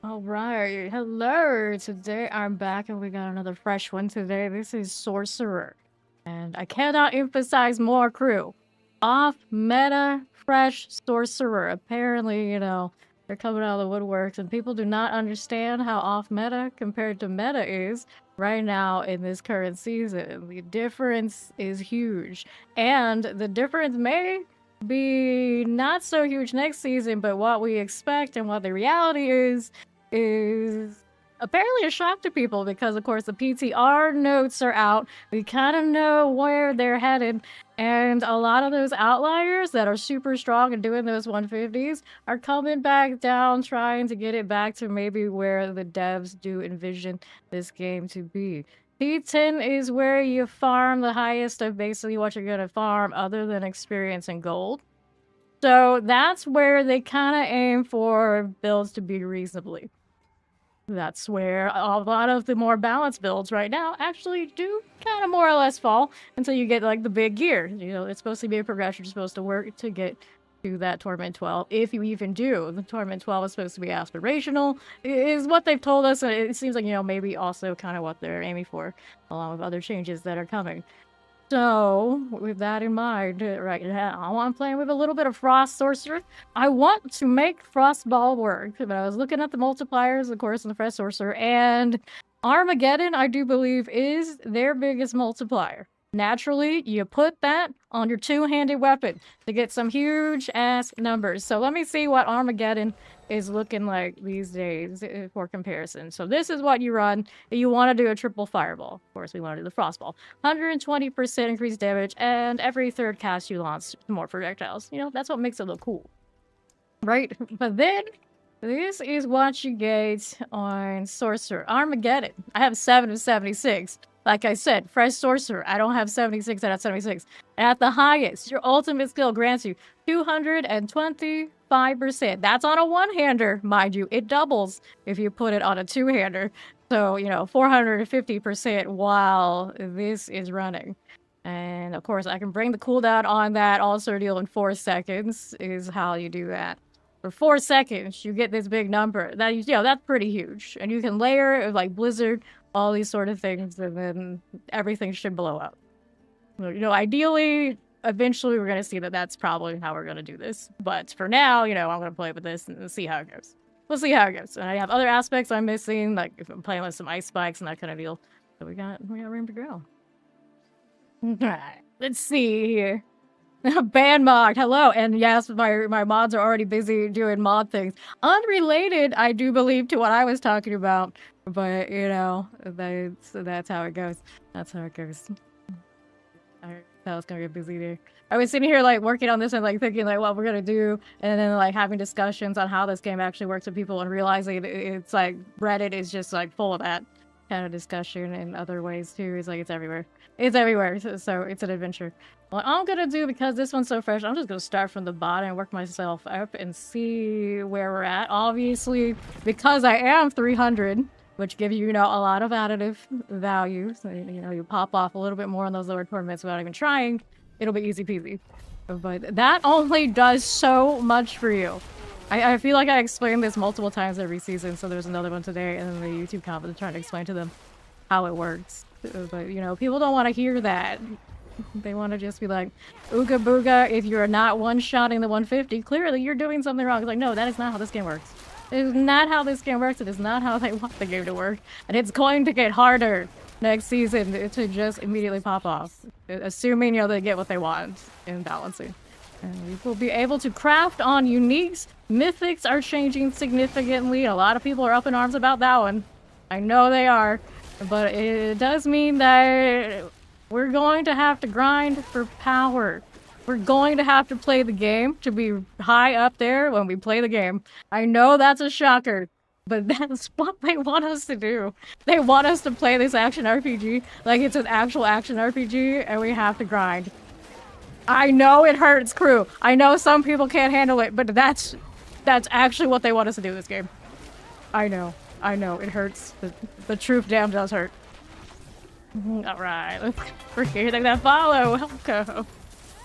All right, hello. Today I'm back and we got another fresh one today. This is Sorcerer. And I cannot emphasize more, crew. Off meta fresh Sorcerer. Apparently, they're coming out of the woodworks and people do not understand how off meta compared to meta is right now in this current season. The difference is huge. And the difference may be not so huge next season, but what we expect and what the reality is apparently a shock to people because, of course, the PTR notes are out. We kind of know where they're headed, and a lot of those outliers that are super strong and doing those 150s are coming back down, trying to get it back to maybe where the devs do envision this game to be. P10 is where you farm the highest of basically what you're going to farm other than experience and gold. So that's where they kind of aim for builds to be reasonably. That's where a lot of the more balanced builds right now actually do kind of more or less fall until you get like the big gear. It's supposed to be a progression, you're supposed to work to get to that Torment 12. If you even do, the Torment 12 is supposed to be aspirational, is what they've told us. And it seems like, maybe also kind of what they're aiming for, along with other changes that are coming. So, with that in mind, right now, I'm playing with a little bit of Frost Sorcerer. I want to make Frostball work, but I was looking at the multipliers, of course, in the Frost Sorcerer, and Armageddon, I do believe, is their biggest multiplier. Naturally, you put that on your two-handed weapon to get some huge-ass numbers. So let me see what Armageddon is looking like these days for comparison. So this is what you run. You want to do a triple fireball. Of course, we want to do the frostball. 120% increased damage, and every third cast you launch more projectiles. That's what makes it look cool. Right? But then, this is what you get on Sorcerer. Armageddon. I have 7 of 76. Like I said, fresh Sorcerer, I don't have 76 out of 76. At the highest, your ultimate skill grants you 225%. That's on a one-hander, mind you. It doubles if you put it on a two-hander. So, 450% while this is running. And, of course, I can bring the cooldown on that. Also deal in 4 seconds is how you do that. For 4 seconds, you get this big number. That's pretty huge. And you can layer, like, Blizzard, all these sort of things, and then everything should blow up. Ideally, eventually we're going to see that that's probably how we're going to do this. But for now, I'm going to play with this and see how it goes. We'll see how it goes. And I have other aspects I'm missing, like if I'm playing with some ice spikes and that kind of deal. So we got room to grow. Alright, let's see here. Ban mod, hello. And yes, my mods are already busy doing mod things. Unrelated, I do believe, to what I was talking about. But, that's how it goes. That's how it goes. I was gonna get busy there. I was sitting here, like, working on this and, like, thinking, like, what we're gonna do. And then, like, having discussions on how this game actually works with people and realizing it's, like, Reddit is just, like, full of that kind of discussion in other ways, too. It's, like, it's everywhere. It's everywhere, so it's an adventure. What I'm gonna do, because this one's so fresh, I'm just gonna start from the bottom and work myself up and see where we're at. Obviously, because I am 300, which gives you, a lot of additive value. So, you pop off a little bit more on those lower tournaments without even trying. It'll be easy peasy. But that only does so much for you. I feel like I explain this multiple times every season, so there's another one today, and then the YouTube comment trying to explain to them how it works. But, people don't want to hear that. They want to just be like, ooga booga, if you're not one-shotting the 150, clearly you're doing something wrong. It's like, no, that is not how this game works. It is not how this game works. It is not how they want the game to work. And it's going to get harder next season to just immediately pop off. Assuming, they get what they want in balancing. And we will be able to craft on uniques. Mythics are changing significantly. A lot of people are up in arms about that one. I know they are. But it does mean that we're going to have to grind for power. We're going to have to play the game to be high up there when we play the game. I know that's a shocker, but that's what they want us to do. They want us to play this action RPG like it's an actual action RPG, and we have to grind. I know it hurts, crew. I know some people can't handle it, but that's actually what they want us to do in this game. I know, it hurts. The truth damn does hurt. Alright, let's forget that follow. Welcome.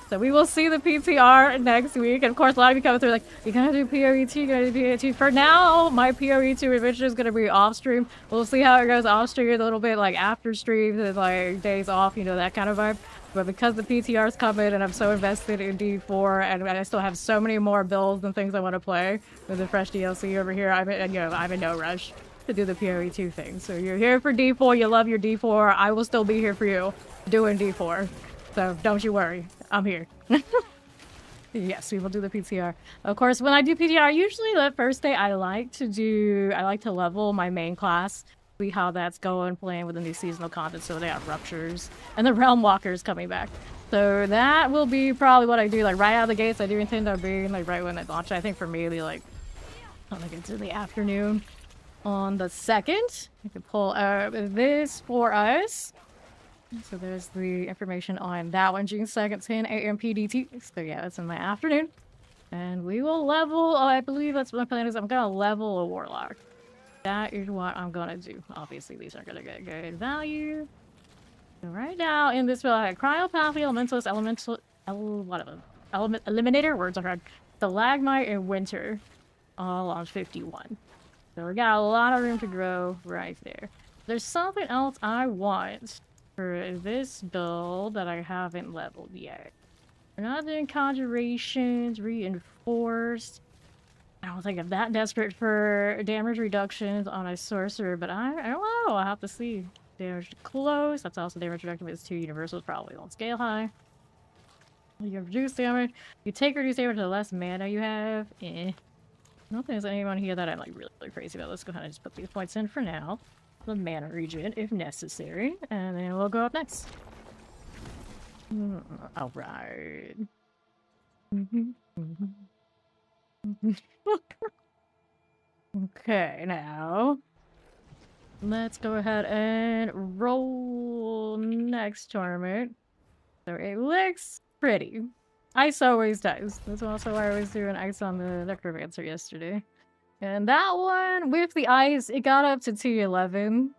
So we will see the PTR next week. And of course, a lot of you coming through like, you're gonna do PoE2, you're gonna do PoE2. For now, my PoE2 adventure is gonna be off stream. We'll see how it goes off stream a little bit, like after streams and like days off, you know, that kind of vibe. But because the PTR's coming and I'm so invested in D4 and I still have so many more builds and things I want to play with the fresh DLC over here, I'm in no rush to do the PoE2 thing. So you're here for D4, you love your D4, I will still be here for you doing D4. So don't you worry, I'm here. Yes, we will do the PTR. Of course, when I do PTR, usually the first day I like to level my main class, see how that's going, playing with the new seasonal content. So they have Ruptures and the Realm Walkers coming back. So that will be probably what I do, like right out of the gates. I do intend on being like right when I launch. I think for me, like, I think it's in the afternoon on the 2nd. I can pull this for us. So there's the information on that one, June 2nd, 10 a.m. PDT. So yeah, that's in the afternoon. And we will level, I believe that's what my plan is. I'm going to level a Warlock. That is what I'm going to do. Obviously, these aren't going to get good value. So right now, in this build, I have Cryopathy, Elementalist, Eliminator, words are hard. Stalagmite, and Winter, all on 51. So we got a lot of room to grow right there. There's something else I want for this build that I haven't leveled yet. We're not doing conjurations, reinforced. I don't think I'm that desperate for damage reductions on a sorcerer, but I don't know. I'll have to see. Damage close. That's also damage reduction with 2 universals, probably on scale high. You reduce damage. You take reduced damage to the less mana you have. I don't think there's anyone here that I'm like really crazy about. Let's go ahead and just put these points in for now. The mana regen if necessary, and then we'll go up next. All right. Okay, now let's go ahead and roll next tournament. So it looks pretty. Ice always does. That's also why I was doing ice on the Necromancer yesterday. And that one, with the ice, it got up to T11.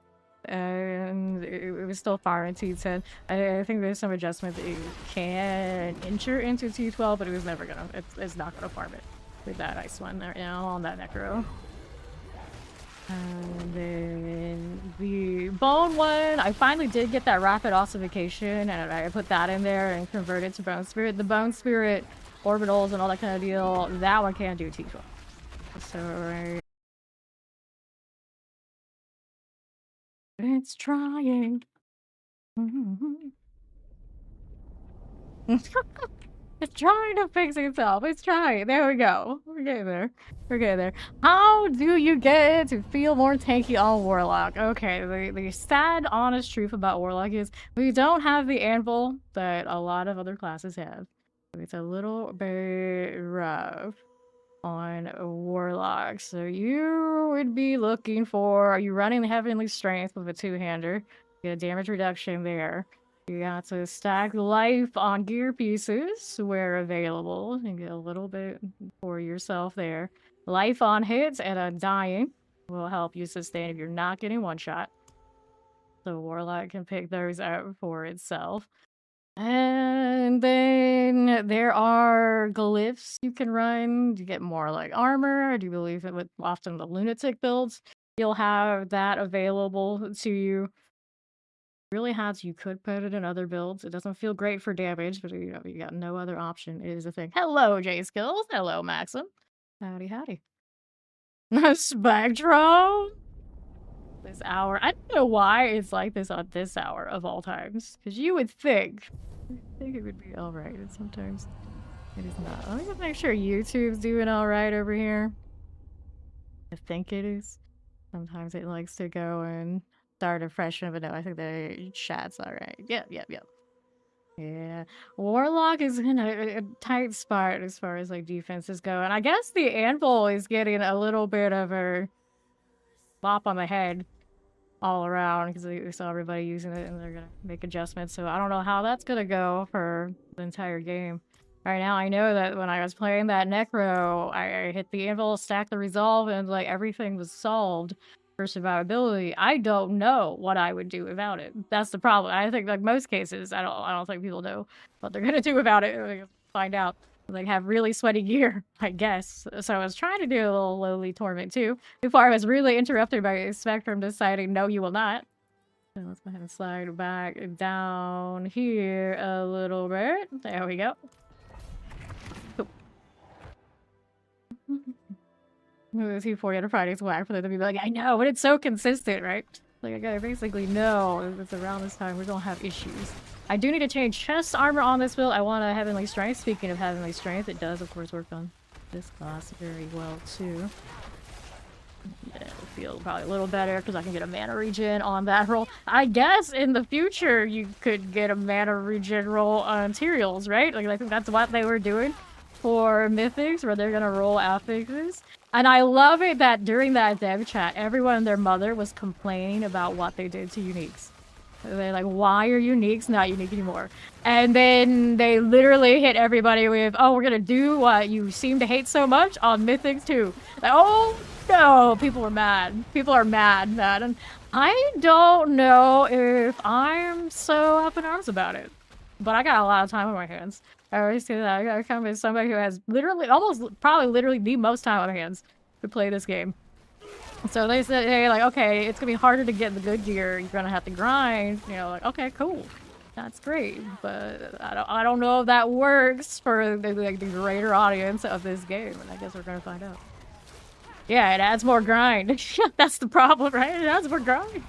And it was still far in T10. I think there's some adjustment that you can enter into T12, but it was never gonna, it's not gonna farm it with that ice one right now on that Necro. And then the bone one, I finally did get that rapid ossification, and I put that in there and converted it to bone spirit. The bone spirit orbitals and all that kind of deal, that one can't do T12. So it's trying. It's trying to fix itself. It's trying. There we go. We're getting there. We're getting there. How do you get to feel more tanky on Warlock? Okay, the sad, honest truth about Warlock is we don't have the anvil that a lot of other classes have. It's a little bit rough on Warlock. So you would be looking for, are you running the Heavenly Strength with a two-hander? Get a damage reduction there. You got to stack life on gear pieces where available and get a little bit for yourself there. Life on hits and a dying will help you sustain if you're not getting one shot. So Warlock can pick those out for itself. And then there are glyphs you can run to get more like armor. I do believe that with often the lunatic builds, you'll have that available to you. Really has, you could put it in other builds. It doesn't feel great for damage, but you got no other option. It is a thing. Hello, J Skills. Hello, Maxim. Howdy, howdy. Spectrum. This hour. I don't know why it's like this on this hour of all times. Because you would think it would be alright, and sometimes it is not. Let me just make sure YouTube's doing alright over here. I think it is. Sometimes it likes to go and start a fresh one, but no, I think the chat's alright. Yep. Yeah. Warlock is in a tight spot as far as like defenses go. And I guess the anvil is getting a little bit of a bop on the head all around because we saw everybody using it and they're gonna make adjustments. So I don't know how that's gonna go for the entire game. Right now, I know that when I was playing that Necro, I hit the anvil, stacked the resolve, and like everything was solved for survivability, I don't know what I would do without it. That's the problem. I think like most cases, I don't think people know what they're gonna do about it. Like, find out. Like have really sweaty gear, I guess. So I was trying to do a little lowly torment too before I was really interrupted by Spectrum deciding no, you will not. So let's go ahead and slide back down here a little bit. There we go. The T40 on a Friday's whack for them to be like, I know, but it's so consistent, right? Like, I gotta basically know if it's around this time, we're gonna have issues. I do need to change chest armor on this build. I want a Heavenly Strength. Speaking of Heavenly Strength, it does, of course, work on this class very well, too. Yeah, it'll feel probably a little better because I can get a mana regen on that roll. I guess in the future, you could get a mana regen roll on Tyraels, right? Like, I think that's what they were doing for Mythics, where they're gonna roll affixes. And I love it that during that dev chat, everyone and their mother was complaining about what they did to uniques. They're like, why are uniques not unique anymore? And then they literally hit everybody with, oh, we're gonna do what you seem to hate so much on Mythics too. Like, oh no, people were mad. People are mad. And I don't know if I'm so up in arms about it. But I got a lot of time on my hands. I always say that. I come as somebody who has literally, probably literally the most time on their hands to play this game. So they said, hey, like, okay, it's gonna be harder to get the good gear. You're gonna have to grind. You know, like, okay, cool, that's great. But I don't know if that works for the greater audience of this game. And I guess we're gonna find out. Yeah, it adds more grind. That's the problem, right? It adds more grind.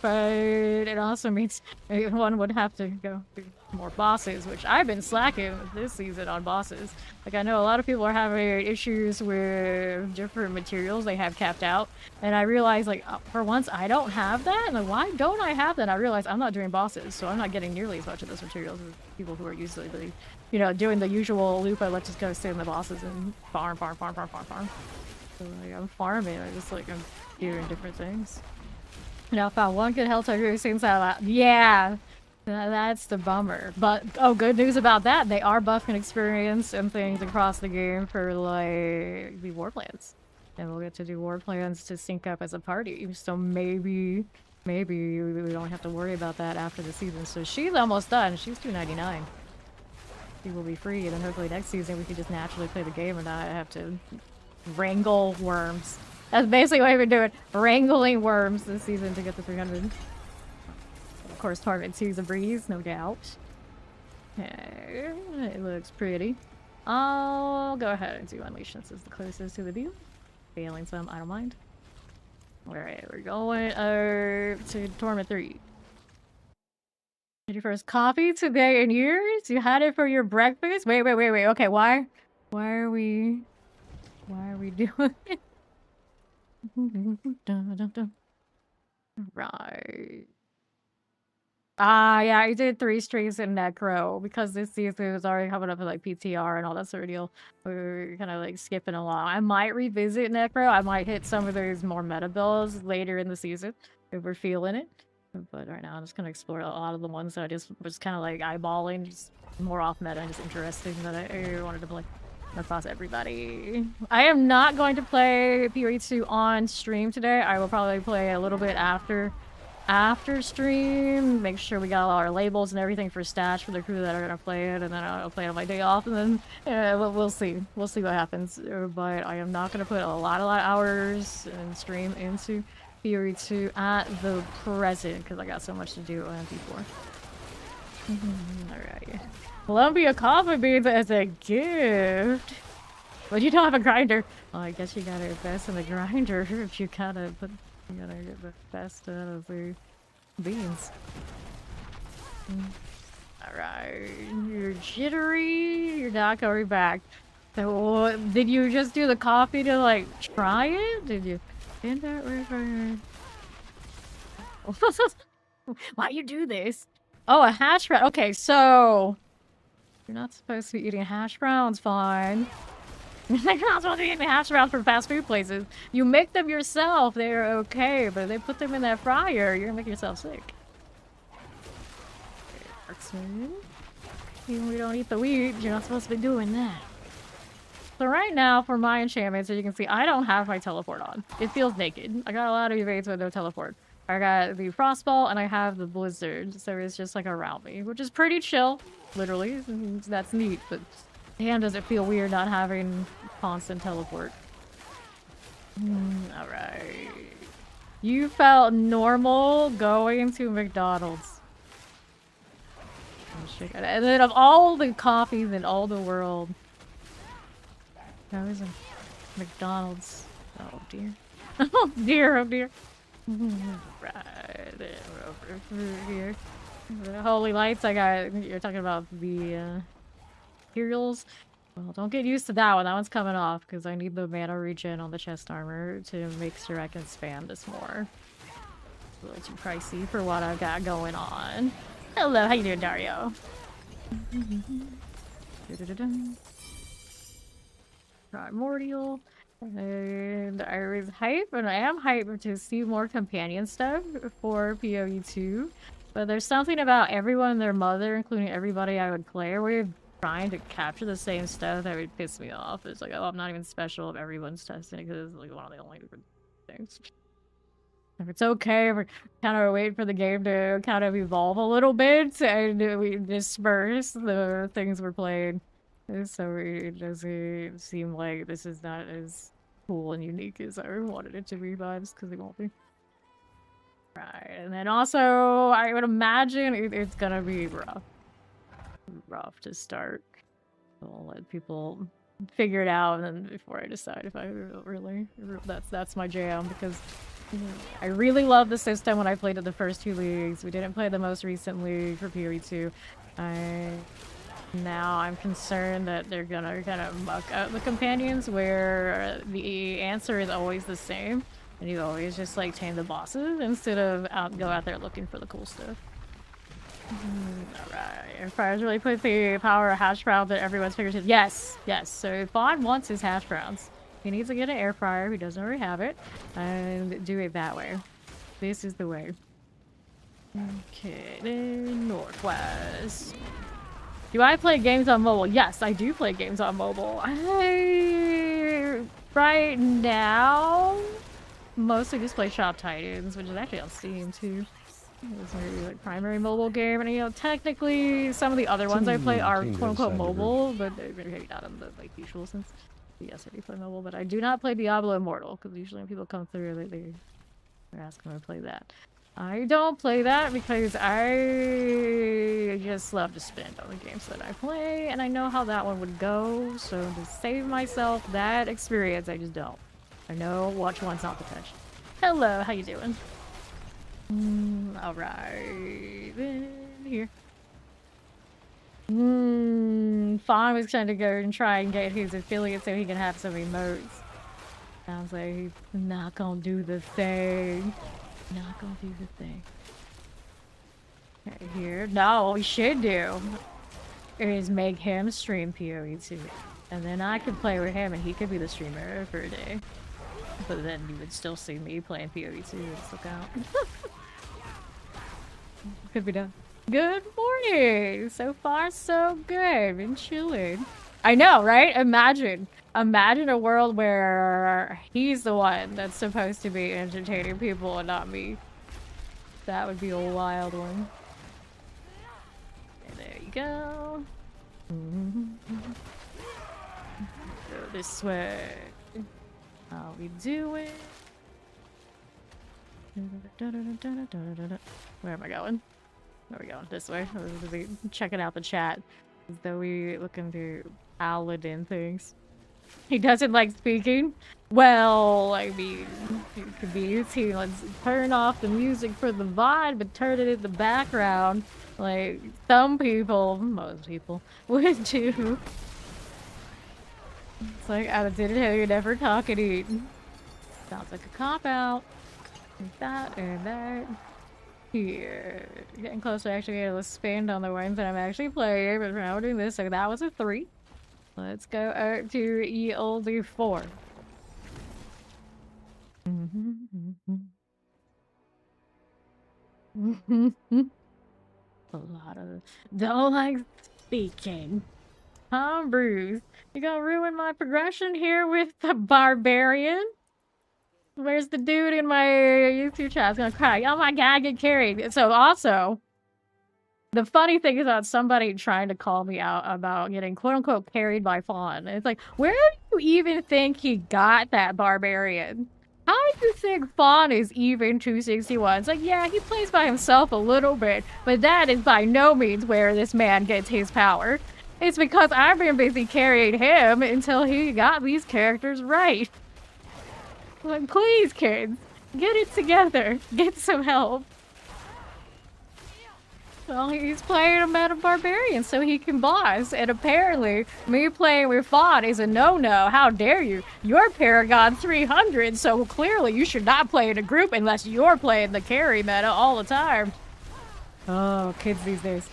But it also means one would have to go through more bosses, which I've been slacking this season on bosses. Like, I know a lot of people are having issues with different materials they have capped out, and I realize, like, for once I don't have that. And like, why don't I have that? I realize I'm not doing bosses, so I'm not getting nearly as much of those materials as people who are usually, you know, doing the usual loop. Let's just go sit in the bosses and farm. So like, I'm farming. I'm doing different things. Now, I found one good health target who seems out. Yeah, that's the bummer. But, oh, good news about that. They are buffing experience and things across the game for, like, the war plans. And we'll get to do war plans to sync up as a party. So maybe we don't have to worry about that after the season. So she's almost done. She's 299. She will be free. And then hopefully next season we can just naturally play the game and not have to wrangle worms. That's basically what I've been doing. Wrangling worms this season to get the 300. Of course, Torment 2's a breeze, no doubt. Okay, it looks pretty. I'll go ahead and do Unleash since it's the closest to the view. Failing some, I don't mind. Alright, we're going to Torment 3. Did your first coffee today in years? You had it for your breakfast? Wait. Okay, why are we doing it? Right. Yeah, I did 3 streams in Necro because this season was already coming up with like PTR and all that sort of deal. We're kind of like skipping along. I might revisit Necro. I might hit some of those more meta builds later in the season if we're feeling it. But right now I'm just gonna explore a lot of the ones that I just was kind of like eyeballing, just more off meta and just interesting that I wanted to play across everybody. I am not going to play P300 on stream today. I will probably play a little bit after stream, make sure we got all our labels and everything for stats for the crew that are gonna play it, and then I'll play it on my day off, and then we'll see what happens. But I am not gonna put a lot of hours and stream into P300 at the present because I got so much to do on P4. Alright. Columbia coffee beans as a gift. But you don't have a grinder. Well, I guess you gotta invest in the grinder if you gotta get the best out of the beans. Alright. You're jittery. You're not going back. So, did you just do the coffee to, like, try it? Did you stand that way? Why you do this? Oh, a hash brown. Okay, so you're not supposed to be eating hash browns, fine. You're not supposed to be eating hash browns from fast food places. You make them yourself, they're okay, but if they put them in that fryer, you're gonna make yourself sick. We don't eat the wheat, you're not supposed to be doing that. So right now, for my enchantments, as you can see, I don't have my teleport on. It feels naked. I got a lot of evades with no teleport. I got the frostball and I have the blizzard, so it's just like around me, which is pretty chill, literally. That's neat, but damn, does it feel weird not having constant teleport. Alright. You felt normal going to McDonald's. And then of all the coffees in all the world, that was a McDonald's. Oh dear. Oh dear, oh dear. Right, over here. The holy lights, I got, you're talking about the Imperials. Well, don't get used to that one. That one's coming off because I need the mana regen on the chest armor to make sure I can spam this more. It's a little too pricey for what I've got going on. Hello, how you doing, Dario? Primordial. And I was hyped, and I am hyped to see more companion stuff for PoE 2. But there's something about everyone and their mother, including everybody I would play, where you're trying to capture the same stuff that would piss me off. It's like, oh, I'm not even special if everyone's testing it, because it's like one of the only different things. If it's okay, we're kind of waiting for the game to kind of evolve a little bit, and we disperse the things we're playing. So it doesn't seem like this is not as cool and unique as I wanted it to be, vibes, because it won't be. Right, and then also, I would imagine it's gonna be rough. Rough to start. I'll let people figure it out, and then before I decide if I really, that's my jam, because I really love the system when I played at the first 2 leagues. We didn't play the most recent league for PoE 2. Now I'm concerned that they're gonna kind of muck out the companions, where the answer is always the same, and you always just like tame the bosses instead of go out there looking for the cool stuff. Alright, Airfryers really put the power of hash browns at everyone's fingertips. Yes, yes. So Vaughn wants his hash browns. He needs to get an air fryer. He doesn't already have it, and do it that way. This is the way. Okay, then northwest. Do I play games on mobile? Yes, I do play games on mobile. Right now, mostly just play Shop Titans, which is actually on Steam too. It's a like primary mobile game, and you know, technically some of the other ones I play are quote-unquote mobile, but maybe not in the like usual sense. Yes, I do play mobile, but I do not play Diablo Immortal, because usually when people come through, they're asking me to play that. I don't play that because I just love to spend on the games that I play, and I know how that one would go, so to save myself that experience, I just don't. I know which one's not to touch. Hello, how you doing? Alright, here. Fawn was trying to go and try and get his affiliate so he can have some emotes. Sounds like he's not gonna do the thing. Not gonna do the thing. Right here. No, what we should do is make him stream PoE 2. And then I could play with him and he could be the streamer for a day. But then you would still see me playing PoE 2. Let's look out. Could be done. Good morning! So far, so good. Been chilling. I know, right? Imagine a world where he's the one that's supposed to be entertaining people and not me. That would be a wild one. And there you go. Go this way. How we doing? Where am I going? There we go. This way. Checking out the chat. As though we looking to paladin things. He doesn't like speaking. Well, I mean, it could be easy. Let's turn off the music for the VOD, but turn it in the background. Like some people, most people, would do. It's like, I didn't have you never talk and eat. Sounds like a cop-out. Like that and that. Here. Getting closer, actually able to spend on the ones that I'm actually playing, but now we're doing this, so that was a 3. Let's go up to ye olde 4. A lot of don't like speaking. Tom Bruce. You gonna ruin my progression here with the barbarian? Where's the dude in my YouTube chat? He's gonna cry. Oh my god, I get carried. So also, the funny thing is about somebody trying to call me out about getting quote-unquote carried by Fawn. It's like, where do you even think he got that barbarian? How do you think Fawn is even 261? It's like, yeah, he plays by himself a little bit, but that is by no means where this man gets his power. It's because I've been busy carrying him until he got these characters right. Like, please, kids, get it together. Get some help. Well, he's playing a meta barbarian so he can boss, and apparently me playing with Fawn is a no-no. How dare you? You're Paragon 300, so clearly you should not play in a group unless you're playing the carry meta all the time. Oh, kids these days.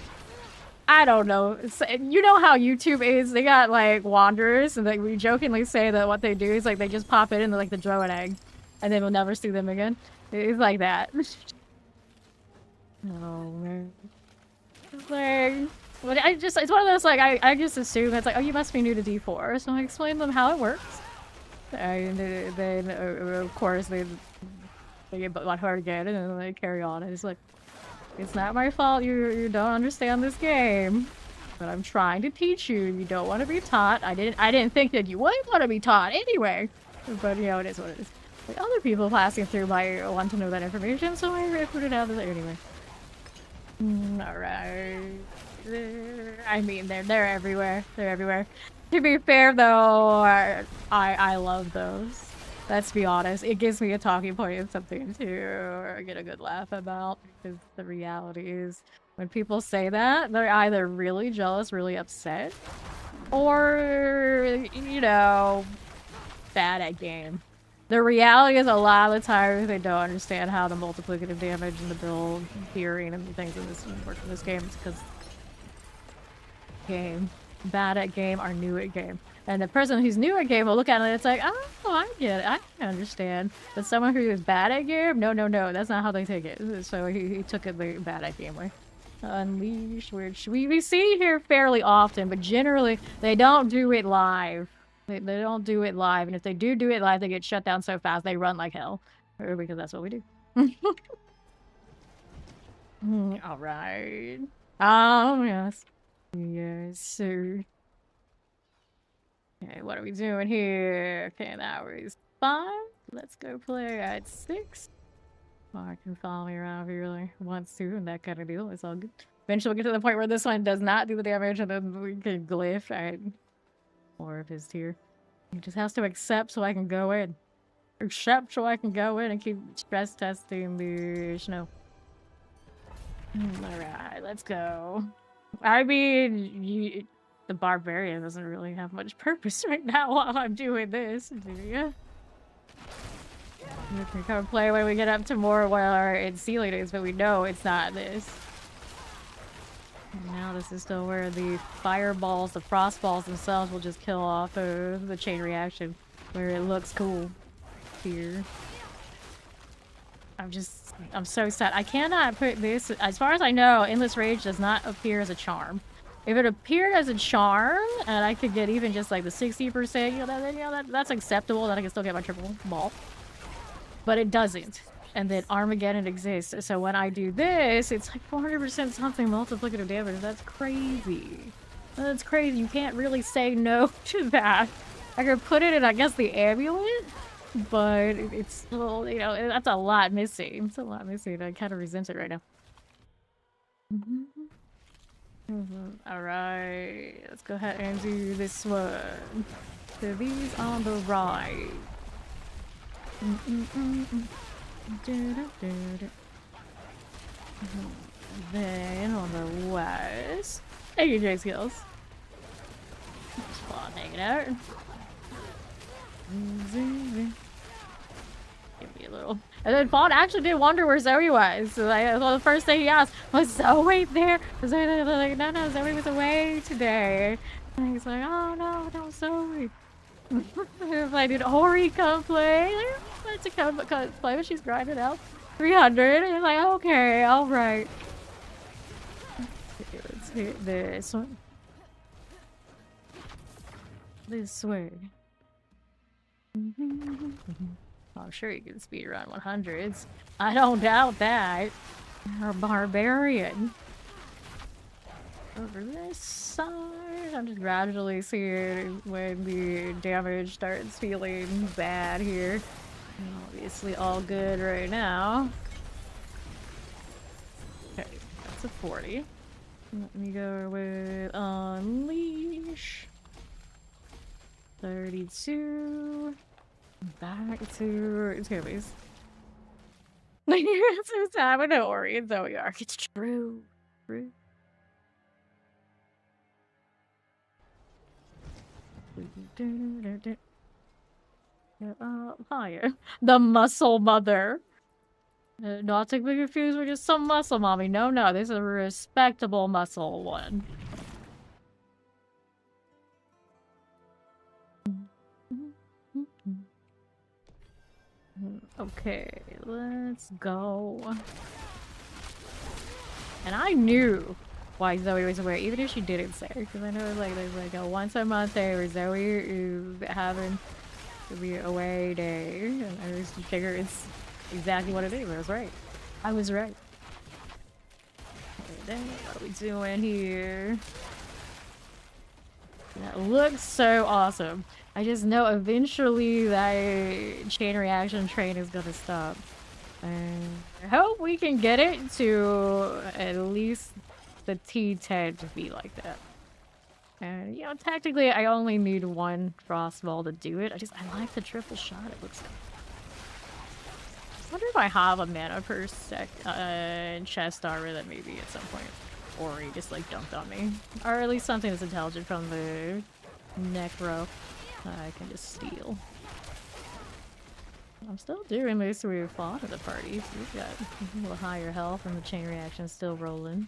I don't know. You know how YouTube is? They got like wanderers, and like we jokingly say that what they do is like they just pop in and like the throw an egg, and then we'll never see them again. It's like that. Oh man. Like, but it's one of those like I just assume it's like, oh, you must be new to D4, so I explain them how it works, and then of course they get a lot hard again, and then they carry on. And it's like, it's not my fault you don't understand this game, but I'm trying to teach you. You don't want to be taught. I didn't think that you would want to be taught anyway, but you know, it is what it is. Like, other people passing through might want to know that information, so I put it out there anyway. Alright. I mean, they're everywhere. They're everywhere. To be fair, though, I love those. Let's be honest. It gives me a talking point and something to get a good laugh about. Because the reality is, when people say that, they're either really jealous, really upset, or, you know, bad at game. The reality is a lot of the times they don't understand how the multiplicative damage and the build hearing and things in this work in this game. It's because game. Bad at game are new at game. And the person who's new at game will look at it and it's like, oh, I get it. I can understand. But someone who is bad at game, no, that's not how they take it. So he took it the bad at game way. Unleash, which we see here fairly often, but generally they don't do it live. They don't do it live, and if they do it live, they get shut down so fast they run like hell. Because that's what we do. Alright. Oh, yes. Yes, sir. Okay, what are we doing here? Okay, that was 5. Let's go play at 6. Mark can follow me around if he really wants to, and that kind of deal. It's all good. Eventually we'll get to the point where this one does not do the damage, and then we can glyph. Alright. More of his tier. He just has to accept so I can go in. Accept so I can go in and keep stress testing the snow. Alright, let's go. I mean, the barbarian doesn't really have much purpose right now while I'm doing this, do you? We can come play when we get up to more where it's ceiling is, but we know it's not this. And now this is still where the fireballs, the frostballs themselves will just kill off the chain reaction, where it looks cool here. I'm so sad. I cannot put this, as far as I know, Endless Rage does not appear as a charm. If it appeared as a charm, and I could get even just like the 60%, that's acceptable, then I can still get my triple ball. But it doesn't. And then Armageddon exists. So when I do this, it's like 400% something multiplicative damage. That's crazy. That's crazy. You can't really say no to that. I could put it in, I guess, the amulet, but it's still, you know, that's a lot missing. It's a lot missing. I kind of resent it right now. Alright, let's go ahead and do this one. So these on the right. Then on the west. Hey, you J skills. Just fun hanging out. Give me a little. And then Fawn actually did wonder where Zoe was. So well, the first thing he asked was Zoe there. Zoe like, no, Zoe was away today. And he's like, oh no, Zoe. Like, did Ori come play? Like, to come play, but she's grinding out 300. And he's like, okay, all right. Let's hit this one. This way. I'm sure you can speed run 100s. I don't doubt that. You're a barbarian. Over this side, I'm just gradually seeing when the damage starts feeling bad here. Obviously all good right now. Okay, that's a 40. Let me go with Unleash. 32. Back to Toby's. Some time with Ori and Zoe Arc. It's true. True. Higher. The muscle mother. Not to be confused with just some muscle mommy. No, no, this is a respectable muscle one. Okay, let's go. And I knew why Zoe was away, even if she didn't say, because I know like there's like a once a month day where Zoe is having to be away day, and I just figure it's exactly what it is. I was right. I was right. Okay, then what are we doing here? That looks so awesome. I just know eventually that chain reaction train is gonna stop. And I hope we can get it to at least the T10 to be like that. And, you know, tactically I only need one crossbow to do it. I like the triple shot, it looks good. I wonder if I have a mana per sec chest armor that maybe at some point Ori just like dumped on me. Or at least something that's intelligent from the necro I can just steal. I'm still doing this with fought at the party, so we've got a little higher health and the chain reaction still rolling.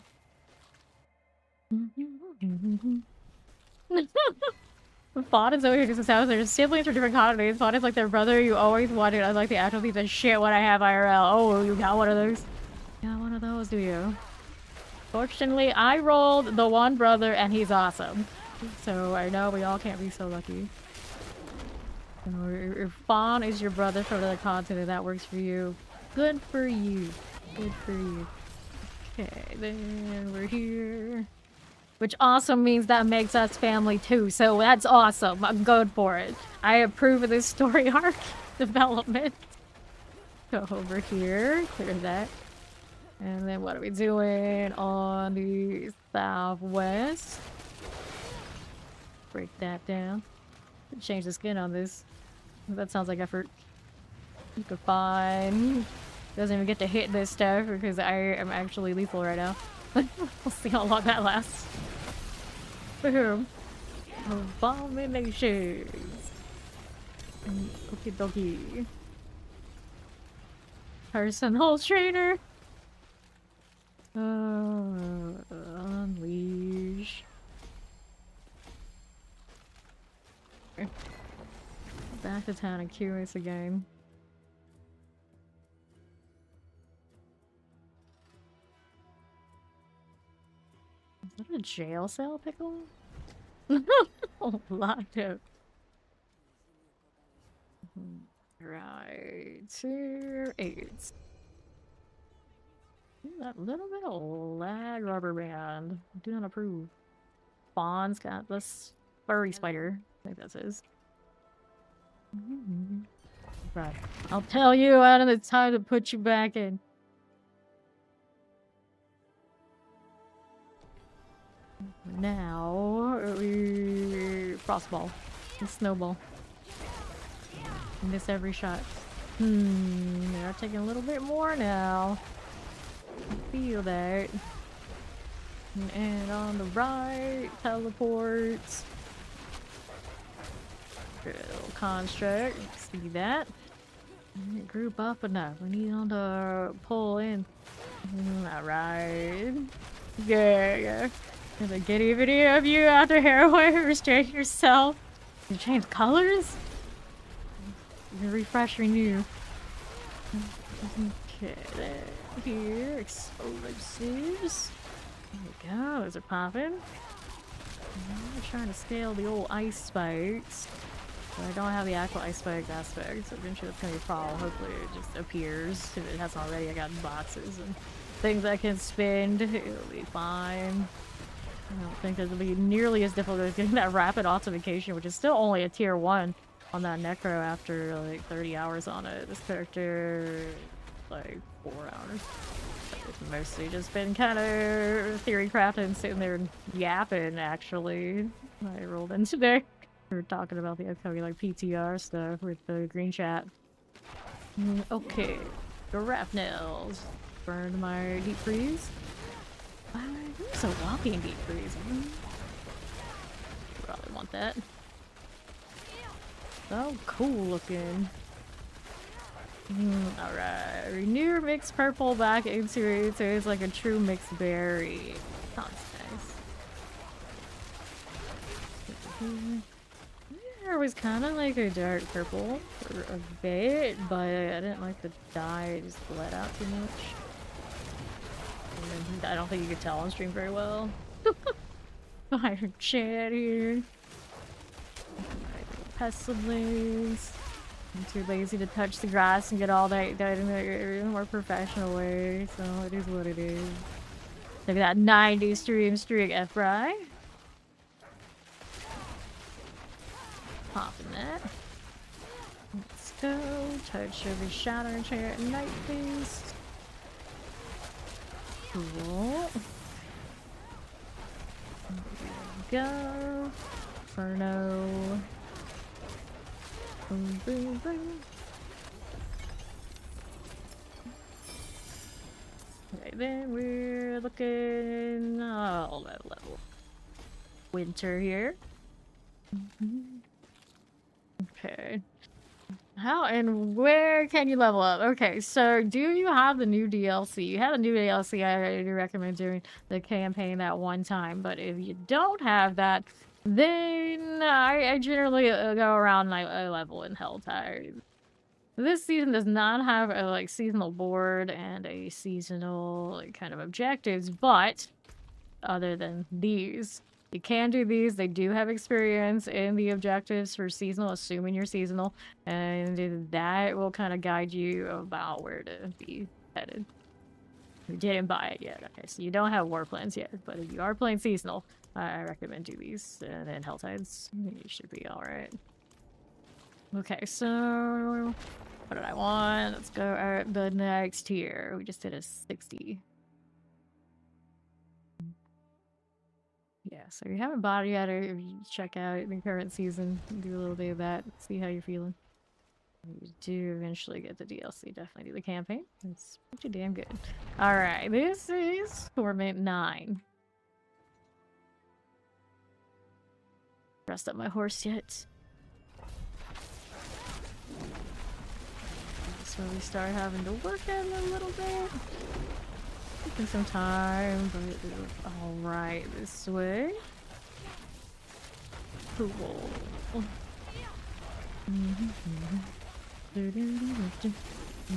Fought is over here because his house. Their siblings from different continents. Fought is like their brother you always wanted. I like the actual piece of shit when I have IRL. Oh, you got one of those? You got one of those, do you? Fortunately, I rolled the one brother and he's awesome. So I know we all can't be so lucky. If Fawn is your brother from another continent, that works for you. Good for you. Good for you. Okay, then we're here. Which also means that makes us family too, so that's awesome. I'm good for it. I approve of this story arc development. Go over here, clear that. And then what are we doing on the southwest? Break that down. Change the skin on this. That sounds like effort. You could find. Doesn't even get to hit this stuff because I am actually lethal right now. We'll see how long that lasts. Boom. Abominations. Okie dokie. Personal trainer. Unleash. Back to town and curious again. Is that a jail cell pickle? Locked up. Right, 2 8. That little bit of lag rubber band. Do not approve. Fawn's got this furry spider. I think that's his. Right. I'll tell you when it's time to put you back in. Now we frostball and snowball. Miss every shot. They're taking a little bit more now. I feel that. And on the right, teleports. Little construct. See that? Group up enough. We need them to pull in. Alright. Yeah. There's a giddy video of you after heroin. Restrain yourself. You change colors? You refresh, renew. Okay, there. Here. Explosives. There we go. Those are popping. trying to scale the old ice spikes. But I don't have the actual ice spikes aspect, so eventually that's gonna be a problem. Hopefully it just appears. If it hasn't already, I got boxes and things I can spend. It'll be fine. I don't think it'll be nearly as difficult as getting that rapid optimization, which is still only a tier 1 on that necro after like 30 hours on it. This character, like 4 hours. It's mostly just been kind of theory crafting and sitting there yapping, actually. I rolled in today. We were talking about the upcoming like PTR stuff with the green chat. Okay, giraffe nails. Burned my deep freeze. There's a walking deep freeze. Probably want that. So cool looking. Alright, renew mixed purple back into it so it's like a true mixed berry. Sounds nice. It was kind of like a dark purple for a bit, but I didn't like the dye, it just bled out too much. And I don't think you could tell on stream very well. Iron chat here. Pestilence. I'm too lazy to touch the grass and get all that done in a more professional way, so it is what it is. Look at that 90 streak F-Fry. Popping that. Let's go. Touch of the Shatter Chariot Night Beast. Cool. There we go. Inferno. Boom, boom, boom. Okay, then we're looking all that level. Winter here. Okay. How and where can you level up? Okay, so do you have the new DLC? You have a new DLC, I do recommend doing the campaign that one time, but if you don't have that, then I generally go around and I level in Helltide. This season does not have a like seasonal board and a seasonal like, kind of objectives, but other than these, you can do these. They do have experience in the objectives for seasonal, assuming you're seasonal, and that will kind of guide you about where to be headed. You didn't buy it yet. Okay, so you don't have war plans yet, but if you are playing seasonal, I recommend do these, and then Helltides, you should be alright. Okay, so what did I want? Let's go at the next tier. We just did a 60. Yeah, so if you haven't bought it yet, or if you check out the current season, do a little bit of that, see how you're feeling. You do eventually get the DLC, definitely do the campaign. It's pretty damn good. Alright, this is Torment 9. Rest up my horse yet. That's where we start having to work at it a little bit. Taking some time, but alright this way. Cool.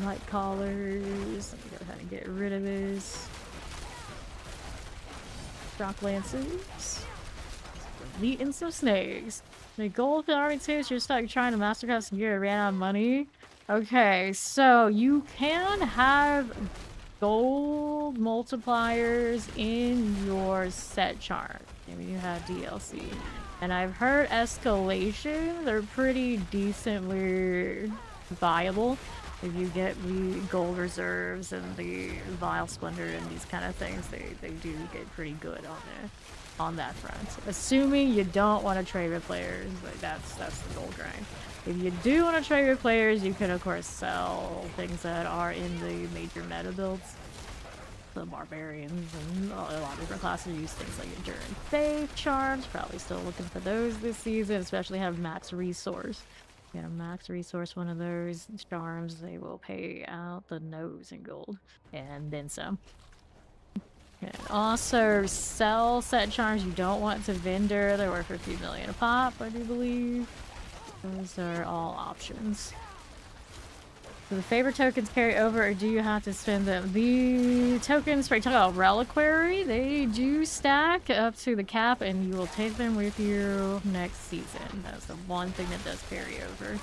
Light collars. I'm gonna go ahead and get rid of this. Rock lances. Eating some snakes. The gold for army tips, you're stuck trying to mastercraft some gear, ran out of money. Okay, so you can have gold multipliers in your set chart. Maybe you have DLC. And I've heard escalation, they're pretty decently viable. If you get the gold reserves and the vile splendor and these kind of things, they do get pretty good on that front. Assuming you don't want to trade with players, like that's the gold grind. If you do want to trade with players, you can of course sell things that are in the major meta builds. The barbarians and a lot of different classes use things like enduring faith charms. Probably still looking for those this season, especially have max resource. Get a max resource, one of those charms, they will pay out the nose in gold and then some. And also sell set charms you don't want to vendor. They're worth a few million a pop, I do believe. Those are all options. Do the favorite tokens carry over, or do you have to spend them? The tokens, right, talking about reliquary, they do stack up to the cap, and you will take them with you next season. That's the one thing that does carry over.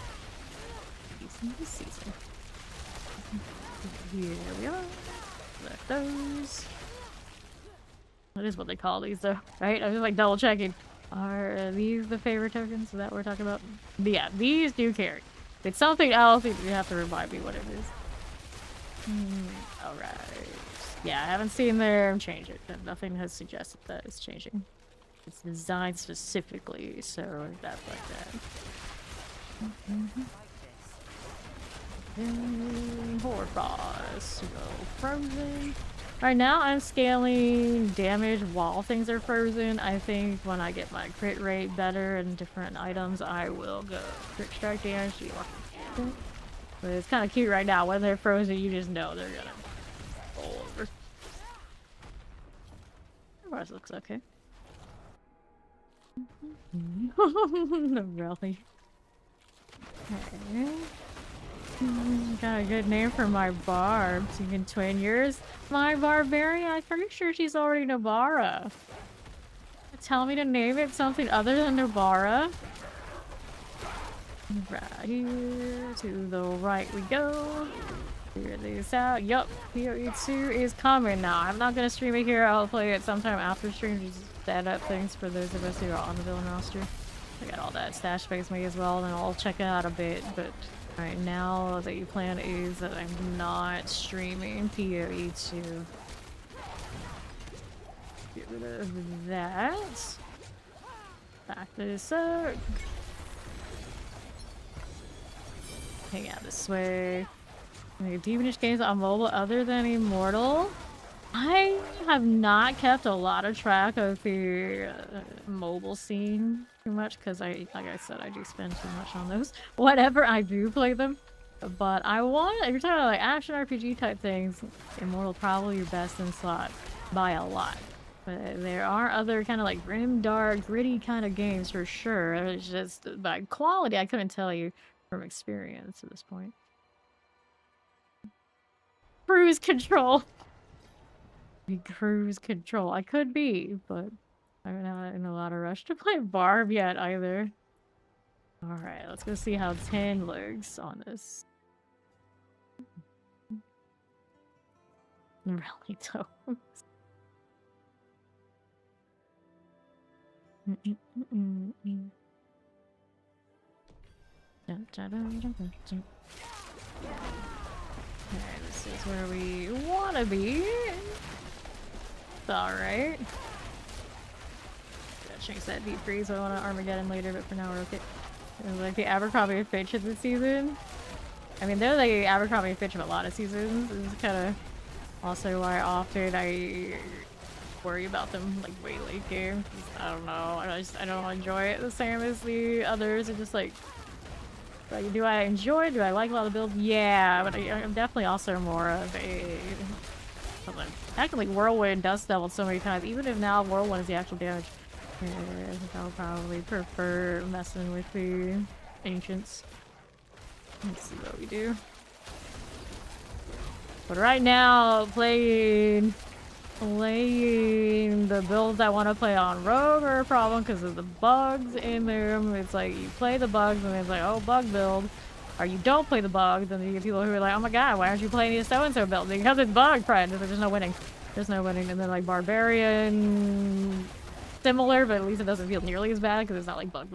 Season to season. Here we are. Select those. That is what they call these, though, right? I was just like double checking. Are these the favorite tokens? Is that what we're talking about? But yeah, these do carry. If it's something else, you have to remind me what it is. Alright. Yeah, I haven't seen them change it. Nothing has suggested that it's changing. It's designed specifically, so that's like that. Horde boss. Go frozen. Right now, I'm scaling damage while things are frozen. I think when I get my crit rate better and different items, I will go crit strike damage. But it's kind of cute right now. When they're frozen, you just know they're gonna roll over. Otherwise, looks okay. Really? Okay. Got a good name for my barb. Even twin years. My barbarian, I'm pretty sure she's already Nobara. Tell me to name it something other than Nobara. Right here to the right we go. Figure this out. Yup, PoE2 is coming now. I'm not gonna stream it here. I'll play it sometime after stream. Just set up things for those of us who are on the villain roster. I got all that stash space made as well, and I'll check it out a bit, but right now, the plan is that I'm not streaming PoE2. Get rid of that. Back this up. Hang out this way. Demonish games on mobile other than Immortal? I have not kept a lot of track of the mobile scene too much because like I said, I do spend too much on those. Whenever I do play them. But I want, if you're talking about like action RPG type things, Immortal probably your best in slot by a lot. But there are other kind of like grim, dark, gritty kind of games for sure. It's just by quality, I couldn't tell you from experience at this point. Cruise control. Cruise control. I could be, but I'm not in a lot of rush to play Barb yet either. Alright, let's go see how 10 looks on this. Really don't. Okay, this is where we want to be. It's alright. Gotta change that deep freeze. I want to Armageddon later, but for now we're okay. It was like the Abercrombie and Fitch of the season. I mean, they're like the Abercrombie and Fitch of a lot of seasons. This is kind of also why often I worry about them like way late game. I don't know. I don't enjoy it the same as the others. It's just like do I enjoy? Do I like a lot of builds? Yeah, but I'm definitely also more of a actually Whirlwind Dust Devil so many times. Even if now Whirlwind is the actual damage, I think I'll probably prefer messing with the Ancients. Let's see what we do. But right now, playing the builds I want to play on Rogue are a problem because of the bugs in them. It's like you play the bugs and it's like, oh, bug build. Or you don't play the bugs and you get people who are like, oh my god, why aren't you playing these so-and-so build? Because it's bug, friend. There's no winning. There's no winning. And then like Barbarian, similar, but at least it doesn't feel nearly as bad because it's not like bug.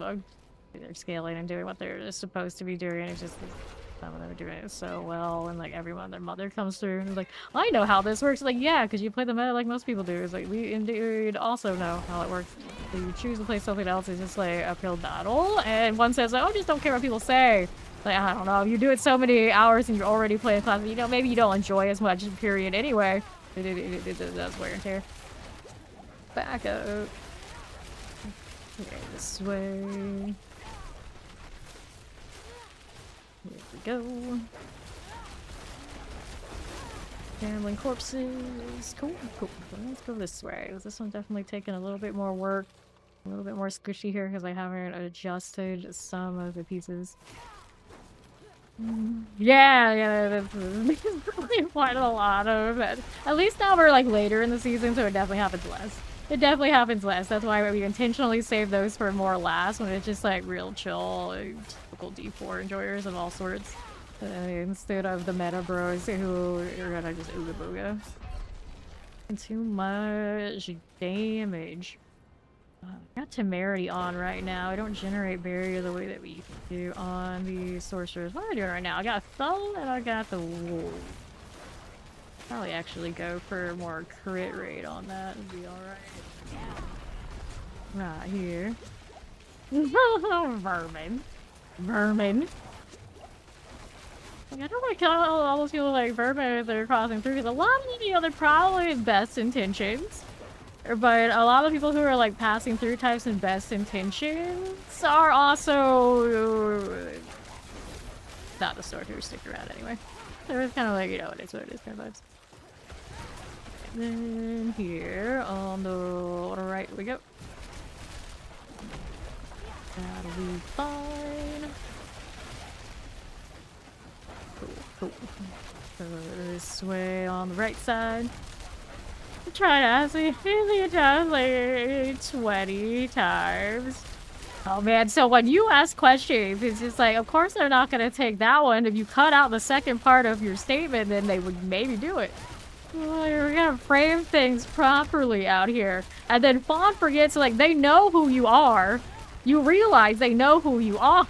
They're scaling and doing what they're supposed to be doing. It's just some of them are doing it so well, and like everyone, their mother comes through and is like, I know how this works. Like, yeah, because you play the meta like most people do. It's like, we indeed also know how it works. So you choose to play something else, it's just like uphill battle, and one says like, oh, just don't care what people say. Like, I don't know, you do it so many hours and you're already playing class, you know, maybe you don't enjoy as much, period, anyway. It does wear and tear. Back up. Okay, this way. Here we go. Gambling corpses. Cool. Let's go this way. This one's definitely taking a little bit more work. A little bit more squishy here because I haven't adjusted some of the pieces. Yeah, that's quite a lot of it. At least now we're like later in the season, so it definitely happens less. It definitely happens less. That's why we intentionally save those for more last when it's just like real chill, like, typical D4 enjoyers of all sorts. Instead of the meta bros who are gonna just ooga booga. Too much damage. I got Temerity on right now. I don't generate barrier the way that we do on the sorcerers. What am I doing right now? I got a Thumb and I got the Wolf. Probably actually go for more crit rate on that and be alright. Right here. Vermin. Vermin. Like, I don't like all those people like vermin that are crossing through because a lot of them, they're probably in best intentions. But a lot of people who are like passing through types in best intentions are also not the sort who stick around anyway. They're kind of like, you know, it is what it is kind of vibes. And then here on the right we go. That'll be fine. Cool. So this way on the right side. I tried to ask me times, like 20 times. Oh man, so when you ask questions, it's just like, of course they're not gonna take that one. If you cut out the second part of your statement, then they would maybe do it. Oh, we're gonna frame things properly out here. And then Fawn forgets, like, they know who you are. You realize they know who you are.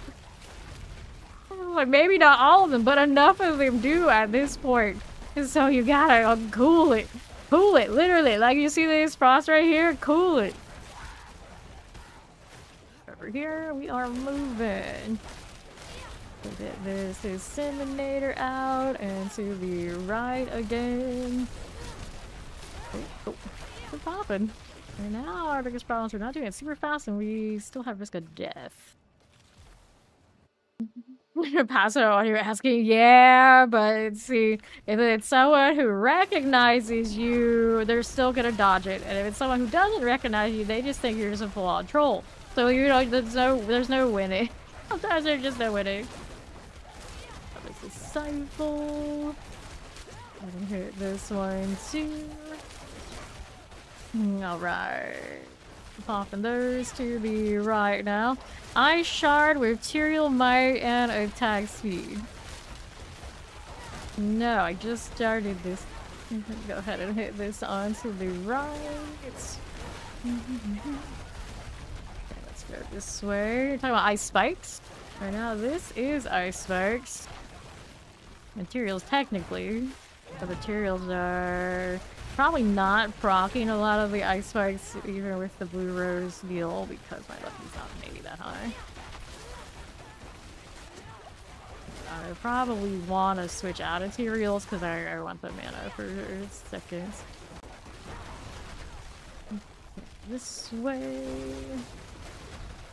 Like, maybe not all of them, but enough of them do at this point. And so you gotta cool it. Cool it, literally. Like, you see this frost right here? Cool it. Over here, we are moving. Get this disseminator out and to the right again. Oh. We're popping. And now our biggest problem is we're not doing it super fast and we still have risk of death. Paso, you're asking, yeah, but see, if it's someone who recognizes you, they're still gonna dodge it. And if it's someone who doesn't recognize you, they just think you're just a full-on troll. So, you know, there's no winning. Sometimes there's just no winning. There's a Cypher. I can hit this one too. Alright. Popping those to the right now. Ice Shard with Tyrael Might and attack speed. No, I just started this. Go ahead and hit this on to the right. Okay, let's go this way. You're talking about Ice Spikes? Right now, this is Ice Spikes. Materials technically. The materials are probably not proccing a lot of the Ice Spikes, even with the Blue Rose deal, because my level's not maybe that high. I probably want to switch out of Tyraels because I want the mana for seconds. This way.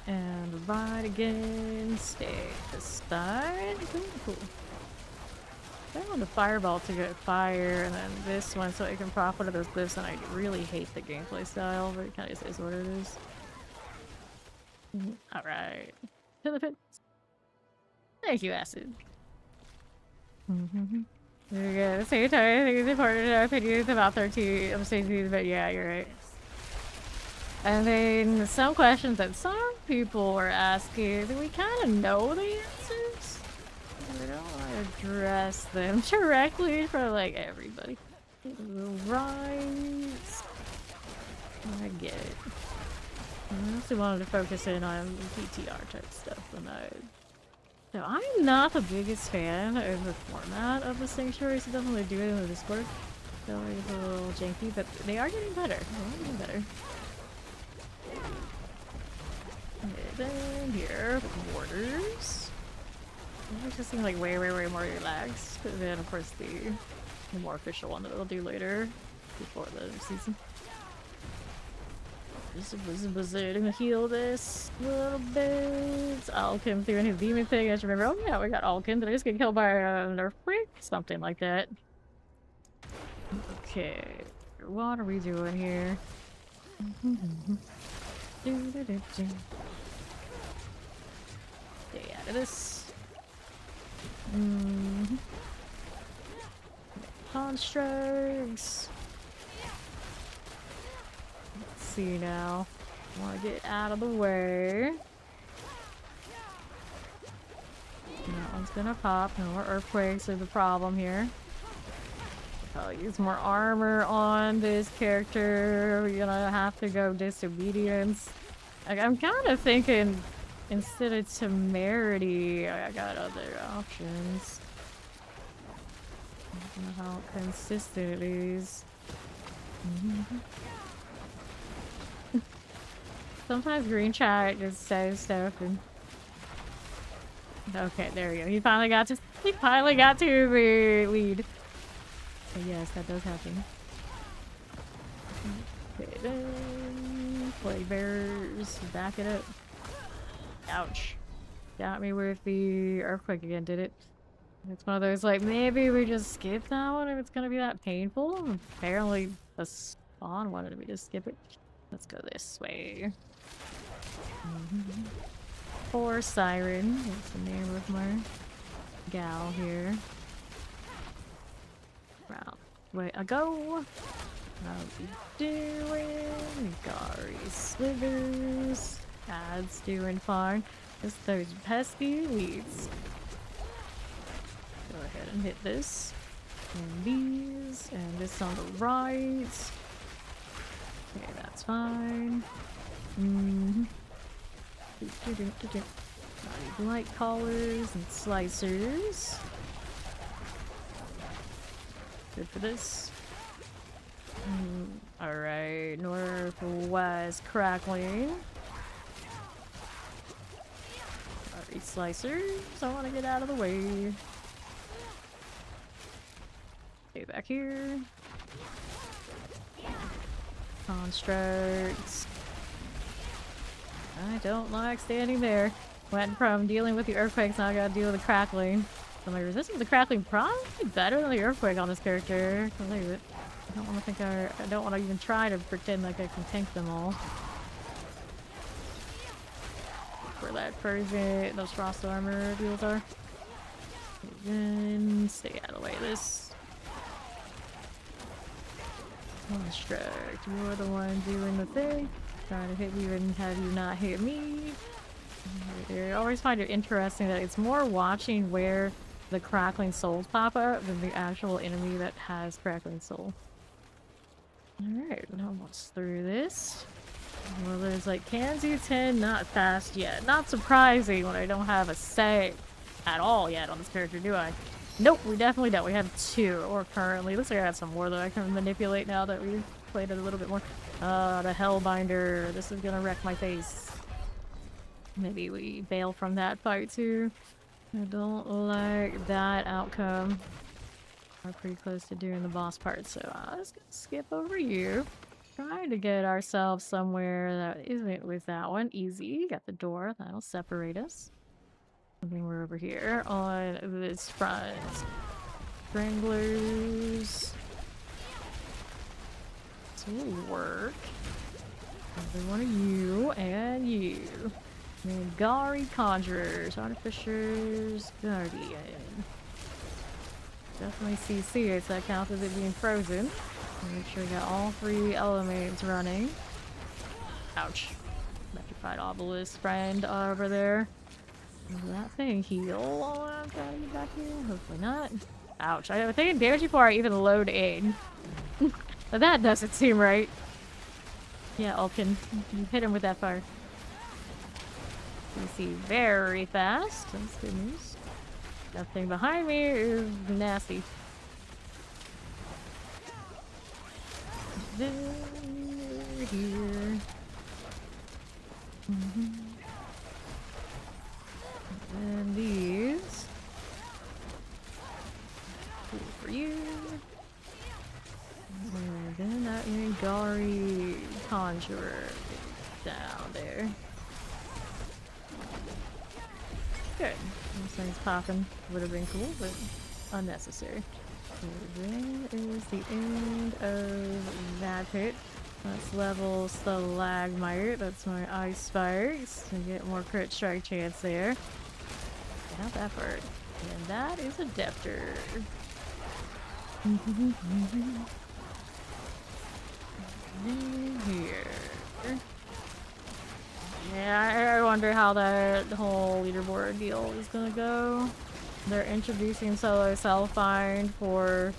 And right again. Stay this side. Cool. I want the fireball to get fire, and then this one so I can profit of those glyphs, and I really hate the gameplay style, but it kind of just is what it is. Alright. To the pit. Thank you, Acid. There we go. Same time, I think it's important in our opinion, it's about 13 of safety, but yeah, you're right. And then some questions that some people were asking, we kind of know the answers. We don't want to address them directly for like everybody. Right. I get it. I also wanted to focus in on PTR type stuff tonight. So I'm not the biggest fan of the format of the Sanctuary, so definitely do it in the Discord. So it's a little janky, but they are getting better. They are getting better. And then here, borders. It just seems like way more relaxed. And then, of course, the more official one that we'll do later before the season. Just gonna heal this a little bit. Alkin through his demon thing. I just remember, oh yeah, we got Alkin. Did I just get killed by a Nerf freak? Something like that. Okay. What are we doing here? Stay out of this. Mm-hmm. Constructs. Let's see now. Want to get out of the way. That one's gonna pop. No more earthquakes are the problem here. I'll use more armor on this character. We're gonna have to go disobedience. I'm kind of thinking instead of temerity, I got other options. I don't know how consistent it is. Sometimes green chat just says stuff and... Okay, there we go. He finally got to the lead. So yes, that does happen. Okay, then plague bearers, back it up. Ouch. Got me with the earthquake again, did it? It's one of those like, maybe we just skip that one if it's gonna be that painful. Apparently the spawn wanted me to skip it. Let's go this way. Poor Siren. What's the name of my gal here? Round way I go. How we doing? Gary slithers. Ad's doing fine. Just those pesky weeds. Go ahead and hit this. And these. And this on the right. Okay, that's fine. Light collars and slicers. Good for this. Alright, northwest crackling. Alright, slicers. I want to get out of the way. Stay back here. Constructs. I don't like standing there. Went from dealing with the earthquakes, now I gotta deal with the crackling. So my resistance to the crackling probably better than the earthquake on this character. I believe it. I don't want to think I don't want to even try to pretend like I can tank them all. Where that Persian, those frost armor deals are. Then stay out of the way of this. Construct, you're the one doing the thing. Trying to hit you and have you not hit me. I always find it interesting that it's more watching where the crackling souls pop up than the actual enemy that has crackling soul. Alright, almost through this. Well, there's like Kanzu 10, not fast yet. Not surprising when I don't have a say at all yet on this character, do I? Nope, we definitely don't. We have 2, or currently. Looks like I have some more that I can manipulate now that we've played it a little bit more. The Hellbinder. This is gonna wreck my face. Maybe we bail from that fight too. I don't like that outcome. We're pretty close to doing the boss part, so I was gonna skip over you. Trying to get ourselves somewhere that isn't with that one. Easy. Got the door. That'll separate us. I think we're over here on this front. Stranglers. This will work. Another one of you and you. Mangari Conjurers, Artificers, Guardian. Definitely CC it, so that counts as it being frozen. Make sure we got all 3 elements running. Ouch. Petrified Obelisk friend over there. Does that thing heal while I'm trying to get back here? Hopefully not. Ouch. I was thinking damage before I even load in. But that doesn't seem right. Yeah, Ulkin. You hit him with that fire. You see very fast. That's good news. Nothing behind me is nasty. There, here. And these. Cool for you. And then that Mangari Conjurer down there. Good. This thing's popping. Would have been cool, but unnecessary. So there is the end of that pit. Let's level Stalagmite. That's my ice spikes. To get more crit strike chance there. Not that part. And that is a Deptor. Here. Yeah, I wonder how that whole leaderboard deal is gonna go. They're introducing solo self-find for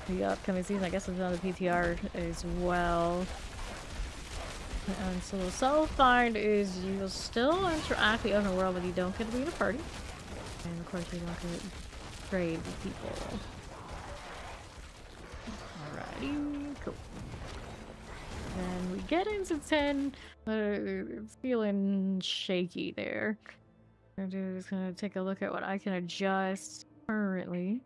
the upcoming season. I guess it's on the PTR as well. And so the self-find is you'll still interact the open world, but you don't get to be in a party. And of course you don't get to trade with people. Alrighty, cool. And we get into 10. Feeling shaky there. I'm just gonna take a look at what I can adjust currently.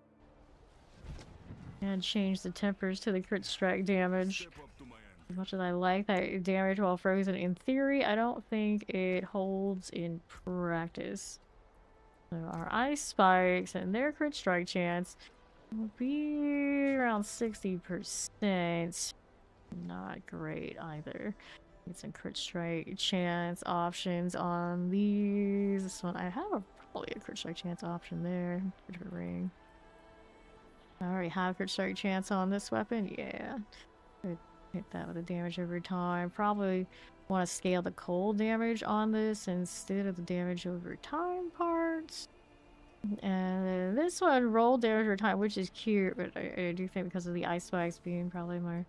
And change the tempers to the crit strike damage. As much as I like that damage while frozen in theory, I don't think it holds in practice. So our ice spikes and their crit strike chance will be around 60%. Not great either. Get some crit strike chance options on these. This one, I have probably a crit strike chance option there. Ring. I already have crit strike chance on this weapon. Yeah. Hit that with the damage over time. Probably want to scale the cold damage on this instead of the damage over time parts. And then this one, roll damage over time, which is cute, but I do think because of the ice spikes being probably my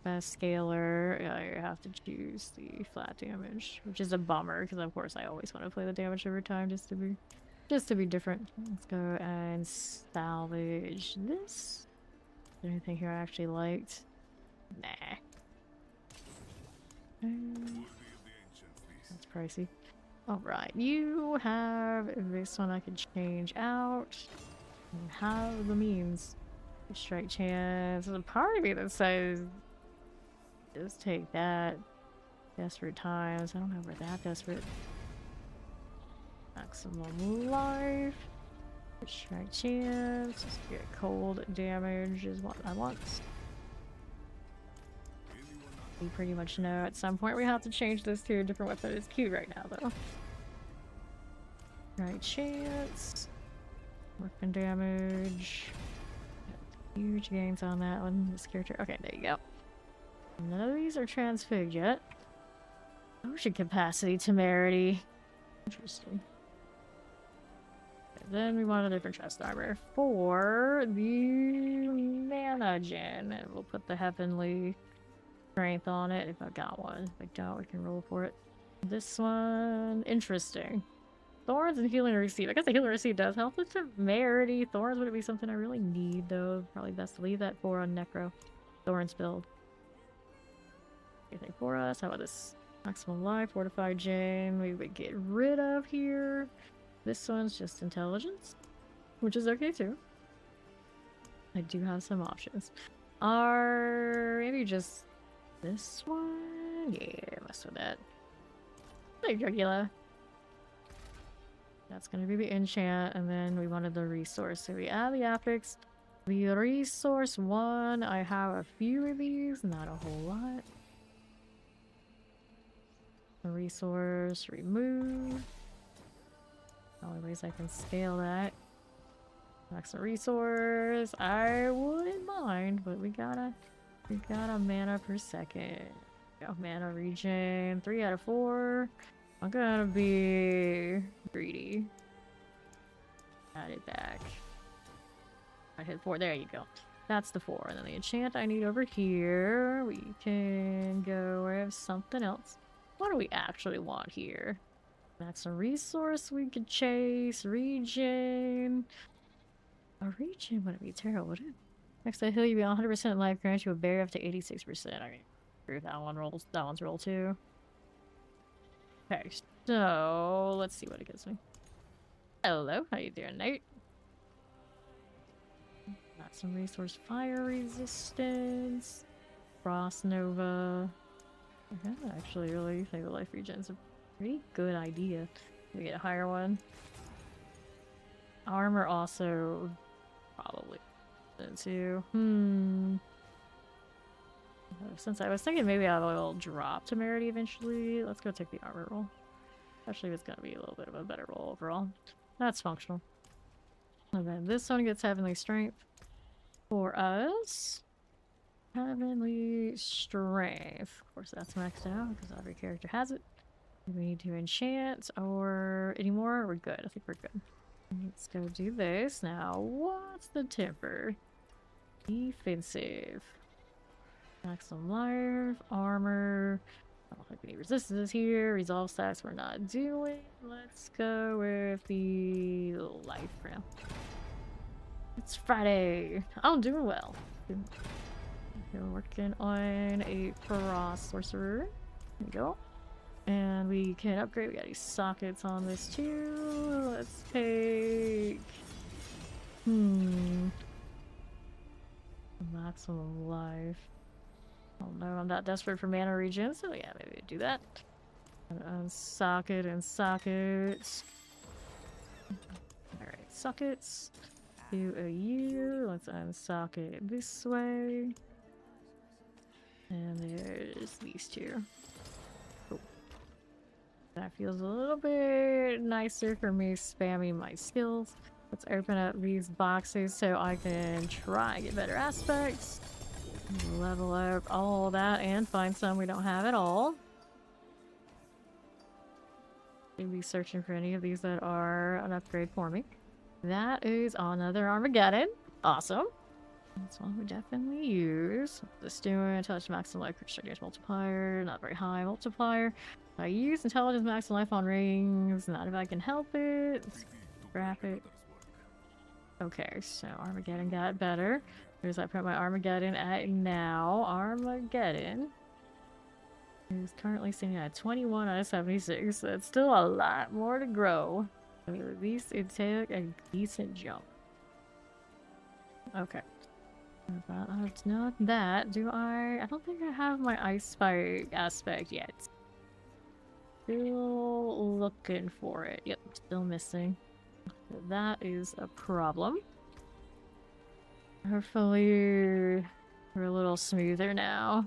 best scaler, I have to choose the flat damage, which is a bummer because of course I always want to play the damage over time just to be different. Let's go and salvage this. Is there anything here I actually liked? Nah. That's pricey. Alright, you have this one I can change out. You have the means. Strike chance. There's a part of me that says just take that. Desperate times. I don't know if we're that desperate. Maximum life. Strike chance. Just get cold damage is what I want. We pretty much know at some point we have to change this to a different weapon. It's cute right now though. Right chance. Weapon damage. Huge gains on that one. This character. Okay, there you go. None of these are transfigured yet. Ocean capacity temerity. Interesting. Okay, then we want a different chest armor for the mana gen. And we'll put the heavenly strength on it if I got one. If I don't, we can roll for it. This one, interesting. Thorns and healing receipt. I guess the healing receipt does help with temerity. Thorns wouldn't be something I really need though. Probably best to leave that for on Necro. Thorns build. Anything for us? How about this? Maximum life, fortified gem. We would get rid of here. This one's just intelligence, which is okay too. I do have some options. Maybe just this one? Yeah, mess with that. Like Dracula. That's gonna be the enchant, and then we wanted the resource. So we add the affix. The resource one, I have a few of these, not a whole lot. The resource, remove. Only ways I can scale that. Max the resource. I wouldn't mind, but we got a mana per second. Got mana regen. 3 out of 4. I'm gonna be greedy. Add it back. I hit 4. There you go. That's the 4. And then the enchant I need over here. We can go. I have something else. What do we actually want here? That's a resource we could chase. Regen. A regen wouldn't be terrible, would it? Next to heal you be 100% life, grant you a barrier up to 86%. I mean, agree with that one. That one's roll too. Okay, so let's see what it gives me. Hello, how you doing, Nate? Got some resource fire resistance. Frost Nova. I actually really think the life regen's a pretty good idea. To get a higher one. Armor also probably too. Since I was thinking maybe I will drop temerity eventually, let's go take the armor roll. Especially if it's gonna be a little bit of a better roll overall. That's functional. And then this one gets Heavenly Strength for us. Heavenly Strength. Of course, that's maxed out because every character has it. Do we need to enchant or any more? We're good. I think we're good. Let's go do this. Now, what's the temper? Defensive. Maximum life, armor. I don't think we need resistances here. Resolve stacks we're not doing. Let's go with the life round. It's Friday. I'm doing well. We're working on a Frost Sorcerer. There we go. And we can upgrade. We got these sockets on this too. Let's take... maximum life. Oh no, I'm not desperate for mana regen, so yeah, maybe do that. Unsocket and sockets. Alright, sockets. Do a U. Let's unsocket it this way. And there's these two. Cool. That feels a little bit nicer for me spamming my skills. Let's open up these boxes so I can try and get better aspects. Level up all that and find some we don't have at all. Maybe searching for any of these that are an upgrade for me. That is another Armageddon. Awesome. That's one we definitely use. This doing touch maximum life damage multiplier. Not very high multiplier. I use intelligence maximum life on rings. Not if I can help it. Scrap it. Okay, so Armageddon got better. Here's I put my Armageddon at now. Armageddon is currently sitting at 21 out of 76. So it's still a lot more to grow. At least it took a decent jump. Okay. It's not that. Do I? I don't think I have my Ice Spike aspect yet. Still looking for it. Yep, still missing. That is a problem. Hopefully we're a little smoother now.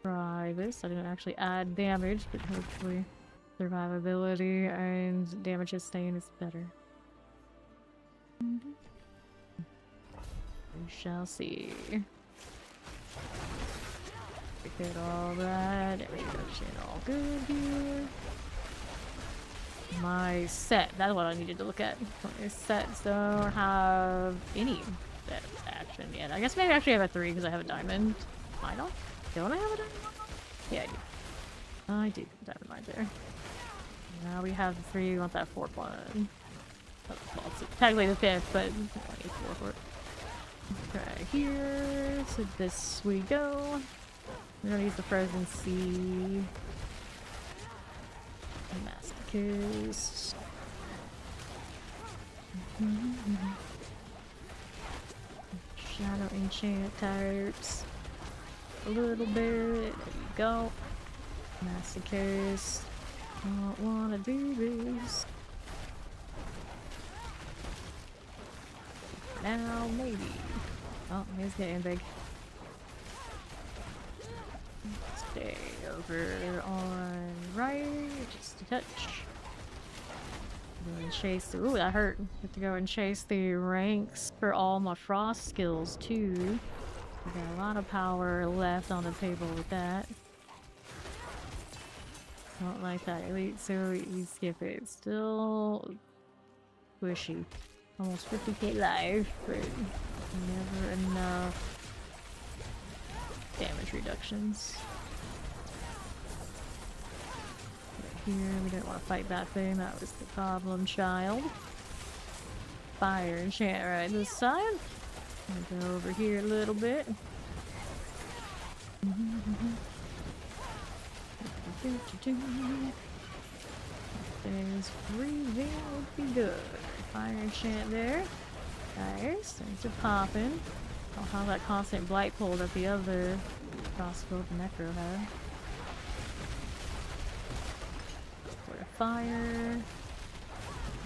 Try this. I didn't actually add damage, but hopefully survivability and damage sustain is better. We shall see. Get all that. Everything all good here. My set. That's what I needed to look at. My sets don't have any set action yet. I guess maybe I actually have a 3 because I have a diamond. I don't. Don't I have a diamond? Yeah, I do. Diamond mine there. Now we have the 3. We want that 4th one. Well, it's technically the 5th, but I need 4 for it. Okay, here. So this we go. We're gonna use the frozen sea. Masochist. Shadow enchant types. A little bit. There you go. Masochist. Don't wanna do this. Now, maybe. Oh, he's getting big. Stay over on right, just a touch. Go and chase. Ooh, that hurt. Have to go and chase the ranks for all my frost skills too. We got a lot of power left on the table with that. Don't like that elite, so you skip it. Still squishy. Almost 50k life, but never enough damage reductions. Right here, we didn't want to fight that thing. That was the problem child. Fire enchant right this side. I'll go over here a little bit. There's breathing would be good. Fire enchant there. Nice. Things are popping. I'll have that constant blight pull that the other crossbow necro had. For the fire.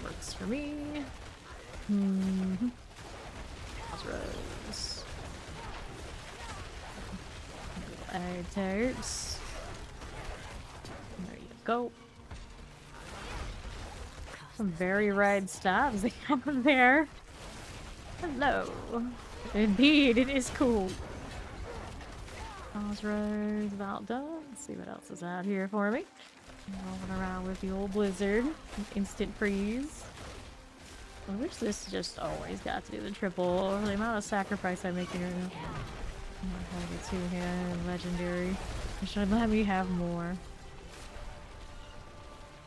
Works for me. Rose. Egg tarts. There you go. Some very red stuff they have there. Hello. Indeed, it is cool. Crossroads about done. Let's see what else is out here for me. Rolling around with the old blizzard. Instant freeze. I wish this just always got to do the triple. The amount of sacrifice I'm making right now. I'm not having a two-hand and legendary. It should let me have more.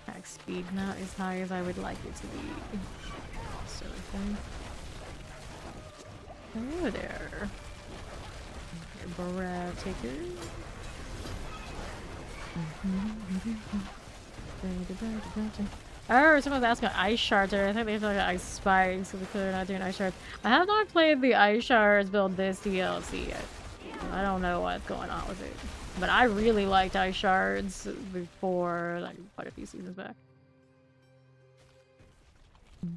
Attack speed not as high as I would like it to be. Silly thing. Hello there. Barab taker. Oh, someone's asking ice shards. I think they're talking ice spikes, so they're not doing ice shards. I have not played the ice shards build this DLC yet. I don't know what's going on with it. But I really liked ice shards before, like, quite a few seasons back. I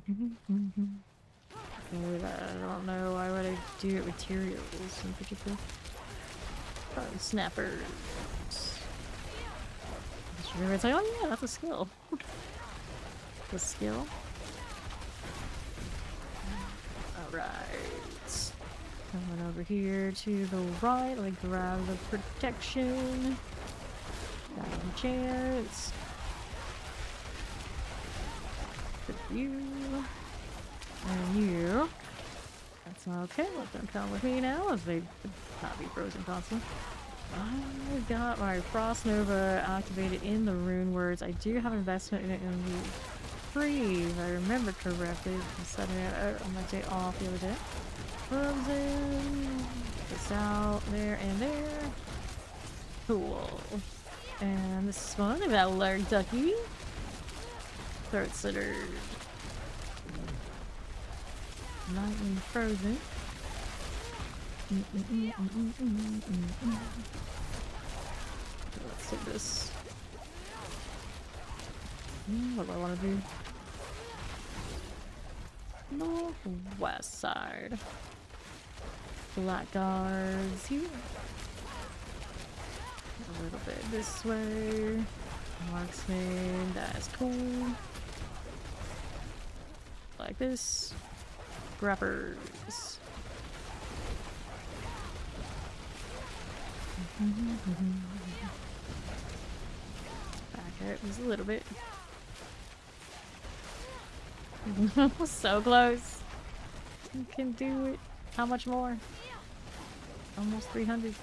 don't know why would I do it materials in particular. Oh, snappers. It's like, oh yeah, that's a skill. The skill. Alright. Coming over here to the right, like grab the protection. Got a chance. Good for you. And you. That's okay. Let them come with me now, as they could not be frozen constantly. I've got my Frost Nova activated in the rune words. I do have investment in it in the free, if I remember correctly. I'm setting it out on my day off the other day. Frozen. This out there and there. Cool. And this is one. I've got a large ducky. Throat sitter. Lightning frozen. Let's take this. What do I want to do? Northwest side. Blackguards here. A little bit this way. Marksman, that's cool. Like this. Grappers. Back out just a little bit. So close. You can do it. How much more? Almost 300.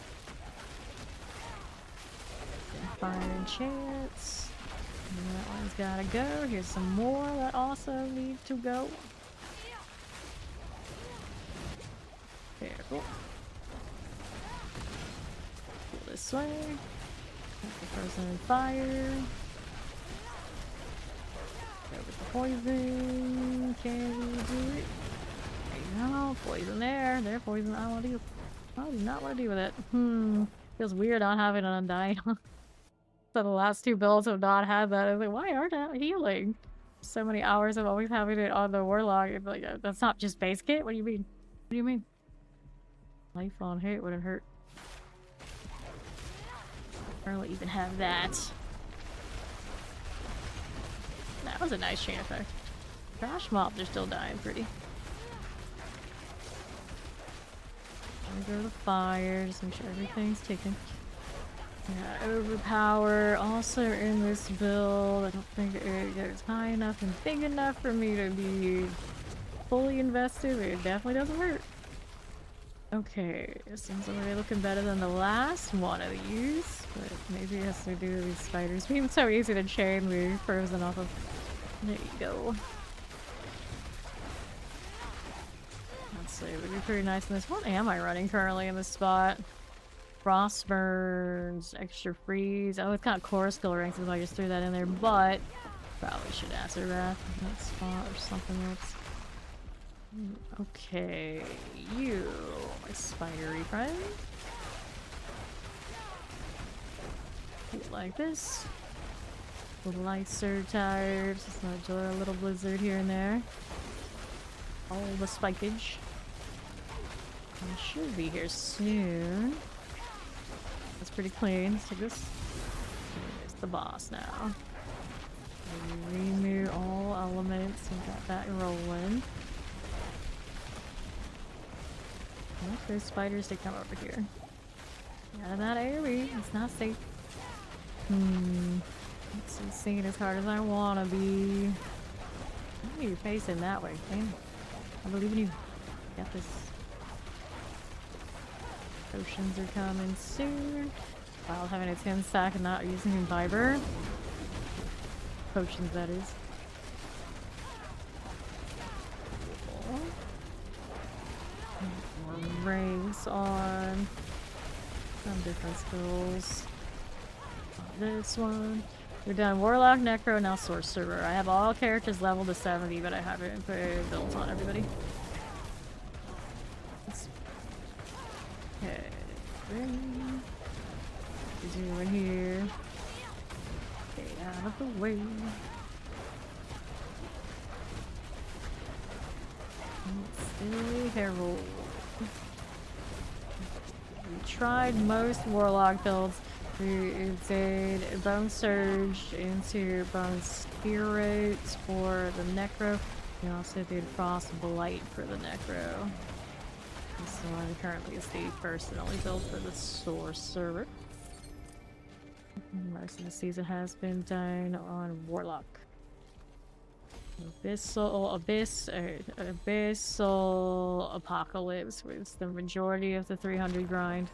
Fire chance. That one's gotta go. Here's some more that also need to go. Careful. Go this way. Got the frozen fire. Go with the poison. Can we do it? There you go. Poison there. There, poison. I want to deal. I do not want to deal with it. Feels weird not having an undying. So the last two builds have not had that. I was like, why aren't I healing? So many hours of always having it on the warlock. It's like, that's not just base kit? What do you mean? What do you mean? Life on hit wouldn't hurt. Barely even have that. That was a nice chain effect. Trash mobs are still dying pretty. There go the fire, just make sure everything's ticking. Yeah, overpower also in this build. I don't think it gets high enough and big enough for me to be fully invested, but it definitely doesn't hurt. Okay, seems already looking better than the last one of these, but maybe it has to do with these spiders being so easy to chain. We're frozen off of. There you go. Let's see, it would be pretty nice in this. What am I running currently in this spot? Frost burns, extra freeze. Oh, it's got core skill ranks, so I just threw that in there, but probably should acid wrath in that spot or something else. Okay, you, my spidery friend. Like this. The lights are tired. Just gonna enjoy a little blizzard here and there. All the spikage. I should be here soon. That's pretty clean. Let's take this. There's the boss now. Remove all elements and got that rolling. those spiders to come over here. Out of that area. It's not safe. It's singing as hard as I wanna be. Why are you facing that way, man? I believe in you. Got this. Potions are coming soon. While having a 10 stack and not using fiber. Potions, that is. More rings on. Some different skills. This one. We're done Warlock, Necro, now Sorcerer. I have all characters leveled to 70, but I haven't put builds on everybody. Okay. What's he doing here? Get out of the way. Stay Herald. We tried most Warlock builds. We did Bone Surge into Bone Spirit for the Necro. We also did Frost Blight for the Necro. This one currently is the first and only build for the Sorcerer. Most of the season has been done on Warlock. Abyssal Apocalypse was the majority of the 300 grind.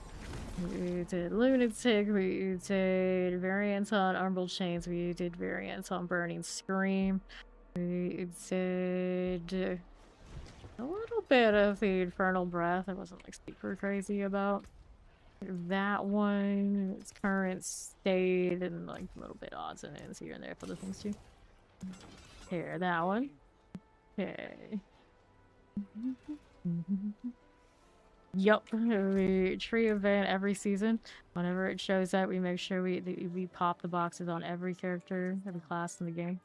We did Lunatic, we did variants on Umbral Chains, we did variants on Burning Scream, we did a little bit of the Infernal Breath. I wasn't like super crazy about that one. Its current state and like a little bit odds and ends here and there for the things too. Here, that one. Okay. Yup, we tree event every season. Whenever it shows up, we make sure we pop the boxes on every character, every class in the game.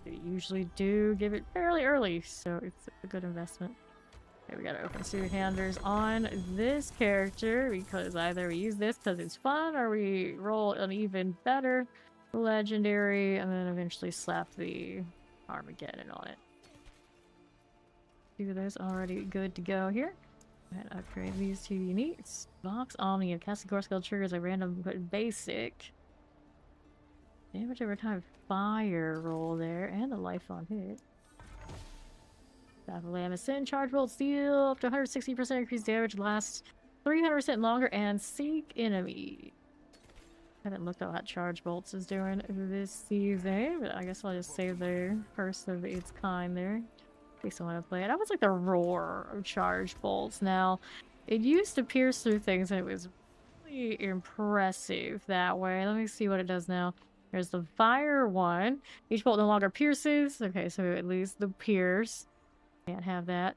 We usually do give it fairly early, so it's a good investment. Okay, we gotta open two handers on this character because either we use this because it's fun or we roll an even better legendary and then eventually slap the Armageddon on it. Two of those already good to go here. And upgrade these two uniques. Box Omni and casting core skill triggers a random basic. Damage over time fire roll there and a life on hit. Staff of Lamison, charge bolt steel up to 160% increased damage, lasts 300% longer, and seek enemy. I haven't looked at what charge bolts is doing this season, but I guess I'll just save the first of its kind there. In case I want to play it. I was like the roar of charge bolts. Now, it used to pierce through things and it was really impressive that way. Let me see what it does now. There's the fire one. Each bolt no longer pierces. Okay, so at least the pierce. Can't have that.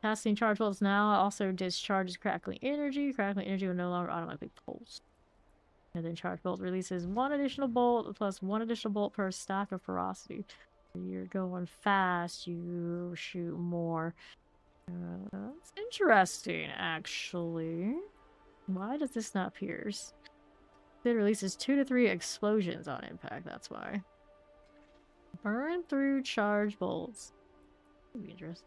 Casting charge bolts now also discharges crackling energy. Crackling energy will no longer automatically pulse. And then charge bolt releases one additional bolt plus one additional bolt per stack of ferocity. You're going fast, you shoot more. That's interesting, actually. Why does this not pierce? It releases 2 to 3 explosions on impact, that's why. Burn through charge bolts. That'd be interesting.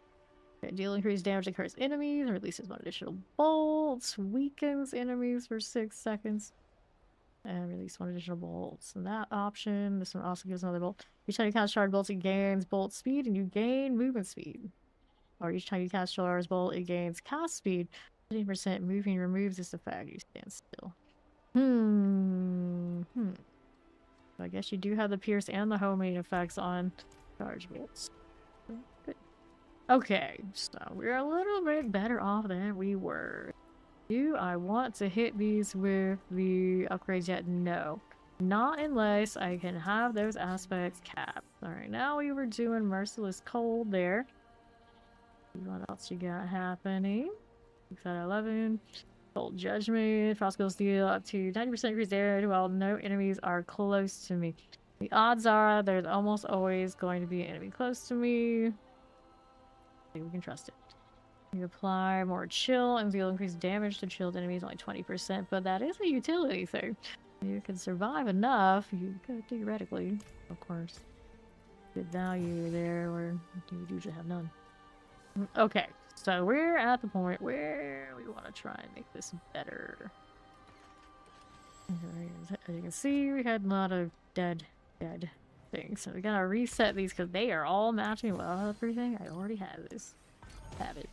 Okay, deal increased damage to cursed enemies, releases one additional bolt, weakens enemies for 6 seconds. And release one additional bolts. And that option, this one also gives another bolt. Each time you cast charge bolts, it gains bolt speed and you gain movement speed. Or each time you cast charge bolt, it gains cast speed. 15% moving removes this effect. You stand still. So I guess you do have the pierce and the homing effects on charge bolts. Good. Okay, so we're a little bit better off than we were. Do I want to hit these with the upgrades yet? No. Not unless I can have those aspects capped. Alright, now we were doing Merciless Cold there. What else you got happening? 6 out of 11. Cold Judgment. Frostkill Steel up to 90% increased damage while no enemies are close to me. The odds are there's almost always going to be an enemy close to me. I think we can trust it. You apply more chill and deal increased damage to chilled enemies, only 20%, but that is a utility thing. You can survive enough, you could theoretically, of course. Good value there, where you usually have none. Okay, so we're at the point where we want to try and make this better. As you can see, we had a lot of dead things. So we gotta reset these because they are all matching well with everything. I already have this. Have it.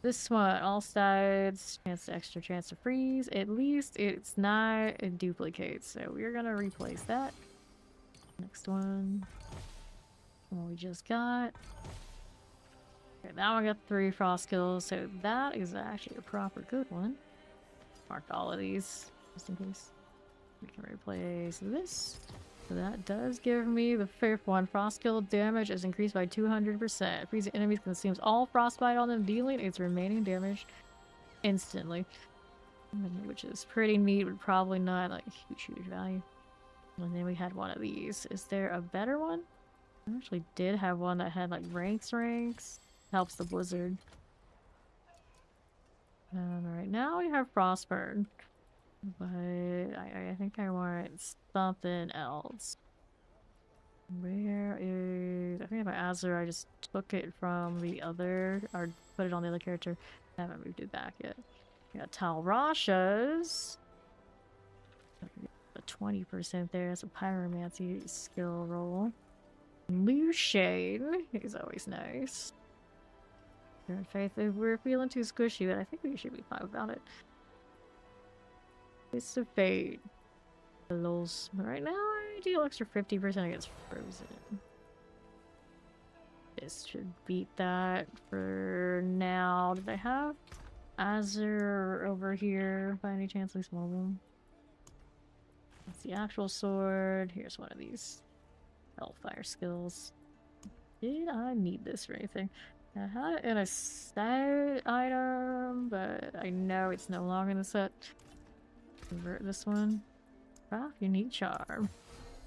This one, all sides, extra chance to freeze. At least it's not a duplicate, so we're gonna replace that. Next one. What we just got. Okay, that one got 3 frost kills, so that is actually a proper good one. Marked all of these, just in case. We can replace this. So that does give me the 5th one. Frost kill damage is increased by 200%. Freezing enemies consumes all frostbite on them, dealing its remaining damage instantly. Which is pretty neat, but probably not like huge value. And then we had one of these. Is there a better one? I actually did have one that had like ranks. Helps the blizzard. And right now we have Frostburn. But I think I want something else. Where is... I think my Azure, I just took it from the other... or put it on the other character. I haven't moved it back yet. We got Talrasha's. A 20% there. That's a pyromancy skill roll. Lucian is always nice. In faith, if we're feeling too squishy, but I think we should be fine without it. It's a fade. Lols. Right now, I deal extra 50% against frozen. This should beat that for now. Did I have Azure over here by any chance? At least one of them. That's the actual sword. Here's one of these Hellfire skills. Did I need this for anything? I had it in a set item, but I know it's no longer in the set. Convert this one. Craft unique charm.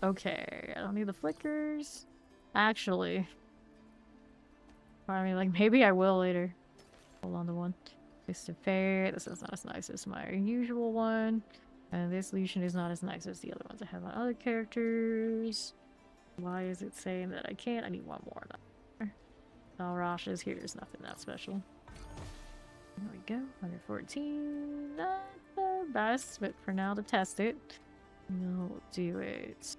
Okay, I don't need the flickers. Actually, I mean, like, maybe I will later. Hold on to one. This is fair. This is not as nice as my usual one. And this Lucian is not as nice as the other ones I have on other characters. Why is it saying that I can't? I need one more. Talrasha's here is nothing that special. There we go. 114. Not the best, but for now to test it, we'll do it.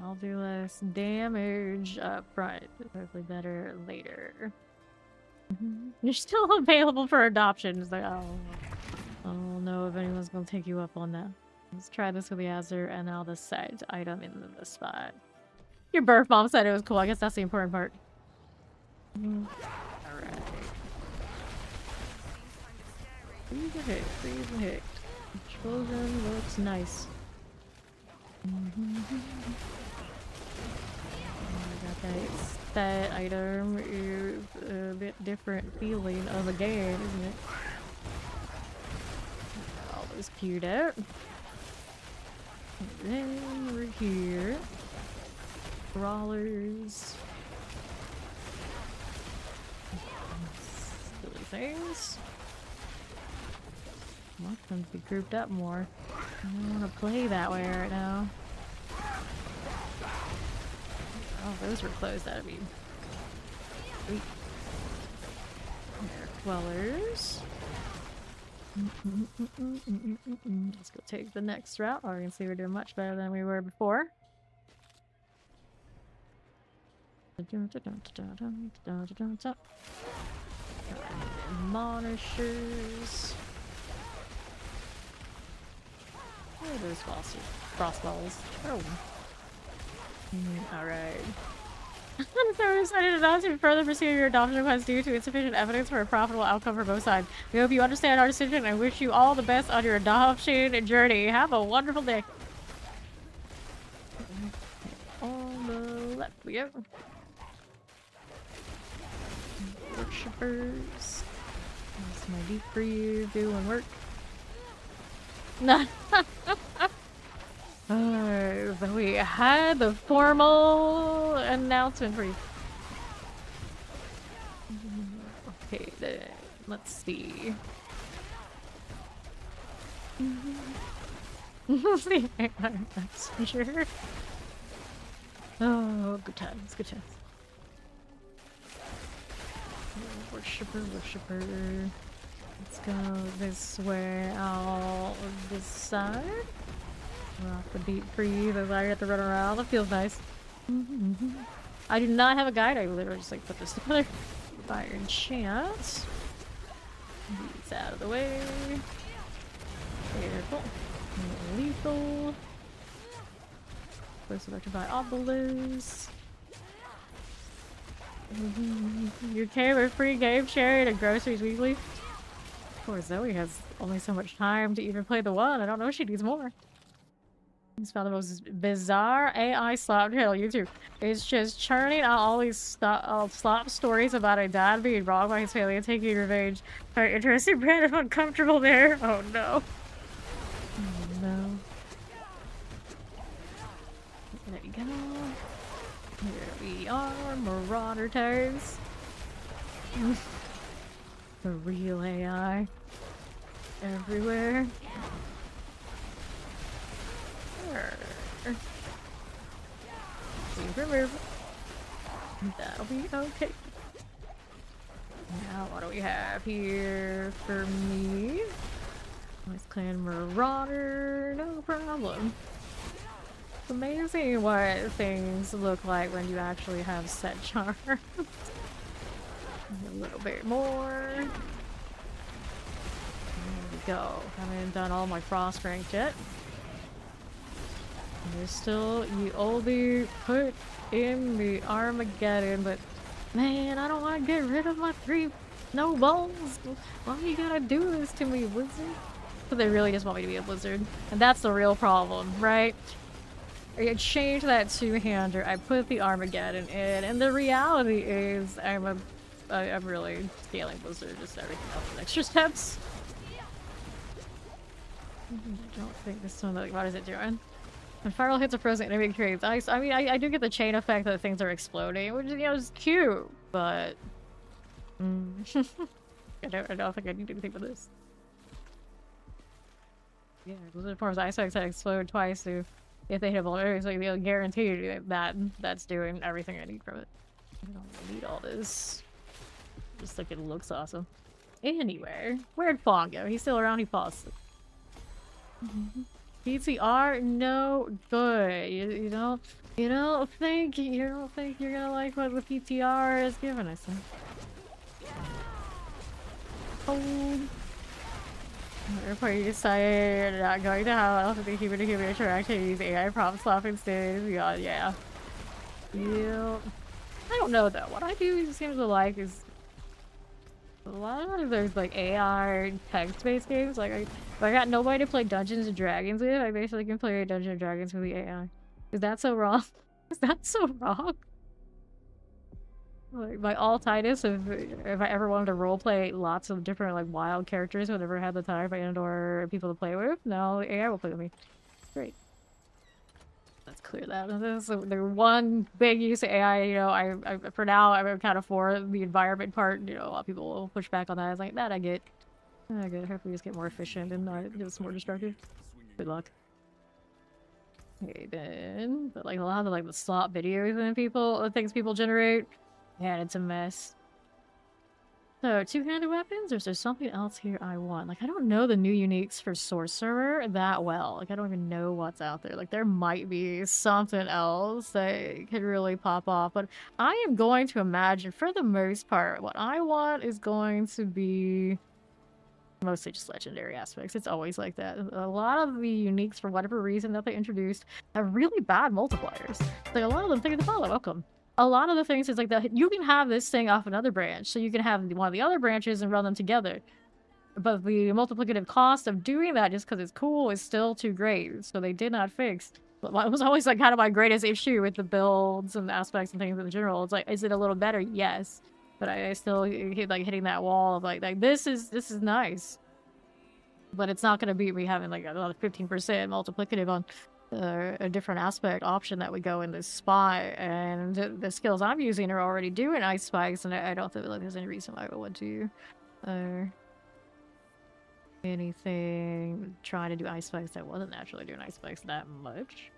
I'll do less damage up front. Hopefully better later. You're still available for adoption. It's like, oh, I don't know if anyone's gonna take you up on that. Let's try this with the Azure and now the side item in the spot. Your birth mom said it was cool. I guess that's the important part. Alright. Freeze a hit. Freeze a hit. Explosion looks nice. Got that item is a bit different feeling of a game, isn't it? All those queued out. And then we're here. Brawlers. Silly things. I want them to be grouped up more. I don't want to play that way right now. Oh, those were closed. That'd be sweet. There, dwellers. Let's go take the next route. Oh, you can see we're doing much better than we were before. Admonishers. Where are those frostballs? Oh. Alright. I'm so excited to not to further pursue your adoption request due to insufficient evidence for a profitable outcome for both sides. We hope you understand our decision and wish you all the best on your adoption journey. Have a wonderful day. On the left we go. Worshippers. That's my deep freeze doing work. So we had the formal announcement for you. Okay, then let's see. Sure. Oh, good times, good times. worshiper. Let's go this way out this side. Rock the deep freeze as I get to run around. That feels nice. I do not have a guide. I literally just like put this together. Fire enchant. These out of the way. Careful. Lethal. First electrified obelisk. You came with free game sharing and groceries weekly. Poor Zoe has only so much time to even play the one. I don't know if she needs more. He's found the most bizarre AI slop channel on YouTube. It's just churning out all these slop stories about a dad being wronged by his family and taking revenge. Very interesting brand of uncomfortable there. Oh no. Oh no. There you go. Here we are, Marauder Toes. The real AI. Everywhere. Please remove it. That'll be okay. Now, what do we have here for me? Nice Clan Marauder, no problem. It's amazing what things look like when you actually have set charms. A little bit more. There we go. Haven't done all my frost rank yet. There's still you only put in the Armageddon, but man, I don't want to get rid of my 3 snowballs. Why you gotta do this to me, Blizzard? So they really just want me to be a Blizzard, and that's the real problem, right? I changed that 2-hander. I put the Armageddon in, and the reality is I'm really scaling Blizzard, just everything else with extra steps. I don't think this one. Like, what is it doing? When Firewall hits a frozen enemy, it creates ice. I mean, I do get the chain effect that things are exploding, which is, you know, is cute, but I don't think I need anything for this. Yeah, Blizzard forms ice effects that explode twice, so if they hit a vulnerability, so they'll guarantee that that's doing everything I need from it. I don't need all this. Just like it looks awesome. Anyway, where'd Fawn go? He's still around. He paused. PTR, no good. You don't think you're gonna like what the PTR is giving us. Oh. Therefore, you decided not going to have the human-to-human interaction, use AI prompt swap instead. Yeah. Yeah. I don't know though. What I do seems to like is a lot of those like AI text-based games. Like if I got nobody to play Dungeons and Dragons with, I basically can play Dungeons and Dragons with the AI. Is that so wrong? Is that so wrong? Like my all-titus, if I ever wanted to roleplay lots of different like wild characters, whenever I had the time and/or people to play with, now the AI will play with me. Great. Let's clear that. So the one big use of AI, you know, I for now I'm kind of for the environment part. You know, a lot of people will push back on that. It's like that I get. Hopefully just get more efficient and not just more destructive. Good luck. Okay then, but like a lot of like the slot videos and the things people generate, yeah, it's a mess. So 2-handed weapons, or is there something else here I want? Like I don't know the new uniques for Sorcerer that well. Like I don't even know what's out there. Like there might be something else that could really pop off, but I am going to imagine for the most part what I want is going to be mostly just legendary aspects. It's always like that. A lot of the uniques, for whatever reason that they introduced, have really bad multipliers. Like a lot of them think it's welcome. A lot of the things is like that you can have this thing off another branch, so you can have one of the other branches and run them together. But the multiplicative cost of doing that just because it's cool is still too great, so they did not fix. But it was always like kind of my greatest issue with the builds and the aspects and things in general. It's like, is it a little better? Yes. But I still hit like hitting that wall of like this is nice. But it's not gonna beat me having like another 15% multiplicative on a different aspect option that would go in this spot, and the skills I'm using are already doing ice spikes, and I don't feel like there's any reason why I would do anything trying to do ice spikes that wasn't naturally doing ice spikes that much.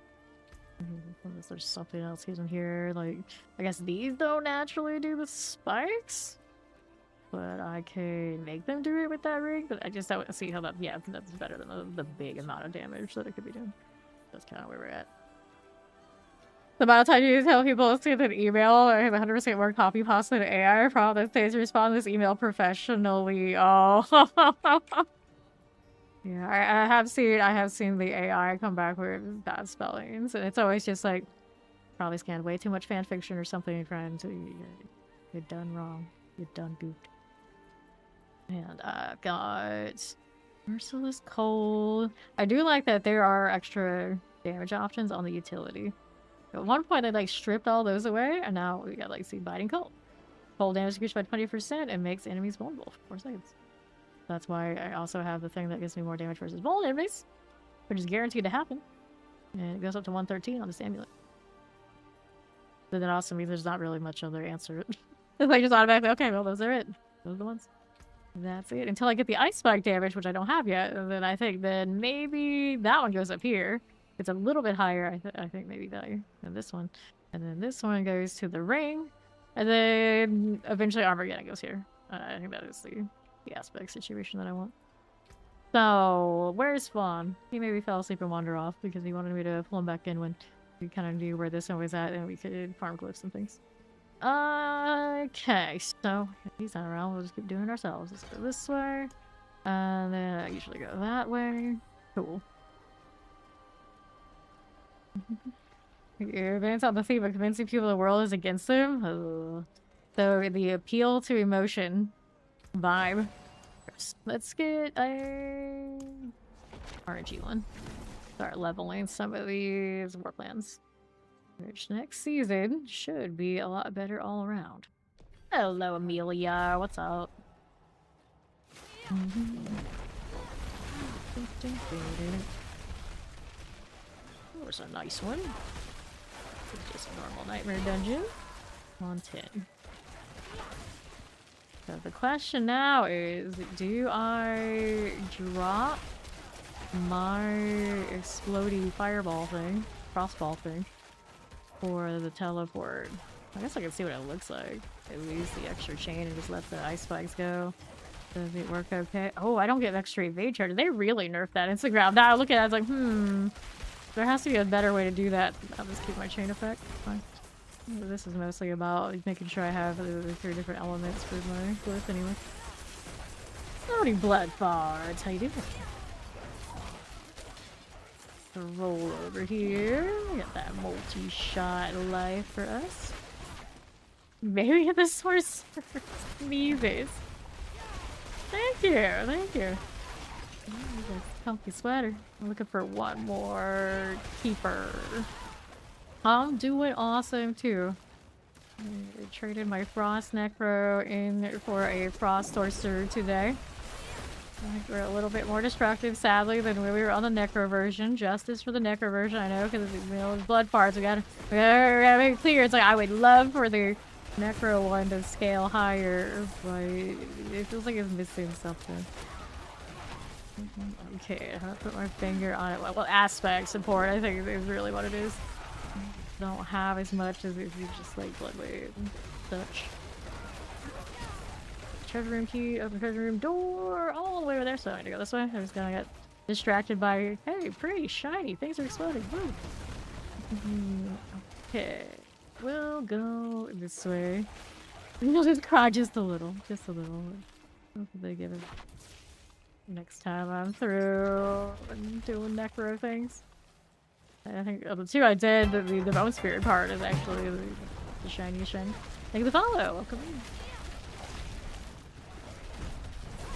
Unless there's something else hidden here, like I guess these don't naturally do the spikes. but I can make them do it with that ring, but I just don't see how that, yeah, that's better than the big amount of damage that it could be doing. That's kind of where we're at. The amount of time you tell people to send an email or have 100% more copy pasta than AI problem that says respond to this email professionally. Oh. Yeah, I have seen the AI come back with bad spellings, and it's always just like, probably scanned way too much fan fiction or something, friends. You're done wrong. You're done goofed. And I've got Merciless Cold. I do like that there are extra damage options on the utility. At one point, they like stripped all those away, and now we got like see Biting Cold. Cold damage increased by 20% and makes enemies vulnerable for 4 seconds. That's why I also have the thing that gives me more damage versus vulnerable enemies, which is guaranteed to happen. And it goes up to 113 on this amulet. But that also means there's not really much other answer. It's like just automatically, okay, well, those are it. Those are the ones. That's it. Until I get the ice spike damage, which I don't have yet, and then I think then maybe that one goes up here. It's a little bit higher, I think maybe value than this one. And then this one goes to the ring. And then eventually Armageddon goes here. I think that is the aspect situation that I want. So, where's Fawn? He maybe fell asleep and wandered off because he wanted me to pull him back in when we kind of knew where this one was at and we could farm glyphs and things. Okay, so if he's not around, we'll just keep doing it ourselves. Let's go this way. And then I usually go that way. Cool. You advance on the theme of convincing people the world is against them. So the appeal to emotion vibe. Let's get a RNG one. Start leveling some of these war plans. Which next season should be a lot better all around. Hello, Amelia. What's up? Oh, it's a nice one. It's just a normal nightmare dungeon. On 10. So the question now is, do I drop my explodey fireball thing, crossball thing, for the teleport? I guess I can see what it looks like. At least the extra chain and just let the ice spikes go. Does it work okay? Oh, I don't get extra evade charge. They really nerfed that Instagram. Now I look at it, I was like, there has to be a better way to do that. I'll just keep my chain effect. Fine. This is mostly about making sure I have the 3 different elements for my glyph anyway. Howdy, blood farts. How you doing? The roll over here. Got that multi-shot life for us. Maybe the source sneezes. Thank you, thank you. Oh, comfy sweater. I'm looking for one more keeper. I'm doing awesome too. I traded my Frost Necro in for a Frost Sorcerer today. We're a little bit more destructive, sadly, than when we were on the Necro version. Justice for the Necro version, I know, because it's blood parts. We gotta make it clear. It's like I would love for the Necro one to scale higher, but it feels like it's missing something. Okay, I'm gonna put my finger on it. Well, aspect support, I think is really what it is. Don't have as much as if you just like bloodweight and such. Treasure room key, open treasure room door, all the way over there. So I need to go this way. I was gonna get distracted by, hey, pretty shiny, things are exploding. Woo. Okay, we'll go this way. We'll just cry just a little, just a little. Hopefully they give it next time I'm through and doing necro things. I think of the 2 I did, the bone spirit part is actually the shiniest shiny. Thank you for the follow. Welcome in.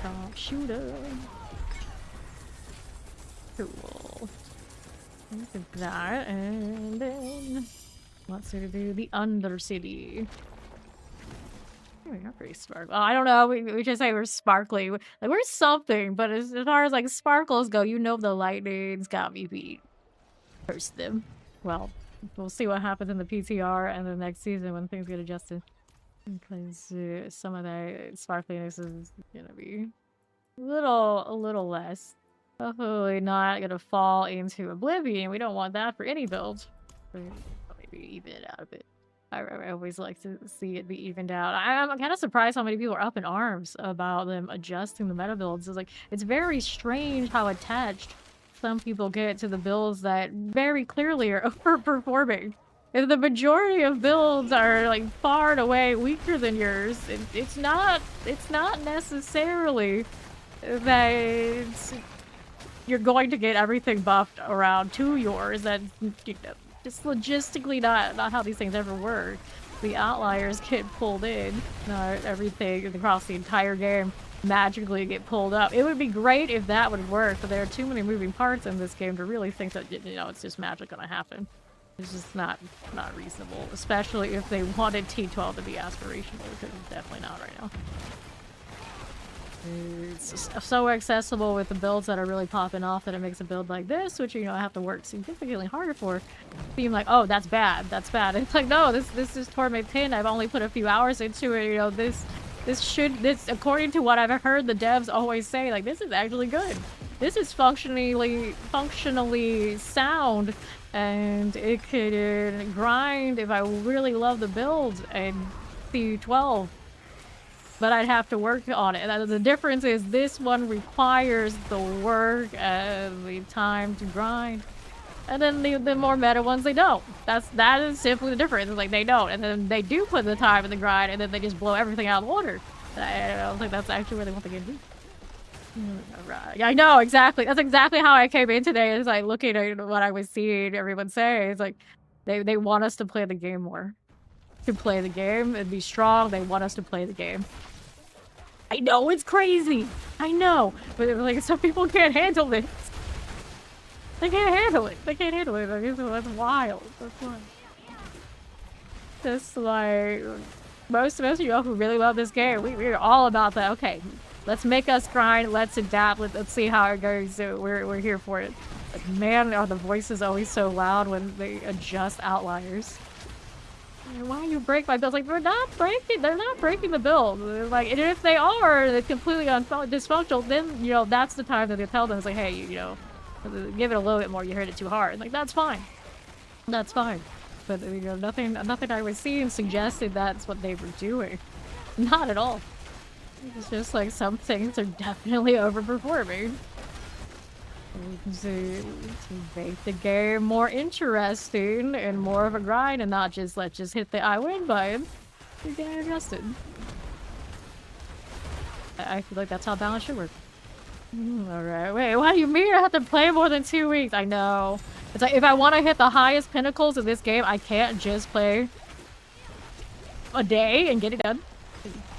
Top shooter. Cool. Look at that, and then let's do the Undercity. We are pretty sparkly. I don't know. We just say we're sparkly. Like we're something, but as far as like sparkles go, you know the lightning's got me beat. Curse them. Well, we'll see what happens in the PTR and the next season when things get adjusted. Because some of that sparkliness is gonna be a little less. Hopefully not gonna fall into oblivion. We don't want that for any build. Maybe even it out a bit. I always like to see it be evened out. I'm kind of surprised how many people are up in arms about them adjusting the meta builds. It's like, it's very strange how attached some people get to the builds that very clearly are overperforming. If the majority of builds are like far and away weaker than yours, it's not necessarily that you're going to get everything buffed around to yours. That, you know, just logistically not how these things ever work. The outliers get pulled in, not everything across the entire game magically get pulled up. It would be great if that would work, but there are too many moving parts in this game to really think that, you know, it's just magic gonna happen. It's just not reasonable, especially if they wanted T12 to be aspirational, because it's definitely not right now. It's just so accessible with the builds that are really popping off that it makes a build like this, which, you know, I have to work significantly harder for, being like, oh, that's bad, that's bad. It's like, no, this is Torment 10. I've only put a few hours into it. You know, this according to what I've heard the devs always say, like, this is actually good. This is functionally sound, and it could grind if I really love the build and T12. But I'd have to work on it. The difference is this one requires the work and the time to grind. And then the more meta ones, they don't. That is simply the difference. It's like, they don't. And then they do put the time in the grind, and then they just blow everything out of the water. I don't think that's actually where they want the game to be. Right. I know, exactly. That's exactly how I came in today. Is like looking at what I was seeing everyone say. It's like, they want us to play the game more. To play the game and be strong, they want us to play the game. I know, it's crazy. I know. But like, some people can't handle this. They can't handle it. They can't handle it. Like, that's wild. That's wild. Just like, most of you who really love this game, we're all about that. Okay, let's make us grind. Let's adapt. Let's see how it goes. So we're here for it. But man, are the voices always so loud when they adjust outliers. Why you break my builds? Like, they're not breaking the build. Like, and if they are completely dysfunctional, then, you know, that's the time that they tell them, it's like, hey, you know, give it a little bit more, you hit it too hard. Like, that's fine. That's fine. But, you know, nothing I was seeing suggested that's what they were doing. Not at all. It's just like some things are definitely overperforming. To make the game more interesting and more of a grind, and not just let's just hit the I win button. You're getting adjusted. I feel like that's how balance should work. Alright, wait, what do you mean I have to play more than 2 weeks? I know. It's like, if I want to hit the highest pinnacles of this game, I can't just play a day and get it done.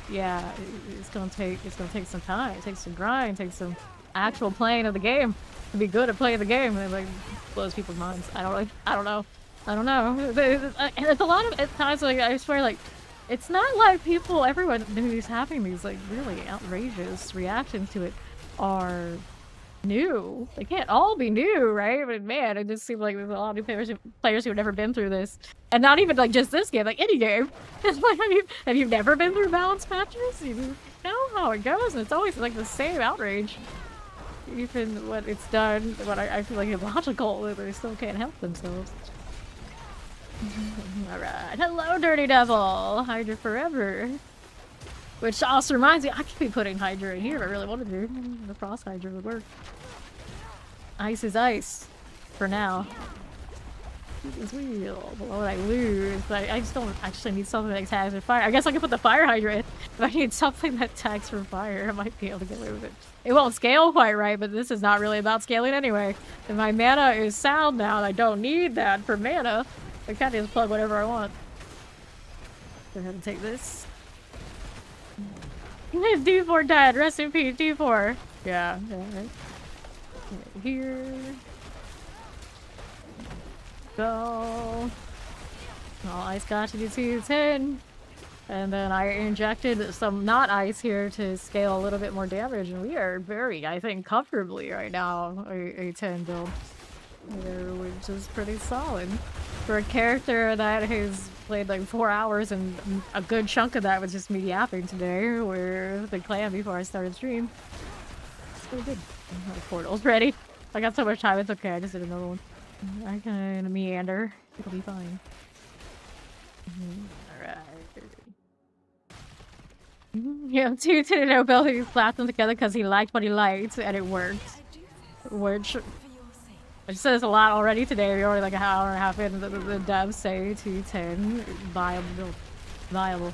Yeah, it's gonna take some time. It takes some grind, it takes some actual playing of the game. To be good at playing the game, and like blows people's minds. I don't know. It's a lot of at times, like, I swear, like, it's not like everyone who's having these like really outrageous reactions to it are new. They can't all be new, right? But man, it just seems like there's a lot of new players who have never been through this, and not even like just this game, like any game. It's like, have you never been through balance patches? You know how it goes, and it's always like the same outrage. Even when it's done, what I feel like illogical, they still can't help themselves. Alright, hello Dirty Devil! Hydra forever! Which also reminds me, I could be putting Hydra in here if I really wanted to. The Frost Hydra would work. Ice is ice. For now. It's real. What would I lose? I just don't actually need something that tags for fire. I guess I can put the Fire Hydra in. If I need something that tags for fire, I might be able to get away with it. It won't scale quite right, but this is not really about scaling anyway. If my mana is sound now, and I don't need that for mana, I can't just plug whatever I want. Go ahead and take this. D4 dead. Rest in peace, D4. Yeah, right. Here. Go. All ice got to do T10. And then I injected some not ice here to scale a little bit more damage, and we are very, I think, comfortably right now a 10 build, which is pretty solid. For a character that has played like 4 hours, and a good chunk of that was just me yapping today, with the clan before I started stream. It's pretty good. The portal's ready. I got so much time, it's okay, I just did another one. I can meander. It'll be fine. Alright. Yeah, two to no abilities slapped them together because he liked what he liked, and it worked. Which I said this a lot already today. We're already like an hour and a half in. The devs say 210 viable.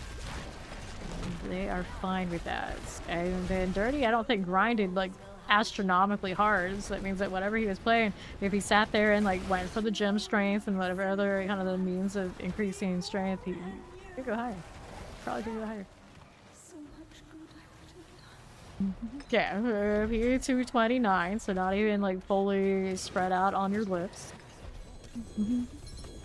They are fine with that. And then Dirty, I don't think grinded like astronomically hard. So that means that whatever he was playing, if he sat there and like went for the gem strength and whatever other kind of the means of increasing strength, he could go higher. Probably could go higher. Yeah, here 229, so not even like fully spread out on your lips.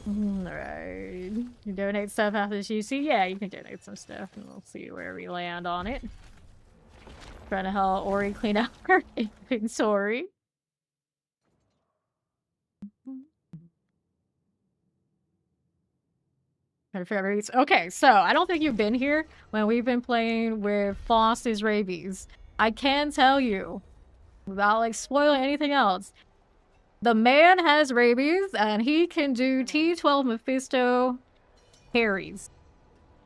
Alright. You donate stuff after this UC? Yeah, you can donate some stuff and we'll see where we land on it. Trying to help Ori clean out her inventory. Trying to figure out. Okay, so I don't think you've been here when we've been playing with Foster's rabies. I can tell you, without like spoiling anything else, the man has rabies and he can do T12 Mephisto parries.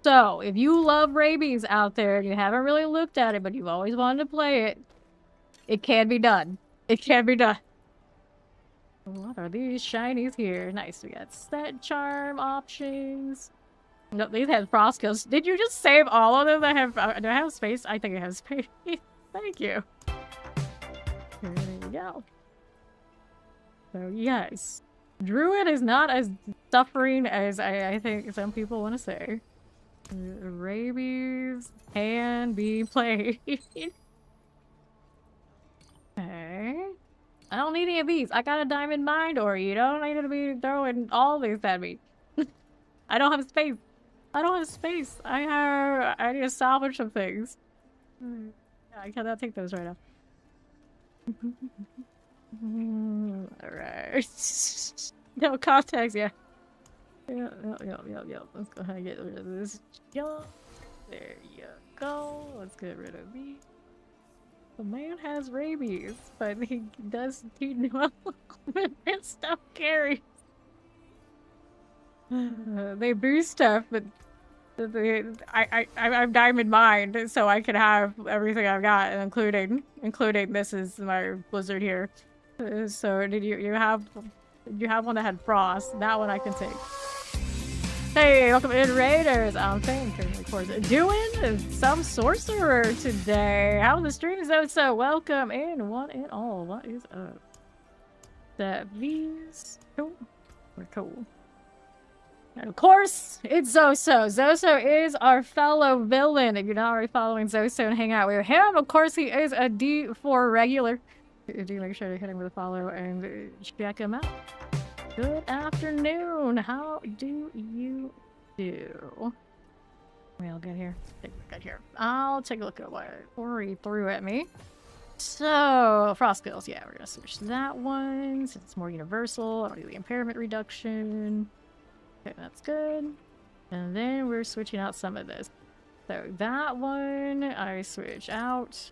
So if you love rabies out there and you haven't really looked at it, but you've always wanted to play it, it can be done. It can be done. What are these shinies here? Nice, we got set charm options. No, these have frost skills. Did you just save all of them? Do I have space? I think I have space. Thank you. There we go. So yes, Druid is not as suffering as I think some people want to say. Rabies can be played. Okay. I don't need any of these. I got a diamond mine, or you don't need to be throwing all these at me. I don't have space. I don't have space. I need to salvage some things. Yeah, I cannot take those right now. Alright. No contacts, yeah. Yep. Let's go ahead and get rid of this junk. There you go. Let's get rid of these. The man has rabies, but he does need and stuff carries. They boost stuff, but I'm diamond mined, so I can have everything I've got, including this is my blizzard here. So did you have one that had frost? That one I can take. Hey, welcome in, Raiders. I'm thinking, of course, doing some sorcerer today. How's the stream? So welcome in, one and all. What is up? These cool. We're cool. And of course, it's Zoso. Zoso is our fellow villain. If you're not already following Zoso and hang out with him, of course he is a D4 regular. Do make sure to hit him with a follow and check him out. Good afternoon. How do you do? We'll get here. Take a look at here. I'll take a look at what Ori threw at me. So, frost skills. Yeah, we're gonna switch that one since it's more universal. I don't need the impairment reduction. Okay, that's good. And then we're switching out some of this. So that one I switch out.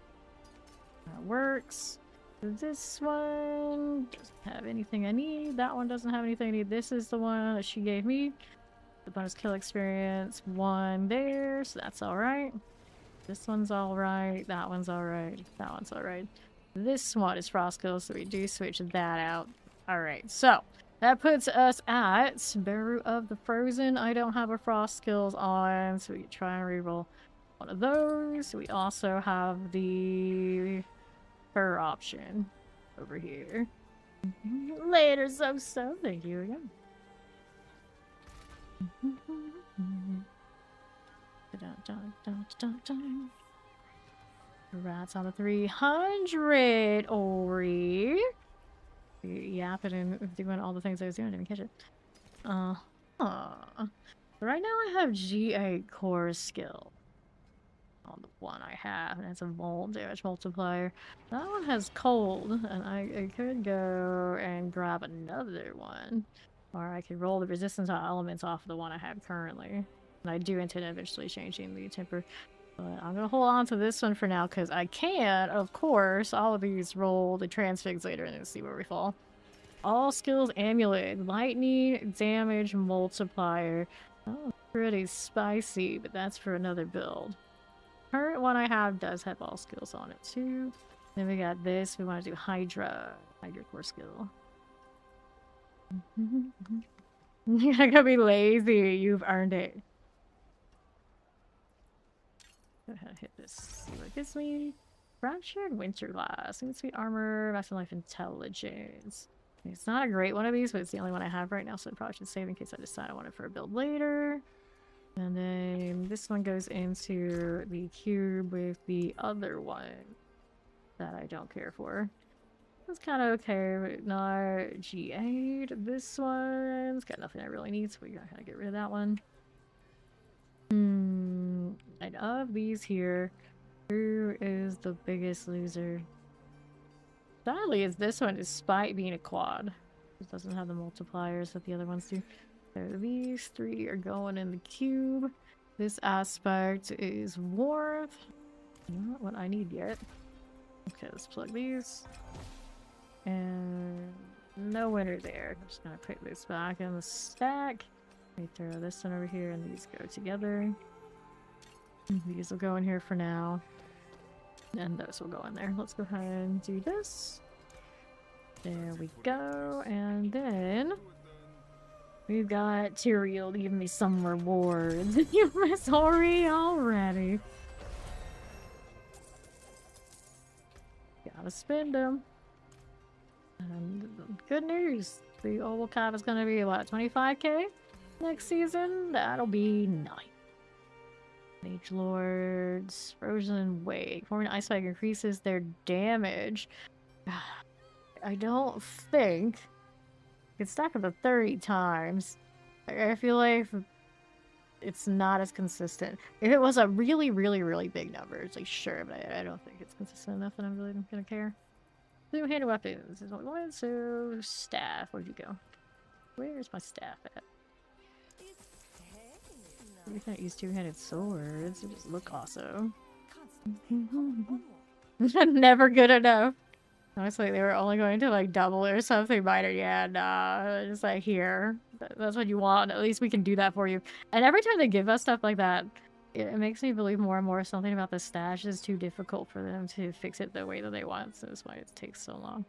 That works. This one doesn't have anything I need. That one doesn't have anything I need. This is the one that she gave me. The bonus kill experience, one there, so that's alright. This one's alright. That one's alright. That one's alright. This one is frost kill, so we do switch that out. Alright, so that puts us at Beru of the Frozen. I don't have a frost skills on, so we can try and reroll one of those. We also have the fur option over here. Later, Zoso. Thank you again. Rats on the 300, Ori. Yapping and doing all the things I was doing. I didn't catch it. Right now I have GA core skill on the one I have, and it's a volt damage multiplier. That one has cold, and I could go and grab another one, or I could roll the resistance elements off of the one I have currently. And I do intend eventually changing the temper, but I'm gonna hold on to this one for now because I can, of course, all of these roll the transfix later and see where we fall. All skills amulet, lightning damage multiplier. Oh. Pretty spicy, but that's for another build. Current one I have does have all skills on it too. Then we got this. We want to do Hydra core skill. You're not gonna be lazy. You've earned it. Go ahead and hit this. See what it gives me. Fractured Winter Glass. Sweet armor. Maximum life intelligence. It's not a great one of these, but it's the only one I have right now, so I probably should save in case I decide I want it for a build later. And then this one goes into the cube with the other one that I don't care for. It's kind of okay, but not G8. This one's got nothing I really need, so we gotta kind of get rid of that one. And of these here, who is the biggest loser? Sadly, is this one, despite being a quad. It doesn't have the multipliers that the other ones do. So these three are going in the cube. This aspect is warmth. Not what I need yet. Okay, let's plug these. And no winner there. I'm just gonna put this back in the stack. Let me throw this one over here and these go together. These will go in here for now. And those will go in there. Let's go ahead and do this. There we go. And then we've got Tyrael to give me some rewards. You miss Ori already. Gotta spend them. And good news. The old cap is gonna be what, 25k next season? That'll be nice. Mage Lords, Frozen Wake. Forming Ice Spike increases their damage. I don't think it's stacked up to 30 times. I feel like it's not as consistent. If it was a really, really, really big number, it's like sure, but I don't think it's consistent enough that I'm really gonna care. Two-handed weapons is only one, so staff. Where'd you go? Where's my staff at? We can't use two-handed swords. They just look awesome. Never good enough. Honestly, they were only going to like double or something minor. Yeah, nah. Just like here. That's what you want. At least we can do that for you. And every time they give us stuff like that, it makes me believe more and more something about the stash is too difficult for them to fix it the way that they want. So that's why it takes so long.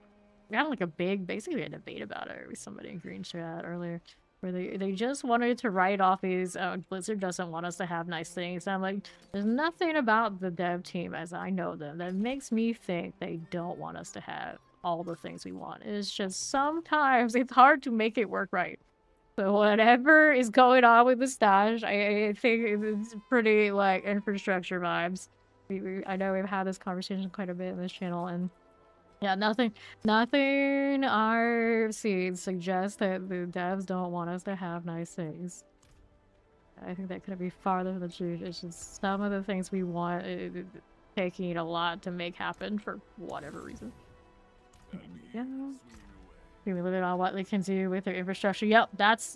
We had like basically a debate about it with somebody in Green Chat earlier. Where they just wanted to write off these, Blizzard doesn't want us to have nice things. And I'm like, there's nothing about the dev team, as I know them, that makes me think they don't want us to have all the things we want. It's just sometimes it's hard to make it work right. So whatever is going on with the stash, I think it's pretty, like, infrastructure vibes. I know we've had this conversation quite a bit in this channel, and yeah, nothing I've seen suggests that the devs don't want us to have nice things. I think that couldn't be farther from the truth. It's just some of the things we want taking a lot to make happen for whatever reason. Yeah. We live it on what they can do with their infrastructure. Yep,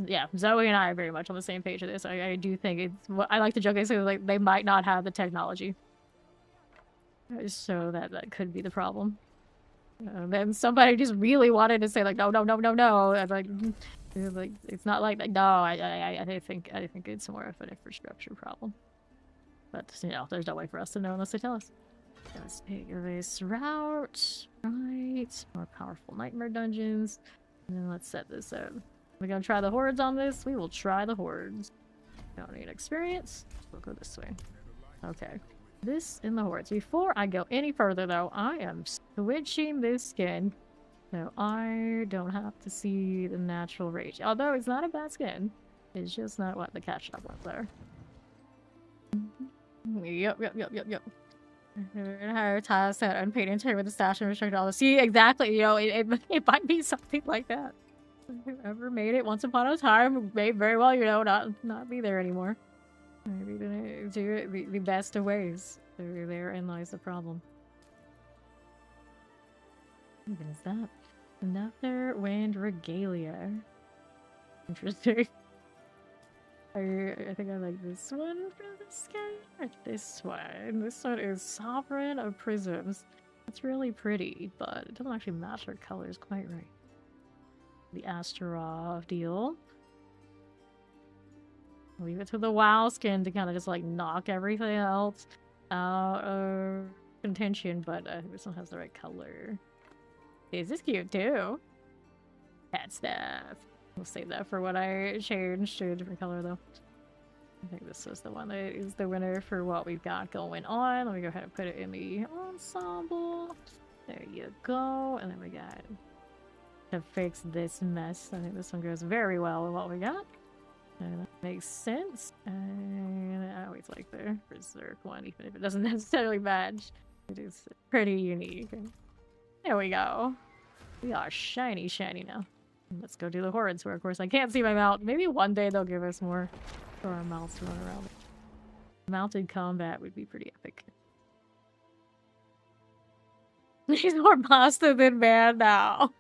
yeah, Zoe and I are very much on the same page of this. I do think it's, I like to joke, I say like they might not have the technology. So that could be the problem. Then somebody just really wanted to say like no. And like it's not like that. No, I think it's more of an infrastructure problem. But you know, there's no way for us to know unless they tell us. Let's take this route. Right, more powerful nightmare dungeons. And then let's set this up. We're gonna try the hordes on this. We will try the hordes. Don't need experience. We'll go this way. Okay. This in the hordes. Before I go any further though, I am switching this skin so I don't have to see the natural rage. Although it's not a bad skin. It's just not what the cat shop ones are. Yep. Her task that unpaid intern with the stash and restricted all the see exactly, you know, it might be something like that. Whoever made it once upon a time may very well, you know, not be there anymore. Maybe they do it the best of ways. So therein lies the problem. What is that? Another wind regalia. Interesting. I think I like this one for this guy. Or this one. This one is Sovereign of Prisms. It's really pretty, but it doesn't actually match our colors quite right. The Astaroth deal. leave it to the WoW skin to kind of just like knock everything else out of contention. But this one has the right color. This is cute too. Cat stuff. We'll save that for when I change to a different color though. I think this is the one that is the winner for what we've got going on. Let me go ahead and put it in the ensemble. There you go. And then we got to fix this mess. I think this one goes very well with what we got. And that makes sense. And I always like the Berserk one, even if it doesn't necessarily match. It is pretty unique. There we go. We are shiny now. Let's go do the hordes where, of course, I can't see my mount. Maybe one day they'll give us more for our mounts to run around. Mounted combat would be pretty epic. He's more pasta than man now.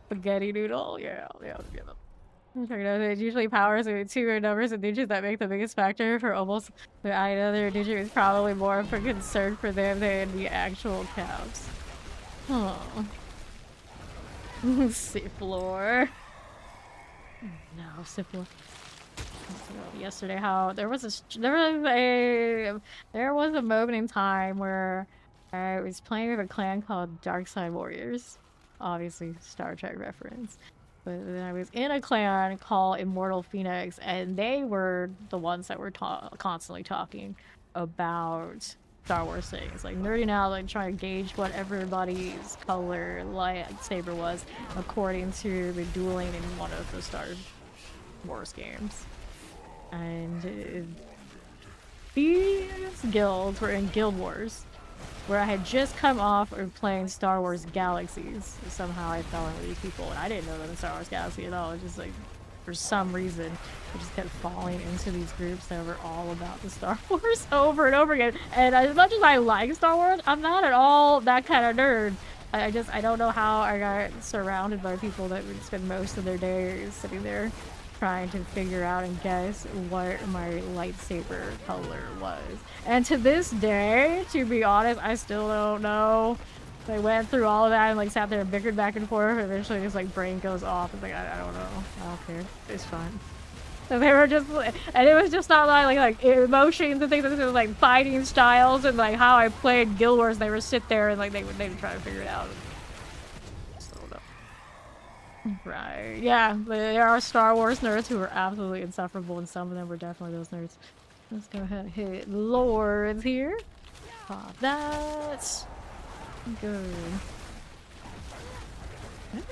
Spaghetti noodle, yeah. Check it out. It usually powers with two numbers of digits that make the biggest factor for almost the other digit is probably more of a concern for them than the actual counts. Oh. Siflor. No, Siflor. Yesterday, how there was a moment in time where I was playing with a clan called Dark Side Warriors, obviously Star Trek reference. But then I was in a clan called Immortal Phoenix, and they were the ones that were constantly talking about Star Wars things, like nerding out, like trying to gauge what everybody's color lightsaber was according to the dueling in one of the Star Wars games. And these guilds were in Guild Wars, where I had just come off of playing Star Wars Galaxies. Somehow I fell in with these people, and I didn't know them in Star Wars Galaxy at all. It was just like, for some reason, I just kept falling into these groups that were all about the Star Wars over and over again. And as much as I like Star Wars, I'm not at all that kind of nerd. I don't know how I got surrounded by people that would spend most of their days sitting there trying to figure out and guess what my lightsaber color was. And to this day, to be honest, I still don't know. I went through all of that and like sat there and bickered back and forth. Eventually, just like brain goes off. It's like I don't know. I don't care. It's fine. So they were just, and it was just not like emotions and things. It was like fighting styles and like how I played Guild Wars. They would sit there and like they would try to figure it out. Right. Yeah, there are Star Wars nerds who are absolutely insufferable, and some of them were definitely those nerds. Let's go ahead and hit Lords here. Pop that. Good.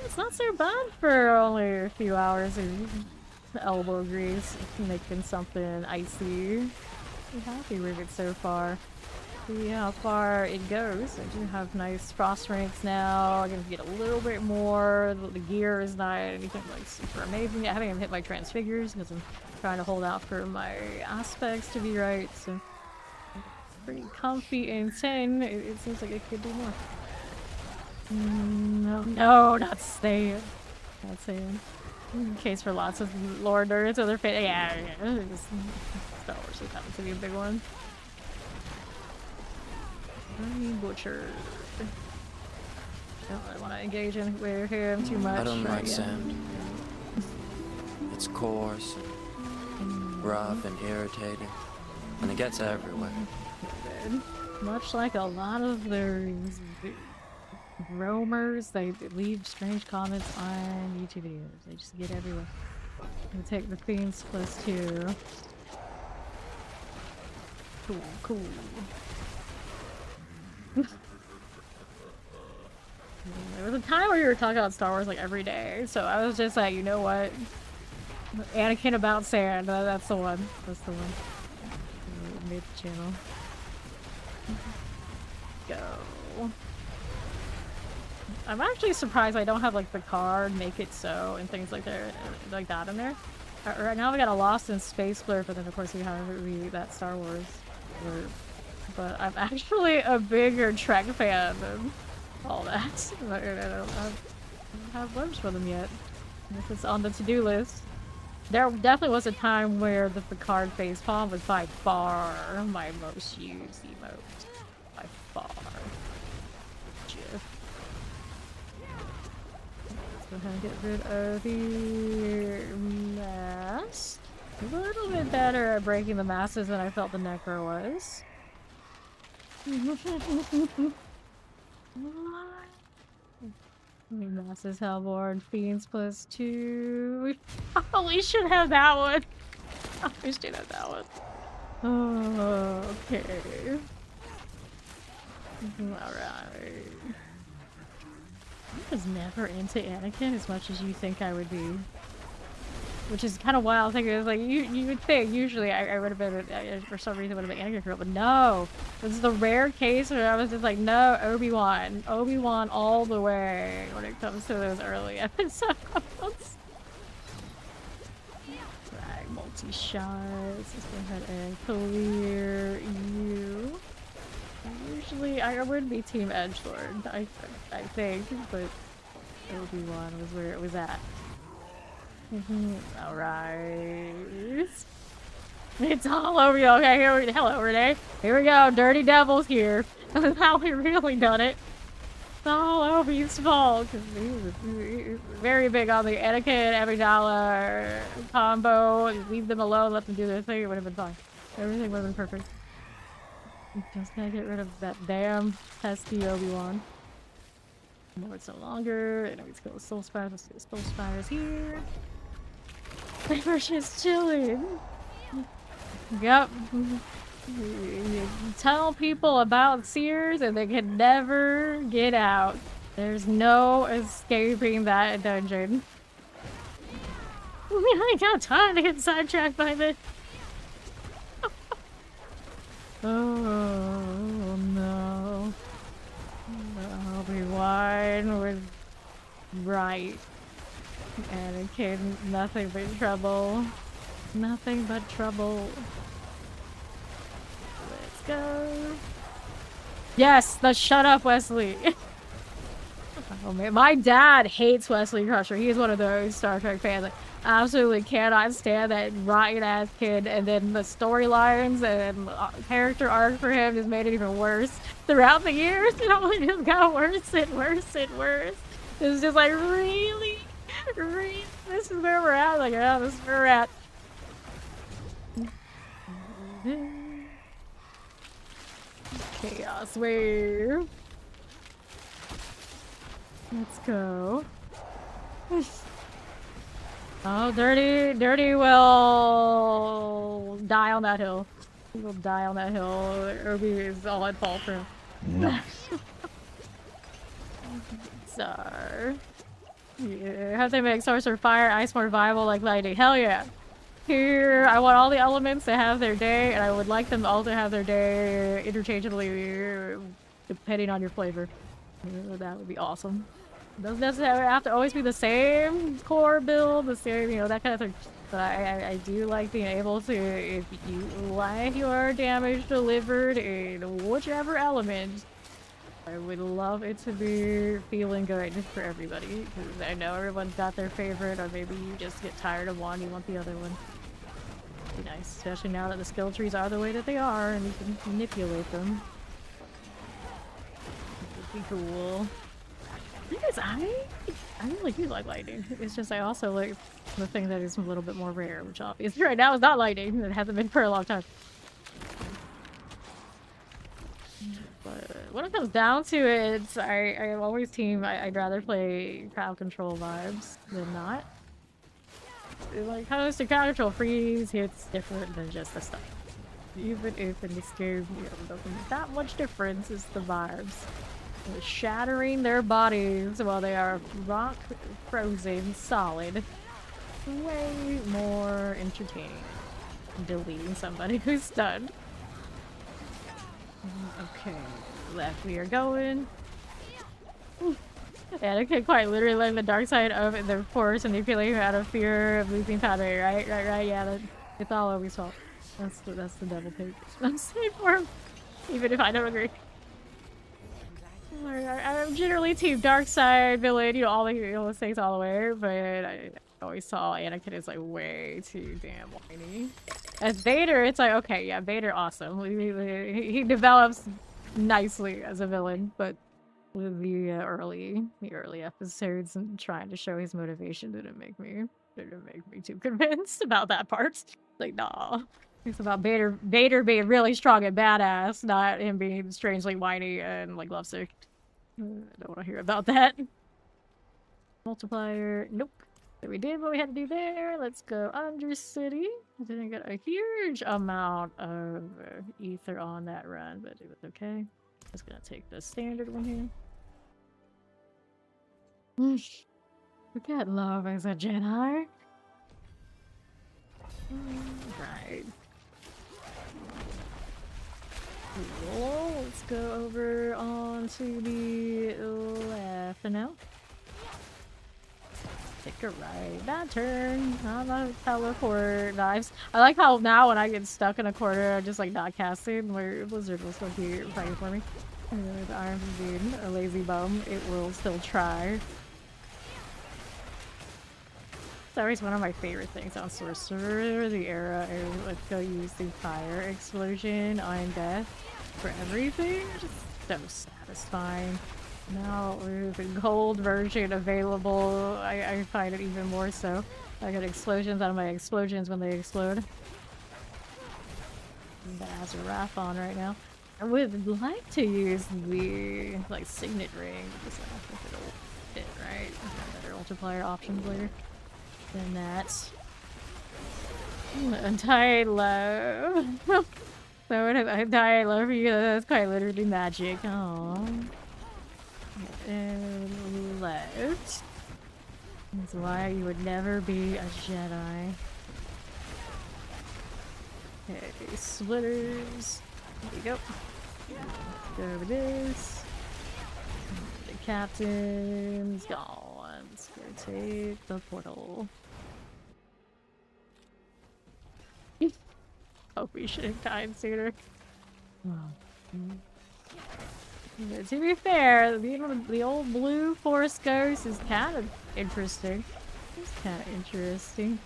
It's not so bad for only a few hours of elbow grease, making something icy. I'm happy with it so far. See how far it goes. I do have nice frost ranks now. I'm gonna get a little bit more. The gear is not anything like super amazing. I haven't even hit my transfigures because I'm trying to hold out for my aspects to be right. So it's pretty comfy and 10. It seems like it could do more. No, not staying. Not staying. In case for lots of lore nerds, other fan. Yeah. Star Wars is happened to be a big one. Butcher. Don't really want to engage in with him too much. I don't like sand. It's coarse, and rough, and irritating, and it gets everywhere. Much like a lot of the roamers, they leave strange comments on YouTube videos. They just get everywhere. We take the Fiends +2. Cool. There was a time where you were talking about Star Wars like every day, so I was just like, you know what? Anakin about sand. That's the one. That's the one. Mid channel. Go. I'm actually surprised I don't have like the card, make it so, and things like that in there. Right now we got a Lost in Space blurb, but then of course we have that Star Wars blurb. But I'm actually a bigger Trek fan than all that. I don't have blurbs for them yet. If it's on the to-do list. There definitely was a time where the Picard facepalm was by far my most used emote. By far. GIF. Go ahead and get rid of the mask. A little bit better at breaking the masses than I felt the Necro was. Masses, Hellborn, Fiends +2. We probably should have that one. We should have that one. Oh, okay. Alright. I was never into Anakin as much as you think I would be. Which is kind of wild. I think it was like, you would think usually I would have been, for some reason, would have been Anakin girl, but no. This is the rare case where I was just like, no, Obi-Wan. Obi-Wan all the way when it comes to those early episodes. Right, multi-shots. Let's go ahead and clear you. Usually, I would be Team Edgelord, I think, but Obi-Wan was where it was at. Alright. It's all over you. Okay, hello, Renee. Here we go. Dirty Devil's here. That's how we really done it. It's all Obi's fault, because he's very big on the Anakin, Amidala combo. Leave them alone, let them do their thing. It would have been fine. Everything would have been perfect. Just gotta get rid of that damn pesky Obi-Wan. No, it's no longer. I know he's got Soul Spiders. Let's get Soul Spiders here. We're just chilling. Yep. You tell people about Sears and they can never get out. There's no escaping that dungeon. I got time to get sidetracked by this. Oh no. Obi-Wan was right. Anakin, nothing but trouble. Nothing but trouble. Let's go. Yes, the shut up, Wesley. Oh man, my dad hates Wesley Crusher. He is one of those Star Trek fans. Like, absolutely cannot stand that rotten ass kid. And then the storylines and character arc for him just made it even worse throughout the years. It only just got worse and worse and worse. It was just like, really? Really? This is where we're at? Like, yeah, this is where we're at. Chaos wave. Let's go. Oh, Dirty will die on that hill. He will die on that hill. Obi is all at fault for him. Nice. Star. Yeah, have they make Sorcerer Fire, Ice more viable like lightning? Hell yeah. Here, I want all the elements to have their day, and I would like them all to have their day interchangeably, depending on your flavor. That would be awesome. Doesn't necessarily have to always be the same core build, the same, that kind of thing. But I do like being able to, if you like your damage delivered in whichever element, I would love it to be feeling good for everybody. Because I know everyone's got their favorite, or maybe you just get tired of one, you want the other one. Be nice, especially now that the skill trees are the way that they are, and you can manipulate them. It would be cool. Because I really do like lightning. It's just I also like the thing that is a little bit more rare, which obviously right now is not lightning. It hasn't been for a long time. But when it comes down to it, I always team. I'd rather play crowd control vibes than not. Like comes to crowd control, freeze hits different than just the stuff. Even if in this game, doesn't make that much difference. It's the vibes. Shattering their bodies while they are rock frozen solid. Way more entertaining than deleting somebody who's stunned. Okay, left we are going. Anakin quite literally letting the dark side of the force manipulate out of fear of losing Padme, right? Yeah, it's all Obi's fault. That's the devil pick. I'm saying for him, even if I don't agree. I'm generally team dark side villain, all the things all the way, but I always saw Anakin is like way too damn whiny. As Vader, it's like, okay, yeah, Vader awesome. He develops nicely as a villain, but with the early episodes and trying to show his motivation didn't make me too convinced about that part. Like, nah. It's about Vader being really strong and badass, not him being strangely whiny and like lovesick. I don't want to hear about that. Multiplier, nope. So we did what we had to do there. Let's go Undercity. Didn't get a huge amount of ether on that run, but it was okay. Just gonna take the standard one here. Forget love as a Jedi. Right. Cool. Let's go over onto the left now. Take a right. That turn. I'm a teleport knives. I like how now when I get stuck in a corner, I'm just like not casting, where Blizzard will still be fighting for me. The arms being a lazy bum, it will still try. It's always one of my favorite things on Sorcerer, the era, is let's go use the fire explosion on death for everything. Just so satisfying. Now with the gold version available, I find it even more so. I get explosions out of my explosions when they explode. That has a wrath on right now. I would like to use the like signet ring because I don't think it'll fit right. Better multiplier options later than that. Untied love. So untied love for you. That's quite literally magic. Aww. And left. That's why you would never be a Jedi. Okay, splitters. There we go. Let's go over this. The captain's gone. Let's go take the portal. Hope we should have died sooner. To be fair, the old blue Force Ghost is kind of interesting. It's kind of interesting.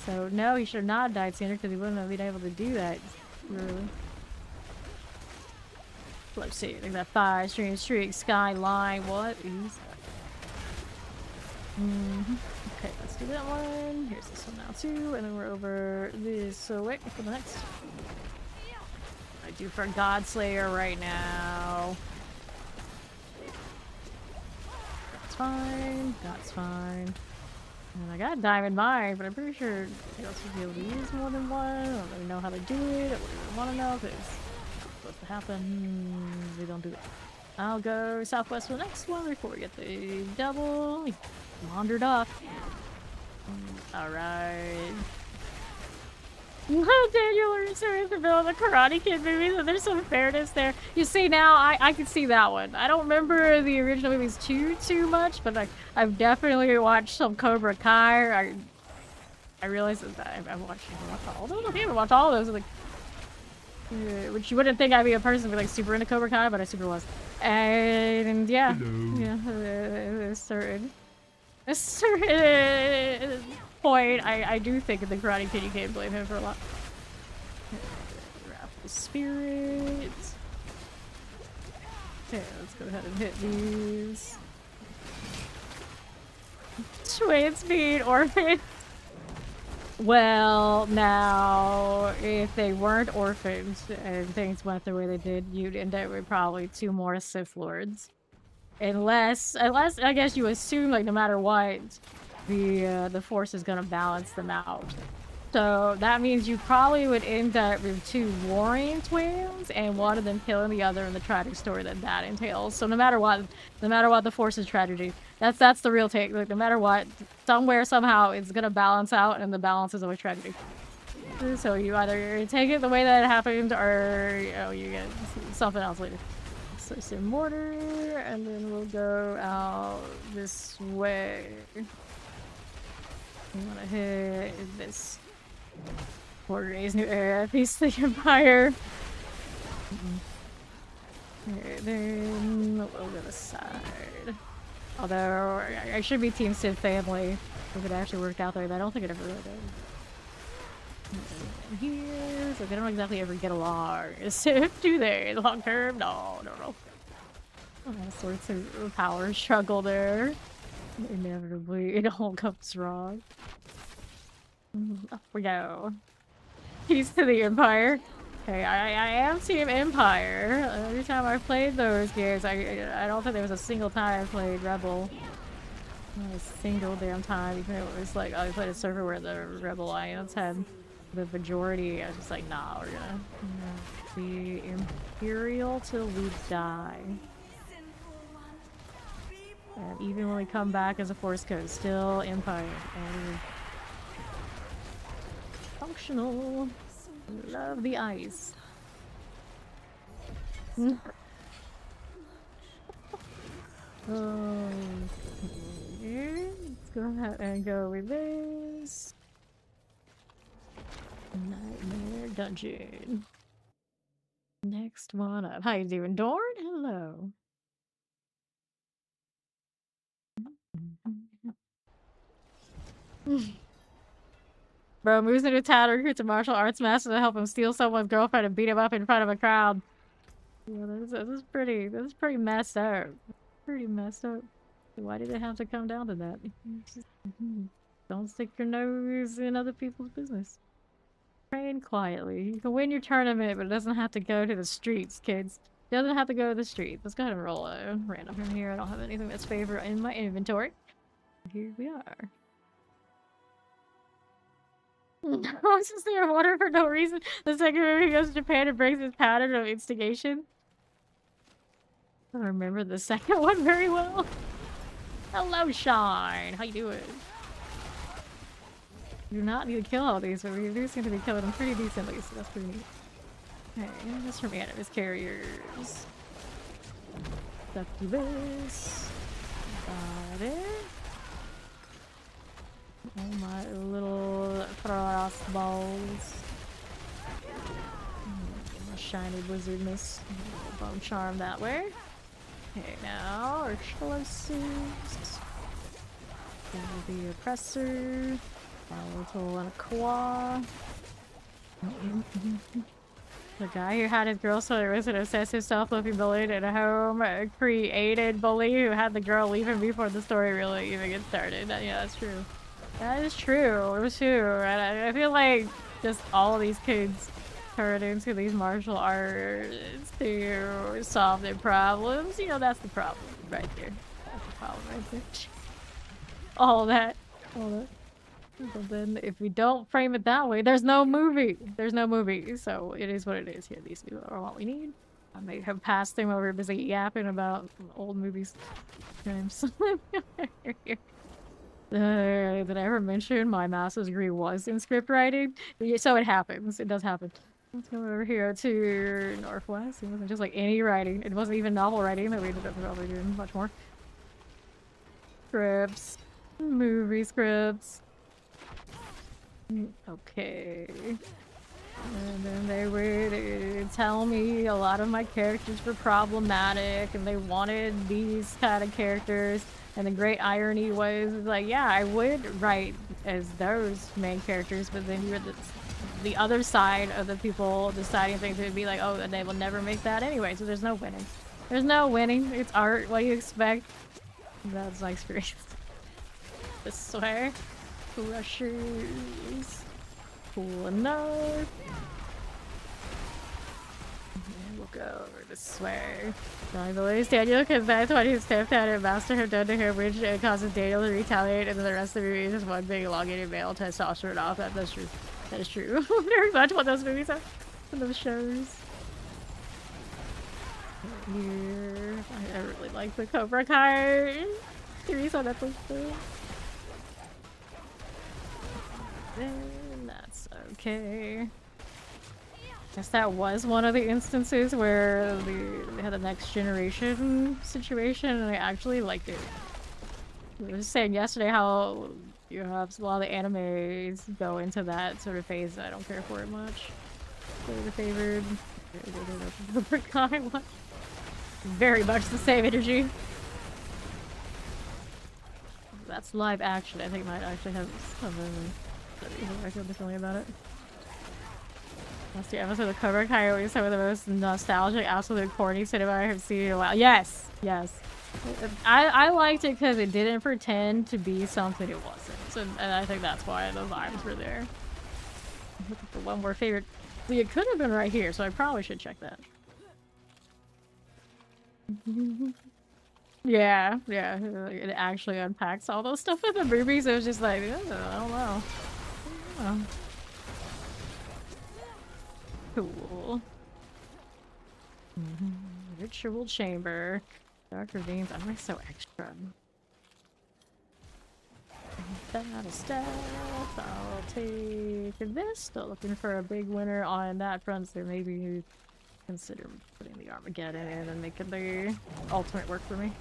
So, no, he should not have died sooner because he wouldn't have been able to do that. Really. Let's see. Like that 5-stream streak, skyline. What is that? Okay, let's do that one. Here's this one now, too. And then we're over this way for the next. I do for Godslayer right now. That's fine. That's fine. And I got Diamond Mine, but I'm pretty sure I also be able to use more than one. I don't really know how to do it. I wouldn't want to know if it's supposed to happen. We don't do it. I'll go southwest for the next one before we get the double. We wandered off. Alright. Daniel Russo is the villain of the Karate Kid movies, and there's some fairness there. You see, now I can see that one. I don't remember the original movies too much, but I've definitely watched some Cobra Kai. I realized that I've watched all those. I think I've watched all those. Like, which you wouldn't think I'd be a person who be like super into Cobra Kai, but I super was. And yeah, a certain point, I do think in the Karate Kid you can't blame him for a lot. Wrath the Spirit. Okay, let's go ahead and hit these. Twin Speed Orphan. Well, now, if they weren't orphans and things went the way they did, you'd end up with probably 2 more Sith Lords. Unless I guess you assume, like, no matter what, the Force is gonna balance them out. So that means you probably would end up with 2 warring twins and one of them killing the other in the tragic story that entails. So no matter what, the Force is tragedy. That's the real take. Like, no matter what, somewhere, somehow, it's gonna balance out, and the balance is always tragedy. So you either take it the way that it happened, or you get something else later. So some mortar, and then we'll go out this way. We want to hit this Border's new area, Peace the Empire. Okay, then we'll go to the side. Although I should be Team Sith family if it actually worked out there, but I don't think it ever really did. Here, so they don't exactly ever get along. Sith, do they? Long term? No. All sorts of power struggle there. Inevitably, it all comes wrong. Up we go. Peace to the Empire. Okay, I am Team Empire. Every time I played those games, I don't think there was a single time I played Rebel. Not a single damn time, even though it was like, I played a server where the Rebel Alliance had the majority. I was just like, nah, we're gonna be Imperial till we die. And even when we come back as a Force Code, still Empire. And functional. Love the ice. Oh, okay. Let's go ahead and go with this. Nightmare Dungeon. Next one up. How you doing, Dorn? Hello. Bro moves into town to recruit a martial arts master to help him steal someone's girlfriend and beat him up in front of a crowd. Yeah, this is pretty messed up. Pretty messed up. Why did it have to come down to that? Just, don't stick your nose in other people's business. Train quietly. You can win your tournament, but it doesn't have to go to the streets, kids. It doesn't have to go to the streets. Let's go ahead and roll a random from here. I don't have anything that's favorite in my inventory. Here we are. No, since they are water for no reason. The second movie goes to Japan and breaks his pattern of instigation. I remember the second one very well. Hello, Shine. How you doing? You do not need to kill all these, but we do seem to be killing them pretty decently, so that's pretty neat. Okay, this from Animus Carriers. Succubus. Got it. Oh my little frost balls. Shiny blizzardness. Bone charm that way. Okay, now explosives. The oppressor. Volatile and a claw. The guy who had his girl so was an obsessive self-loathing bully in a home created bully who had the girl leave him before the story really even gets started. Yeah, that's true. That is true. It was true. And I feel like just all of these kids turn into these martial arts to solve their problems. You know, that's the problem right there. That's the problem right there. All that. All that. But then if we don't frame it that way, there's no movie. There's no movie. So it is what it is here. These people are what we need. I may have passed them over busy yapping about old movies. Did I ever mention my master's degree was in script writing? So it happens. It does happen. Let's go over here to Northwest. It wasn't just like any writing. It wasn't even novel writing that we ended up probably doing much more. Scripts. Movie scripts. Okay. And then they would tell me a lot of my characters were problematic and they wanted these kind of characters. And the great irony was like, yeah, I would write as those main characters, but then you're the other side of the people deciding things would be like, oh, and they will never make that anyway, so there's no winning. There's no winning. It's art. What do you expect? That's my experience. This way. Rushers. Cool enough. And we'll go over this way. I believe Daniel because that's what his stepdad and master have done to him, which causes Daniel to retaliate, and then the rest of the movie is just one big elongated male testosterone off. That's true. That is true. Very much what those movies are. Those shows. Here. I really like the Cobra Kai series on Netflix too. Then that's okay. Guess that was one of the instances where they had a next generation situation, and I actually liked it. I was saying yesterday how you have a lot of the animes go into that sort of phase that I don't care for it much. The favored one. Very much the same energy. That's live action. I think might actually have some. I feel differently about it. That's the episode of Cobra Kai is some of the most nostalgic, absolute corny cinema I have seen in a while. Yes, yes. I liked it because it didn't pretend to be something it wasn't, and I think that's why the vibes were there. Look at the one more favorite. See, it could have been right here, so I probably should check that. Yeah, yeah. It actually unpacks all those stuff in the movies. It was just like, I don't know. Oh. Cool. Ritual chamber. Dark ravines. Why am I so extra? That of stuff. I'll take this. Still looking for a big winner on that front, so maybe consider putting the Armageddon in and making the ultimate work for me.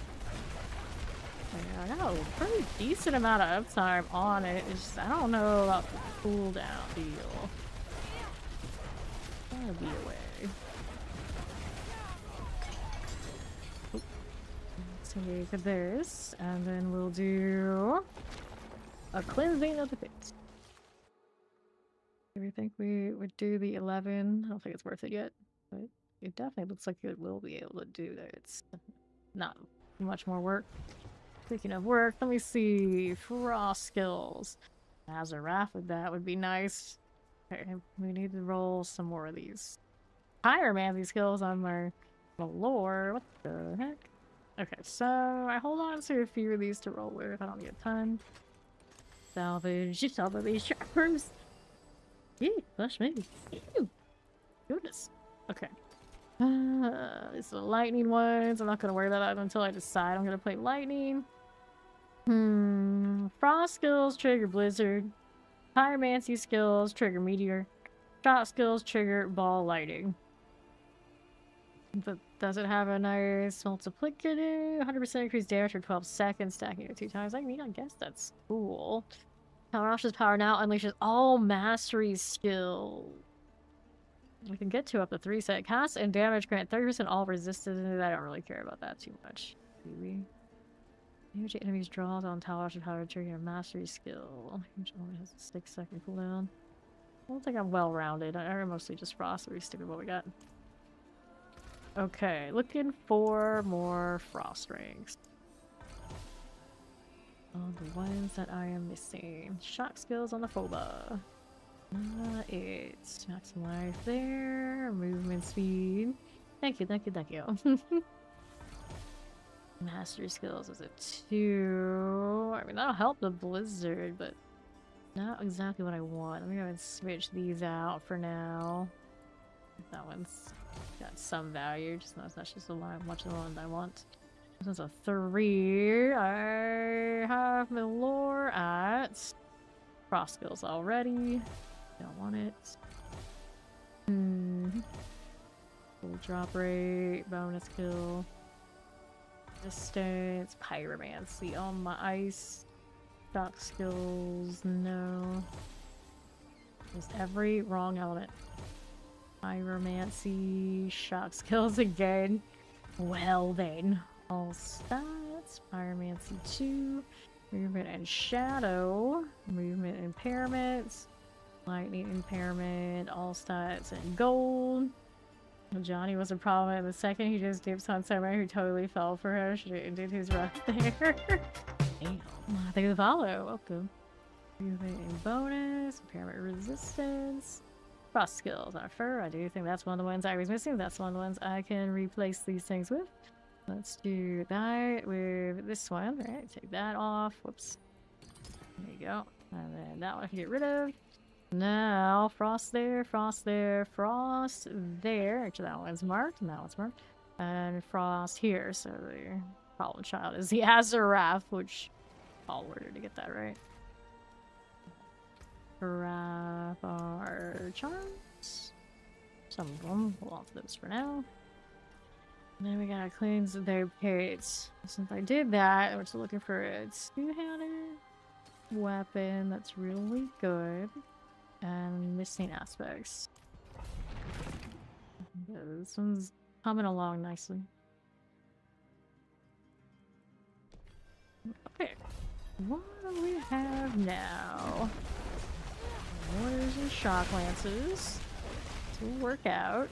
Yeah, I got a pretty decent amount of uptime on it. It's just, I don't know about the cooldown deal. Gotta be away. Let's take this, and then we'll do a cleansing of the pit. Do we think we would do the 11? I don't think it's worth it yet, but it definitely looks like it will be able to do that. It's not much more work. Speaking of work, let me see. Frost skills. Azarath with that would be nice. Okay, we need to roll some more of these pyromancy skills on my lore. What the heck? Okay, so I hold on to a few of these to roll with. I don't need a ton. Salvage some of these shoppers. Ew, flush me. Ew. Goodness. Okay. It's the lightning ones. I'm not gonna worry about that until I decide I'm gonna play lightning. Frost skills trigger blizzard. Pyromancy skills trigger meteor. Shot skills trigger ball lightning. But does it have a nice multiplicative? 100% increased damage for 12 seconds, stacking it 2 times. I mean, I guess that's cool. Powerash's power now unleashes all mastery skill. We can get to up to 3 set. Cast and damage grant 30% all resistance. I don't really care about that too much. Do we? Damage enemies draws on Talash's power trigger a mastery skill. Which only has a 6-second cooldown. I don't think I'm well rounded. I'm mostly just frost, so we stick with what we got. Okay, looking for more frost rings. Oh, the ones that I am missing. Shock skills on the Phoba. It's maximum life there. Movement speed. Thank you, thank you, thank you. Mastery skills is a 2. I mean, that'll help the blizzard, but not exactly what I want. Let me go ahead and switch these out for now. That one's got some value, just not as much as the one much of the one I want. This one's a 3. I have my lore at frost skills already. Don't want it. Full drop rate, bonus kill, distance, pyromancy on my ice. Shock skills, no. Just every wrong element. Pyromancy, shock skills again. Well then. All stats, pyromancy 2, movement and shadow, movement impairment, lightning impairment, all stats and gold. Johnny was a problem in the second he just dips on someone who totally fell for her. Should have ended his run there. Damn. Thank you for the follow. Welcome. Movement and bonus, impairment resistance. Frost skills on fur. I do think that's one of the ones I was missing. That's one of the ones I can replace these things with. Let's do that with this one. Right, take that off. Whoops. There you go. And then that one I can get rid of. Now, frost there, frost there, frost there. Actually, that one's marked, and that one's marked. And frost here. So the problem child is the Azarath, which I'll order to get that right. Grab our charms. Some of them. Hold on to those for now. And then we gotta cleanse their pits. Since I did that, we're just looking for a two-handed weapon that's really good. And missing aspects. Yeah, this one's coming along nicely. Okay. What do we have now? Warriors and shock lances. will work out.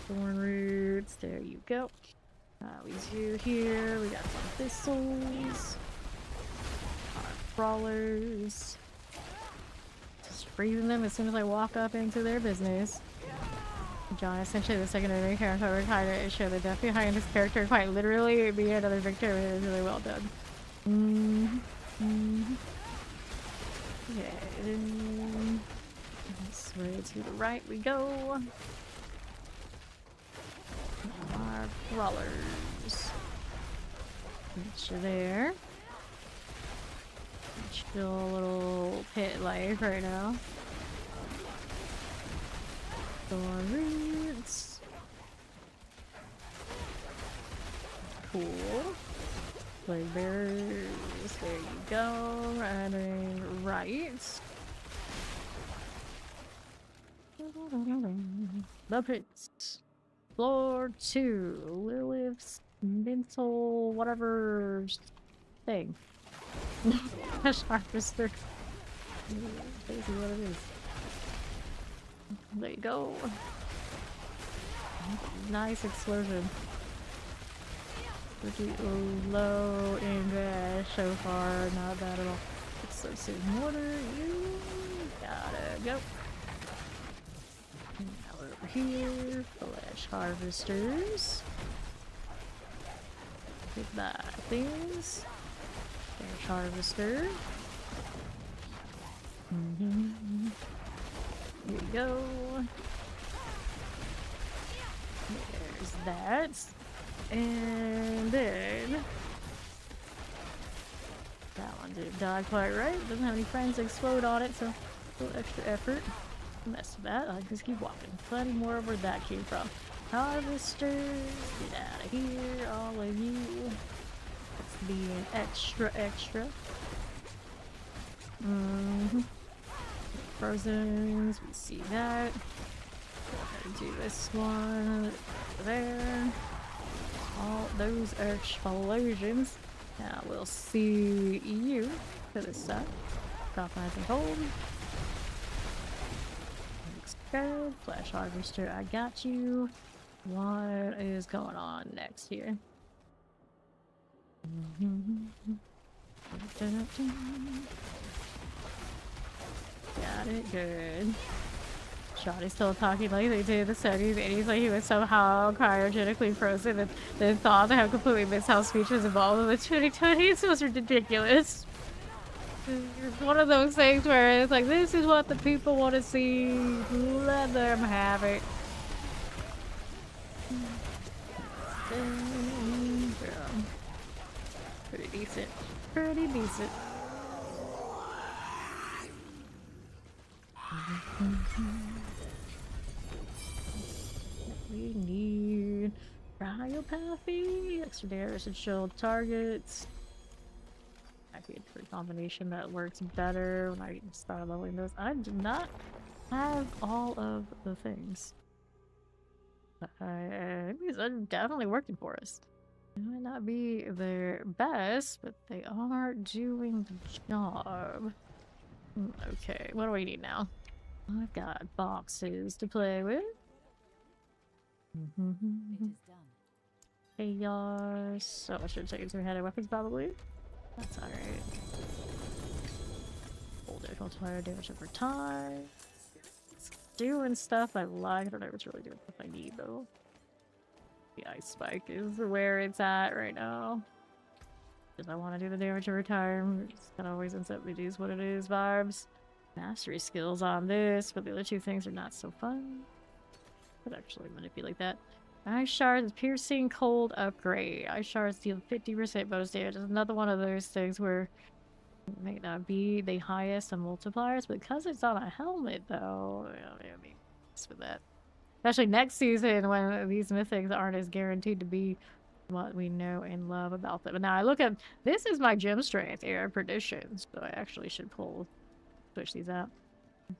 Thorn roots, there you go. We do here, we got some thistles. Our crawlers. Just freezing them as soon as I walk up into their business. John, essentially the secondary character, we're kind of show the depth behind his character, quite literally be another victor. It is really well done. Okay, this way to the right we go. Our crawlers. Get you there. Still a little pit life right now. Thorn roots. Cool. Plague bearers. There you go. Running right. The pits. Floor 2. Lilith's mental whatever thing. Flesh harvester. Basically what it is. There you go. Nice explosion. Pretty low in grass so far, not bad at all. Explosive mortar, you gotta go. Now over here, flesh harvesters. Goodbye things. Flesh harvester. Here you go. There's that. And then that one didn't die quite right. Doesn't have any friends to explode on it, so a little extra effort. Mess with that. I just keep walking. Plenty more of where that came from. Harvesters, get out of here, all of you. It's being extra. Frozens, we see that. Go ahead and do this one there. All those explosions. Now we'll see you to this side. Drop nice and cold. Looks good. Flash harvester, I got you. What is going on next here? Got it, good. Shotty's still talking like they did in the 70s, 80s, like he was somehow cryogenically frozen and then thought to have completely missed how speech was involved in the 2020s. It was ridiculous. It's one of those things where it's like, this is what the people want to see, let them have it. Yeah. Pretty decent. Pretty decent. We need cryopathy, extra damage and shield targets. I create for a combination that works better when I start leveling those. I do not have all of the things. These are definitely working for us. They might not be their best, but they are doing the job. Okay, what do we need now? I've got boxes to play with. Chaos. Oh, I should have taken two-handed weapons probably. That's alright. Full damage multiplier, damage over time. It's doing stuff I like. I don't know if it's really doing stuff I need though. The ice spike is where it's at right now. Because I want to do the damage over time. It just kind of always ends up it is what it is vibes. Mastery skills on this, but the other two things are not so fun. Could actually manipulate that. Ice shards, piercing, cold upgrade. Ice shards deal 50% bonus damage. It's another one of those things where it may not be the highest of multipliers, but because it's on a helmet though, I mean, with that. Especially next season when these mythics aren't as guaranteed to be what we know and love about them. But now I look at this is my gem strength, Air of Perdition, so I actually should switch these out.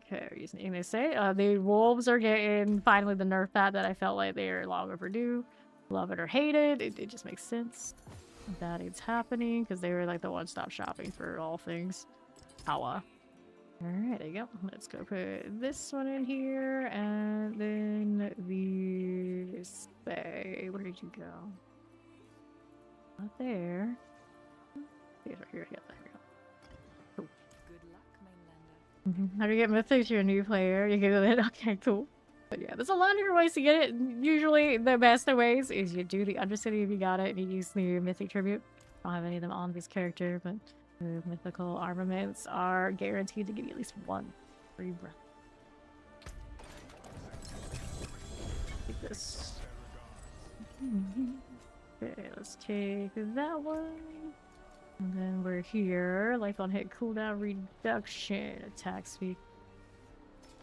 Okay, using they say the wolves are getting finally the nerf that I felt like they are long overdue. Love it or hate it, it just makes sense that it's happening because they were like the one-stop shopping for all things power. Alright, there you go. Let's go put this one in here, and then this bay. Where did you go? Not there. Here's right here. Yeah, there we go. Cool. Good luck, Mainlander. How do you get mythics? You're a new player. You get it. Okay, cool. But yeah, there's a lot of different ways to get it. Usually, the best ways is you do the Undercity if you got it, and you use the Mythic Tribute. I don't have any of them on this character, but the mythical armaments are guaranteed to give you at least one free breath. Take this. Okay, let's take that one. And then we're here. Life on hit cooldown reduction. Attack speed.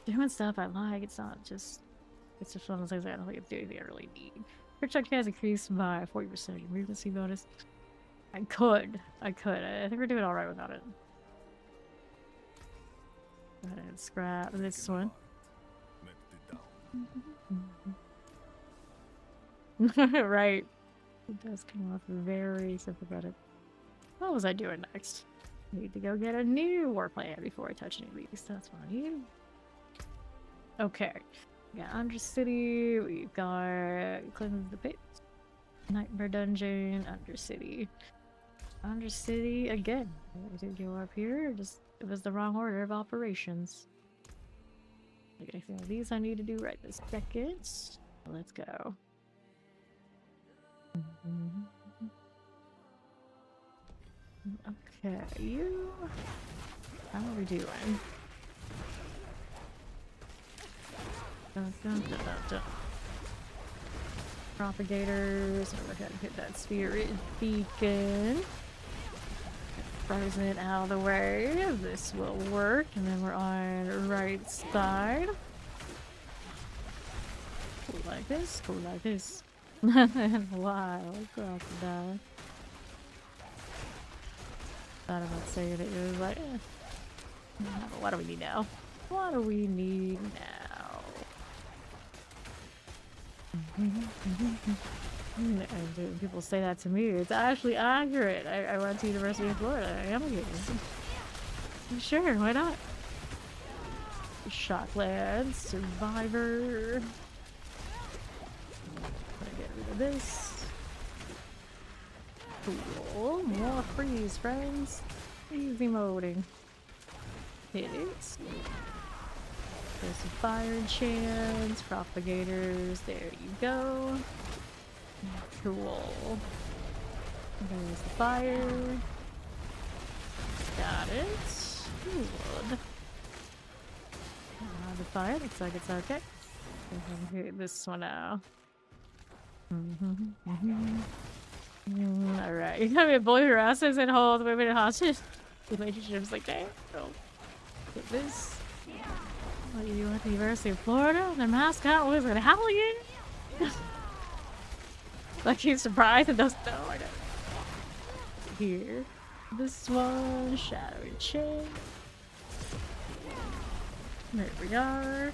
Doing stuff I like. It's just one of those things I don't think it's anything I really need. Crit check has increased by 40%. Your movement speed bonus. I could. I think we're doing alright without it. Go ahead and scrap this one. Right. It does come off very sympathetic. What was I doing next? Need to go get a new war plan before I touch any of these. That's what I need. Okay. We got Undercity. We've got Cleanse the Pit. Nightmare Dungeon. Undercity. Undercity again. We did go up here. Just it was the wrong order of operations. Like anything of these I need to do right this second. Let's go. Okay, you. How are we doing? Dun, dun, dun, dun, dun. Propagators. Go ahead and hit that spirit beacon. Frozen out of the way. This will work. And then we're on the right side. Cool like this. Cool like this. Wow, crocodile. Thought about saying it. It was like, but what do we need now? What do we need now? And people say that to me. It's actually accurate. I went to University of Florida. I am a gamer. Sure, why not? Shockland, Survivor. Gonna get rid of this. Cool. More freeze, friends. Easy moding. Hit it. There's some fire enchants, propagators. There you go. Cool. There's the fire. Got it. Good. The fire looks like it's okay. Hit this one out. Alright, you gotta be a boy who harasses and holds women hostage. Relationships like that. So, get this. What, you at the University of Florida? The mascot was an alligator? Like he's surprised and doesn't know. I know. Here. This one. Shadow Chain. There we are.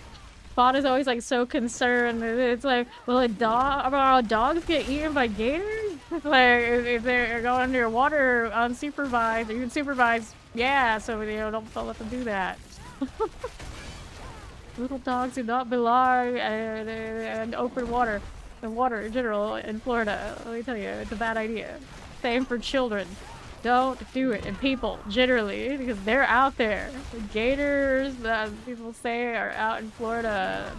Bot is always like so concerned. It's like, will dogs get eaten by gators? Like if they're going underwater unsupervised or even supervised, yeah. So don't let them do that. Little dogs do not belong in open water, in water in general in Florida. Let me tell you, it's a bad idea. Same for children. Don't do it. And people, generally, because they're out there. The gators that people say are out in Florida.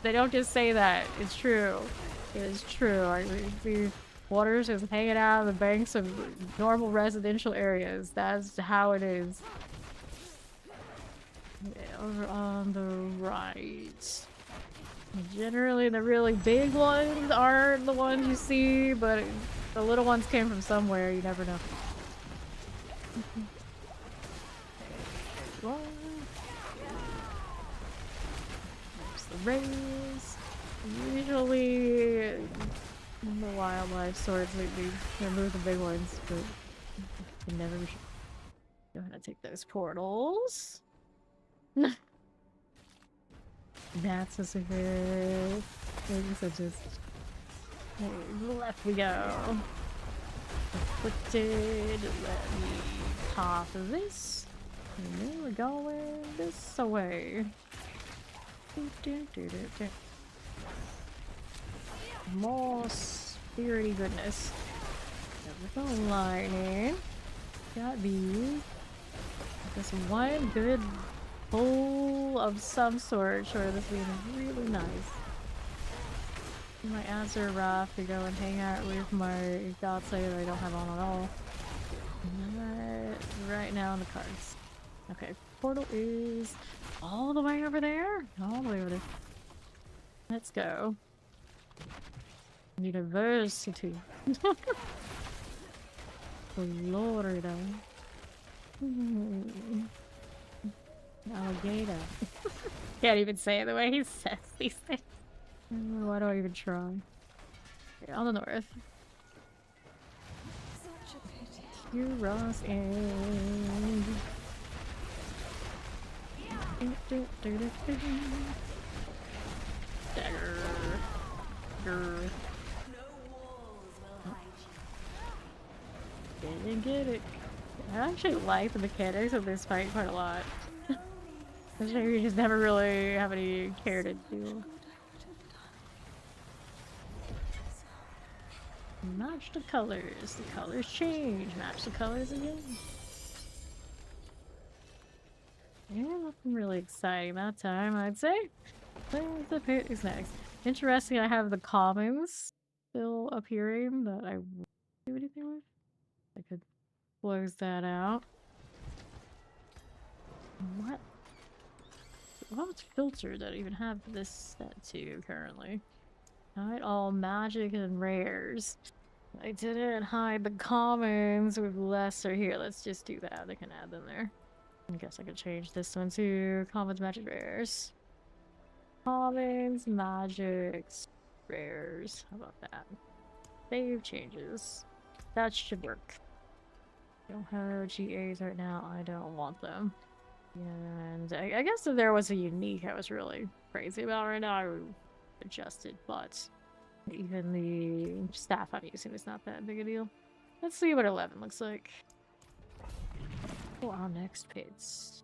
They don't just say that. It's true. It is true. I see waters just hanging out on the banks of normal residential areas. That's how it is. Yeah, over on the right. Generally, the really big ones aren't the ones you see, but the little ones came from somewhere. You never know. There's the rays. Usually, the wildlife swords they remove the big ones, but you never should. Go ahead and take those portals. That's a super. So just left we go. Afflicted. Let me pop this. And then we're going this way. Do. More spirity goodness. Got the lightning. Got these. This one good bowl of some sort. Sure, this being really nice. My ads are rough to go and hang out with my god slayer that I don't have on at all. Right now on the cards. Okay, portal is all the way over there. All the way over there. Let's go. University. Florida. Alligator. Can't even say it the way he says these things. Why do I even try? Okay, on the north. Such a pity. You Ross and dagger. Grr. Didn't get it. I actually like the mechanics of this fight quite a lot. We just never really have any care to do. Match the colors. The colors change. Match the colors again. Yeah, nothing really exciting that time, I'd say. The pit is next. Interesting, I have the commons still appearing that I won't do anything with. I could close that out. What? What's filtered that I even have this set to currently? Hide all magic and rares. I didn't hide the commons with lesser. Here, let's just do that. I can add them there. I guess I could change this one to commons, magic, rares. Commons, magics, rares. How about that? Save changes. That should work. Don't have GAs right now. I don't want them. And I guess if there was a unique I was really crazy about right now, I would adjust it, but even the staff I'm using is not that big a deal. Let's see what 11 looks like. For our next pits.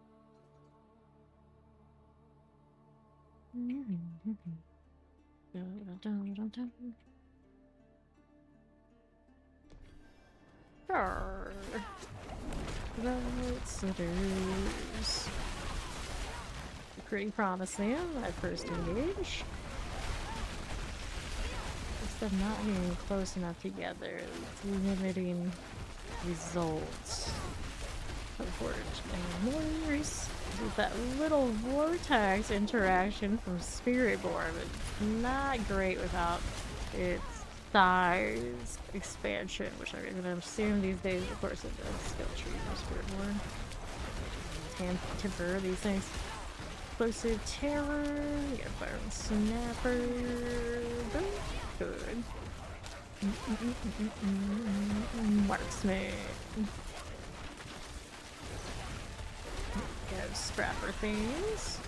Sitters. Pretty promising at first engage. Just them not being close enough together. It's limiting results. Unfortunately. With that little vortex interaction from Spiritborn, it's not great without its size expansion, which I'm gonna assume these days, of course, it does skill tree for Spiritborn. Can temper these things. Explosive terror, we got fire and snapper. Good. Marksman. Go scrapper things.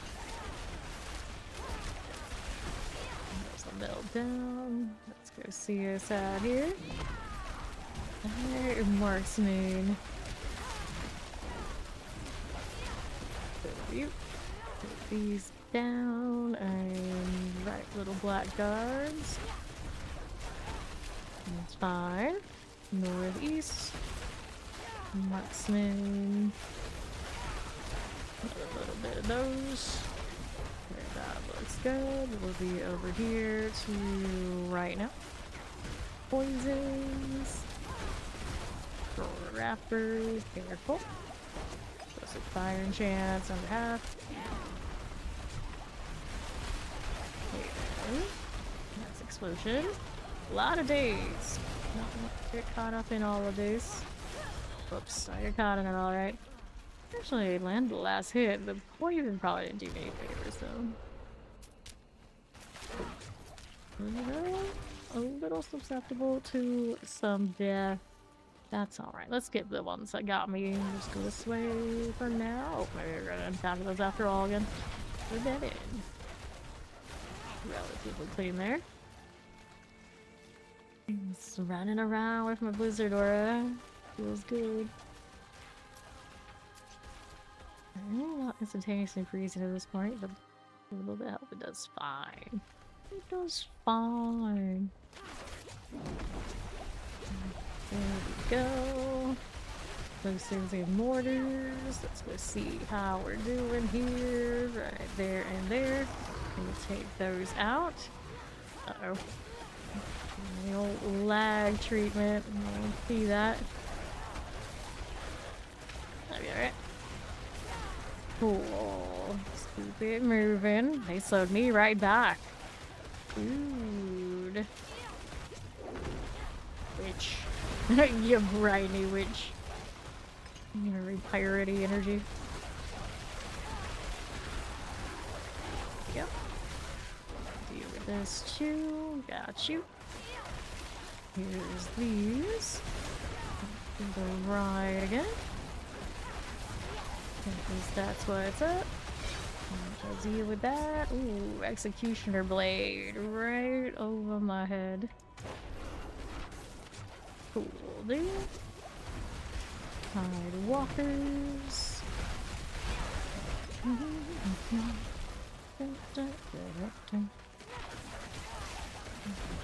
There's a melt down. Let's go see us out here. There, marksman. Put these down and right little black guards. That's fine. Northeast. Marksman. A little bit of those. There, that looks good. We'll be over here to right now. Poisons. Raptors. Careful. Explosive fire enchants on half. That's explosion. A lot of days. Not get caught up in all of this. Whoops, I got caught in it alright. Actually, landed the last hit. The poison probably didn't do me any favors, though. A little susceptible to some death. That's alright. Let's get the ones that got me. Just go this way for now. Oh, maybe we're gonna encounter those after all again. We're dead end. Relatively clean there. Just running around with my Blizzard aura. Feels good. instantaneously freezing at this point, but a little bit of help, it does fine. It does fine. There we go. Those things in mortars. Let's go see how we're doing here. Right there and there. We'll take those out. Uh-oh. The old lag treatment. I don't see that. That'll be alright. Cool. Let's keep it moving. They slowed me right back. Dude. Witch. You briny witch. You know, piratey energy. Yep. Deal with this too. Got you. Here's these. Go right again. Because that's what's up. I'll deal with that. Ooh, executioner blade right over my head. Cool, dude. Hide walkers.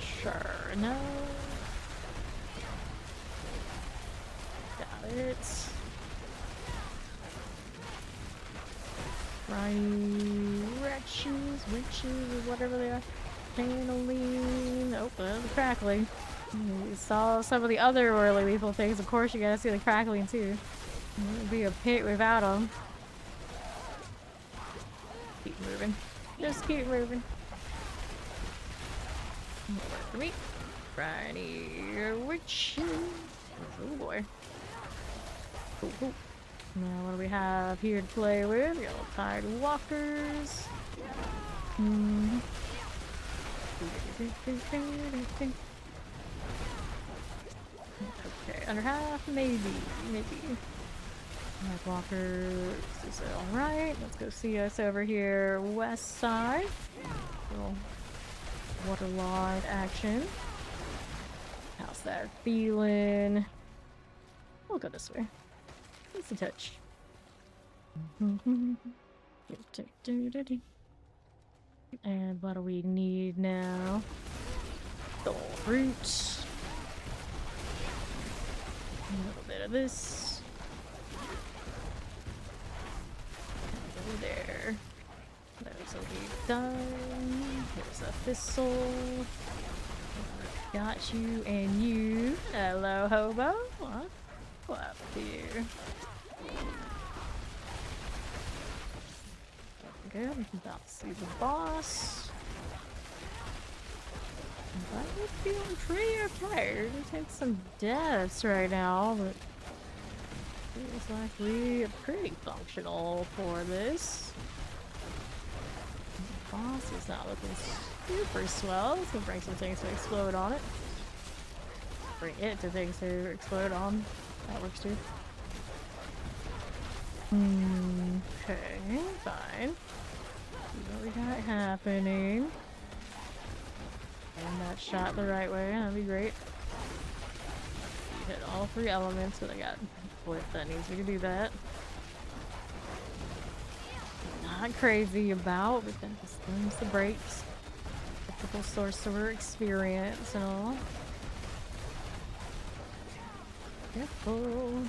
Sure, no. Got it. Wretches, witches, or whatever they are. Paneling. Oh, the crackling. You saw some of the other really lethal things. Of course, you gotta see the crackling too. It wouldn't be a pit without them. Keep moving. Just keep moving. Work for me. Briny witches. Oh boy. Cool, cool. Now, what do we have here to play with? We got all Tide Walkers. Okay, under half, maybe. Tide Walkers is alright. Let's go see us over here, west side. Little waterlogged action. How's that feeling? We'll go this way. Just a touch. And what do we need now? Soul root. A little bit of this. Over there. Those will be done. Here's a thistle. Got you and you. Hello, hobo. What? Go up here. Good. About to see the boss. I'm feeling pretty okay. We take some deaths right now, but feels like we are pretty functional for this. The boss is not looking super swell. Let's go bring some things to explode on it. Bring it to things to explode on. That works too. Okay, fine. See what we got happening. And that shot the right way, that'd be great. You hit all three elements, but I got flip that needs me to do that. Not crazy about, but that just them's the breaks. Typical sorcerer experience and all. Careful.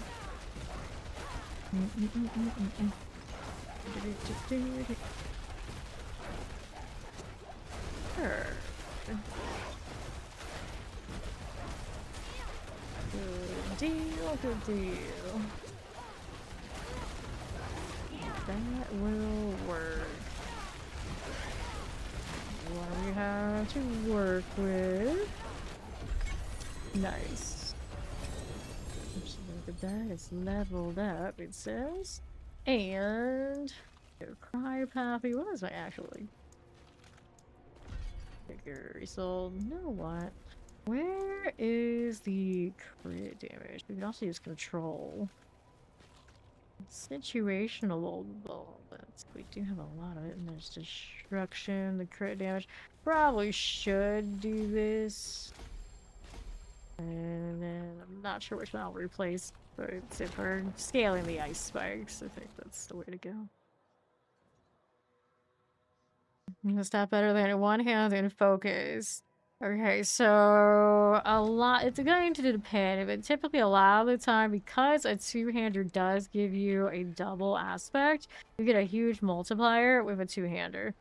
Sure. Good deal, good deal. That will work. What do we have to work with? Nice. Look at that, it's leveled up, it says. And cryopathy, what is my actually? Figure resold. No, what? Where is the crit damage? We can also use control. Situational, we do have a lot of it, and there's destruction, the crit damage. Probably should do this. And then I'm not sure which one I'll replace, but if we're scaling the ice spikes, I think that's the way to go. Is that better than one hand in focus? Okay, so it's going to depend, but typically a lot of the time, because a two-hander does give you a double aspect, you get a huge multiplier with a two-hander.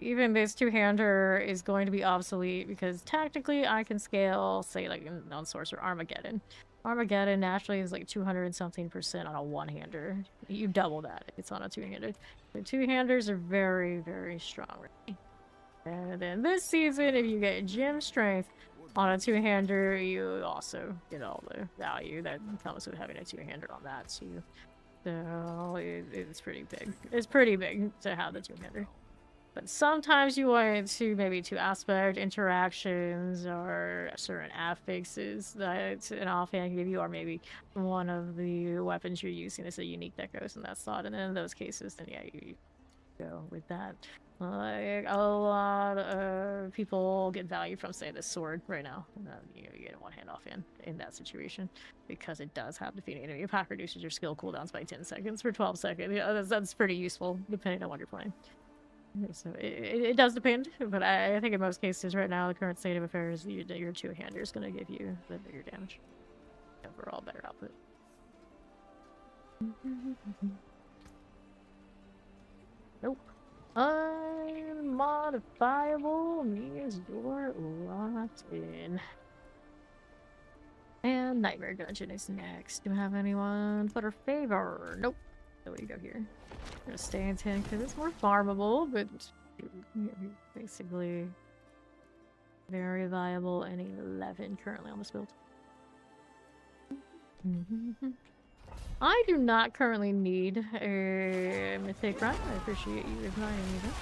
Even this two-hander is going to be obsolete because technically I can scale, say, like on Sorcerer Armageddon. Armageddon naturally is like 200 and something% on a one-hander. You double that. It's on a two-hander. The two-handers are very, very strong. And then this season, if you get gem strength on a two-hander, you also get all the value that comes with having a two-hander on that too. So it's pretty big. It's pretty big to have the two-hander. But sometimes you want to maybe two aspect interactions or certain affixes that an offhand can give you, or maybe one of the weapons you're using is a unique that goes in that slot. And in those cases, then yeah, you go with that. Like a lot of people get value from, say, the sword right now. You get one hand offhand in that situation because it does have defeating enemy attack, reduces your skill cooldowns by 10 seconds for 12 seconds. Yeah, that's pretty useful depending on what you're playing. So it does depend, but I think in most cases right now, the current state of affairs, your two-hander is going to give you the bigger damage. Overall, better output. Nope. Unmodifiable means you're locked in. And Nightmare Dungeon is next. Do we have anyone put her favor? Nope. So we go here. I'm gonna stay in 10 because it's more farmable, but basically very viable and 11 currently on this build. I do not currently need a Mythic Run. I appreciate you reminding me that.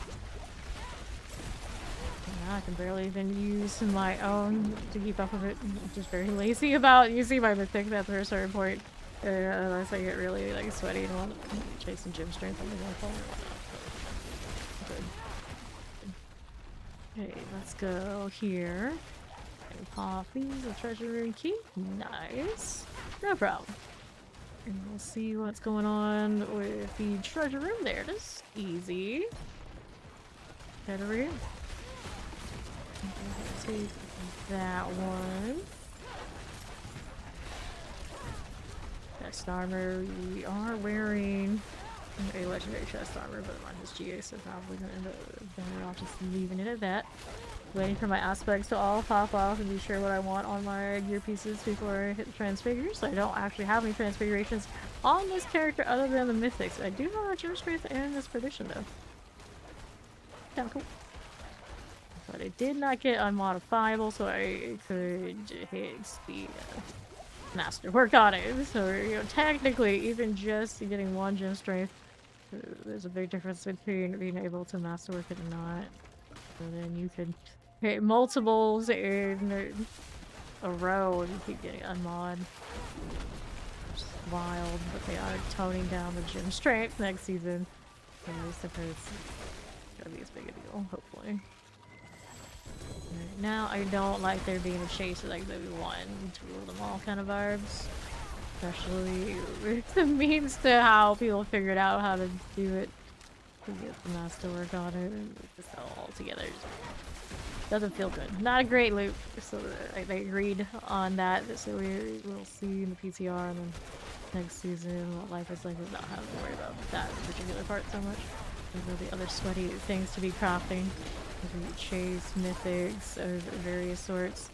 I can barely even use my own to keep up with it. I'm just very lazy about using my Mythics after a certain point. Unless I get really like sweaty and want to chase some gym strength on the waterfall or whatnot. Okay, let's go here. And coffees, a treasure room key. Nice. No problem. And we'll see what's going on with the treasure room. There it is. Easy. Head over here. Take that one. Chest armor. We are wearing a legendary chest armor, but mine is GA, so probably gonna end up better off just leaving it at that. Waiting for my aspects to all pop off and be sure what I want on my gear pieces before I hit the transfigures. I don't actually have any transfigurations on this character other than the mythics. I do have a gem strength and this prediction though. Kinda cool. But it did not get unmodifiable, so I could hit the masterwork on it. So, you know, technically, even just getting one gem strength, there's a big difference between being able to masterwork it or not. So then you could hit multiples in a row and you keep getting unmod. Which is wild, but they are toning down the gem strength next season. So I suppose it's gonna be as big a deal, hopefully. Right now, I don't like there being a chase of like the 1 to rule them all kind of vibes. Especially with the means to how people figured out how to do it. To get the masterwork on it and just all together. Doesn't feel good. Not a great loop. So they agreed on that. So we'll see in the PTR and then next season what life is like without having to worry about that particular part so much. There's all the other sweaty things to be crafting. Chase mythics of various sorts.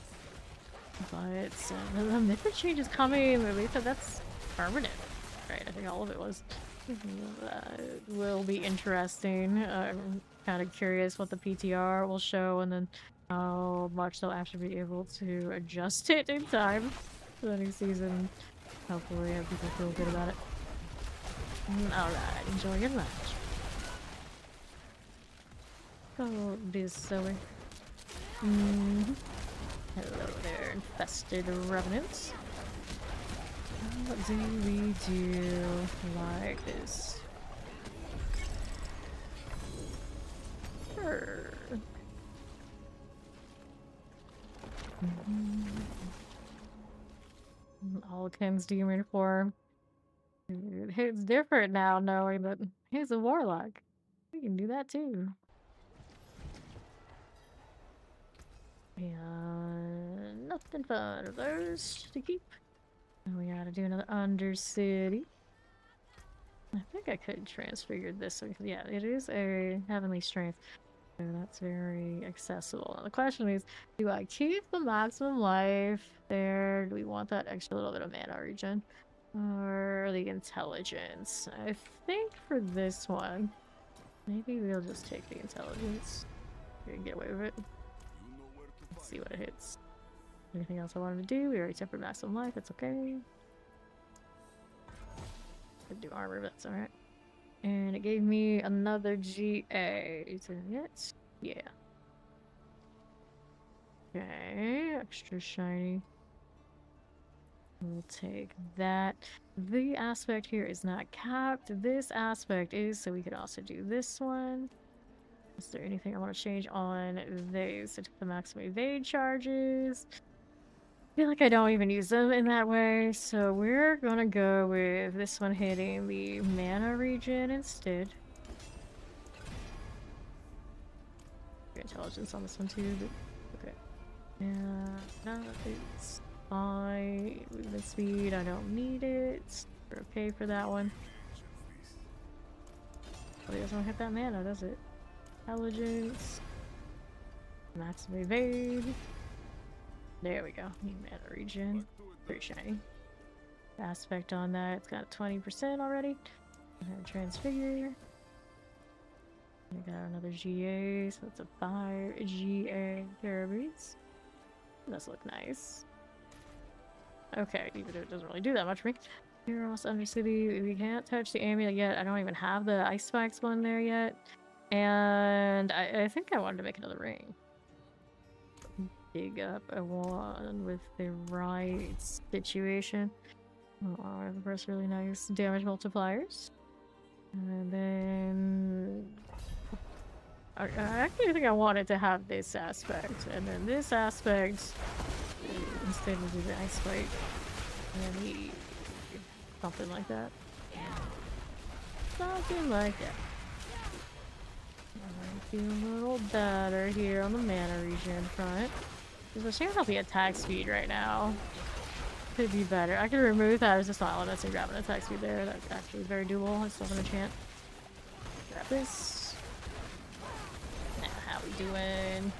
But the mythic change is coming. They said that's permanent. Right, I think all of it was. Will be interesting. I'm kind of curious what the PTR will show and then how much they'll actually be able to adjust it in time for the new season. Hopefully people feel good about it. Alright, enjoy your lunch. Go this way. Hello there, infested revenants. What do we do like this? Sure. Alkin's demon form. It's different now knowing that he's a warlock. We can do that too. Then fun of those to keep. And we gotta do another Undercity. I think I could transfigure this one. Yeah, it is a heavenly strength. So that's very accessible. Now the question is, do I keep the maximum life there? Do we want that extra little bit of mana regen? Or the intelligence? I think for this one, maybe we'll just take the intelligence. We can get away with it. Let's see what it hits. Anything else I wanted to do? We already tempered maximum life, that's okay. Could do armor, but that's alright. And it gave me another GA. Is it? Yeah. Okay, extra shiny. We'll take that. The aspect here is not capped. This aspect is, so we could also do this one. Is there anything I want to change on these? So the maximum evade charges. I feel like I don't even use them in that way, so we're gonna go with this one hitting the mana regen instead. Intelligence on this one too, but okay. Yeah, no, it's fine. Movement speed, I don't need it. We're okay for that one. Oh, it doesn't hit that mana, does it? Intelligence. Maximum evade. There we go. Need mana regen. Pretty shiny. Aspect on that. It's got 20% already. And transfigure. We got another GA, so that's a 5 GA Caribbees. Does look nice. Okay, even though it doesn't really do that much for me. Heroes Undercity. We can't touch the amulet yet. I don't even have the ice spikes one there yet. And I think I wanted to make another ring. Dig up a one with the right situation. Oh, of course, really nice damage multipliers. And then I actually think I wanted to have this aspect, and then this aspect instead of do the ice spike, and then something like that. Something like that. I feel a little better here on the mana regen front. There's a chance I'll be attack speed right now. Could be better. I could remove that. I was just not letting us grab an attack speed there. That's actually very doable. I still have a chance. Grab this. Now, how we doing?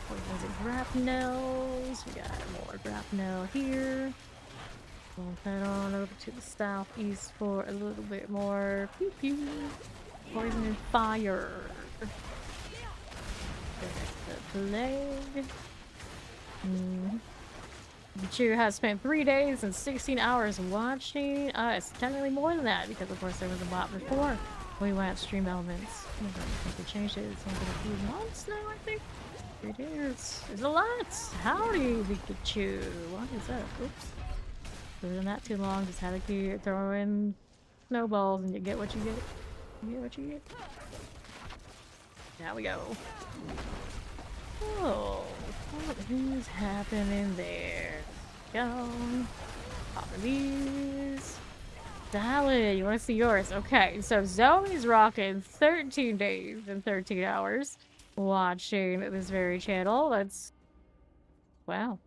Poisons and grapnels. We got more grapnel here. We'll head on over to the southeast for a little bit more pew pew. Poison and fire. The plague. Chu has spent 3 days and 16 hours watching. It's technically more than that because, of course, there was a bot before we went stream elements. I think they changed it. It's only been a few months now, I think. It is. There's a lot. Howdy, Pikachu. What is that? Oops. Doing that too long. Just had to keep throwing snowballs and you get what you get. You get what you get. Now we go. Oh, what is happening there? Go. Popping these. Salad, you want to see yours? Okay, so Zoe's rocking 13 days and 13 hours watching this very channel. That's... wow.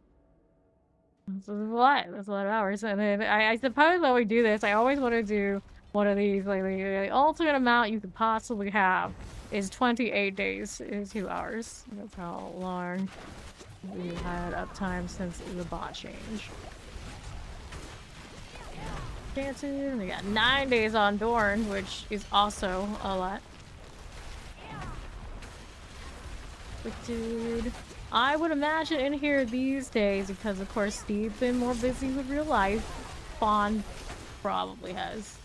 That's a lot. That's a lot of hours. And then I suppose when we do this, I always want to do one of these. Like, the ultimate amount you could possibly have is 28 days in 2 hours. That's how long we've had uptime since the bot change. Chances. We got 9 days on Dorn, which is also a lot. But dude, I would imagine in here these days, because of course Steve's been more busy with real life. Fawn probably has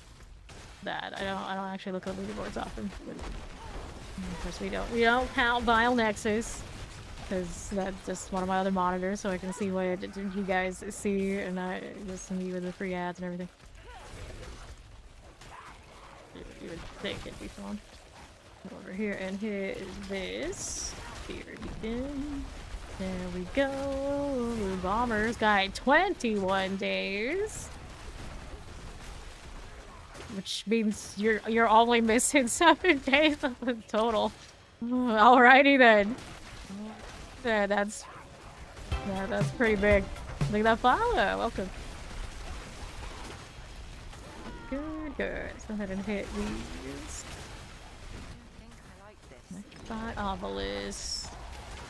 that. I don't actually look at leaderboards often. But of course we don't count Vile Nexus, because that's just one of my other monitors, so I can see what you guys see, and I just me with the free ads and everything. You would think it'd be fun. Over here and hit this. Here we go. There we go. Bomber's got 21 days. Which means you're only missing 7 days of the total. Alrighty then. There, that's Yeah, that's pretty big. Look at that follow. Welcome. Good, good. Let's go ahead and hit these. I think I like this. By obelisk.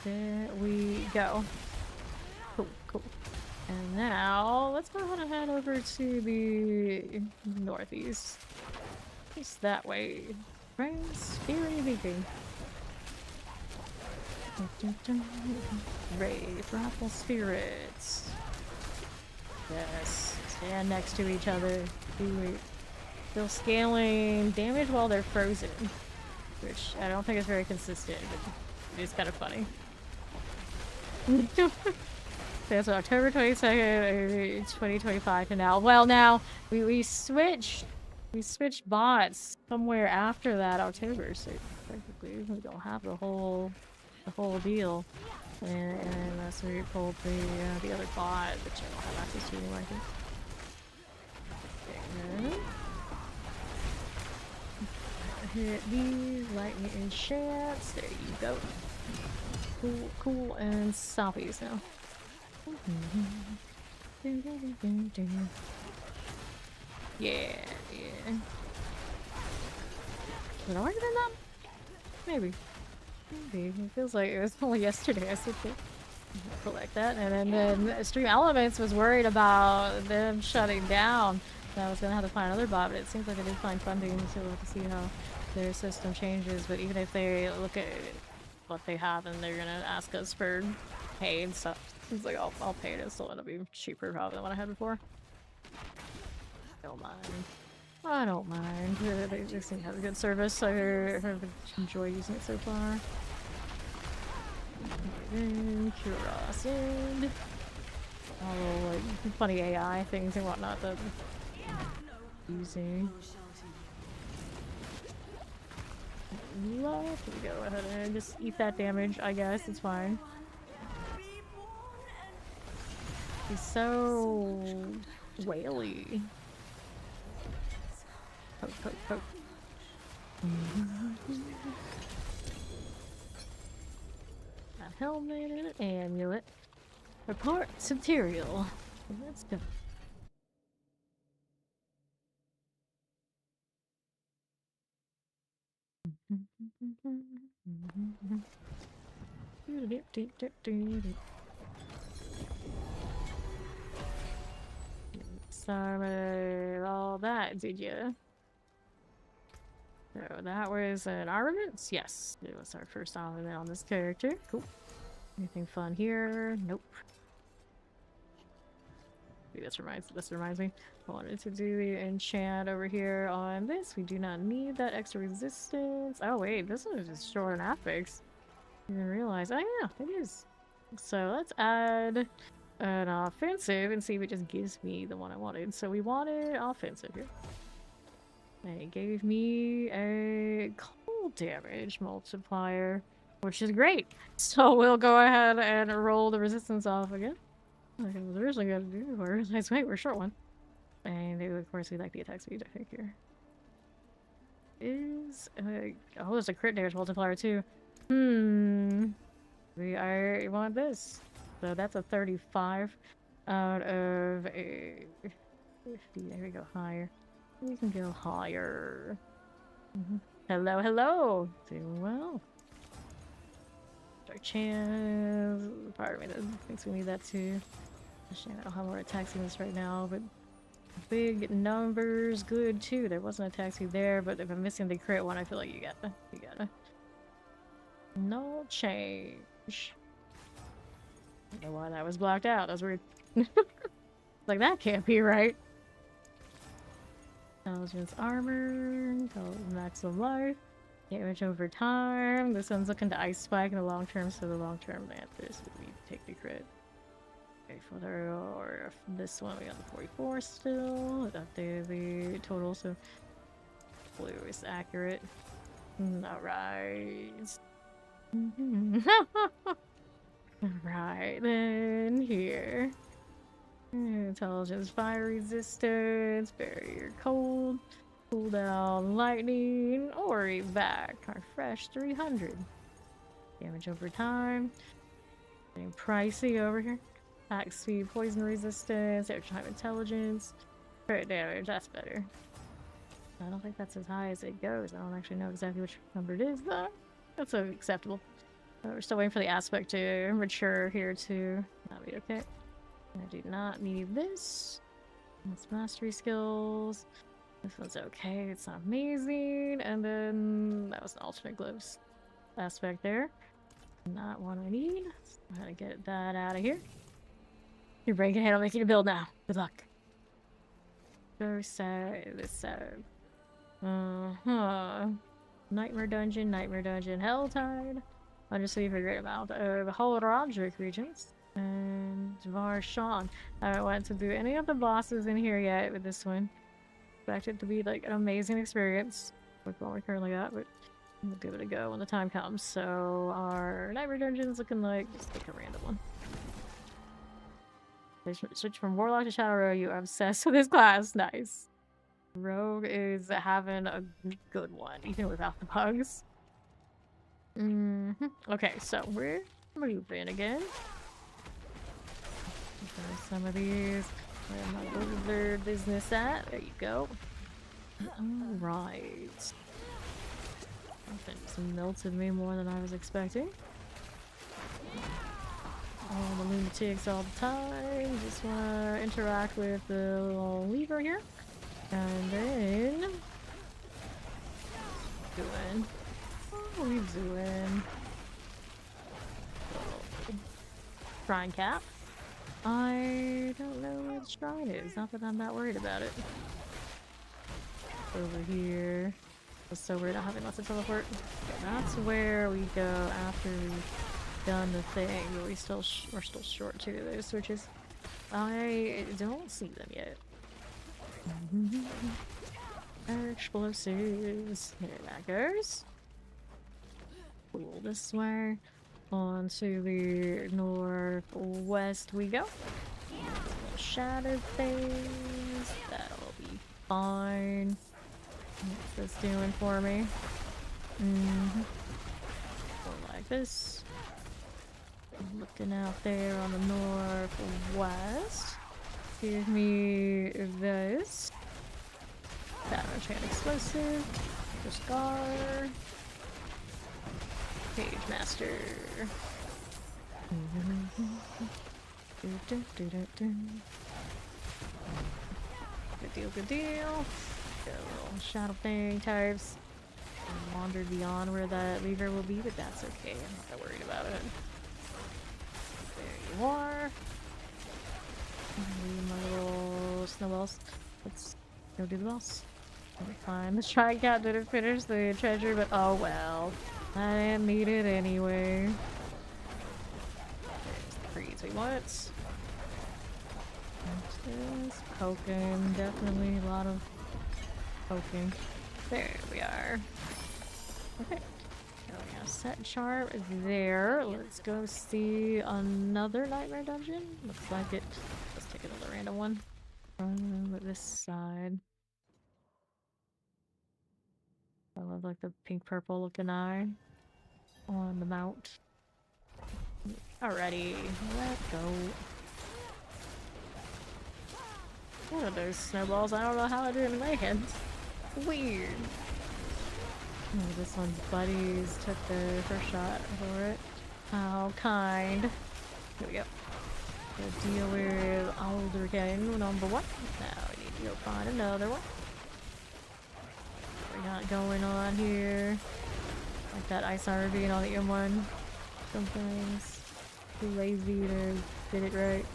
There we go. Cool, cool. And now let's go ahead and head over to the northeast. Just that way. Right? Speary beacon. Wraith, Raffle Spirits. Yes. Stand next to each other. Still scaling damage while they're frozen. Which I don't think is very consistent, but it is kind of funny. That's October 22nd, 2025 to now. Well, now we switched bots somewhere after that October, so technically we don't have the whole deal. And that's where you pulled the other bot, which I don't have access to anymore. I think. Okay. Hit these lightning enchants. There you go. Cool, cool, and soppies now. Yeah, yeah. Did I already done that? Maybe. Maybe. It feels like it was only yesterday I said to collect that. And then Stream Elements was worried about them shutting down. I was gonna have to find another bot, but it seems like they did find funding, so we'll have to see how their system changes. But even if they look at what they have and they're gonna ask us for pay and stuff, it's like I'll pay it. It'll still end up being cheaper probably than what I had before. Don't mind. I don't mind. They seem to have a good service. I have enjoyed using it so far. Kuros and all like funny AI things and whatnot that I'm using. Love to go ahead and just eat that damage, I guess. It's fine. He's so whaley. Poke, poke, poke. A helmet and an amulet. Report material. Let's go. Sorry, all that, did you? So that was an armament? Yes, it was our first armament on this character. Cool. Anything fun here? Nope. This reminds me. I wanted to do the enchant over here on this. We do not need that extra resistance. Oh wait, this one is just short and affix. Didn't realize. Oh yeah, it is. So let's add an offensive and see if it just gives me the one I wanted. So we wanted offensive here. And it gave me a cold damage multiplier, which is great. So we'll go ahead and roll the resistance off again. Like I was originally going to do, but I realized, wait, we're a short one. And of course we like the attack speed, I think, here. Oh, there's a crit damage multiplier too. I want this. So that's a 35 out of a 50. There we go, higher. We can go higher. Hello, hello! Doing well. Dark chance. Part of me that thinks we need that too. Actually, I don't have more attacks in this right now, but big numbers, good too. There wasn't a taxi there, but if I'm missing the crit one, I feel like you gotta. No change. I don't know why that was blocked out. That was weird. Like, that can't be right. Intelligence armor, maximum life, damage over time. This one's looking to ice spike in the long term, so the long term answers would be take the crit. Okay, or this one we got the 44 still. Updated the total, so blue is accurate. Alright. Alright, then here. Intelligence, fire resistance, barrier cold, cooldown lightning, Ori back, refresh 300. Damage over time. Getting pricey over here. Attack speed, poison resistance, air time intelligence, crit damage. That's better. I don't think that's as high as it goes. I don't actually know exactly which number it is, though. That's acceptable. We're still waiting for the aspect to mature here, too. That'll be okay. I do not need this. That's mastery skills. This one's okay. It's not amazing. And then that was an alternate gloves aspect there. Not what I need. So I'm gonna get that out of here. Your brain can handle making a build now. Good luck. Go side, this side. Nightmare dungeon, Helltide. I'll just leave a great amount of holographic regions. And Varshan. I don't want to do any of the bosses in here yet with this one. Expect it to be like an amazing experience with what we currently got, but we'll give it a go when the time comes. So our Nightmare Dungeon's looking like just like a random one. Switch from Warlock to Shadow Rogue. You are obsessed with this class. Nice. Rogue is having a good one, even without the bugs. Okay, so we're moving again. Some of these. Where my their business at? There you go. Alright. Something just melted me more than I was expecting. All the lunatics all the time. Just wanna interact with the little lever here. And then doing what are we doing? Shrine cap. I don't know where the shrine is. Not that I'm not worried about it. Over here. I'm so weird not having lots of teleport. Okay, that's where we go after we've done the thing, but we're still short too of those switches. I don't see them yet. Explosives. Here that goes. Cool. This way. On to the northwest we go. Shadow phase. That'll be fine. What's this doing for me? Go like this. Looking out there on the northwest. Give me this. Battle chain explosive. The scar. Page master. Good deal, good deal. Got a little shadow thing types. I wandered beyond where that lever will be, but that's okay. I'm not that worried about it. There you are. Leave my little snowballs. Let's go do the boss. Fine. The shrine cat didn't finish the treasure, but oh well. I didn't need it anyway. There's the creeds we want. Just poking. Definitely a lot of poking. There we are. Okay. So we got a set chart there. Let's go see another nightmare dungeon. Looks like it. Let's take another random one. With this side. I love like the pink purple looking eye on the mount. Alrighty, let's go. What are those snowballs? I don't know how I didn't land. Weird. Oh, this one's buddies took the first shot for it. How kind. Here we go. We'll deal with older king number one. Now we need to go find another one. What we got going on here? Like that ice armor being on the M1. Some things. Too lazy to get it right.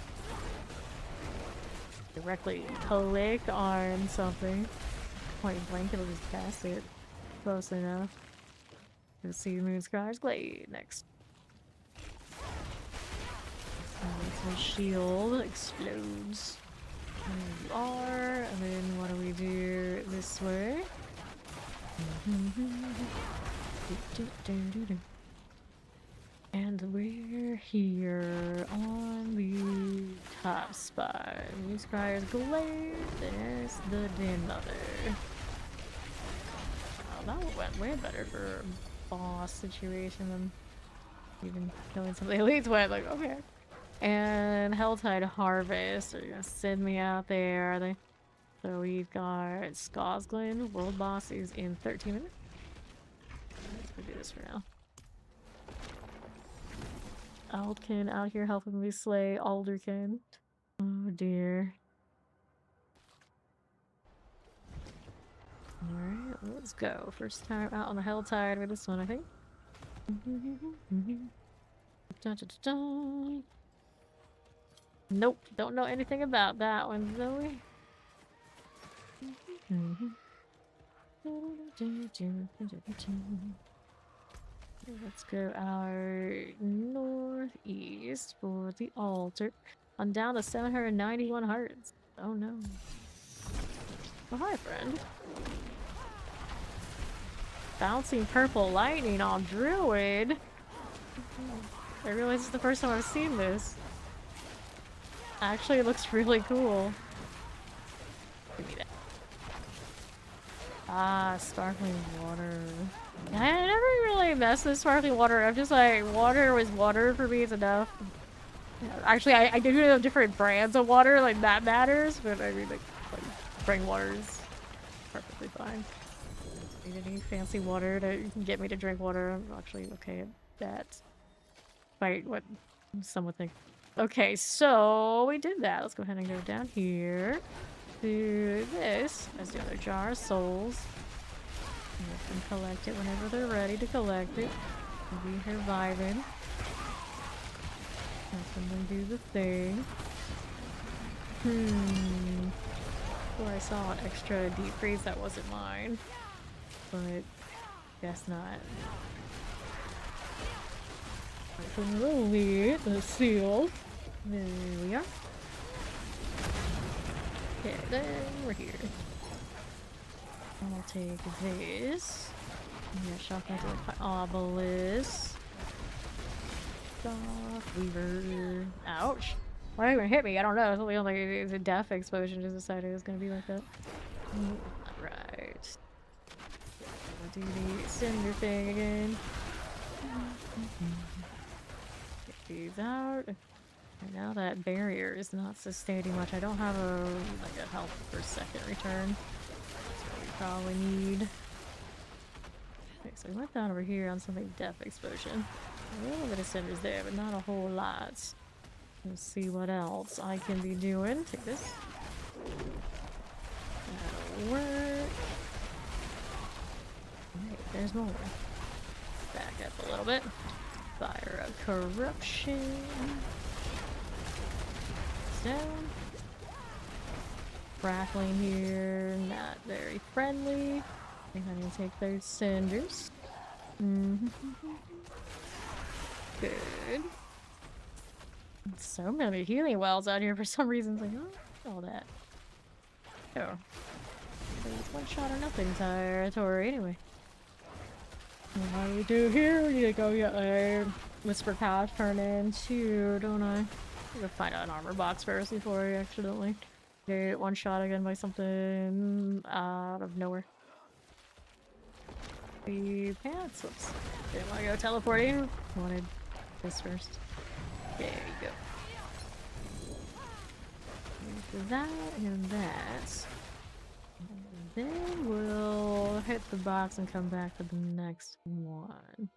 Directly click on something. Point blank, it'll just pass it. Close enough. Let's see Moonscry's Glade next. My shield explodes. There you are. And then what do we do this way? And we're here on the top spot. Moonscry's Glade. There's the Den Mother. Oh, that went way better for a boss situation than Even killing some of the elites went like, okay. And Helltide Harvest. They're gonna send me out there, are they? So we've got Skosglen. World boss is in 13 minutes. Let's go do this for now. Aldkin out here helping me slay Alderkin. Oh dear. Alright, let's go. First time out on the Helltide with this one, I think. Dun, dun, dun, dun. Nope, don't know anything about that one, Zoe. Let's go our northeast for the altar. I'm down to 791 hearts. Oh no. Oh, hi, friend. Bouncing purple lightning on Druid. I realize it's the first time I've seen this. Actually, it looks really cool. Give me that. Ah, sparkling water. I never really messed with sparkling water. I'm just like, water was water for me, it's enough. Actually, I do know different brands of water, like that matters, but I mean, like spring water is perfectly fine. Need any fancy water to get me to drink water? I'm actually okay at that. Despite what some would think. Okay, so we did that. Let's go ahead and go down here to this. That's the other jar, souls. You can collect it whenever they're ready to collect it. We'll be here vibing. Let them do the thing. Before I saw an extra deep freeze that wasn't mine. But guess not. Right, the seal. There we are. Okay, then we're here. I'll take this. Yeah, shotgun to the obelisk. Stop, Weaver. Ouch. Why are you gonna hit me? I don't know. It's only like it's a death explosion. Just decided it was gonna be like that. Alright. Do the cinder thing again. Get these out. And now that barrier is not sustaining much. I don't have a health per second return. That's what we probably need. Okay, so we went down over here on something death explosion. A little bit of cinders there, but not a whole lot. Let's see what else I can be doing. Take this. That'll work. Alright, there's more. Back up a little bit. Fire of corruption. Down. Crackling here, not very friendly. I think I need to take those cinders. Good. So many healing wells out here for some reason. It's like, oh, all that. Oh. It's one shot or nothing territory anyway. What do we do here? We need to go get a Whisper Path turn in too, don't I? I'm gonna find out an armor box first before I accidentally get one shot again by something out of nowhere. The pants. Oops. Didn't want to go teleporting. Wanted this first. There you go. That and that. And then we'll hit the box and come back for the next one.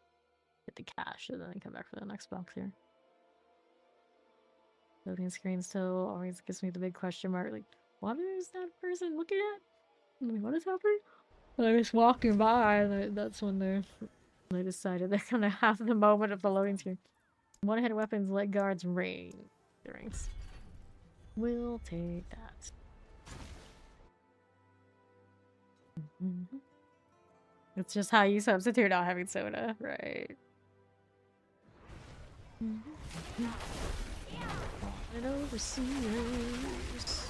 Hit the cache and then come back for the next box here. Loading screen still always gives me the big question mark, like, what is that person looking at? Like, what is happening? They're just walking by, and that's when they decided they're gonna have the moment of the loading screen. One-hit weapons, leg guards, range. Ranks. We'll take that. It's just how you substitute not having soda, right? And overseers.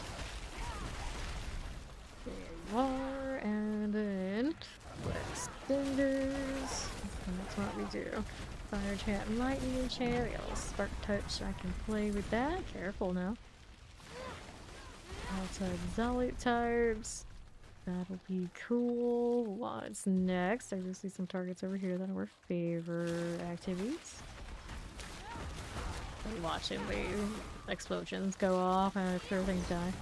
There you are, and then cinders. And that's what we do. Fire chant and lightning chant. We got a little spark touch, so I can play with that. Careful now. Outside Zealot types. That'll be cool. What's next? I just see some targets over here that are favor activities. watching the explosions go off and after things die.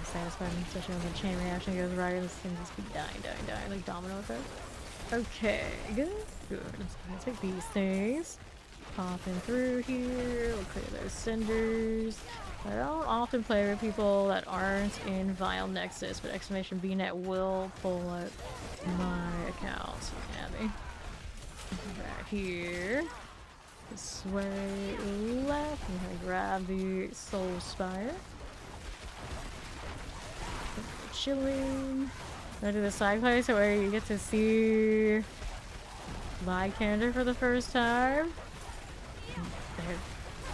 It's satisfying, especially when the chain reaction goes right and this thing just keep dying, like domino effect. Okay, good. Let's take these things. Popping through here, we'll clear those cinders. I don't often play with people that aren't in Vile Nexus, but exclamation BNet will pull up my account. Abby. Right here. This way left. I'm gonna grab the Soul Spire. Chilling. Go to the side place where you get to see Lycander for the first time.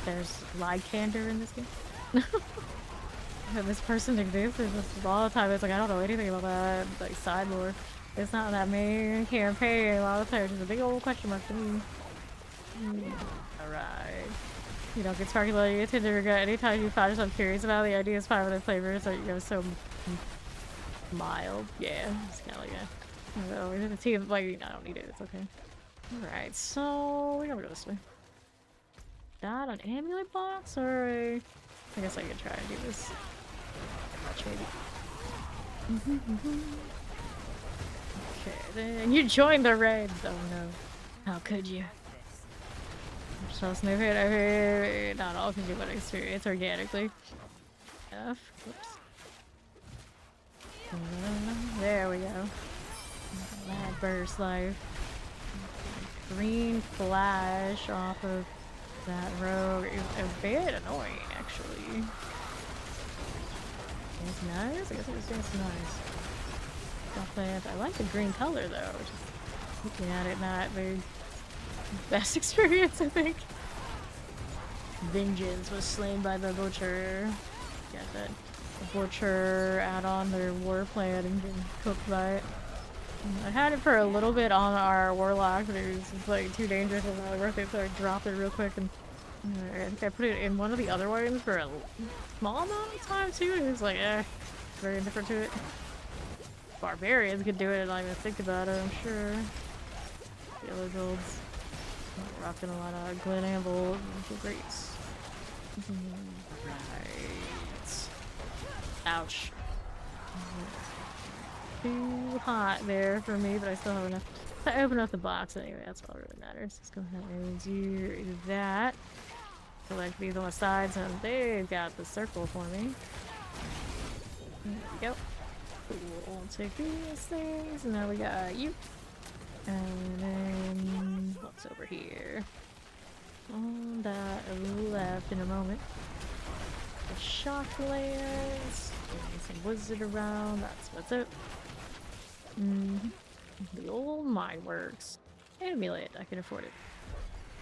There's Lycander in this game. This person exists. A lot of times it's like I don't know anything about that. It's like side lore. It's not that main campaign. A lot of times it's a big old question mark to me. Alright. You don't get sparkly, you tend to regret anytime you find yourself curious about the idea of fine with the flavors are, you know, so mild. Yeah, it's kind of like that. Oh, the team, like, I don't need it, it's okay. Alright, so we're gonna go this way. That an amulet box or a... I guess I could try and do this. Much maybe. Okay, then you joined the raids. Oh no. How could you? So sniff it over. Not all because you would experience organically. F. Whoops. There we go. That burst life. Green flash off of that rogue is a bit annoying, actually. It's nice. I guess it was just nice. I like the green color though. Just looking at it, not the best experience, I think. Vengeance was slain by the butcher. Got that butcher add-on their war plan and getting cooked by it. I had it for a little bit on our warlock, but it was just like too dangerous and not worth it, so I dropped it real quick. And I think I put it in one of the other ones for a small amount of time too. And it was like, very indifferent to it. Barbarians could do it and not even think about it, I'm sure. The other builds. Rocking a lot of Glen Amble, great. Right. Ouch. Too hot there for me, but I still have enough to open up the box anyway. That's all that really matters. Let's go ahead and do that. Select these on the sides, and they've got the circle for me. There we go. Cool. We'll take these things, and now we got you. And then what's over here? On that left in a moment. The shocklands. Some wizard around. That's what's up. The old mine works. Amulet. I can afford it.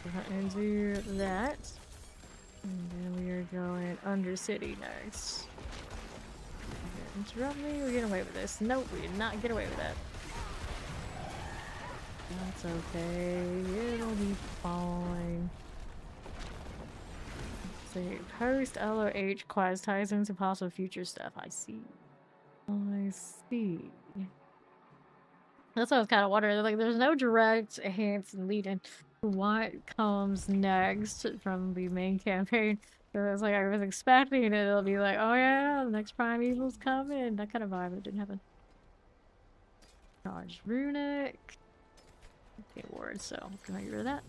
Go ahead and do that. And then we are going Undercity next. Interrupt me. We get away with this. Nope, we did not get away with that. That's okay. It'll be fine. Let's see. Post LOH quest ties into possible future stuff. I see. I see. That's what I was kind of wondering. Like, there's no direct hints and lead in what comes next from the main campaign. So it was like I was expecting it'll be like, oh yeah, the next Primeval's coming. That kind of vibe. It didn't happen. Charged runic. The award, so can I get rid of that?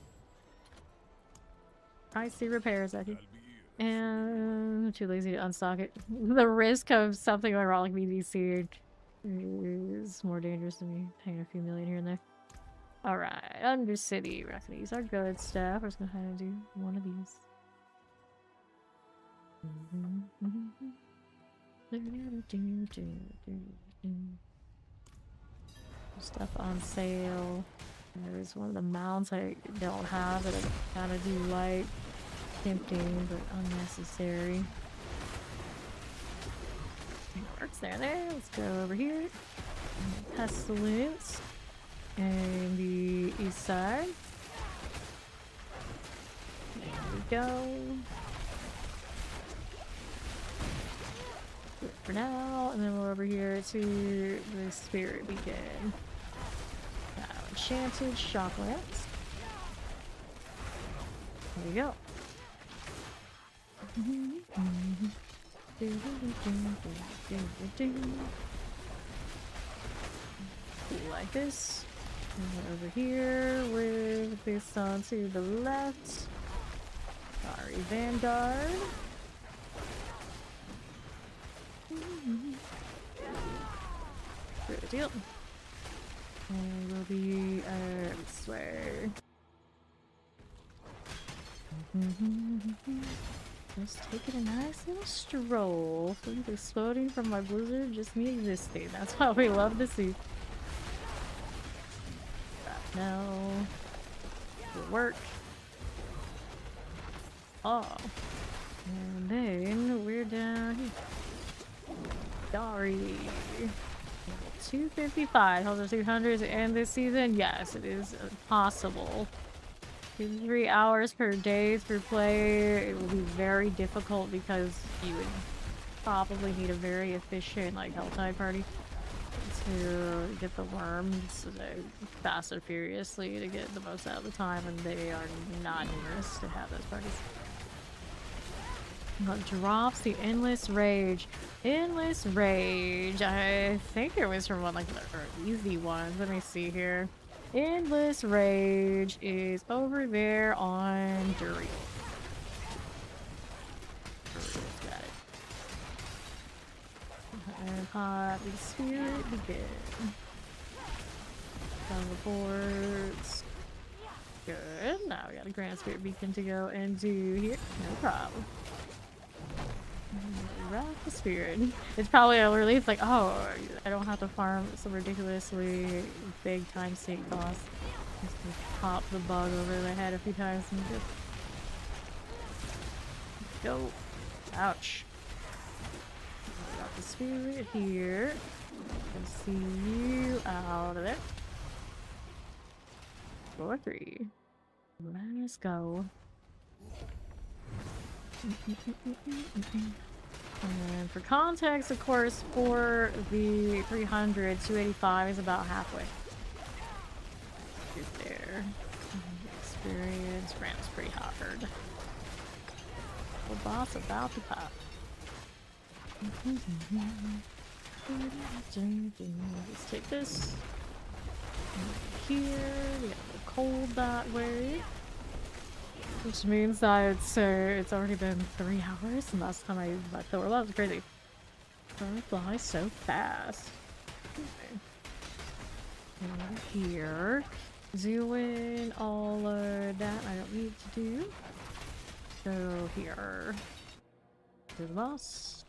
I see repairs, I think. And I'm too lazy to unstock it. The risk of something going wrong like BDC is more dangerous than me paying a few million here and there. Alright, Undercity. We're not gonna use our good stuff. We're just gonna kind of do one of these. Stuff on sale. There's one of the mounts I don't have that I kind of do like. Tempting, but unnecessary. It works there. Let's go over here. Pestilence. And the east side. There we go. Good for now. And then we're over here to the Spirit Beacon. Enchanted Shocklands. There we go. Like this. And over here with this on to the left. Sorry, Vanguard. Good deal. And we'll be this way. Just taking a nice little stroll. Things exploding from my blizzard, just me existing. That's what we love to see. No. Good work. Oh. And then we're down here. Sorry. 255. How's our 200s end this season? Yes, it is possible. 3 hours per day for play. It will be very difficult because you would probably need a very efficient like Helltide party to get the worms fast and furiously to get the most out of the time, and they are not numerous to have those parties. What drops the Endless Rage? Endless Rage. I think it was from one like the easy ones. Let me see here. Endless Rage is over there on Duriel. Got it. And Holy Spirit begin. On the boards. Good. Now we got a Grand Spirit Beacon to go and do here. No problem. Rock the Spirit. It's probably a relief, like, oh, I don't have to farm some ridiculously big time sink boss. Just pop the bug over the head a few times and just go. Ouch. Rock the Spirit here. And see you out of there. 4-3. Let's go. And for context, of course, for the 300, 285 is about halfway. Get there. Experience ramps pretty hard. The boss about to pop. Let's take this. Here, we got a little cold that way. Which means that it's already been 3 hours and last time I left the world. That was crazy. Time flies so fast. Okay. Over here. Doing all of that I don't need to do. So here. To the boss.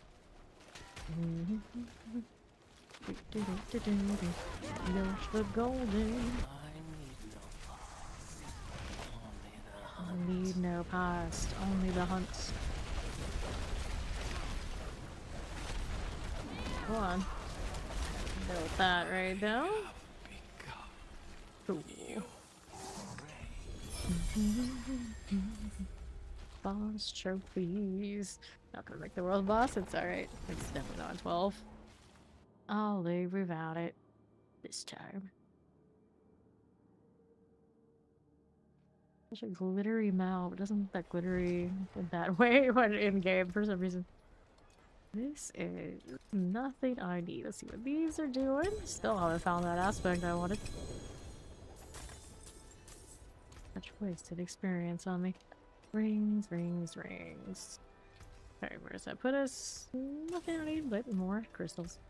There's the golden. Need no past, only the hunt. Go on. Build that right now. Cool. Boss trophies. Not gonna make the world boss, it's alright. It's definitely not 12. I'll live without it. This time. Such a glittery mouth. It doesn't look that glittery in that way when in game for some reason. This is nothing I need. Let's see what these are doing. Still haven't found that aspect I wanted. Much wasted experience on me. Rings, rings, rings. Okay, where does that put us? Nothing I need but more crystals.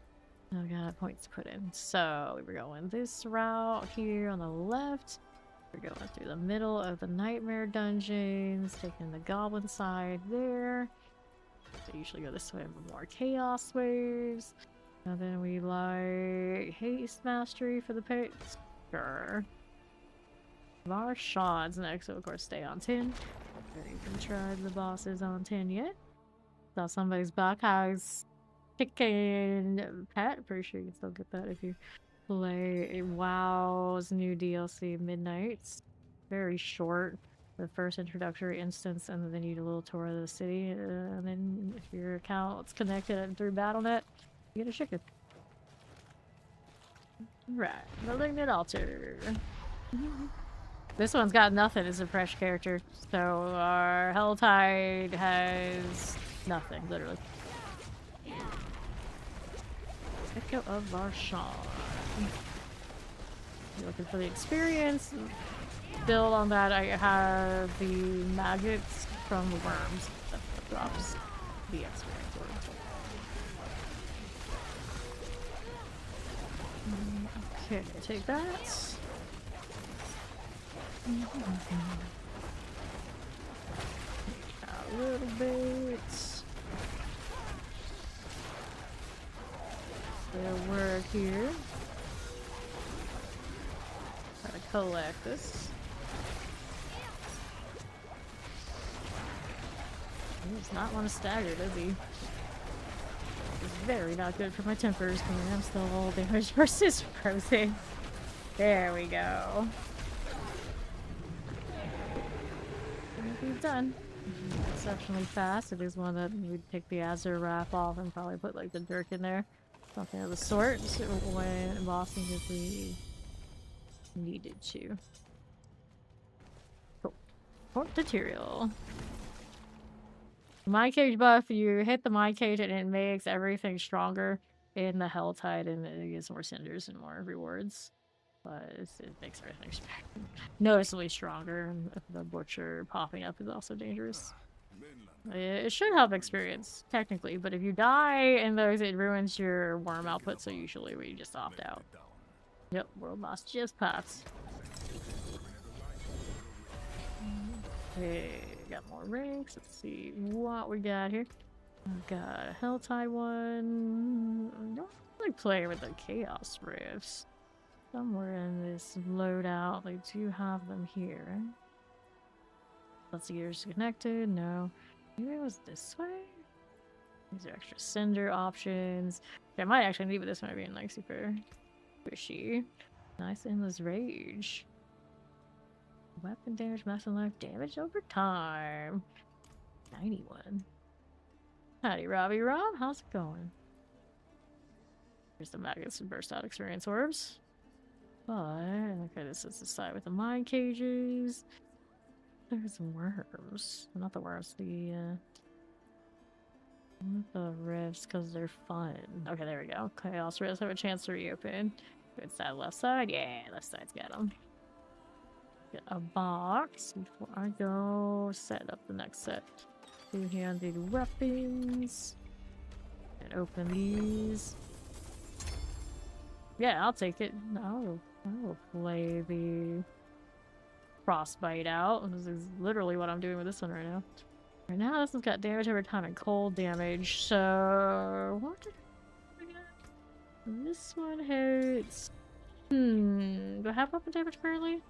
I've got points to put in. So we were going this route here on the left. We're going through the middle of the nightmare dungeons, taking the goblin side there. So usually go this way for more chaos waves. And then we like haste mastery for the pits. Sure. Marshad's next, so of course stay on 10. Haven't even tried the bosses on 10 yet. Saw somebody's back house chicken pet. Pretty sure you can still get that if you play WoW's new DLC Midnights. Very short, the first introductory instance, and then you do a little tour of the city, and then if your account's connected through Battle.net, you get a chicken. Right, malignant altar. This one's got nothing as a fresh character, so our Helltide has nothing, literally. Echo of Varshan. You're looking for the experience. Build on that, I have the maggots from the worms. That drops the experience order. Okay, take that. A little bit. We'll work here. Try to collect this. He does not want to stagger, does he? It's very not good for my tempers because I'm still all damage versus frozen. There we go. We've done. Exceptionally fast. It is one that we'd take the Azure wrap off and probably put like the Dirk in there. Something of the sort when embossing if we needed to. Cool. Port material. Mind cage buff, you hit the mind cage and it makes everything stronger in the Helltide and it gives more cinders and more rewards. But it makes everything noticeably stronger, and the butcher popping up is also dangerous. It should help experience, technically, but if you die in those, it ruins your worm output, so usually we just opt out. Yep, world boss just pops. Okay, got more ranks. Let's see what we got here. We've got a Helltide one. I don't really play with the Chaos Rifts. Somewhere in this loadout, they do have them here. Let's see, yours connected. No. Maybe it was this way? These are extra cinder options. I might actually leave it this one being like super squishy. Nice endless rage. Weapon damage, maximum life damage over time. 91. Howdy, Robbie Rob. How's it going? Here's the maggots and burst out experience orbs. But, okay, this is the side with the mine cages. There's worms. Not the worms, the rifts, because they're fun. Okay, there we go. Chaos rifts have a chance to reopen. It's that left side? Yeah, left side's got them. Get a box before I go set up the next set. Two-handed weapons. And open these. Yeah, I'll take it. I'll play the frostbite out. This is literally what I'm doing with this one right now. Right now, this one's got damage over time and cold damage. So, what did I get? This one hits. Do I have weapon damage currently?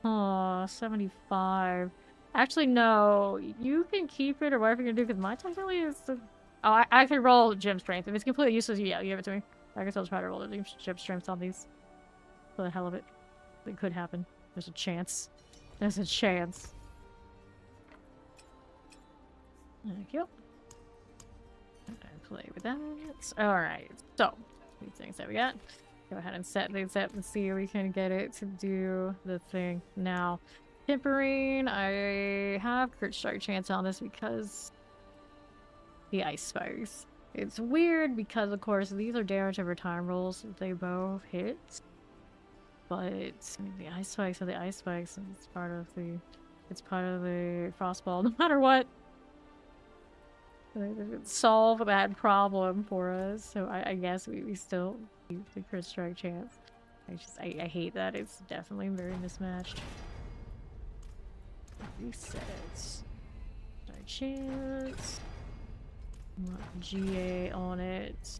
Oh, 75. Actually, no. You can keep it or whatever you're gonna do because my technically is. Oh, I can roll gem strength. If it's completely useless, yeah, you give it to me. I guess I'll try to roll the gem strength on these. For the hell of it. It could happen. There's a chance. There's a chance. Thank you. Play with that. Alright, so, these things that we got. Go ahead and set these up and see if we can get it to do the thing. Now, tempering, I have crit strike chance on this because the ice spikes. It's weird because, of course, these are damage over time rolls. They both hit. But I mean, the ice spikes are the ice spikes, and it's part of the frostball. No matter what, solve that problem for us. So I guess we still keep the crit strike chance. I hate that. It's definitely very mismatched. Resets. Strike chance. GA on it.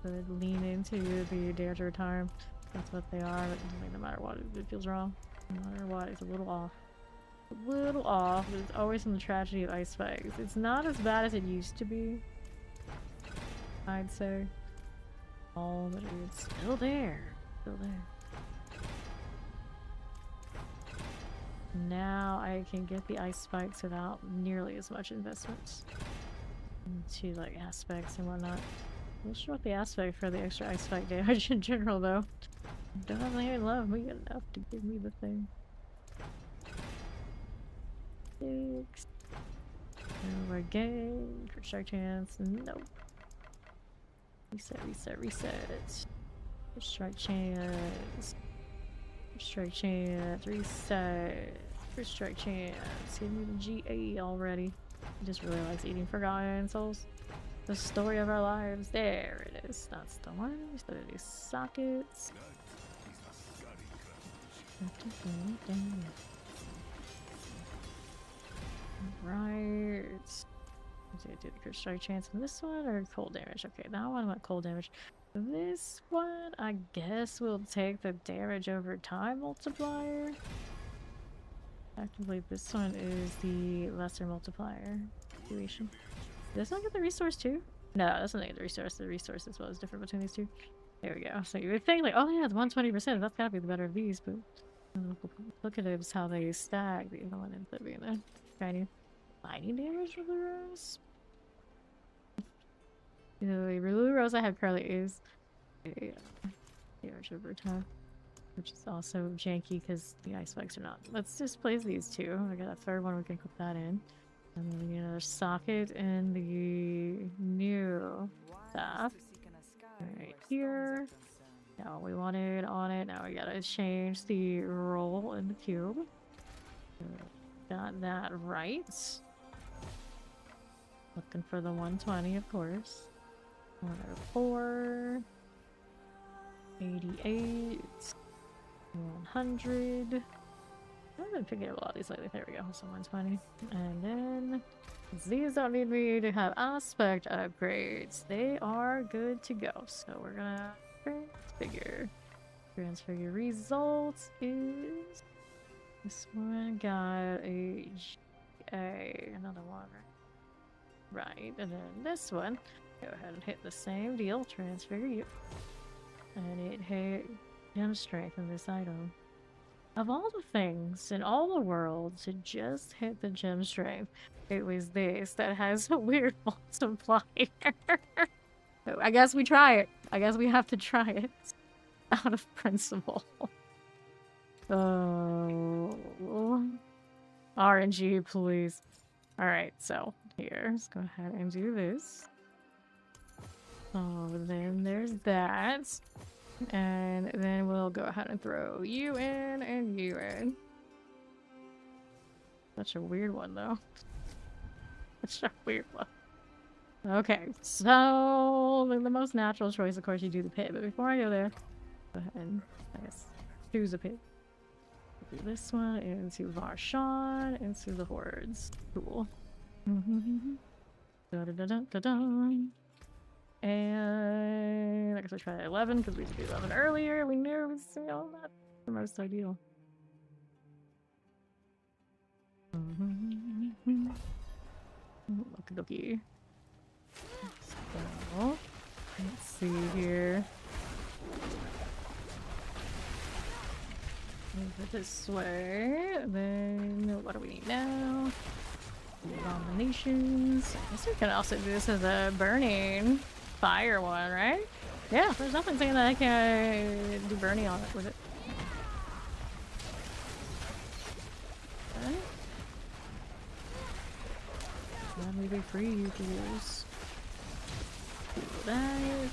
Could lean into the damage over time. That's what they are, but no matter what, it feels wrong. No matter what, it's a little off. A little off, but it's always in the tragedy of ice spikes. It's not as bad as it used to be, I'd say. Oh, but it's still there. Still there. Now I can get the ice spikes without nearly as much investment into like aspects and whatnot. We'll short the aspect for the extra ice spike damage in general, though. Doesn't even love me enough to give me the thing. 6. No again. For strike chance. No. Reset, reset, reset. For strike chance. For strike chance. Reset. For strike chance. Give me the GA already. He just really likes eating forgotten souls. The story of our lives. There it is. That's the one. So these sockets. Right. Do the crit strike chance on this one or cold damage? Okay, that one went cold damage. This one, I guess, will take the damage over time multiplier. Actively, this one is the lesser multiplier situation. Does this one get the resource too? No, it doesn't get the resource. The resource is what is different between these two. There we go. So you would think like, oh yeah, it's 120%. That's gotta be the better of these, but look at it, it's how they stack. The other one ends up being a tiny damage for the rose. You know, the blue rose I have currently is a damage over time, which is also janky because the ice spikes are not. Let's just place these two. I got a third one, we can put that in. And then we get another socket in the new stuff. Right here. Now we wanted on it. Now we gotta change the roll in the cube. Got that right. Looking for the 120, of course. 104. 88. 100. I've been picking up a lot of these lately. There we go. So 120. And then these don't need me to have aspect upgrades. They are good to go. So we're gonna transfigure. Transfigure results is this one got a another one, right? And then this one, go ahead and hit the same deal. Transfigure you, and it hit gem strength in this item. Of all the things in all the world to just hit the gem strength, it was this that has a weird multiplier. I guess we try it. I guess we have to try it. Out of principle. Oh. RNG, please. Alright, so here, let's go ahead and do this. Oh, then there's that. And then we'll go ahead and throw you in and you in. Such a weird one, though. Such a weird one. Okay, so the most natural choice, of course, you do the pit. But before I go there, go ahead and I guess choose a pit. Do this one into Varshawn, into the hordes. Cool. Da da da da da da. And I guess I tried 11 because we did 11 earlier. We knew it was, you know, not the most ideal. Okie dokie. So, let's see here. Move it this way. Then, what do we need now? Abominations. I guess we can also do this as a burning fire one, right? Yeah, there's nothing saying that I can't do burning on it with it. Okay. Let me be free, you fools. Do that.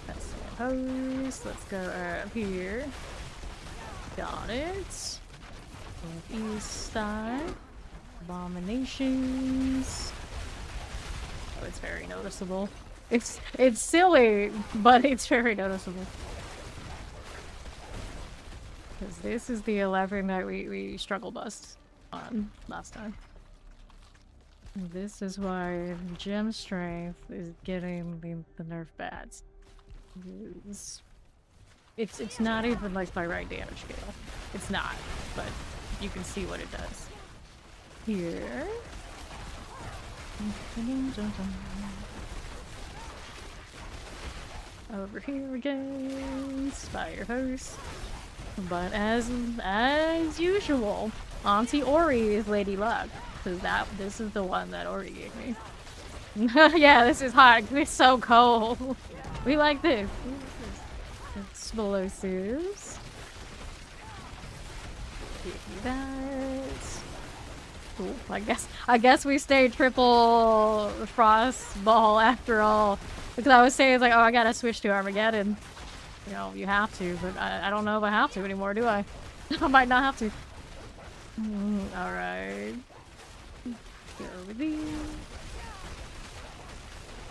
That's the hose. Let's go up here. Got it. East side. Abominations. Oh, it's very noticeable. It's silly, but it's very noticeable. Because this is the 11 that we struggle bust on last time. And this is why gem strength is getting the nerf bads. It's not even like my right damage scale. It's not, but you can see what it does. Here. Over here again. Fire hose. But as usual, Auntie Ori is Lady Luck. Because this is the one that Ori gave me. Yeah, this is hot. It's so cold. We like this. Explosives. That. Cool. I guess we stayed triple frost ball after all. Because I was saying it's like, oh, I gotta switch to Armageddon. You know, you have to, but I don't know if I have to anymore, do I? I might not have to. Alright. Go over these.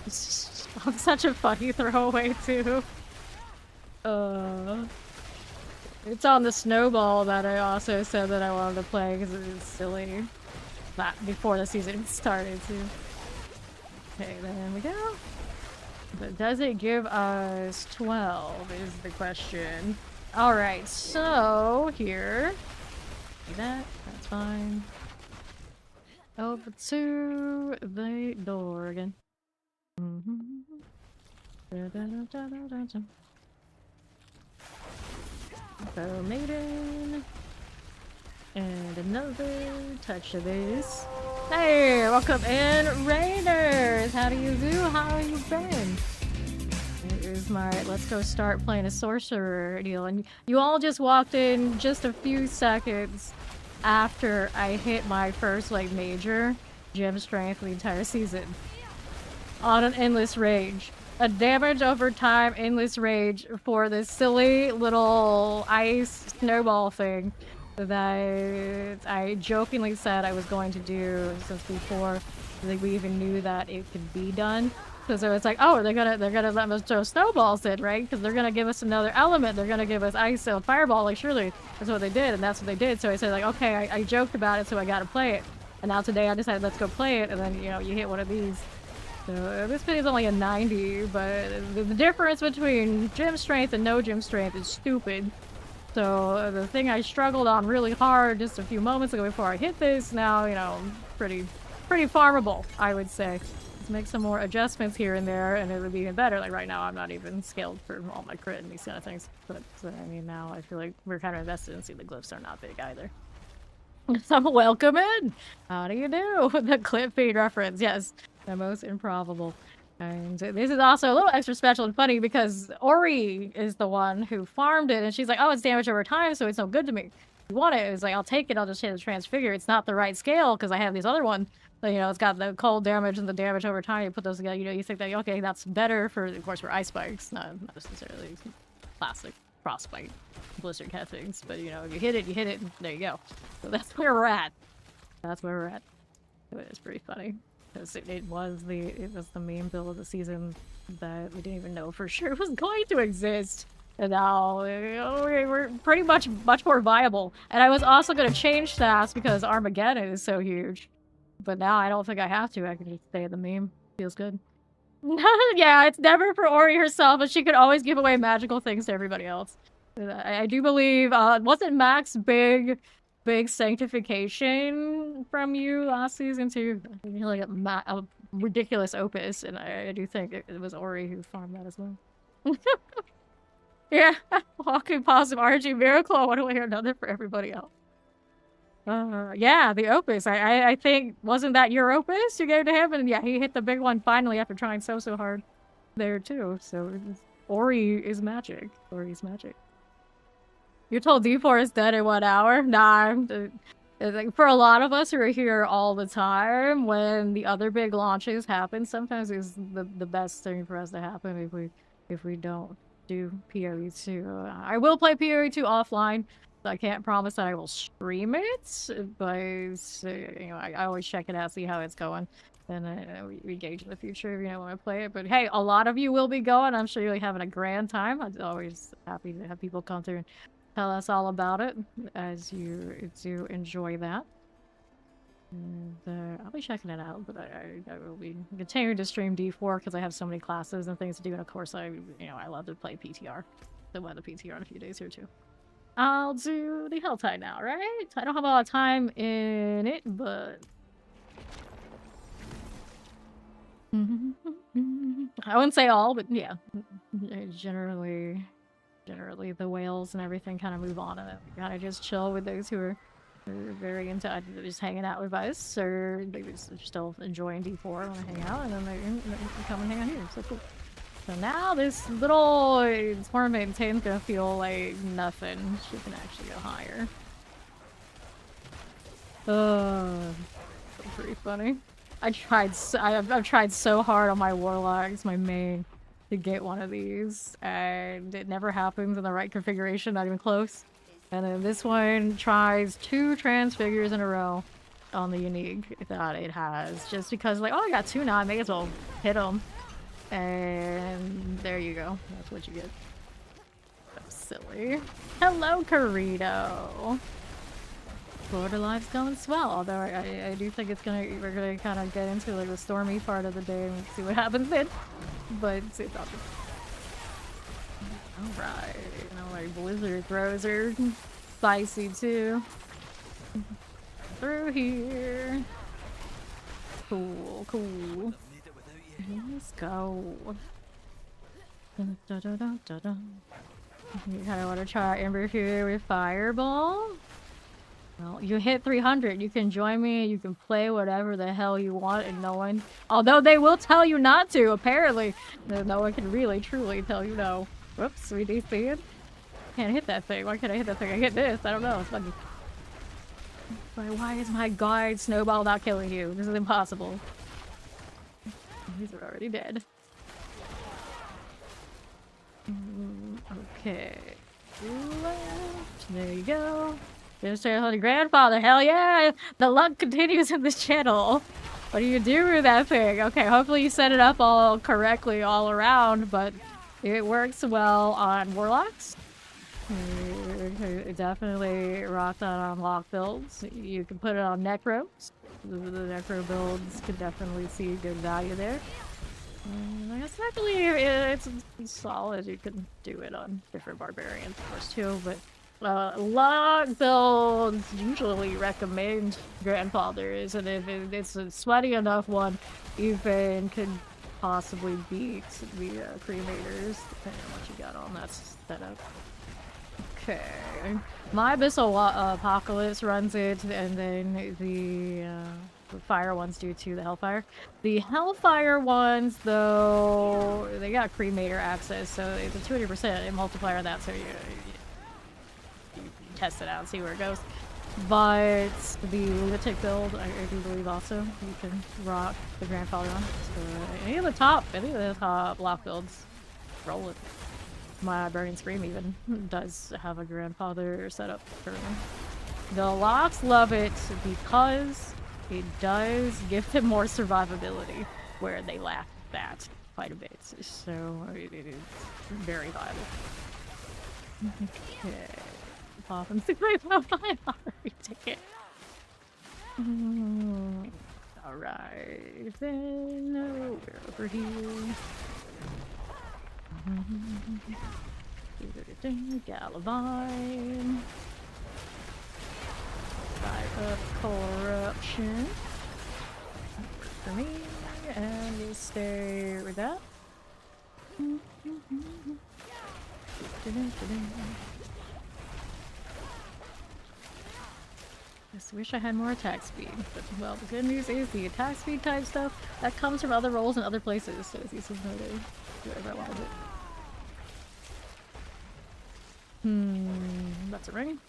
Such a funny throwaway too. It's on the snowball that I also said that I wanted to play because it was silly. Not before the season started too. Okay, then we go. But does it give us 12 is the question. Alright, so here. Do that, that's fine. Over to the door again. So maiden. And another touch of this. Hey, welcome in, Raiders! How do you do? How have you been? Here's my let's go start playing a sorcerer deal. And you all just walked in just a few seconds after I hit my first, like, major gem strength the entire season. On an endless rage. A damage over time endless rage for this silly little ice snowball thing that I jokingly said I was going to do since before like we even knew that it could be done. So it's like, oh, they're gonna let us throw snowballs in, right? Because they're gonna give us another element. They're gonna give us ice and fireball. Like surely that's what they did, and that's what they did. So I said like, okay, I joked about it, so I gotta play it. And now today I decided let's go play it, and then you know you hit one of these. So this video is only a 90, but the difference between gym strength and no gym strength is stupid. So the thing I struggled on really hard just a few moments ago before I hit this, now, you know, pretty farmable, I would say. Let's make some more adjustments here and there, and it would be even better. Like right now, I'm not even scaled for all my crit and these kind of things. But I mean, now I feel like we're kind of invested and see the glyphs are not big either. So welcome in! How do you do? The clip feed reference, yes. The most improbable. And this is also a little extra special and funny because Ori is the one who farmed it, and she's like, oh, it's damage over time, so it's no good to me. You want it? It's like, I'll take it, I'll just hit the transfigure. It's not the right scale because I have these other one. So, you know, it's got the cold damage and the damage over time. You put those together, you know, you think that, okay, that's better for, of course, for ice spikes, not necessarily classic frostbite, blizzard kind of things. But, you know, if you hit it, and there you go. So that's where we're at. That's where we're at. It's pretty funny. Because it was the meme build of the season that we didn't even know for sure was going to exist. And now we're pretty much more viable. And I was also going to change stats because Armageddon is so huge. But now I don't think I have to. I can just stay in the meme. Feels good. Yeah, it's never for Ori herself, but she could always give away magical things to everybody else. I do believe, wasn't Max big sanctification from you last season too? Like a ridiculous opus, and I do think it was Ori who farmed that as well. Yeah, walking positive RG miracle one way or another for everybody else. Yeah, the opus. I think wasn't that your opus you gave to him? And yeah, he hit the big one finally after trying so hard there too. So Ori is magic. Ori's magic. You're told D4 is dead in 1 hour? Nah, like for a lot of us who are here all the time, when the other big launches happen, sometimes it's the best thing for us to happen if we don't do PoE2. I will play PoE2 offline. So I can't promise that I will stream it, but you know, I always check it out, see how it's going. Then we gauge in the future, you know, when I play it. But hey, a lot of you will be going. I'm sure you'll be having a grand time. I'm always happy to have people come through and tell us all about it as you do enjoy that. And I'll be checking it out, but I will be continuing to stream D4 because I have so many classes and things to do. And of course, I love to play PTR. So we'll have the PTR in a few days here too. I'll do the Helltide now, right? I don't have a lot of time in it, but I wouldn't say all, but yeah, generally the whales and everything kind of move on, and we kind of just chill with those who are are very into just hanging out with us, or they just still enjoying D4, want to hang out, and then they come and hang out here. So cool. So now this little tournament tame's gonna feel like nothing. She can actually go higher. Pretty funny. I've tried so hard on my warlocks, my main, to get one of these, and it never happens in the right configuration, not even close. And then this one tries 2 transfigures in a row on the unique that it has, just because like, oh, I got 2 now, I may as well hit them. And there you go. That's what you get. That's silly. Hello, Carito. Florida life's going swell, although I do think we're gonna kind of get into like the stormy part of the day and see what happens then. But it's all good. Alright, like blizzard throws are spicy too. Through here. Cool, cool. Let's go. You kind of want to try Ember here with Fireball? Well, you hit 300. You can join me. You can play whatever the hell you want, and no one... Although they will tell you not to, apparently. No one can really, truly tell you no. Whoops, we DC'd. Can't hit that thing. Why can't I hit that thing? I hit this. I don't know. It's funny. Why is my guide Snowball not killing you? This is impossible. These are already dead. Okay. Left. There you go. There's the grandfather. Hell yeah! The luck continues in this channel. What do you do with that thing? Okay, hopefully you set it up all correctly all around, but it works well on warlocks. Definitely rock that on lock builds. You can put it on necros. The necro builds can definitely see good value there. It's actually it's solid. You can do it on different barbarians, of course, too. But lock builds usually recommend grandfathers, and if it's a sweaty enough one, even could possibly beat the cremators, depending on what you got on that setup. Okay, my Abyssal Apocalypse runs it, and then the fire ones do too, the Hellfire. The Hellfire ones, though, they got cremator access, so it's a 200% multiplier of that, so you test it out and see where it goes. But the Lunatic build, I do believe also, you can rock the grandfather on. So any of the top lock builds, roll it. My Burning Scream even does have a grandfather setup currently. The locks love it because it does give them more survivability, where they lack that quite a bit. So it is very viable. Okay. Pop and take it. Alright, then we're over here. Galavine. Life of Corruption. Work for me, and you stay with that. Just wish I had more attack speed, but well, the good news is the attack speed type stuff that comes from other roles in other places, so it's easy to know to do whatever I want with it. That's a ring.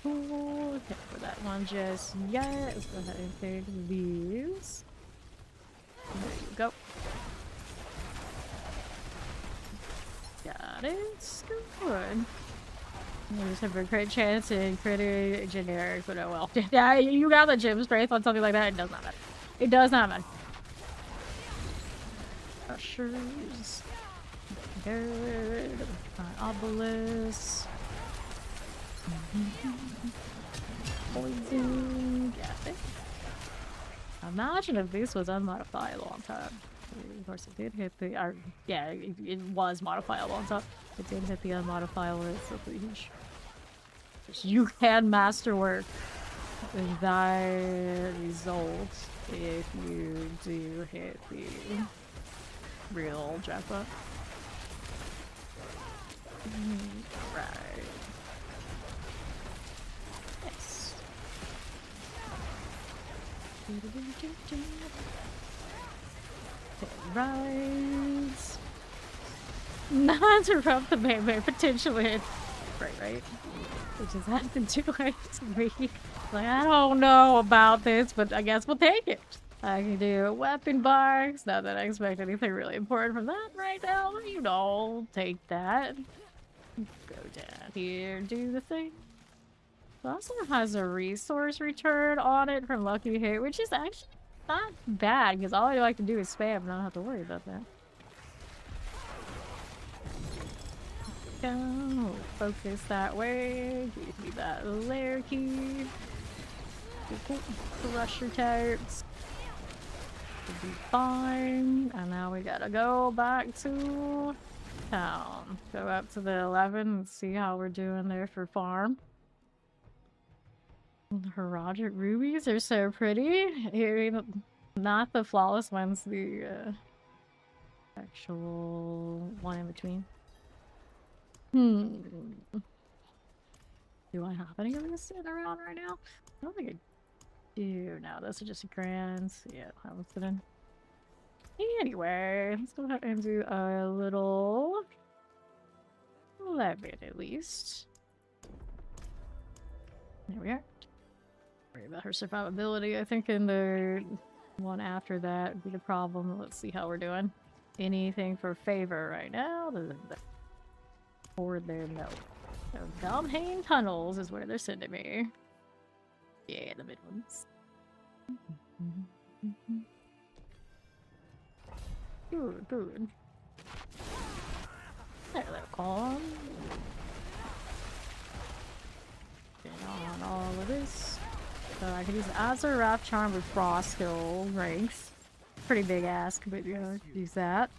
Cool. Can't for that one just yet. Let's go ahead and take these. There you go. Got it. Good. You just have a great chance in pretty generic, but oh well. Yeah, you got the gym strength on something like that. It does not matter. It does not matter. Ushers. Good. Obelisk. Poison. Got it. Imagine if this was unmodifiable on top. Of course, it did hit the. Yeah, it was modifiable on top. It did hit the unmodifiable. It's so huge. You can masterwork that result if you do hit the real jackpot. Right. Nice. Rides. Not to interrupt the man, potentially. Right. Which has happened too late to me. Like, I don't know about this, but I guess we'll take it. I can do weapon box. Not that I expect anything really important from that right now. You know, take that. Go down here, do the thing. It also has a resource return on it from Lucky Hit, which is actually not bad, because all I like to do is spam and I don't have to worry about that. Go, focus that way. Give me that layer key. Crush your tarts. We'll be fine. And now we gotta go back to town. Go up to the 11 and see how we're doing there for farm. Herodic rubies are so pretty. I mean, not the flawless ones, the actual one in between. Do I have any of this sitting around right now? I don't think I do. No, those are just grants. Yeah, I was sitting. Anyway, let's go ahead and do a little 11 at least. There we are. Worry about her survivability. I think in the one after that would be the problem. Let's see how we're doing. Anything for favor right now? Or there, no. So Valheim Tunnels is where they're sending me. Yeah, the mid ones. Good. There, little calm. On all of this. So I could use Azarath Charm with Frost skill ranks. Pretty big ask, but you know, use that.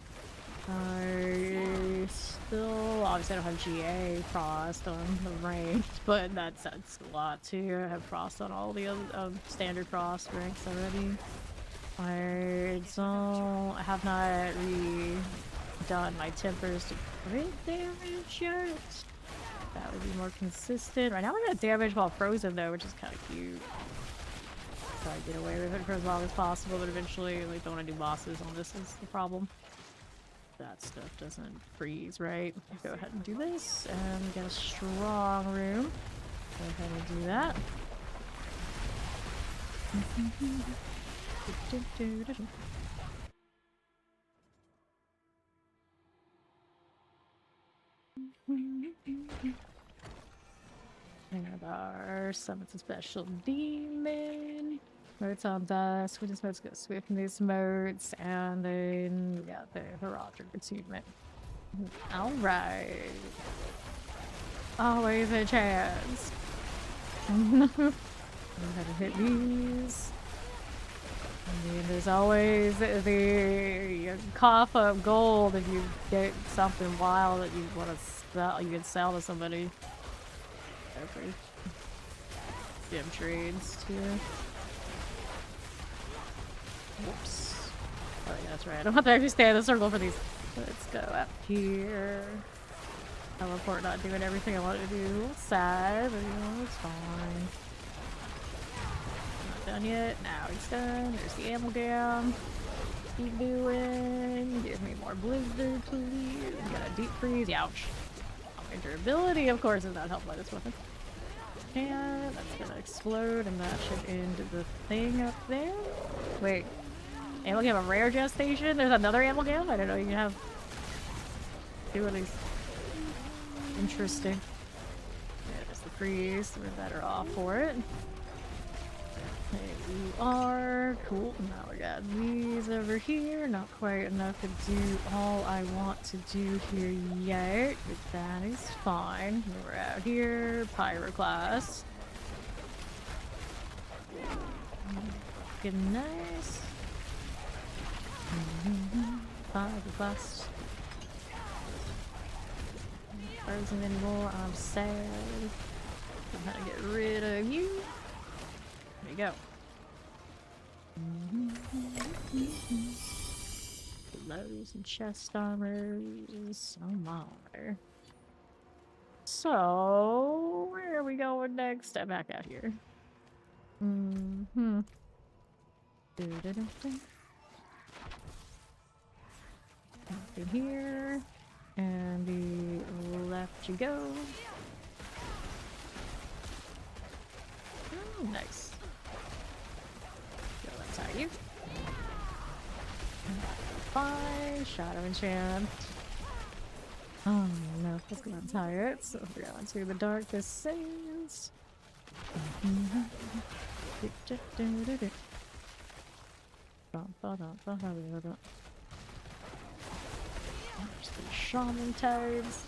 I still obviously I don't have GA Frost on the range, but that's a lot too. I have Frost on all the other standard Frost ranks already. I have not redone my tempers to crit damage yet. That would be more consistent. Right now I got damage while frozen though, which is kind of cute. Try to get away with it for as long as possible, but eventually, like, don't want to do bosses on this is the problem. That stuff doesn't freeze, right? Go ahead and do this, and get a strong room. Go ahead and do that. And our summons a special demon. Modes on dust, swiftness modes go swiftness modes, and then we got the Heraldric attunement. Alright. Always a chance. Go ahead and hit these. I mean, there's always the cough up gold if you get something wild that you want to sell. You can sell to somebody. Okay. Gem trades too. Whoops. Oh yeah, that's right. I don't have to actually stay in the circle for these. Let's go up here. Teleport not doing everything I wanted to do. Sad, but you know, it's fine. Not done yet. Now it's done. There's the amalgam. Keep doing. Give me more blizzard, please. Got a deep freeze. Ouch. My durability, of course, is not helped by this weapon. And that's gonna explode, and that should end the thing up there. Wait. Amalgam a rare gestation? There's another amalgam? I don't know you can have two of these. Interesting. Yeah, there's the freeze. We're better off for it. There you are. Cool. Now we got these over here. Not quite enough to do all I want to do here yet, but that is fine. We're out here. Pyroclast. Good, nice. Pyroclast. Frozen anymore. I'm sad. I'm gonna get rid of you. There you go. Gloves and chest armors. Oh my. So, where are we going next? I'm back out here. In here. And the left you go. Oh, nice. Go inside you. Fine. Shadow enchant. Oh no, let's go untie it. So we're going to the darkest sands. There's the shaman types.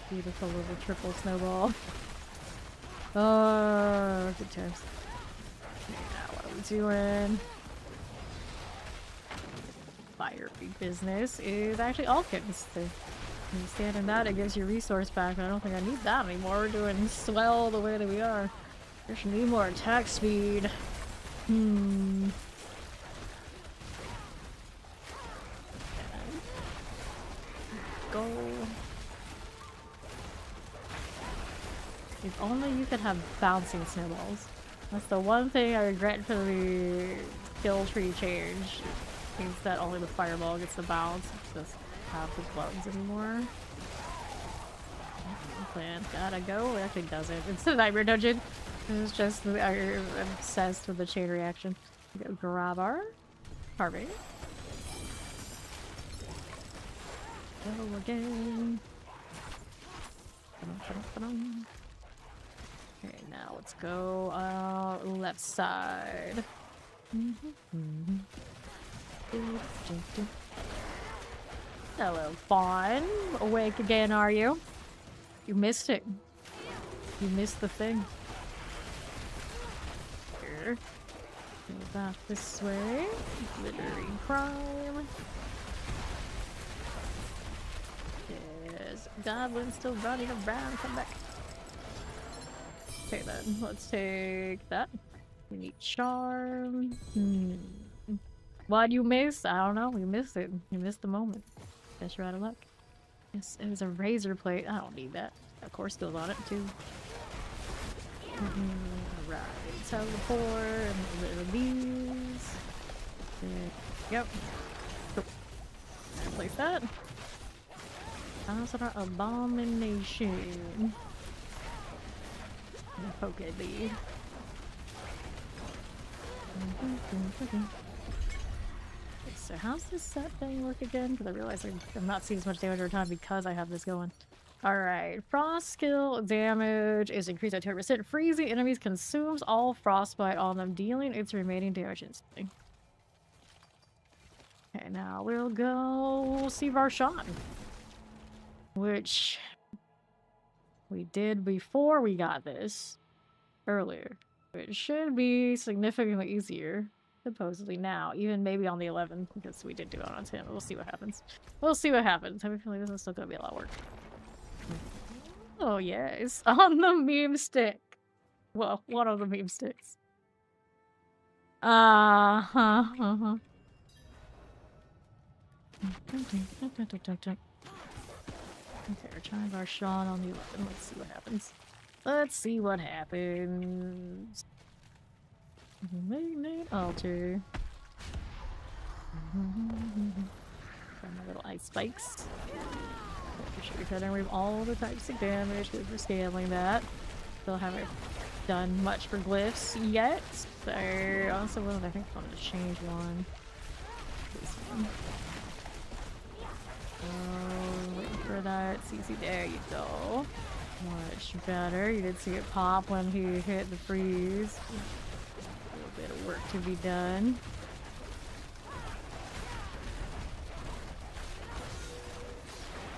Beautiful little triple snowball. Oh, good times. Now what are we doing? Fiery business is actually Alkins. So you stand in that, it gives you resource back, but I don't think I need that anymore. We're doing swell the way that we are. Just need more attack speed. Go. If only you could have bouncing snowballs. That's the one thing I regret for the skill tree change. Means that only the fireball gets the bounce. It doesn't have the gloves anymore. Plan gotta go. It actually doesn't. It's a nightmare dungeon. It's just I'm obsessed with the chain reaction. Go grab our carving. Go again. Okay, now let's go left side. Hello, Fawn. Awake again, are you? You missed it. You missed the thing. Here. Go back this way. Glittering crime. There's a goblin still running around. Come back. Okay then, let's take that. We need charm. Why'd you miss? I don't know. You missed it. You missed the moment. Guess you're out of luck. Yes, it was a razor plate. I don't need that. Of course, goes on it too. Right. Teleport and a little of these. Yep. Cool. Place that. Consider abomination. Poke lead. So how's this set thing work again? Because I realize I'm not seeing as much damage over time because I have this going. Alright, frost skill damage is increased by 10%. Freezing enemies consumes all frostbite on them, dealing its remaining damage instantly. Okay, now we'll go see Varshan. Which we did before we got this. Earlier. It should be significantly easier. Supposedly now, even maybe on the 11th, because we did do it on 10. We'll see what happens. We'll see what happens. I have a feeling this is still gonna be a lot of work. Oh yes, on the meme stick. Well, one of the meme sticks. Okay, we're trying our shot on the 11. Let's see what happens. Let's see what happens. Magnate altar. Got my little ice spikes. Make sure we try to remove all the types of damage because we're scaling that. Still haven't done much for glyphs yet. So also I think I wanted to change one. This one. Oh, waiting for that. CC, there you go. Much better. You did see it pop when he hit the freeze. A little bit of work to be done.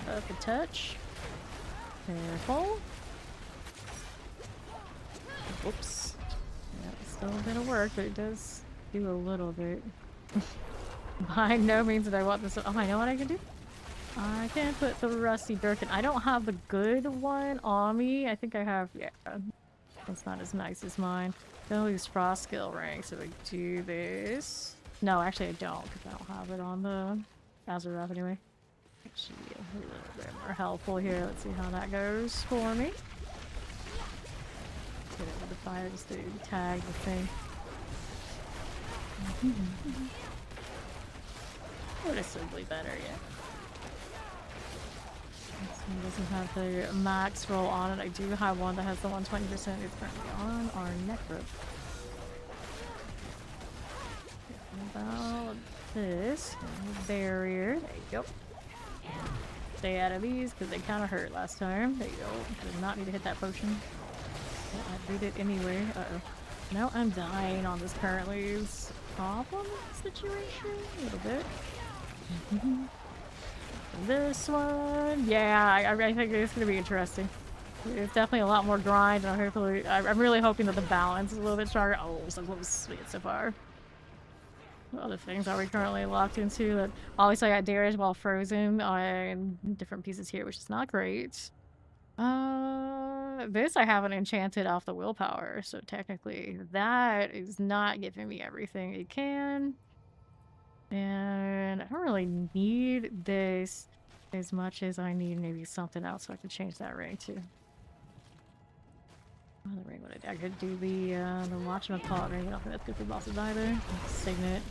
Up a touch. Careful. Whoops. Yeah, it's still a bit of work, but it does do a little bit. By no means did I want this. Oh, I know what I can do. I can put the rusty Birkin. I don't have the good one on me. I think I have, yeah. That's not as nice as mine. Gonna lose frost skill rank, so I do this. No, actually I don't, because I don't have it on the Azeroth anyway. Actually, a little bit more helpful here. Let's see how that goes for me. Get it with the fire just to tag the thing. Noticeably better, yeah. This one doesn't have the max roll on it. I do have one that has the 120%. It's currently on our necro. About this barrier. There you go. Stay out of these because they kind of hurt last time. There you go. Did not need to hit that potion. Well, I did it anyway. Uh-oh. Now I'm dying on this currently. It's a problem situation a little bit. This one, yeah, I think it's gonna be interesting. It's definitely a lot more grind, and hopefully, I'm really hoping that the balance is a little bit stronger. Oh, so close so far. What other things are we currently locked into? That obviously I got damage while frozen on different pieces here, which is not great. This I haven't enchanted off the willpower, so technically that is not giving me everything it can. And I don't really need this as much as I need maybe something else so I could change that ring too. Oh, the ring, I could do the Watchman Pot ring. I don't think that's good for bosses either. Signet.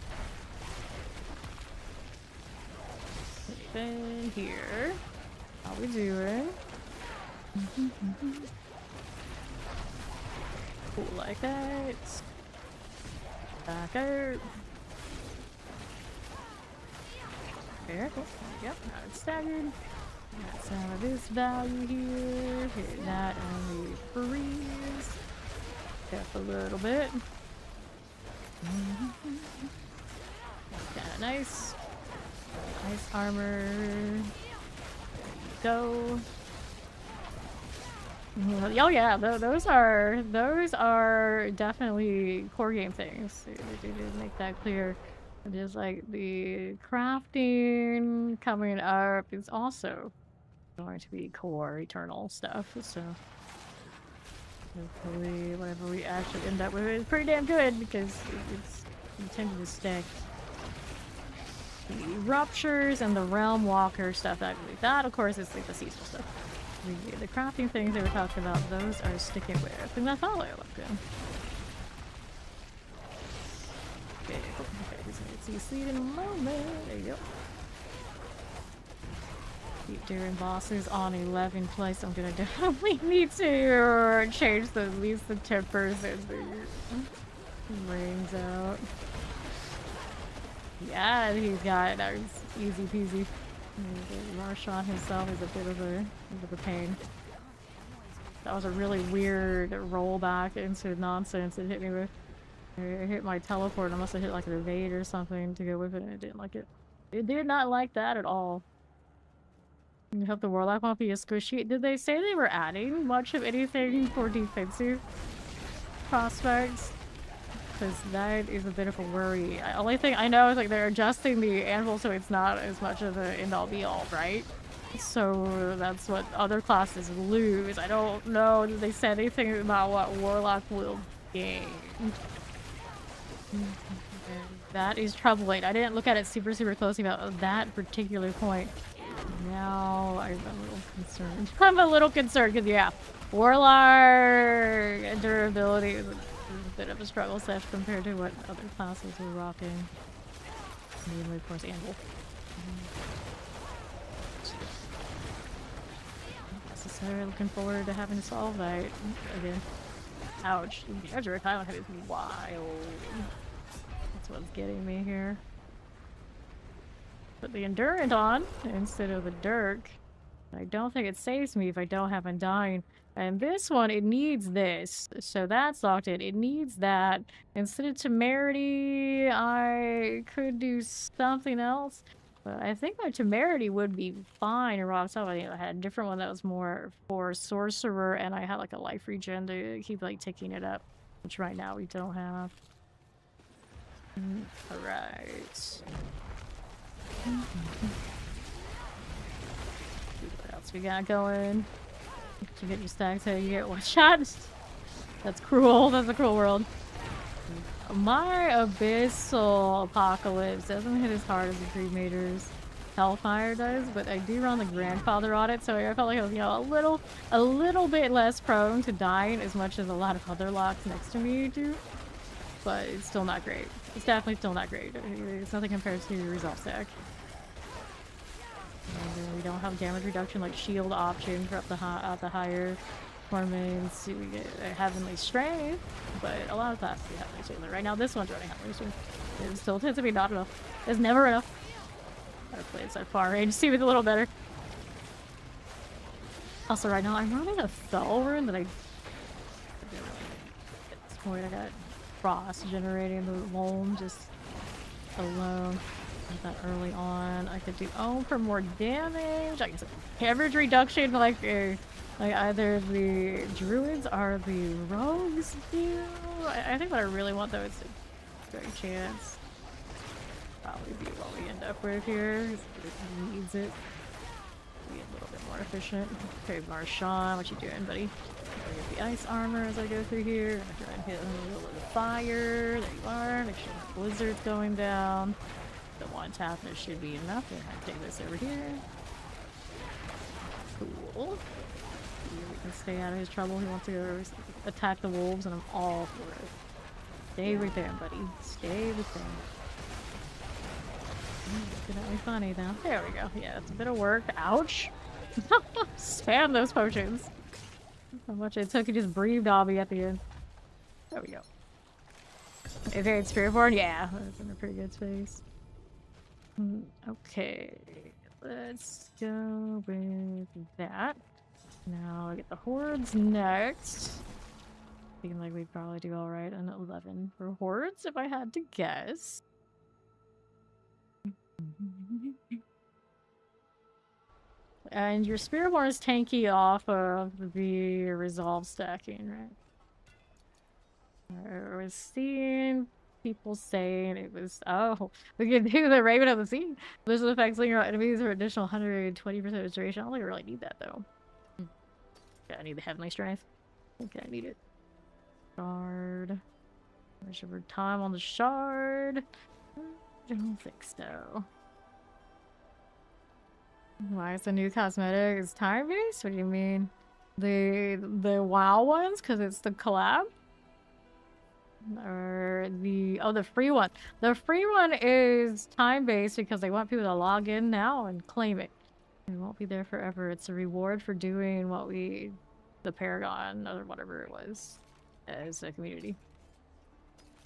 Then here. How we doing? Cool like that. Back out. There. Oh, yep, now it's staggered. Got some of this value here. Hit that and we freeze. Up a little bit. Kinda nice. Nice armor. There you go. Oh yeah, those are definitely core game things. They did make that clear. Just like the crafting coming up is also going to be core eternal stuff, so hopefully whatever we actually end up with is pretty damn good because it's intended to stick. The ruptures and the realm walker stuff, that of course is like the seasonal stuff. The crafting things they were talking about, those are sticking with, and that's all I look good. Okay, he's gonna see seed in a moment. There you go. Keep doing bosses on 11 place. I'm gonna definitely need to change at least the tempers and the rings out. Yeah, he's got that. Easy peasy. Marshawn himself is a bit of a pain. That was a really weird rollback into nonsense it hit me with. It hit my teleport. I must have hit like an evade or something to go with it, and it didn't like it. It did not like that at all. You hope the Warlock won't be a squishy. Did they say they were adding much of anything for defensive prospects? Because that is a bit of a worry. The only thing I know is like they're adjusting the anvil so it's not as much of an end-all be-all, right? So that's what other classes lose. I don't know. Did they say anything about what Warlock will gain? That is troubling. I didn't look at it super closely about that particular point. Now I'm a little concerned. I'm a little concerned because yeah, Warlock durability is a bit of a struggle set compared to what other classes are rocking. Mainly, of course, Anvil. Not necessarily looking forward to having to solve that again. Ouch. The Edric Island head is wild. That's what's getting me here. Put the Endurant on instead of the Dirk. I don't think it saves me if I don't have Undying. And this one, it needs this. So that's locked in. It needs that. Instead of Temerity, I could do something else. But I think my Temerity would be fine in Rock's Up. I had a different one that was more for Sorcerer, and I had like a life regen to keep like ticking it up. Which right now we don't have. Alright. What else we got going? You get your stacks, how you get one shot. That's cruel. That's a cruel world. My Abyssal Apocalypse doesn't hit as hard as the Cremator's Hellfire does, but I do run the Grandfather on it, so I felt like I was, you know, a little bit less prone to dying as much as a lot of other locks next to me do. but it's still not great. It's definitely still not great. It's nothing compared to Resolve Stack. And then we don't have damage reduction like shield option for up the higher performance. We get a Heavenly Strength, but a lot of classes do Heavenly Strength. Right now, this one's running Heavenly Strength. It still tends to be not enough. It's never enough. Gotta play it at far range, see if it's a little better. Also, right now, I'm running a Fell rune that at this point, I got Frost generating the loam just alone. That early on, I could do for more damage. I guess damage reduction, like either the druids or the rogues do. I think what I really want though is a great chance. Probably be what we end up with here. It needs it. Be a little bit more efficient. Okay, Marshawn, what you doing, buddy? I get the ice armor as I go through here. I try and hit a little bit of fire. There you are. Make sure the blizzard's going down. The one tap, there should be enough. We're gonna take this over here. Cool. We can stay out of his trouble. He wants to go attack the wolves, and I'm all for it. Stay right there, buddy. Stay right there. Definitely funny though. There we go. Yeah, it's a bit of work. Ouch! Spam those potions. How much it took, he just breathed on me at the end. There we go. Advanced Spiritborn? Yeah, that's in a pretty good space. Okay, let's go with that. Now I get the hordes next. Feeling like we'd probably do alright on 11 for hordes if I had to guess. And your Spiritborn is tanky off of the resolve stacking, right? I was seeing people saying it was, we can do the Raven of the Sea. Blizzard effects linger on enemies for additional 120% duration. I don't think I really need that though. Yeah, I need the Heavenly Strength. Okay, I need it. Shard. Measure for time on the shard. I don't think so. Why is the new cosmetic? Is time based? What do you mean? The WoW ones? Because it's the collab? Or the free one. The free one is time based because they want people to log in now and claim it. It won't be there forever. It's a reward for doing what the Paragon or whatever it was as a community.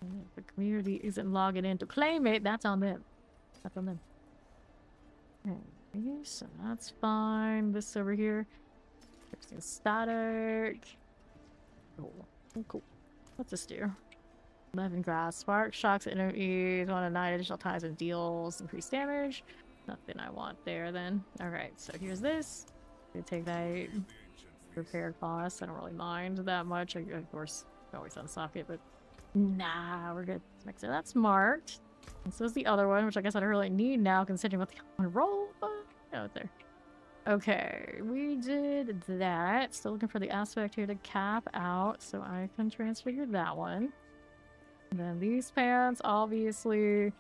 And if the community isn't logging in to claim it, that's on them. That's on them. Okay, so that's fine. This over here. Everything's static. Cool. Cool. What's this do? 11 grass. Spark shocks enemies 1 to 9 additional times and deals increased damage. Nothing I want there then. Alright, so here's this. I'm gonna take that repair cost. I don't really mind that much. Of course, always unsock it, but nah, we're good. So that's marked. And so is the other one, which I guess I don't really need now considering what the other one roll, but it's there. Okay, we did that. Still looking for the aspect here to cap out, so I can transfigure that one. And then these pants, obviously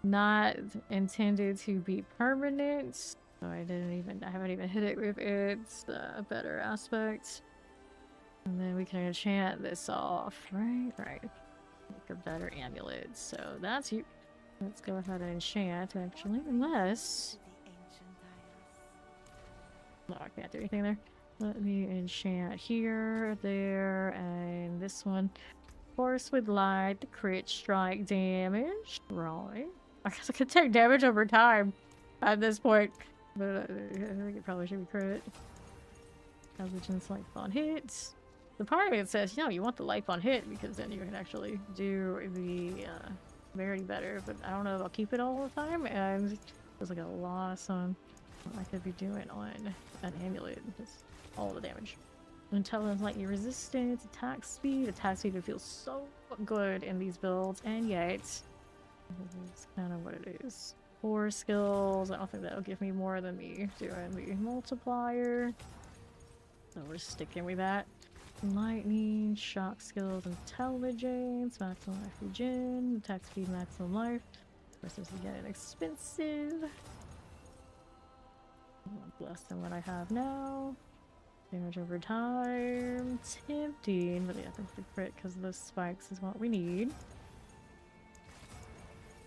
not intended to be permanent. So I haven't even hit it with its better aspect. And then we can enchant this off, right? Right. Make a better amulet. So that's you. Let's go ahead and enchant, actually, unless... No, I can't do anything there. Let me enchant here, there, and this one. Force with light, the crit strike damage. Right. I guess I could take damage over time at this point. But I think it probably should be crit. Intelligence life on hit. The part of it says, you know, you want the life on hit because then you can actually do the very better. But I don't know if I'll keep it all the time. And there's like a loss on what I could be doing on an amulet. Just all the damage. Intelligence, lightning resistance, attack speed. Attack speed would feel so good in these builds, and yet it's kind of what it is. 4 skills. I don't think that'll give me more than me doing the multiplier. So we're sticking with that. Lightning, shock skills, intelligence, maximum life regen, attack speed, maximum life. Of course, this is getting expensive. Less than what I have now. Damage over time. Tempting, but yeah, I think the crit because those spikes is what we need.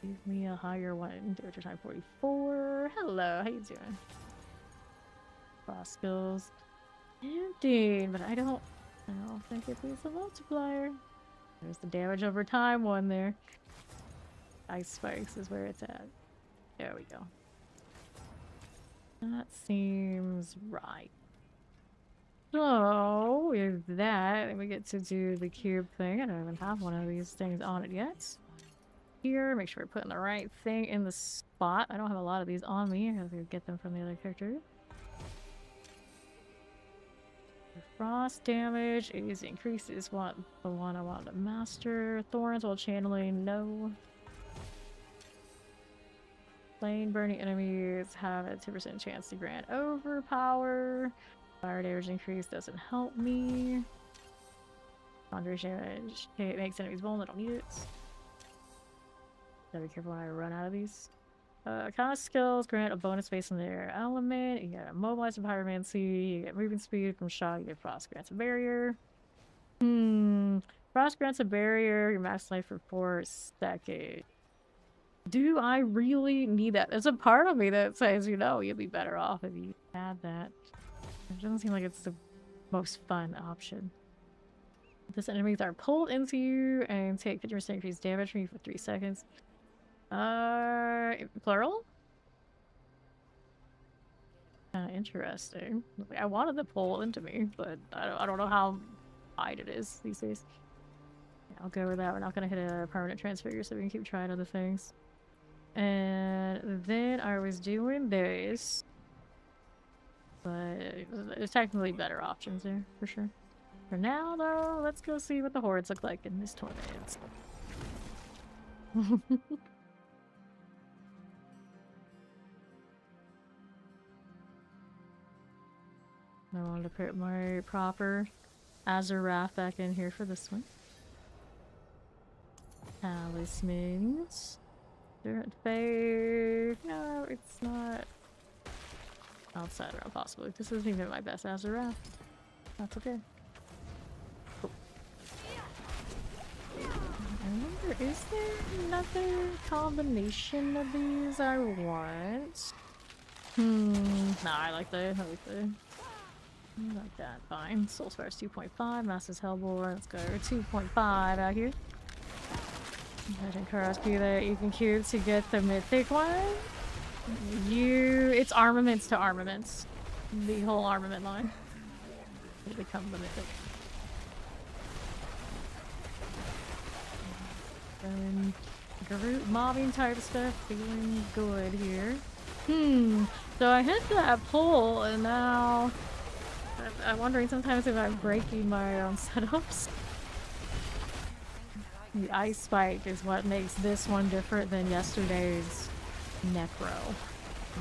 Give me a higher one. Damage time 44. Hello, how you doing? Frost skills. Indeed, but I don't think it needs a multiplier. There's the damage over time one there. Ice spikes is where it's at. There we go. That seems right. So, with that, we get to do the cube thing. I don't even have one of these things on it yet. Here, make sure we're putting the right thing in the spot. I don't have a lot of these on me. I have to get them from the other character. Frost damage is increases the one I want to master. Thorns while channeling, no. Flame burning enemies have a 2% chance to grant overpower. Fire damage increase doesn't help me. Conjuration damage. Okay, it makes enemies vulnerable. I don't need it. Gotta be careful when I run out of these. Kind of skills grant a bonus based on their element. You get a mobilize from pyromancy. You get movement speed from shock. You get frost grants a barrier. Frost grants a barrier. Your max life for 4 seconds. Do I really need that? There's a part of me that says, you know, you'd be better off if you had that. It doesn't seem like it's the most fun option. This enemies are pulled into you and take 50% increased damage from you for 3 seconds. Plural? Interesting. I wanted the pull into me, but I don't know how wide it is these days. Yeah, I'll go with that. We're not gonna hit a permanent transfigure, so we can keep trying other things. And then I was doing this, but there's technically better options there, for sure. For now, though, let's go see what the hordes look like in this tournament. I wanted to put my proper Azarath back in here for this one. Talismans. Different fave. No, it's not. Outside realm, possibly. This isn't even my best Azarath. That's okay. Cool. I wonder, is there another combination of these I want? Nah, I like the. Like that, fine. Soul Spire's 2.5, Master's Hellbore, let's go 2.5 out here. Legend Cross Q that you can cube to get the mythic one. It's armaments to armaments. The whole armament line. Will become the mythic. And Garroot mobbing type stuff, feeling good here. So I hit that pull and now I'm wondering sometimes if I'm breaking my own setups. The ice spike is what makes this one different than yesterday's Necro.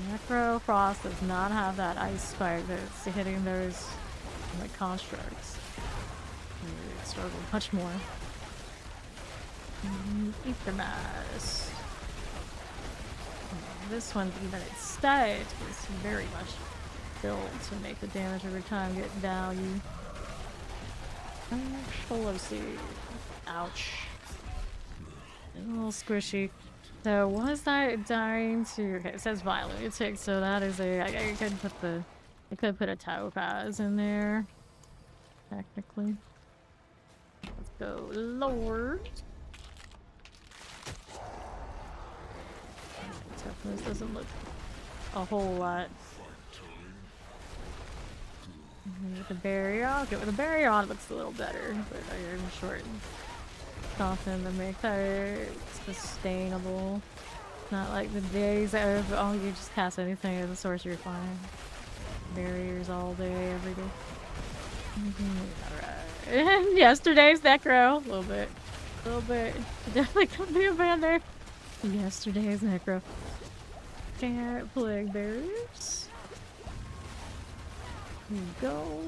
Necro Frost does not have that ice spike that's hitting those like constructs. It struggled much more. Ether Mass. This one, even its stat is very much built to make the damage every time get value. Explosive. Ouch. A little squishy. So was I dying to? Okay, it says violent tick, so that is a. I could put a topaz in there. Technically. Let's go, Lord. Toughness doesn't look a whole lot. With the barrier, I'll get with the barrier on. It looks a little better, but I am short and soften to make that sustainable. Not like the days of you just cast anything as a sorcerer, fine. Barriers all day, every day. Alright. Yesterday's Necro, a little bit. Definitely could be a band there. Yesterday's Necro. Can't plague barriers. Here we go.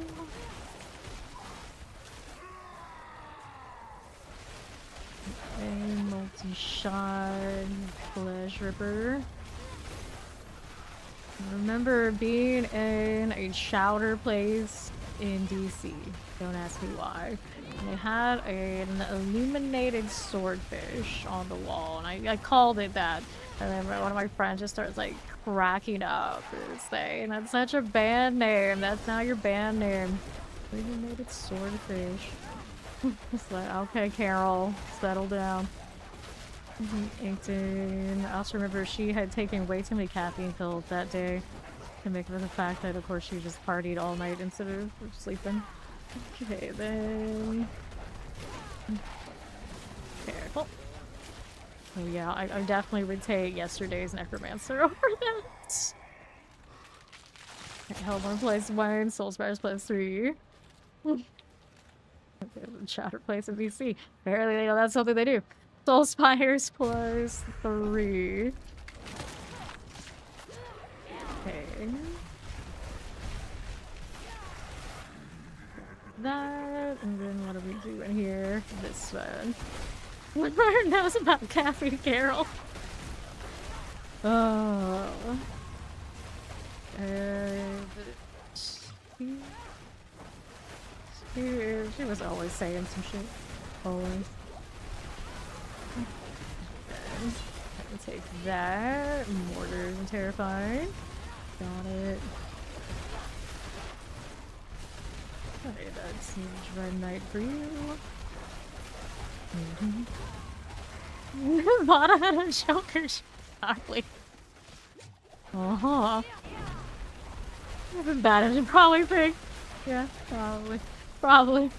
A multi-shot Flesh Ripper. I remember being in a chowder place in DC. Don't ask me why. And they had an illuminated swordfish on the wall, and I called it that. And then one of my friends just starts like cracking up and saying, "That's such a band name. That's not your band name." Illuminated swordfish. It's like, okay, Carol, settle down. 18. I also remember she had taken way too many caffeine pills that day to make up for the fact that, of course, she just partied all night instead of sleeping. Okay, then. Careful. Oh yeah, I definitely would take yesterday's necromancer over that. Hellborn plays 1, Soulspires plays 3. Shatter plays in BC. Apparently, they know that's something they do. Soulspires plus 3. Okay. That, and then what are we doing here? This one. Who knows about Caffeine Carol? Oh. She was always saying some shit. Always. I take that. Mortars and terrifying. Got it. Okay, that's Red Knight for you. Vada had a choker Charlie. Uh-huh. Nothing bad as you probably think. Yeah, probably. Probably.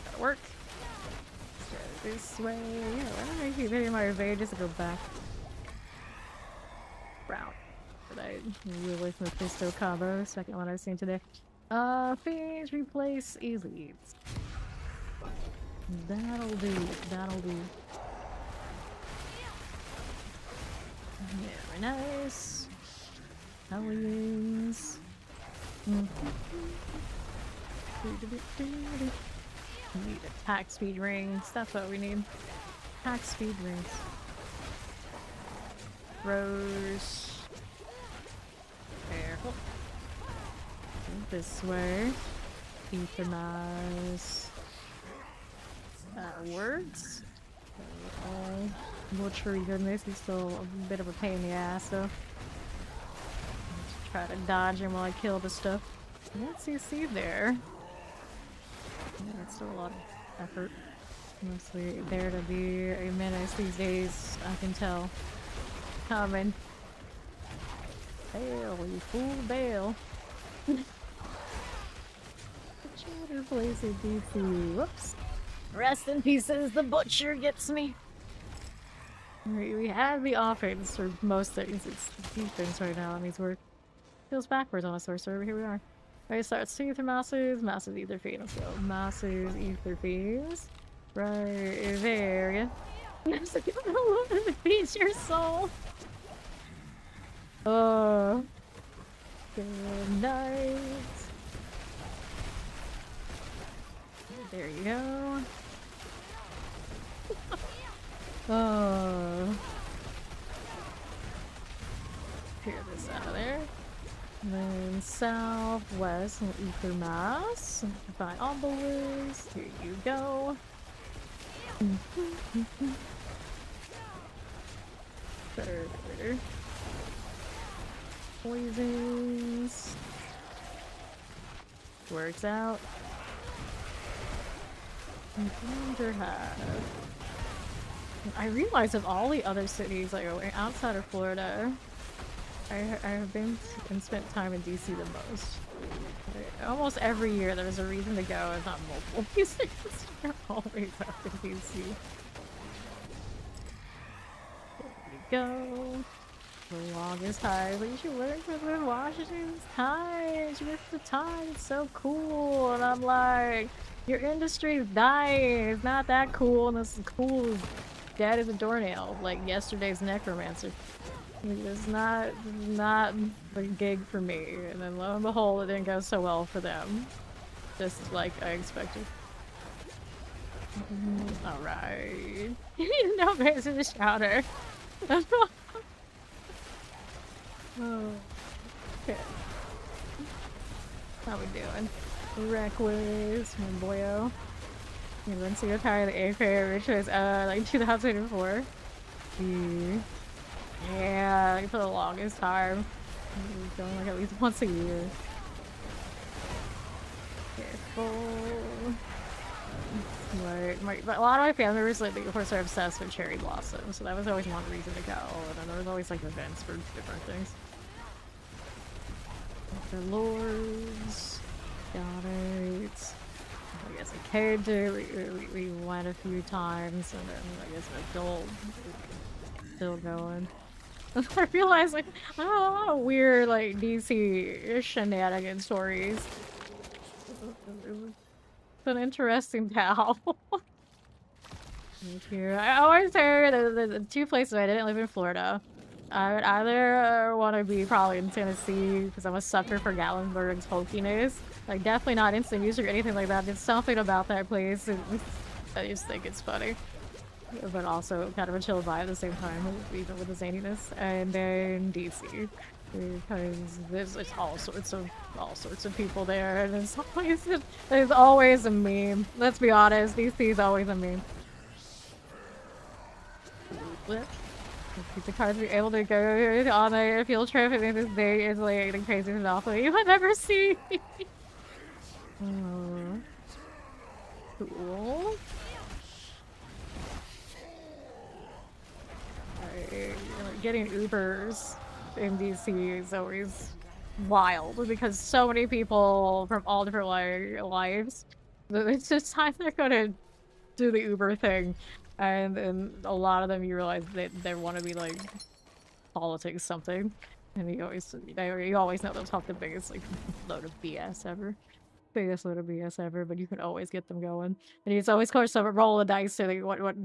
That'll work. Let's go this way. Yeah, why don't I keep hitting my evade just to go back? Round. But I really from the Fisto combo, second one I've seen today. Phase replace elites. That'll do. That'll do. Very nice. Hellions. We need attack speed rings. That's what we need. Attack speed rings. Rose. Careful. This way. Euthanize. That works. Butchery goodness, he's still a bit of a pain in the ass, so. Try to dodge him while I kill the stuff. What's CC there? Yeah, it's still a lot of effort. Mostly there to be a menace these days, I can tell. Coming. Bail, you fool, bail. Shatter place in DC. Whoops. Rest in pieces, the butcher gets me. We have the offense for most things. It's defense right now. That means we're feels backwards on a sorcerer, but here we are. Alright, starts Ether Masters, Masters Ether Fiends. Let's go. Masters Ether Fiends. Right there. Masters Ether Fiends, your soul. Oh. Good night. There you go. Oh. Clear this out of there. And then southwest and Ether Mass. Find Obelisk. Here you go. Further. Poisons. Works out. Underhive. I realize of all the other cities like outside of Florida, I have been and spent time in DC the most. Almost every year there's a reason to go, if not multiple reasons. You're always up in DC. There we go. The longest time. But you should learn from Washington's times. You work the time. It's so cool. And I'm like, your industry is dying. It's not that cool. And it's cool as dead as a doornail. Like yesterday's necromancer. It's not the gig for me. And then lo and behold, it didn't go so well for them. Just like I expected. Alright. No praise in the shouter. Oh. Okay. How we doing? Reckless, my boyo. You went to retire the AK, which was like 2004. Yeah, like for the longest time. Going like at least once a year. Careful. But a lot of my family members, like, of course, are obsessed with cherry blossom, so that was always one reason to go. And then there was always like events for different things. The lords, got it. I guess a kid we went a few times, and then I guess an adult still going. I realized like I don't know, a lot of weird like DC shenanigan stories. It's an interesting pal. Thank you. I always heard the two places I didn't live in Florida. I would either want to be probably in Tennessee because I'm a sucker for Gatlinburg's folkiness. Like definitely not instant music or anything like that. There's something about that place. I just think it's funny. But also kind of a chill vibe at the same time, even with the zaniness. And then DC, because there's all sorts of people there, and there's always a meme. Let's be honest, DC is always a meme. The cars be able to go on a field trip, and this day is like the craziest awful you have ever seen. Cool. Getting Ubers in DC is always wild because so many people from all different lives. It's just time they're gonna do the Uber thing, and a lot of them you realize they want to be like politics something, and you always know they'll talk the biggest like load of BS ever. Biggest load of BS ever, but you can always get them going. And it's always, of course, a roll of dice to like,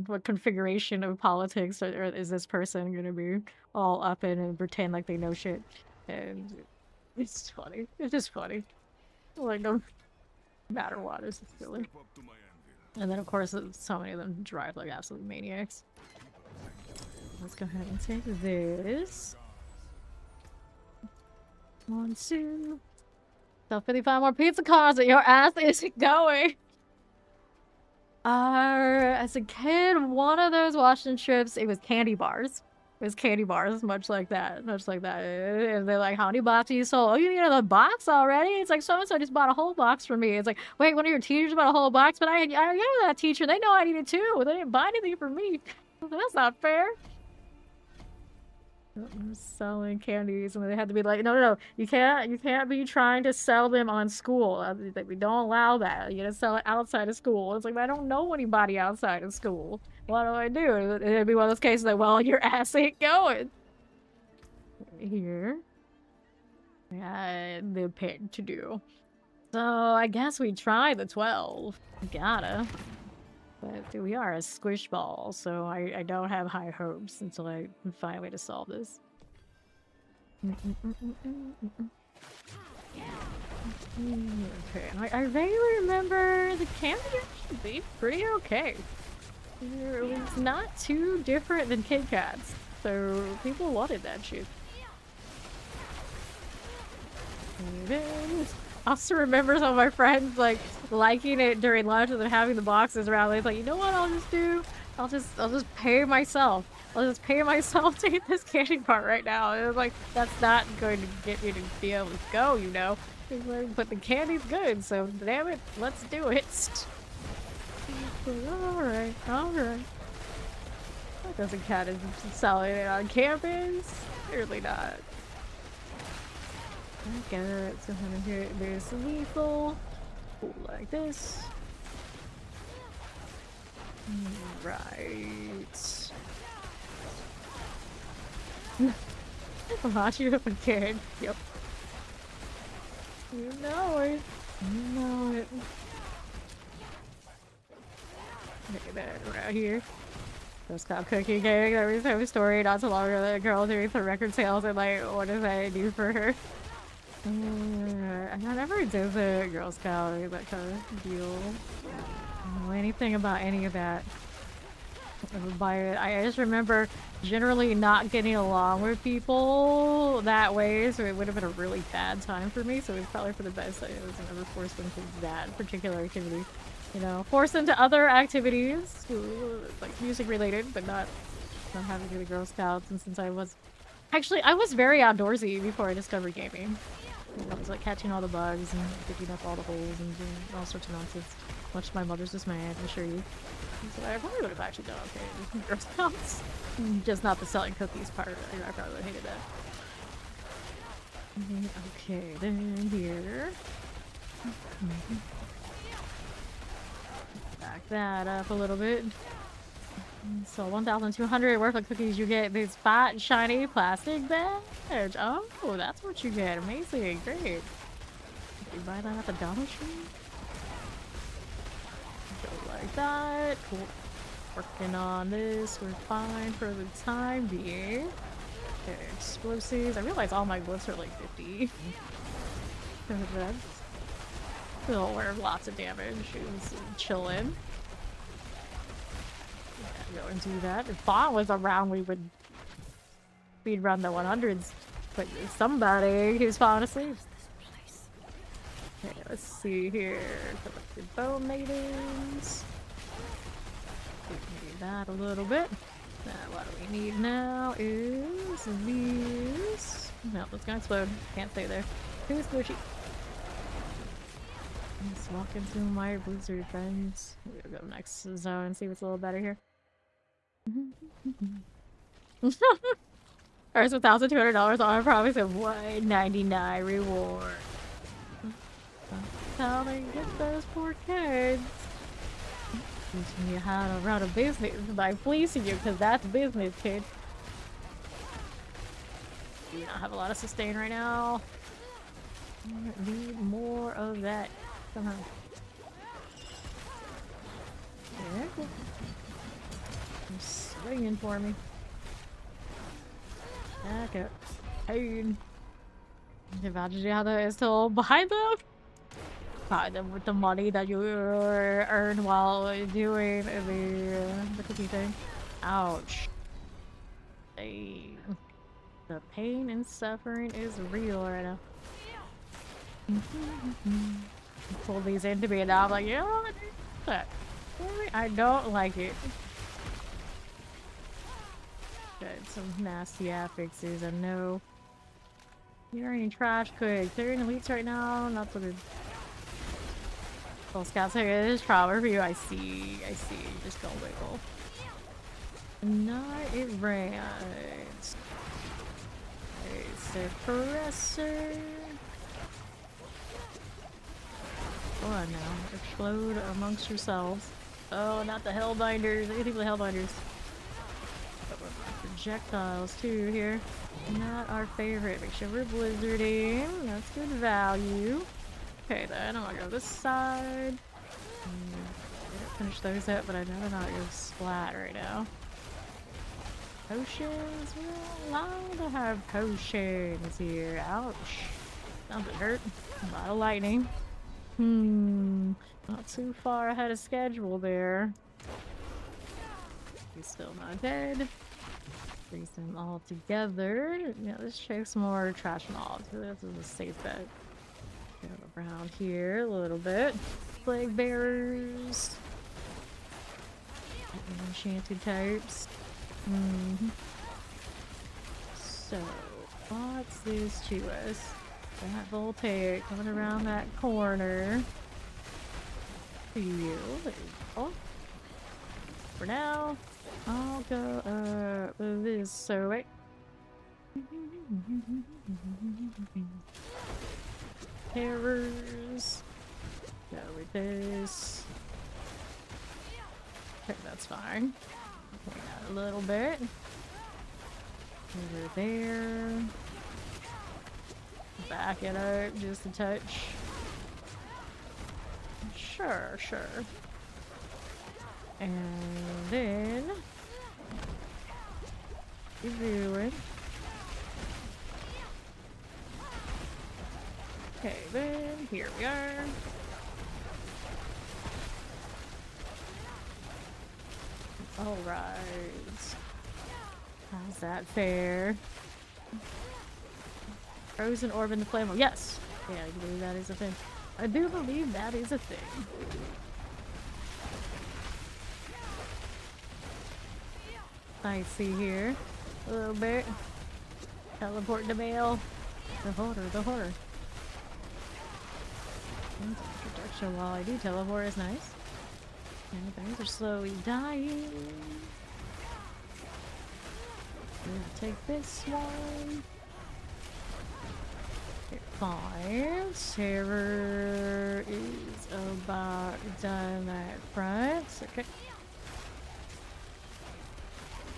what configuration of politics or is this person gonna be all up in and pretend like they know shit. And it's funny. It's just funny. Like, no matter what, it's just silly. And then, of course, so many of them drive like absolute maniacs. Let's go ahead and take this. 1, 2. So 55 more pizza cars and your ass isn't going. As a kid, one of those Washington trips, it was candy bars. It was candy bars, much like that. And they're like, how many boxes you sold? Oh, you need another box already? It's like, so-and-so just bought a whole box for me. It's like, wait, one of your teachers bought a whole box, but I know that teacher. They know I need it too. They didn't buy anything for me. That's not fair. Selling candies, and they had to be like, no, you can't be trying to sell them on school. We don't allow that. You gotta sell it outside of school. It's like, I don't know anybody outside of school. What do I do? It'd be one of those cases like, well, your ass ain't going. Here. Yeah, the pick to do. So I guess we try the 12. Gotta. But we are a squish ball, so I don't have high hopes until I find a way to solve this. Okay, I vaguely remember the candy actually being pretty okay. It was not too different than Kit Kats, so people wanted that shit. I also remember some of my friends like liking it during lunch and then having the boxes around. It's like, you know what I'll just do? I'll just pay myself. I'll just pay myself to eat this candy bar right now. And it's like, that's not going to get me to be able to go, you know? But the candy's good, so damn it, let's do it. Alright. That doesn't count as selling it on campus. Clearly not. I got something here. There's lethal. Ooh, like this. Right. Watch you up again. Yep. You know it. You know it. Look at that around here. Those called cookie cake. There was a story not so long ago that a girl doing some record sales and like, what does that do for her? I never did the Girl Scout or that kind of deal. I don't know anything about any of that. by it. I just remember generally not getting along with people that way, so it would have been a really bad time for me. So it's probably for the best that I wasn't ever forced into that particular activity. You know, forced into other activities, like music related, but not having to do the Girl Scouts. And since I was very outdoorsy before I discovered gaming. I was like catching all the bugs and picking up all the holes and doing all sorts of nonsense. Much to my mother's dismay, I can assure you. So I probably would have actually done okay with Girl Scouts. Just not the selling cookies part. I probably would have hated that. Okay, then here. Back that up a little bit. So 1,200 worth of cookies. You get this fat, shiny plastic badge. Oh, that's what you get. Amazing. Great. You buy that at the Dollar Tree? Go like that. Cool. Working on this. We're fine for the time being. Okay, explosives. I realize all my glyphs are like 50. Still wear lots of damage. It's chillin'. Go and do that. If Fawn was around, we'd run the 100s. But somebody who's falling asleep. Okay, let's see here. Collected bone maidens. We can do that a little bit. Now, what we need now is these. No, that's gonna explode. Can't stay there. Too squishy. Let's walk into my blizzard friends. We'll go next zone and see what's a little better here. First $1,200 on a promise of $199 reward. That's how they get those poor kids. Teaching you how to run a business by fleecing you, because that's business, kid. Do not have a lot of sustain right now. Need more of that. Come on. Yeah. You're swinging for me. Back up. Pain. Imagine how that is still behind them. Behind them with the money that you earn while doing the cookie thing. Ouch. Dang. The pain and suffering is real right now. Pull these into me and now I'm like, you know what? That. I don't like it. Got some nasty affixes, I know. You're eating trash quick. They're in elites right now, not so good. Girl Scouts, hey, it is trial review. I see. Just don't wiggle. Not it rains. Okay, suppressor. Go on now. Explode amongst yourselves. Oh, not the Hellbinders. Anything with the Hellbinders. Projectiles too here. Not our favorite. Make sure we're blizzarding. That's good value. Okay then, I'm gonna go this side. I didn't finish those up, but I know they're not gonna splat right now. Potions? We're allowed to have potions here. Ouch. Something hurt. A lot of lightning. Not too far ahead of schedule there. He's still not dead. Freeze them all together. Yeah, let's chase more trash mobs. This is a safe bet. Go around here a little bit. Plague bearers. Enchanted types. So, what's this to us? That voltaic coming around that corner. For you. There you go. For now, I'll go this way. Terrors. Go with this. Okay, that's fine. Point out a little bit. Over there. Back it up just a touch. Sure. And then keep doing. Okay, then here we are. Alright. How's that fair? Frozen orb in the flame. Yes! Yeah, I believe that is a thing. I do believe that is a thing. I see here. A little bit. Teleport the mail. The horror, the horror. Introduction while I do teleport is nice. And things are slowly dying. Gonna take this one. Okay, fine. Terror is about done at front. Okay.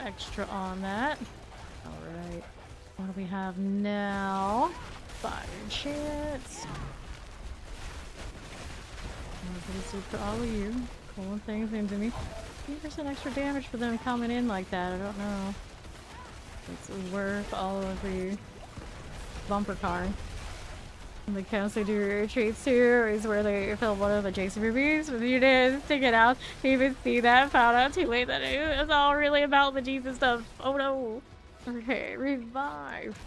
Extra on that. Alright. What do we have now? Fire chance. For all of you. Pulling things into me. 3% extra damage for them coming in like that. I don't know. It's worth all of the bumper car. And the counselor do retreats too is where they filmed one of the Jason movies. But you did stick it out. You even see that. Found out too late that it was all really about the Jesus stuff. Oh no. Okay, revive.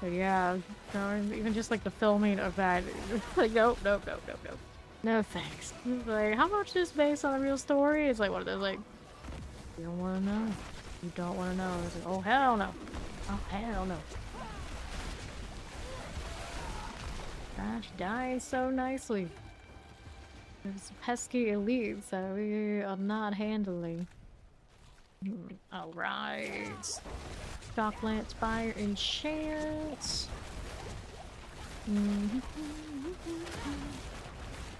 But yeah, even just like the filming of that, like nope. No thanks. Like, how much is based on a real story? It's like one of those like, you don't want to know. You don't want to know. It's like, oh hell no. Oh hell no. Gosh, dies so nicely. There's pesky elites that we are not handling. Alright. Shock Lance, Fire, Enchant.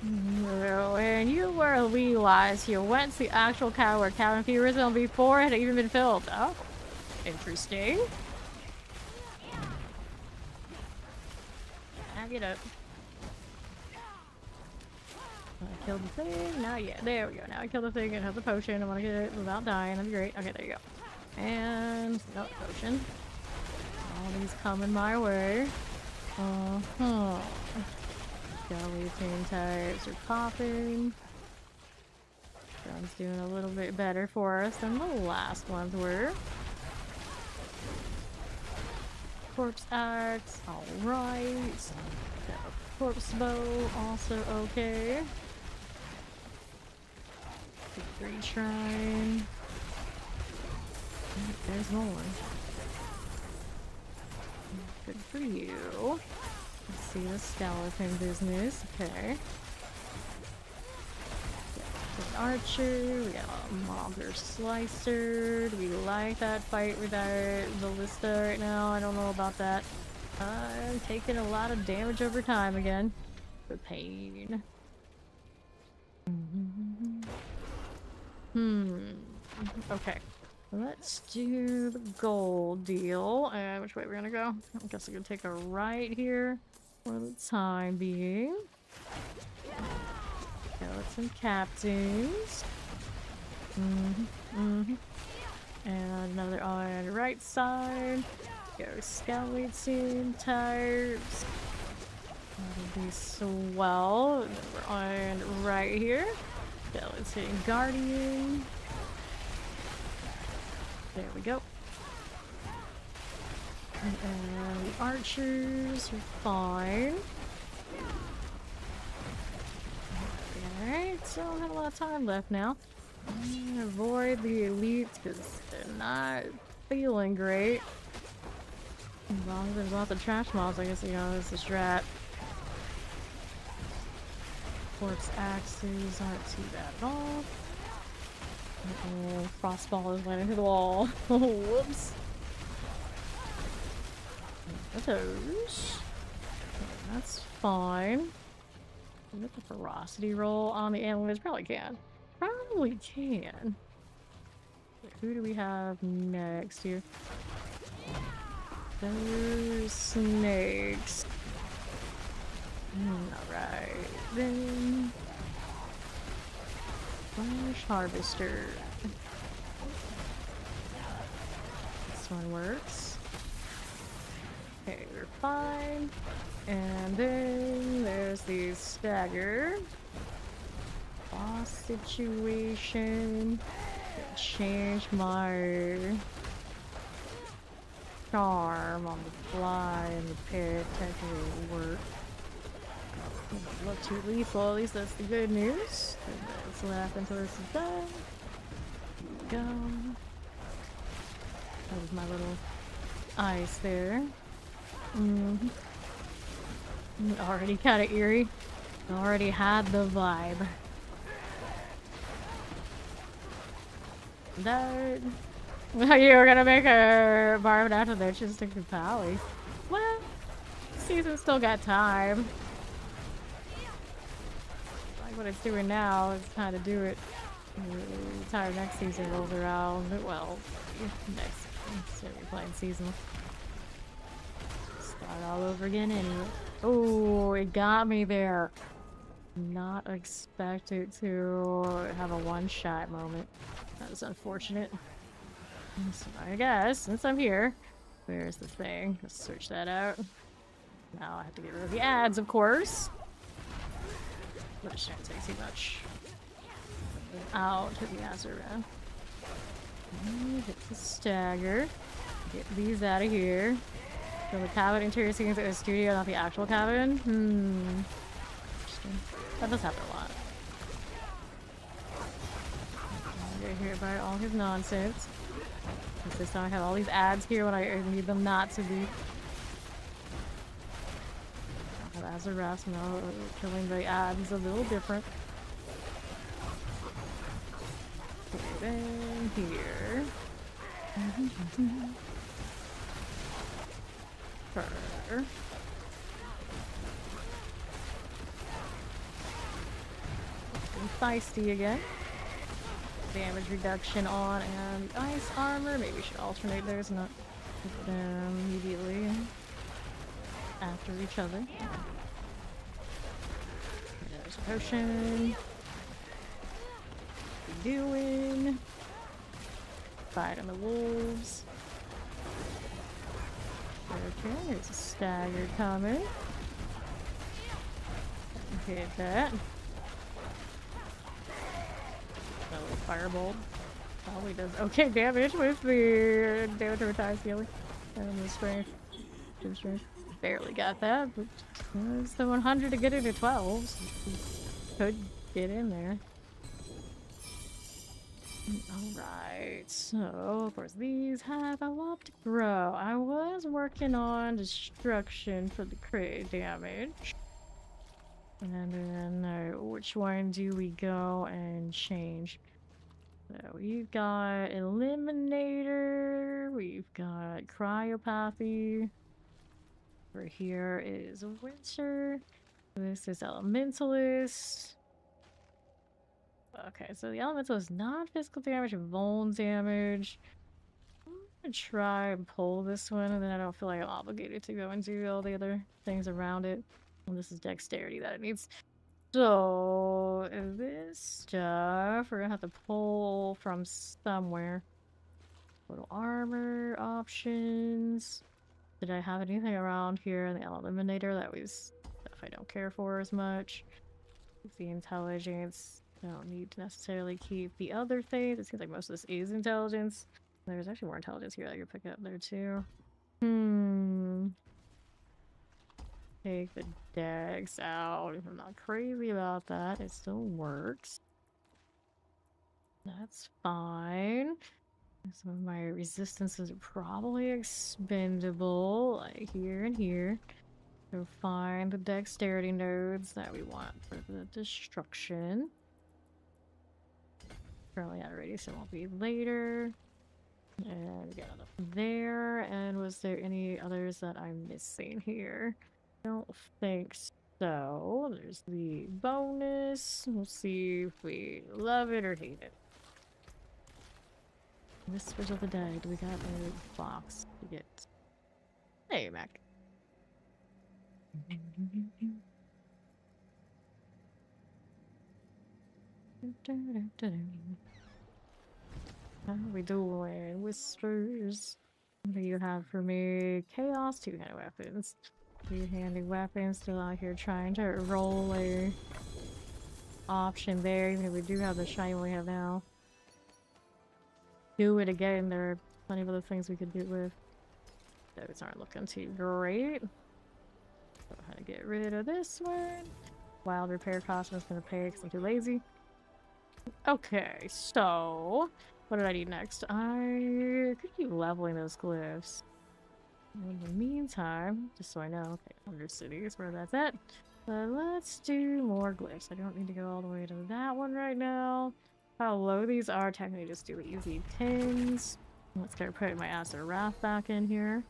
And you were realized you went to the actual coward cabin Furism before it had even been filled. Oh, interesting. Back it up. I killed the thing. Not yet. There we go. Now I killed the thing and have the potion. I want to get it without dying. That'd be great. Okay, there you go. And another potion. All these coming my way. Skeleton types are popping. One's doing a little bit better for us than the last ones were. Corpse axe, alright. Corpse bow, also okay. Victory shrine. There's more. Good for you. Let's see the skeleton business. Okay. An archer. We got a Mauger Slicer. Do we like that fight with our ballista right now? I don't know about that. I'm taking a lot of damage over time again. The pain. Okay. Let's do the gold deal. Which way we're gonna go? I guess I'm gonna take a right here for the time being. Skeleton captains. And another on the right side. Go skeleton types. That'll be swell. And then we're on right here. Skeleton guardian. There we go. And the archers are fine. Alright, so I don't have a lot of time left now. I'm gonna avoid the elites because they're not feeling great. As long as there's lots of trash mobs, I guess, you know, it's a strat. Corpse axes aren't too bad at all. Oh, frostball is landing to the wall. Whoops. Those. That's fine. Get the ferocity roll on the animals. Probably can. Probably can. Who do we have next here? Those snakes. Alright. Then Flash Harvester. This one works. Okay, we're fine. And then course, the stagger. Boss situation. Change my charm on the fly and the pit technically work. Look too lethal, at least that's the good news. Let's laugh until this is done. Go. That was my little ice there. Already kind of eerie. Already had the vibe. That you were gonna make a bar after that, just stick to Pally. Well, season's still got time. Like what it's doing now is kind of do it. The entire next season rolls around. Well, next so we're playing seasonal. Start all over again anyway. Oh, it got me there. Not expected to have a one-shot moment. That was unfortunate. So I guess, since I'm here, where's the thing? Let's search that out. Now I have to get rid of the ads, of course. But it shouldn't take too much. Out to the ads around. Hit the stagger. Get these out of here. So the cabin interior scenes at the studio, not the actual cabin. Interesting. That does happen a lot. I get hit by all his nonsense. This time I have all these ads here when I need them not to be. As a rest, no, killing the ads is a little different. Okay, then here. Her. Feisty again. Damage reduction on and the ice armor. Maybe we should alternate those, not put them immediately after each other. There's a potion. What are we doing? Fight on the wolves. Okay, there's a stagger coming. Hit that. Firebolt probably does okay damage with the damage over time healing and the strength. Barely got that, but it's the 100 to get it to 12. So could get in there. Alright, so of course these have a lot to grow. I was working on destruction for the crit damage. And then which one do we go and change? So we've got Eliminator, we've got Cryopathy. Over here is Winter. This is Elementalist. Okay, so the Elemental is not physical damage, vuln damage. I'm gonna try and pull this one, and then I don't feel like I'm obligated to go and do all the other things around it. And this is Dexterity that it needs. So, this stuff, we're gonna have to pull from somewhere. Little armor options. Did I have anything around here in the Eliminator that was stuff I don't care for as much? The intelligence. Don't need to necessarily keep the other things. It seems like most of this is intelligence. There's actually more intelligence here that I could pick up there too. Take the dex out. I'm not crazy about that. It still works. That's fine. Some of my resistances are probably expendable, like here and here. So find the dexterity nodes that we want for the destruction. Currently out already, so it won't be later. And we got another there. And was there any others that I'm missing here? I don't think so. There's the bonus. We'll see if we love it or hate it. Whispers of the Dead. We got a box to get. Hey, Mac. How are we doing? Whispers. What do you have for me? Chaos, 2-handed weapons. Two-handed weapons still out here trying to roll a option there, even if we do have the shiny one we have now. Do it again, there are plenty of other things we could do it with. Those aren't looking too great. Go ahead and get rid of this one. Wild repair cost is gonna pay because I'm too lazy. Okay, so what did I need next? I could keep leveling those glyphs. In the meantime, just so I know, okay, Under City is where that's at. But let's do more glyphs. I don't need to go all the way to that one right now. How low these are, technically just do easy 10s. Let's start putting my Acid Wrath back in here.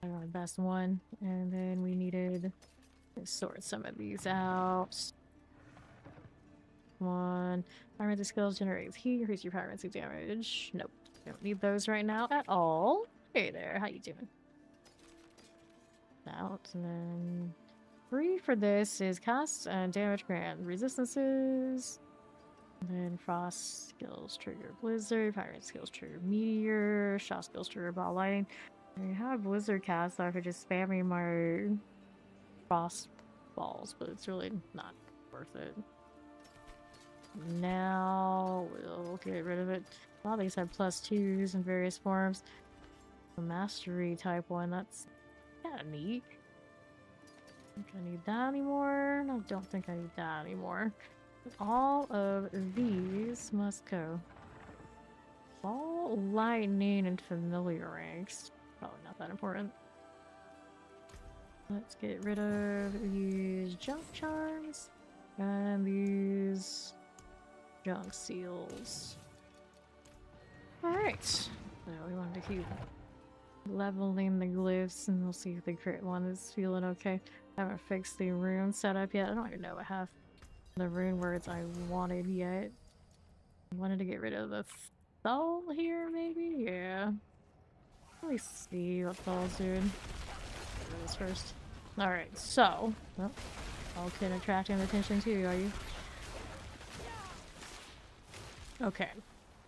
I got the best one. And then we needed to sort some of these out. One. Pyromancy skills generates heat, increase your pyromancy damage. Nope. Don't need those right now at all. Hey there, how you doing? Out, and then 3 for this is cast and damage grant resistances. And then frost skills trigger blizzard, pirate skills trigger meteor, shot skills trigger ball lightning. I have blizzard cast, so I could just spam me my frost balls, but it's really not worth it. Now we'll get rid of it. A lot of these have +2s in various forms. The mastery type one, that's kind of neat. I think I need that anymore. I don't think I need that anymore. All of these must go. All lightning and familiar ranks. Probably not that important. Let's get rid of these junk charms and these junk seals. Alright. So we wanted to keep leveling the glyphs, and we'll see if the crit one is feeling okay. I haven't fixed the rune setup yet. I don't even know what half the rune words I wanted yet. I wanted to get rid of the Thul here, maybe? Yeah. Let me see what Thul's doing. Get rid of this first. Alright, so... Well, okay, attracting attention too, are you? Okay.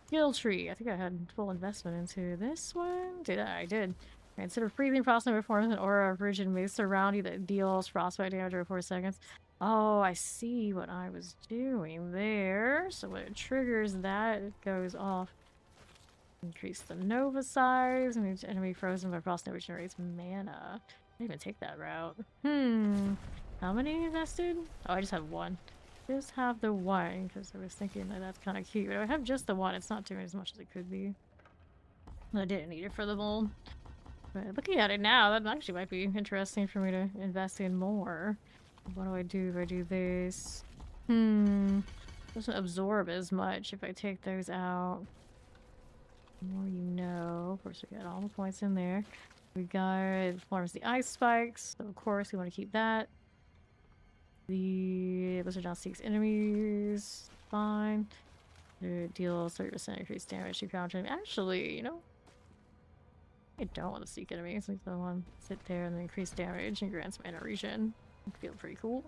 Skill tree. I think I had full investment into this one. Did I? I did. Instead of breathing, frost never forms an aura of rigid mist around you that deals frostbite damage over 4 seconds. Oh, I see what I was doing there. So when it triggers that, it goes off. Increase the Nova size. And each enemy frozen by frost never generates mana. I didn't even take that route. How many invested? Oh, I just have one. Just have the one, because I was thinking that that's kind of cute. But if I have just the one, it's not doing as much as it could be. I didn't need it for the mold. But looking at it now, that actually might be interesting for me to invest in more. What do I do if I do this? Doesn't absorb as much if I take those out. The more you know. Of course, we got all the points in there. We got forms the ice spikes, so of course we want to keep that. The blizzard now seeks enemies. Fine. It deals 30% increased damage to counter. Actually, you know, I don't want to seek enemies. Like the one sit there and increase damage and grants mana regen. I feel pretty cool.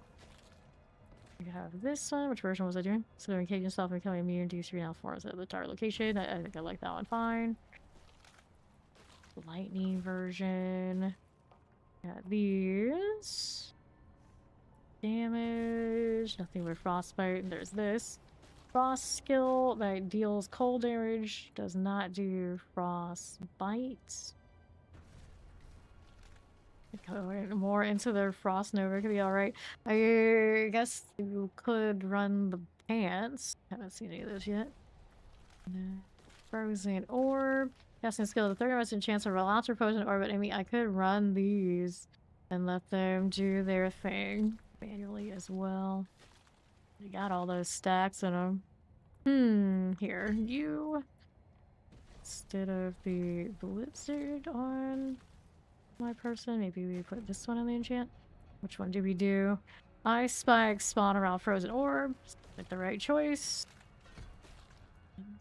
We have this one. Which version was I doing? So encase yourself and becoming immune to 3 now forms at the target location. I think I like that one fine. Lightning version. Got these. Damage. Nothing but frostbite. And there's this. Frost skill that deals cold damage. Does not do frostbite. Going more into the frost nova could be alright. I guess you could run the pants. Haven't seen any of those yet. Frozen orb. Casting skill, the 30% chance of launch or potion orbit enemy. I could run these and let them do their thing manually as well. We got all those stacks in them. Here, you. Instead of the blizzard on my person, maybe we put this one on the enchant. Which one do we do? Ice spikes spawn around frozen orbs. Make the right choice.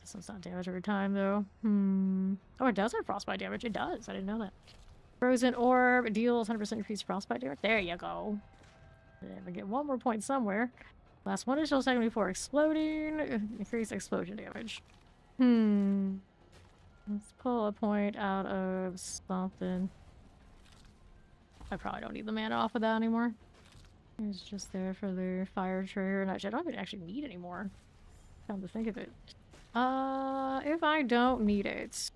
This one's not damage over time though. Oh, it does have frostbite damage. It does. I didn't know that. Frozen orb deals 100% increased frostbite damage. There you go. Then we get one more point somewhere. Last one additional second before exploding. Increase explosion damage. Let's pull a point out of something. I probably don't need the mana off of that anymore. It's just there for the fire trigger, and actually I don't even actually need anymore. Come to think of it. If I don't need it,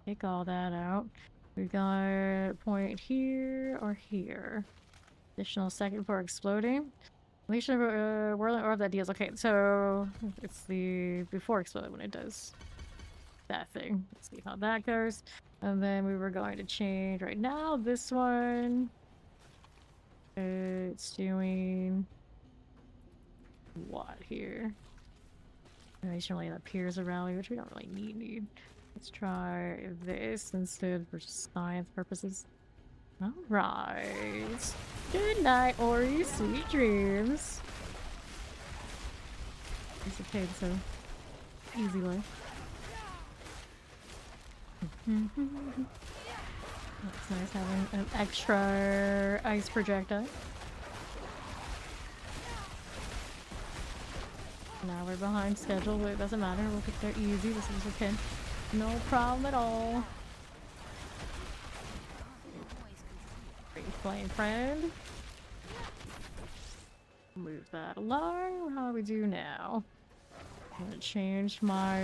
take all that out. We got a point here or here. Additional second for exploding. Unleashing whirling orb that deals. Okay, so it's the before explode when it does that thing. Let's see how that goes. And then we were going to change right now this one. It's doing what here? Originally it appears a rally, which we don't really need. Let's try this instead for science purposes. Alright. Good night, Ori. Sweet dreams. It's okay, so easy life. That's nice having an extra ice projectile. Now we're behind schedule, but it doesn't matter. We'll get there easy. This is okay. No problem at all. Great flame friend. Move that along. How do we do now? I'm gonna change my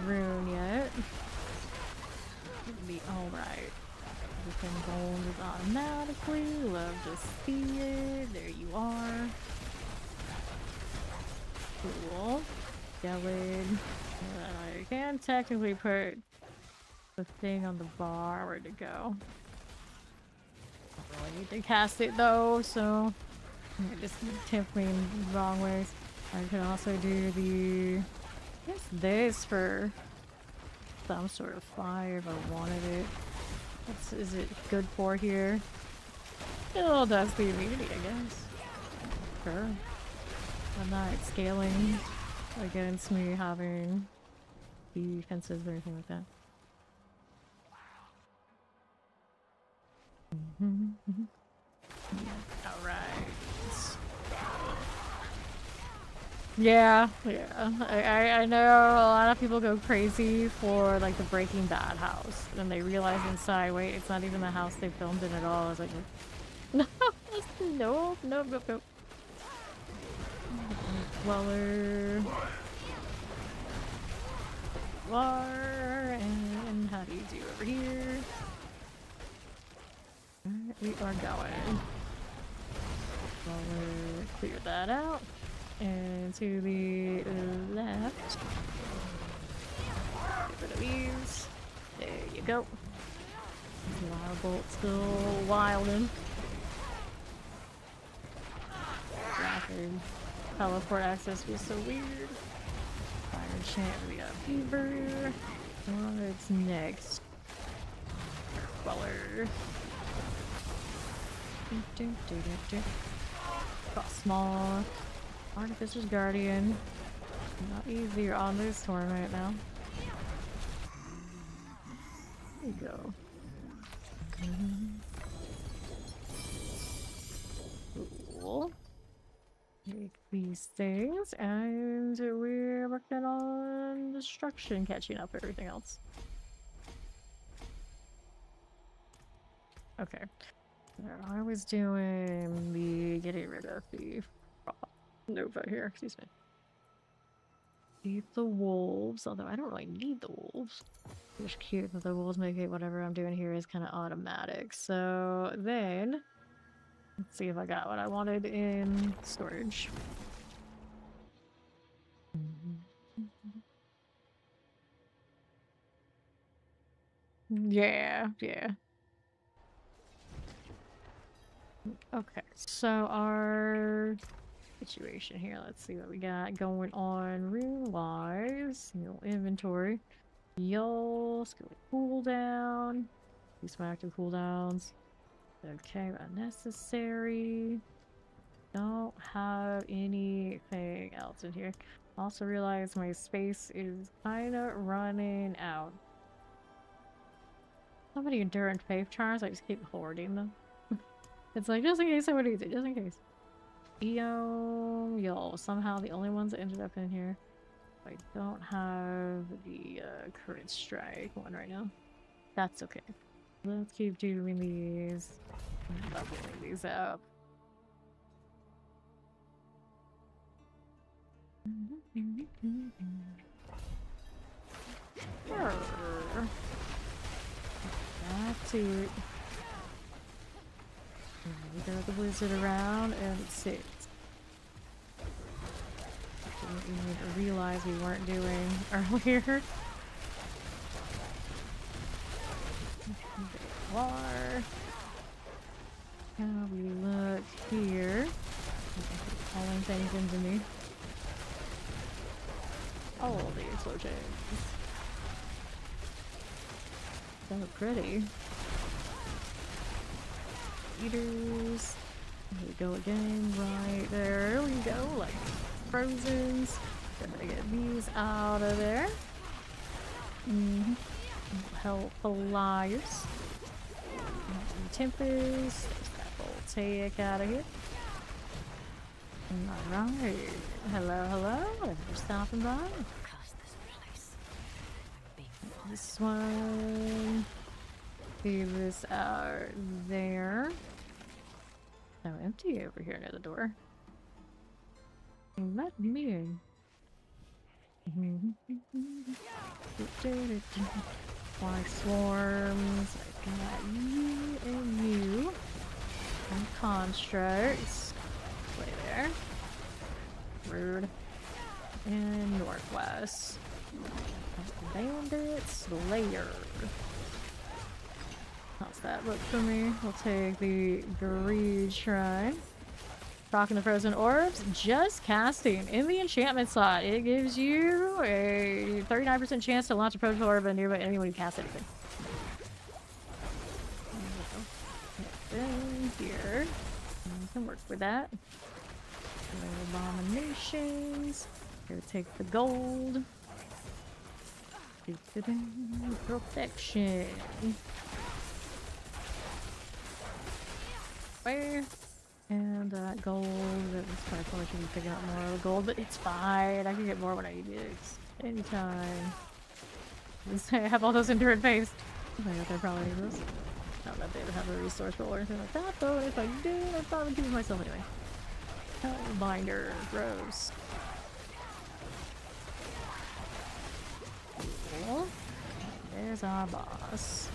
rune yet. It'll be alright. Everything gold is automatically. Love to see it. There you are. Cool. Yelling. I can technically put the thing on the bar. Where'd it go? I need to cast it though, so it just tempt me in the wrong ways. I could also do the I guess this for some sort of fire if I wanted it. Is it good for here? Still does the immunity, I guess. Sure. I'm not scaling against me having defenses or anything like that. Alright. Yeah. I know a lot of people go crazy for like the Breaking Bad house, and they realize inside, wait, it's not even the house they filmed in at all. I was like, no, no. Weller. And how do you do over here? Alright, we are going. Weller, clear that out. And to the left. Get rid of these. There you go. Wild bolt still wildin'. Rapid teleport access feels so weird. Fire enchant, we got fever. What's next? Weller. Got small. Artificer's Guardian. Not easier on this tournament now. There you go. Cool. Take these things, and we're working on destruction, catching up everything else. Okay. I was doing the getting rid of the Nova here, excuse me. Keep the wolves, although I don't really need the wolves. It's cute that the wolves make it whatever I'm doing here is kind of automatic. So then, let's see if I got what I wanted in storage. Yeah. Okay, so our situation here, let's see what we got going on rune-wise. Inventory. Yo, skill cooldown. Use my active cooldowns. Okay, unnecessary. Don't have anything else in here. Also realize my space is kind of running out. So many endurance faith charms, I just keep hoarding them. It's like, just in case someone needs it, just in case. Yo, somehow the only ones that ended up in here. I don't have the current strike one right now. That's okay. Let's keep doing these. Leveling these up. That's it. We throw the wizard around and it sits. Didn't even realize we weren't doing earlier. Are. How we look here? Calling things into me. All the explosions. So pretty. Eaters. Here we go again. Right there we go. Like Frozen's. Gonna get these out of there. Help lives. Tempest. That voltaic out of here. Alright. Hello, hello. Thanks for stopping by. Curse this place. I'm being followed. This one. Leave this out there. Oh, empty over here near the door. Let me in. Fly swarms. I got you and you. And constructs. Play there. Rude. And northwest. Bandit Slayer. How's that look for me? We'll take the Greed Shrine. Rocking the Frozen Orbs. Just casting in the enchantment slot. It gives you a 39% chance to launch a Frozen Orb on nearby anyone who casts anything. Then here. You can work with that. Abominations. Here, take the gold. Perfection. Where? And that gold. That was kind of fun. I should be picking up more of the gold, but it's fine. I can get more when I need it. Anytime. I have all those endurance based. I got there probably need those. Not that they would have a resource roll or anything like that, though. If I did, I'd probably give it myself anyway. Hellbinder. Gross. Cool. There's our boss.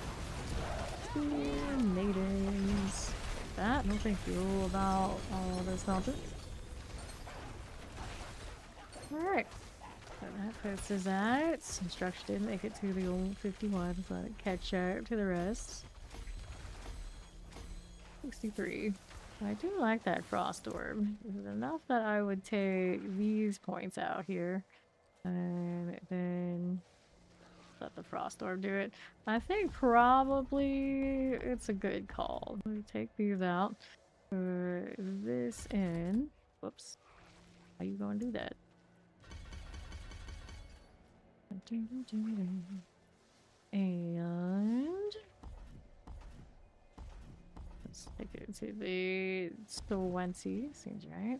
Natives. That, no thank you about all this nonsense. Alright. So that puts us at. Instruction didn't make it to the old 51, so let it catch up to the rest. 63. I do like that frost orb. It's enough that I would take these points out here. And then let the frost orb do it. I think probably it's a good call. Let me take these out. Put this in. Whoops. How you gonna do that? And let's take it to the 20. Seems right.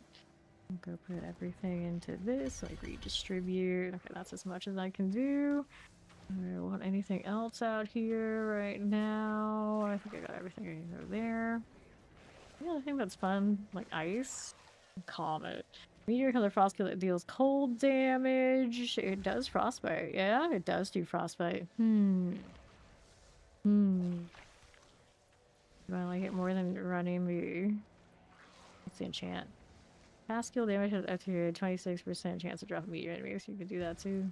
I'm gonna put everything into this, like redistribute. Okay, that's as much as I can do. I don't want anything else out here right now. I think I got everything over there. Yeah, I think that's fun. Like ice. Comet. Meteor color frost kill that deals cold damage. It does frostbite. Yeah, it does do frostbite. Do I like it more than running the... What's the enchant? Fast kill damage has up to a 26% chance to drop a meteor enemy, so you could do that too.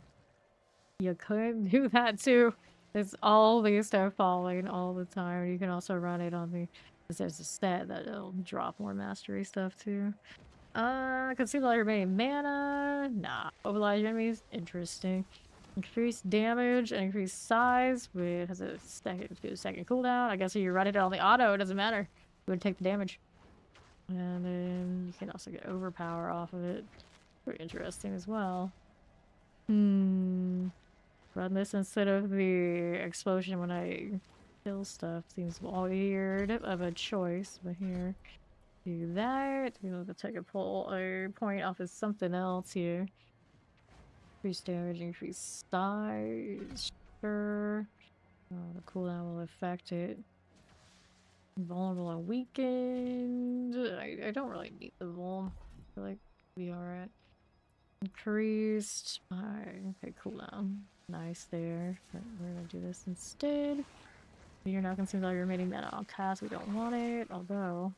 You could do that too. It's all the stuff falling all the time. You can also run it on the... Because there's a stat that'll drop more mastery stuff too. Consume all your remaining mana. Nah. Mobilize your enemies. Interesting. Increase damage and increase size. It has a second cooldown. I guess if you run it on the auto, it doesn't matter. You would take the damage. And then you can also get overpower off of it. Pretty interesting as well. Run this instead of the explosion when I kill stuff. Seems weird of a choice, but here. Do that. We'll have to take a point off of something else here. Increase damage, increase size. Sure. The cooldown will affect it. Vulnerable on weekend. I don't really need the vuln. I feel like we alright. Increased by okay, cooldown. Nice there. But we're gonna do this instead. You're now consumed all your remaining mana on cast. We don't want it, although.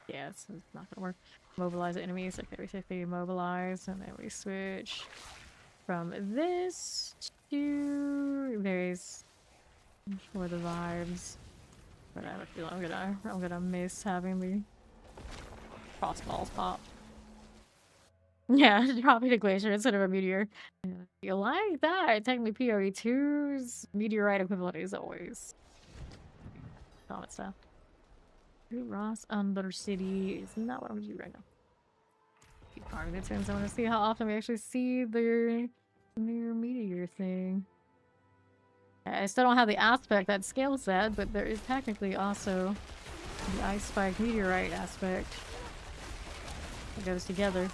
Yeah, it's not gonna work. Mobilize enemies. Okay, we say they mobilize, and then we switch from this to various for the vibes. But I have a feeling I'm gonna miss having the crossballs pop. Yeah, dropping a glacier instead of a meteor. Yeah, you like that? Technically, PoE2's meteorite equivalent is always comet stuff. Ross Undercity is not what I'm gonna do right now. Keep farming the tins. I want to see how often we actually see the new meteor thing. I still don't have the aspect that scales that, but there is technically also the ice spike meteorite aspect that goes together.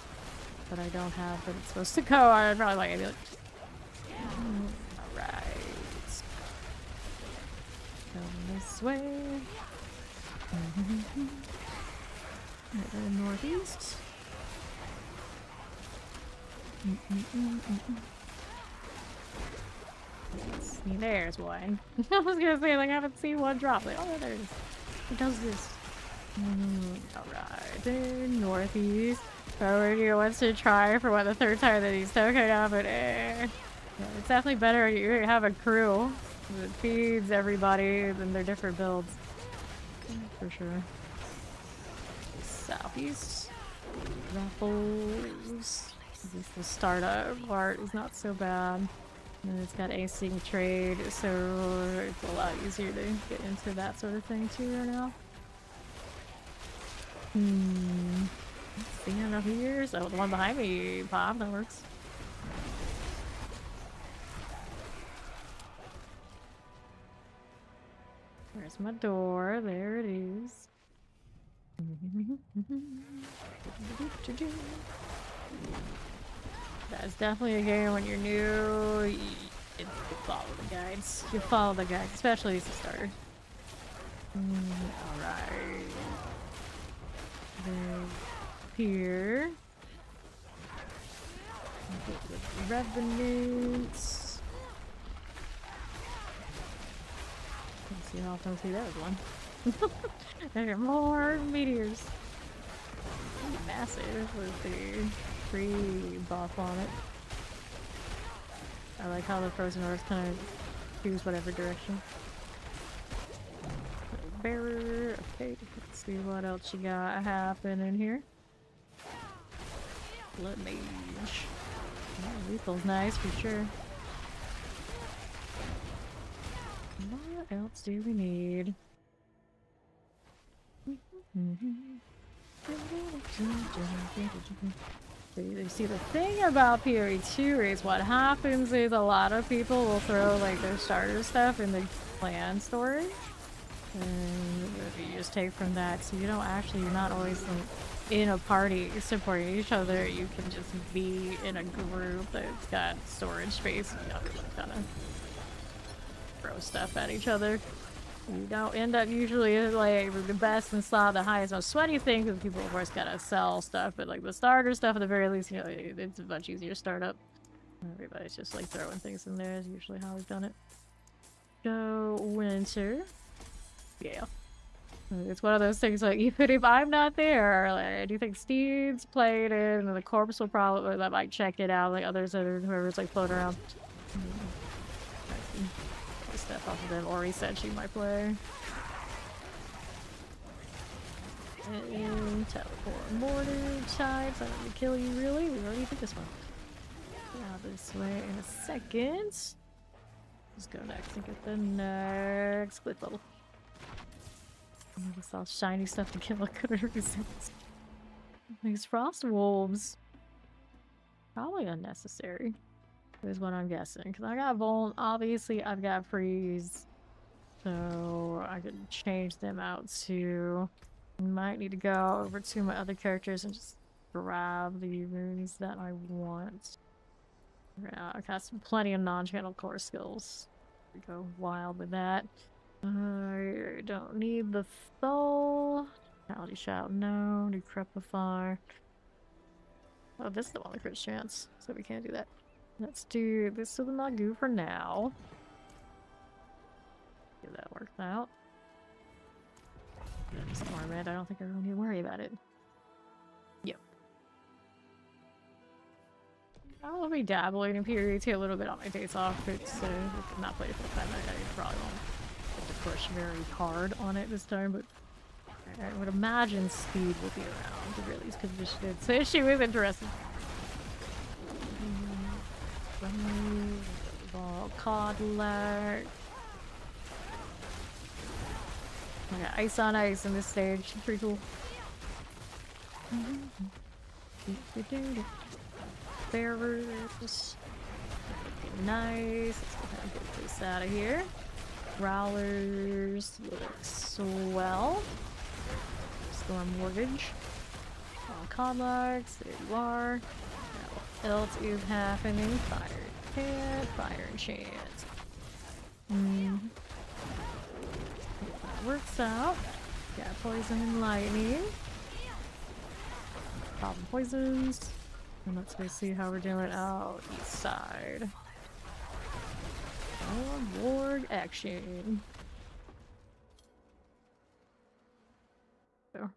But I don't have that it's supposed to go. I'd probably like it. Alright. Come this way. Right, northeast. See, there's one. I was gonna say, like, I haven't seen one drop. Like, oh, there it is. It does this. Alright, then northeast. Already wants to try for what the third time that he's talking about, but yeah, it's definitely better when you have a crew that feeds everybody and their different builds. For sure. Southeast. Raffles. The startup part is not so bad. And it's got async trade, so it's a lot easier to get into that sort of thing too right now. See enough years. Oh, the one behind me, Pop, that works. Where's my door? There it is. That's definitely a game when you're new. You follow the guides. You follow the guides, especially as a starter. Alright. Then here. Revenants. Let's see how often I see that one. There are more meteors. Massive with the tree buff on it. I like how the frozen earth kind of choose whatever direction. Bearer. Okay, let's see what else you got happening here. Blood mage. Oh, lethal's nice for sure. What else do we need? You see, the thing about PoE2 is what happens is a lot of people will throw like their starter stuff in the clan storage, and you just take from that. So you don't actually, you're not always like in a party supporting each other. You can just be in a group that's got storage space. And you don't really kind of throw stuff at each other. You don't end up usually like the best and slot the highest, most sweaty thing because people of course gotta sell stuff, but like the starter stuff at the very least, you know, it's much easier to start up. Everybody's just like throwing things in there is usually how we've done it. So winter, yeah, it's one of those things like even if I'm not there, like I do think Steve's played it, and the corpse will probably I might check it out, like others that are whoever's like floating around. Stuff off of them. Ori said she might play. And teleport mortar types. I don't need to kill you really. We already did this one. Out this way in a second. Just go next and get the next clip level. This all shiny stuff to kill. I couldn't resist. These frost wolves. Probably unnecessary. Is what I'm guessing. Because I got Vuln, obviously I've got Freeze. So I could change them out to... Might need to go over to my other characters and just grab the runes that I want. Yeah, I've got plenty of non-channel core skills. We go wild with that. I don't need the soul. Reality shout, no. Decrepify. Oh, this is the one with crit chance, so we can't do that. Let's do this to the Nagu for now. See if that works out. Storm it. I don't think I really need to worry about it. Yep. I'll be dabbling in P300 a little bit on my days off. It's not played full time. I probably won't have to push very hard on it this time, but I would imagine speed will be around to release condition. So she was interested. Codler. I got ice on ice in this stage. Pretty cool. Bearers. Nice. Let's go ahead and get this out of here. Growlers look swell. Storm Mortgage. All Conlarks. There you are. Now, what else is happening? Fire Pit. Fire Chance. That works out. Got Poison and Lightning. Problem Poisons. And let's go see how we're doing out east side. Warg action. So.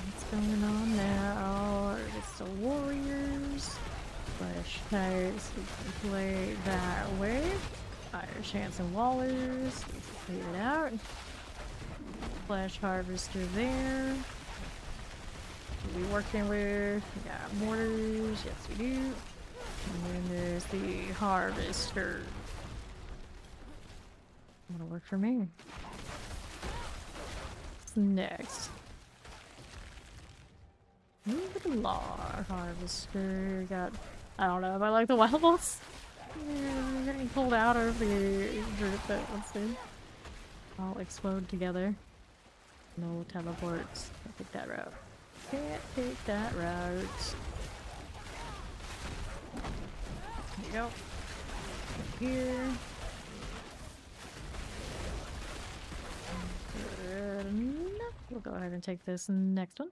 What's going on now? It's the Warriors. Flash types. We can play that way. Fire Chance and Wallers. We can clear it out. Flash Harvester there. We'll be working with, we got mortars, yes we do. And then there's the Harvester. That'll work for me. What's next? Law Harvester. Got, I don't know if I like the wild ones. I'm getting pulled out of the group that let's see. All explode together. No teleports. Can't take that route. Can't take that route. There you go. Here. We'll go ahead and take this next one.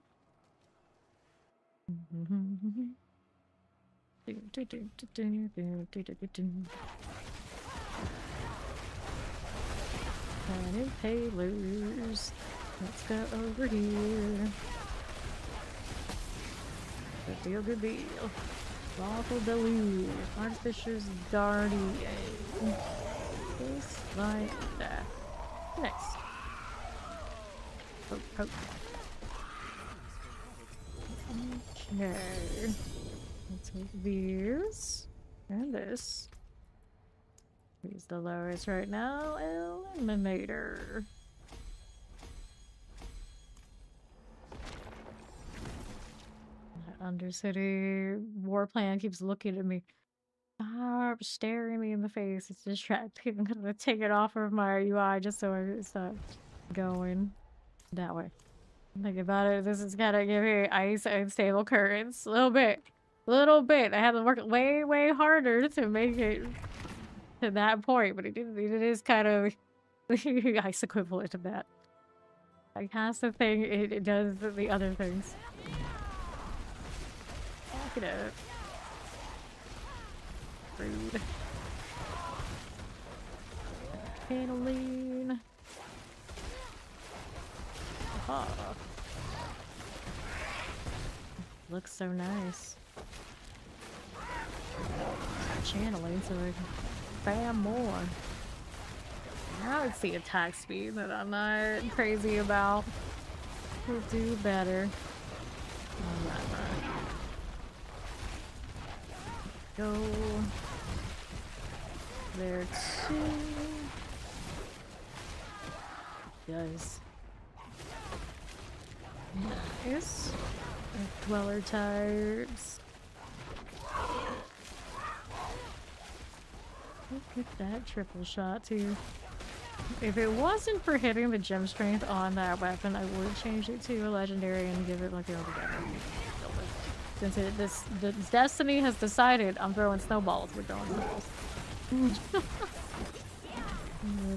Planet Paylors. Let's go over here. Good deal, good deal. Lawful Deluge. Artificer's Guardian. Just like that. Next. Poke, poke. Okay. Let's take these. And this. He's the lowest right now. Eliminator. Undercity war plan keeps looking at me. Stop staring me in the face. It's distracting. I'm gonna take it off of my UI just so I stop going that way. Think about it. This is gonna give me ice and stable currents. A little bit. I had to work way, way harder to make it to that point, but it is kind of the ice equivalent of that. I cast the thing, it does the other things. Look at it. Rude. Canaline. Oh. Looks so nice. Channeling so I can spam more. Now it's the attack speed that I'm not crazy about. We'll do better. Go there too. Guys. Nice. Dweller types. Look at that triple shot too. If it wasn't for hitting the gem strength on that weapon, I would change it to a legendary and give it like the other guy. Since the destiny has decided I'm throwing snowballs, we're throwing snowballs.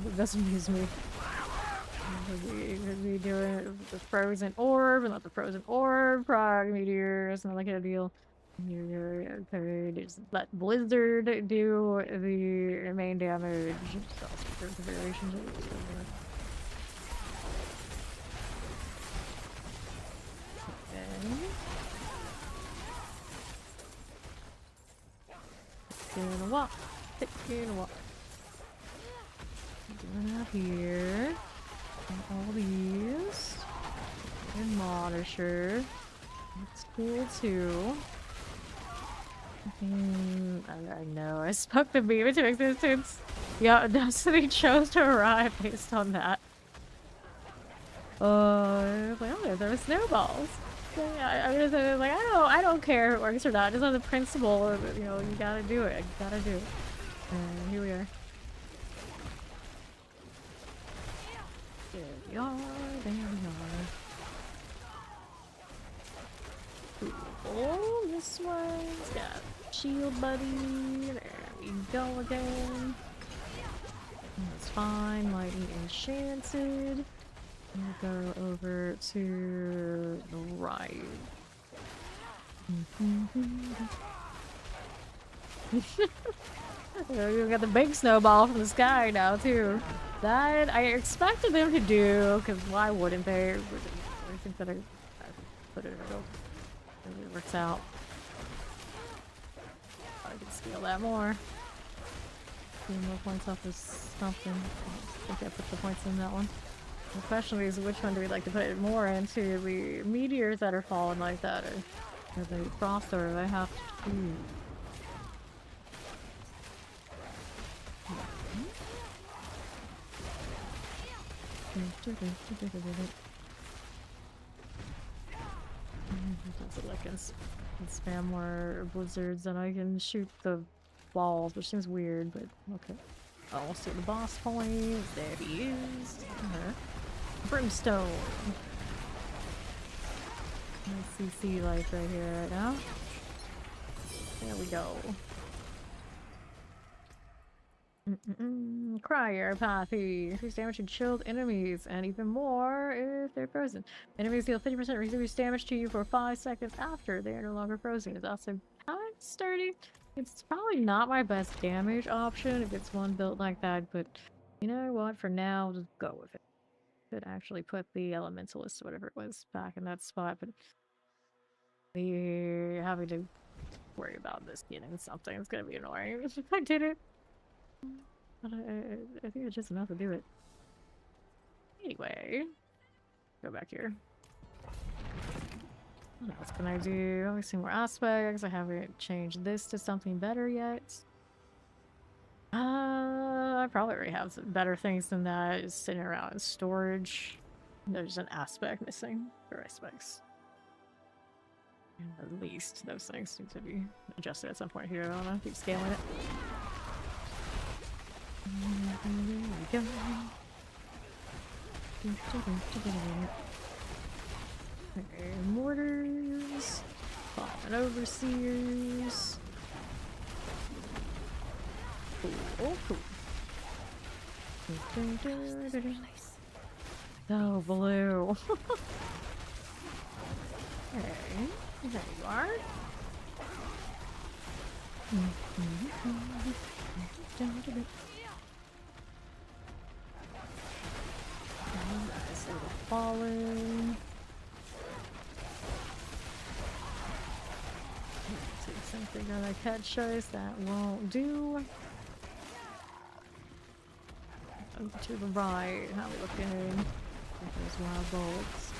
That doesn't amuse me. We doing the frozen orb, and not the frozen orb, prog meteor, it's not like a deal. Okay, just let Blizzard do the main damage. There's the variations of it. Gonna walk. Gonna walk. Doing out here. And all these. And Monitor. That's cool too. I know. I spoke the meme into existence. Yeah, Destiny chose to arrive based on that. Well, there were snowballs. I was like, I don't care if it works or not. Just on the principle of, you know, you gotta do it. You gotta do it. And here we are. There we are. There we are. Cool. This one's got shield buddy. There we go again. That's fine. Lightning enchanted. We'll go over to the right. We've got the big snowball from the sky now too. That I expected them to do, because why wouldn't they? I think that I put it in a build. Maybe it works out. I can scale that more. Get more points off this something. I think I put the points in that one. The question is, which one do we like to put more into? The meteors that are falling like that, or the frost orb? I have to choose. So I can spam more blizzards and I can shoot the balls, which seems weird, but okay. Oh, we'll see the boss point. There he is. Brimstone. Nice CC life right here, right now. There we go. Cryopathy. Increase damage to chilled enemies, and even more if they're frozen. Enemies deal 50% reduced damage to you for 5 seconds after they are no longer frozen. It's also kind of sturdy. It's probably not my best damage option if it's one built like that, but you know what? For now, just go with it. Could actually put the elementalist or whatever it was back in that spot, but we're having to worry about this getting something. It's gonna be annoying if I did it. But I think it's just enough to do it. Anyway, go back here. What else can I do? I see more aspects. I haven't changed this to something better yet. I probably already have some better things than that. Just sitting around in storage. There's an aspect missing for aspects. At least those things need to be adjusted at some point here. I don't know. Keep scaling it. There we go. Okay, mortars. Common overseers. Cool, cool. Oh, blue. Okay, there you are. Nice little falling. Take something on a cat choice that won't do. Over to the right, how we looking? There's wild bolts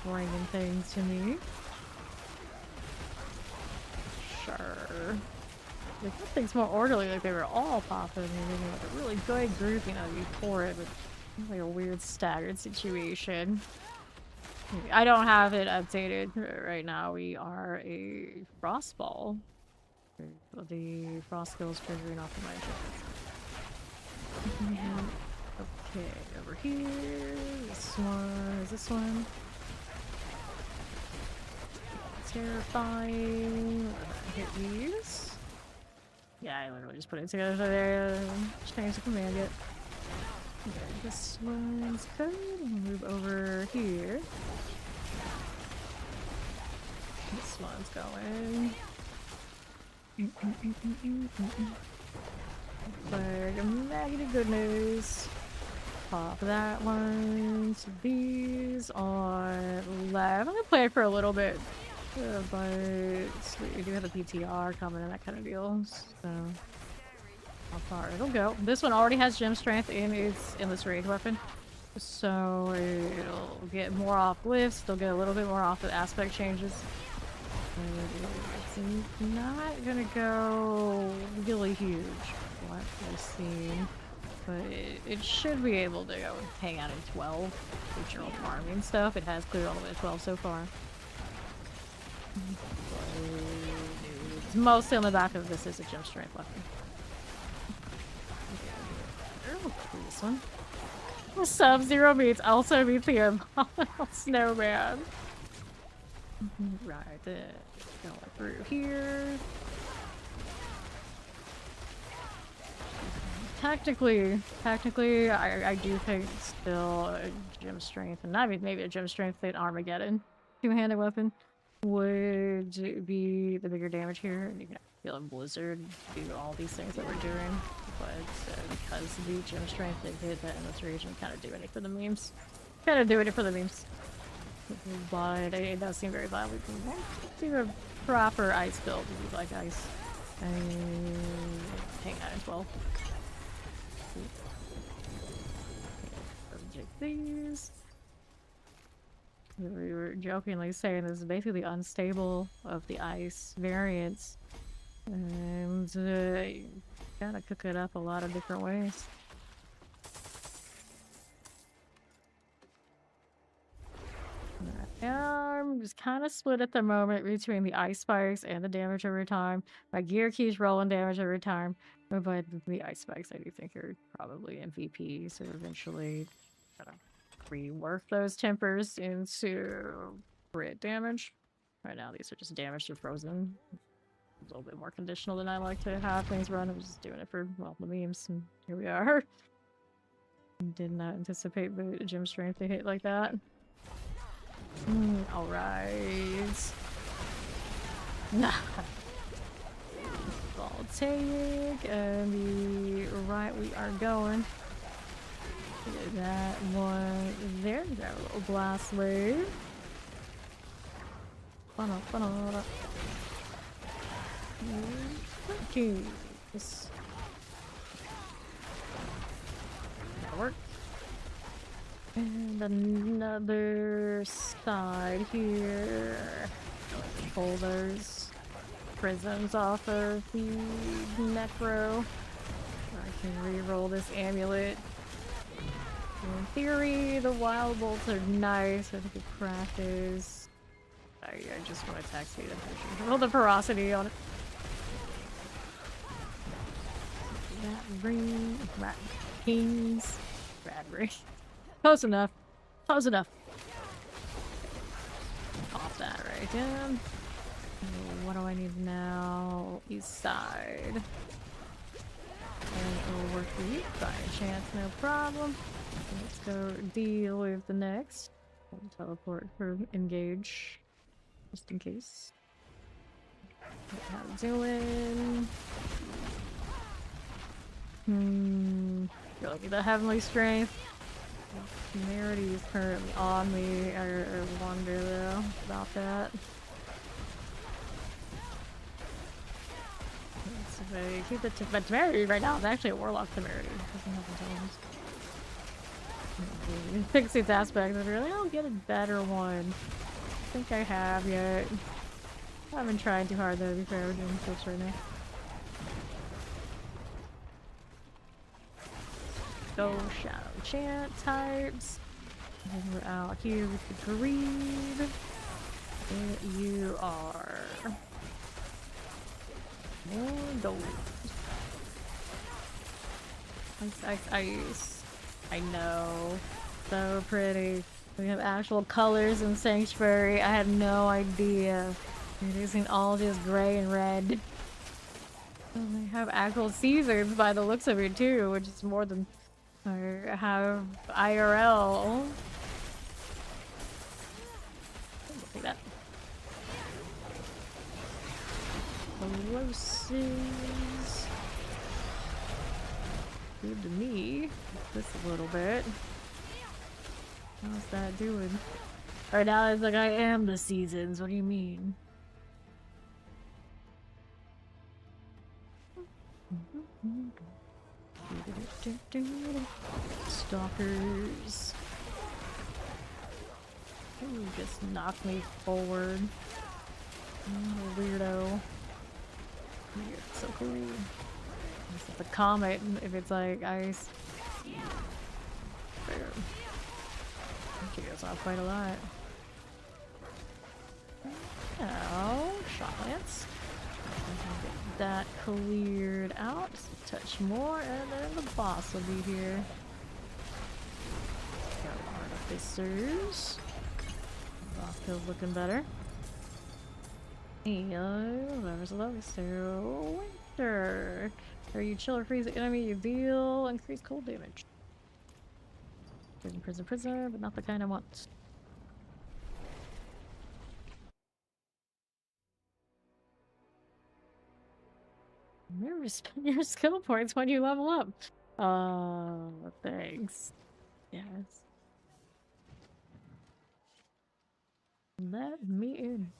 bringing things to me. Sure. They kept things more orderly, like they were all popping and like a really good grouping of you for it, but like a weird staggered situation. I don't have it updated right now. We are a frost ball. The frost skills triggering off of my chest. Okay, over here. This one is this one. terrifying. Hit these. Yeah, I literally just put it together there. Change the command yet. Okay, this one's good. Move over here. This one's going. Like negative goodness. Pop that one. So these on left. I'm gonna play it for a little bit. But we do have a PTR coming and that kind of deal. So how far it'll go. This one already has gem strength in this range weapon. So it'll get more off lifts, they'll get a little bit more off the aspect changes. It's not gonna go really huge, what we've seen. But it should be able to go hang out in 12 with your own farming stuff. It has cleared all the way to 12 so far. It's mostly on the back of this is a gem strength weapon. This one. Sub-Zero meets also meets the Abominable Snowman. Right there. Going through here. Technically, I do think still a gem strength, and not maybe a gem strength that Armageddon two-handed weapon would be the bigger damage here. And you can feel a blizzard do all these things that we're doing, but because the gem strength that hit that in this region, kind of doing it for the memes. Kind of doing it for the memes. But it does seem very violent. Do a proper ice build if you like ice. And hang out in 12. Subject these. We were jokingly saying this is basically unstable of the ice variants. And you gotta cook it up a lot of different ways. I'm just kind of split at the moment between the ice spikes and the damage over time. My gear keeps rolling damage over time, but the ice spikes I do think are probably MVP, so eventually gotta rework those tempers into crit damage. Right now these are just damage to frozen. A little bit more conditional than I like to have things run. I'm just doing it for, well, the memes, and here we are. Did not anticipate the gem strength to hit like that. Alright. Nah. I'll take, and the right we are going. That one there. Got a little blast wave. Funnel. Okay. This that'll work. And another side here. Pull those prisms off of the necro. I can re-roll this amulet. In theory, the wild bolts are nice. I think it crashes. I just want to attack speed and roll the ferocity on it. Rat kings. Rad ring. Close enough. Close enough. Off that right down. What do I need now? East side. And it'll work for you. By a chance, no problem. Let's go deal with the next. Teleport for engage. Just in case. How it doing? Really need that heavenly strength. Temerity is currently on me. I wonder though about that. So if I keep it but Temerity right now is actually a warlock Temerity. Doesn't have intelligence. Fix its aspects. I'm really, I'll get a better one. I think I have yet. I haven't tried too hard though, to be fair, we're doing fix right now. Go shadow chant types. And we're out here with the greed. There you are. More gold. Ice. I know. So pretty. We have actual colors in Sanctuary. I had no idea It isn't all just gray and red. And they have actual seasons by the looks of it too, which is more than I have IRL. Look at that. Explosives. Good to me. Just a little bit. How's that doing? Right now it's like I am the seasons. What do you mean? Stalkers. Ooh, just knocked me forward. Weirdo. You're so cool. This is a comet if it's like ice. There. She goes off quite a lot. Oh, shot lance. Get that cleared out. Just a touch more, and then the boss will be here. Got artificers. Boss kill's looking better. Whatever's low. So, winter. Or you chill or freeze the enemy, you deal increased cold damage. Prison, but not the kind I want. Remember, spend your skill points when you level up. Thanks. Yes. Let me in.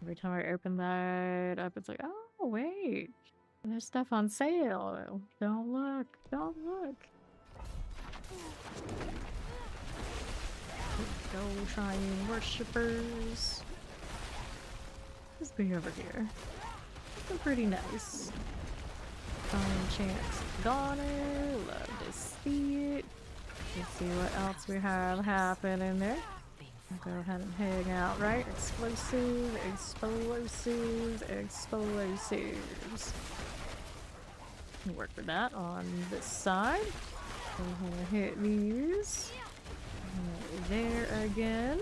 Every time I open that up, it's like, oh, wait. There's stuff on sale. Don't look. Don't look. Go trying worshippers. Let's be over here. Looking pretty nice. Chance Goner. Love to see it. Let's see what else we have happening there. I'll go ahead and hang out, right? Explosives, explosives, explosives. Work for that on this side. We're gonna hit these. There again.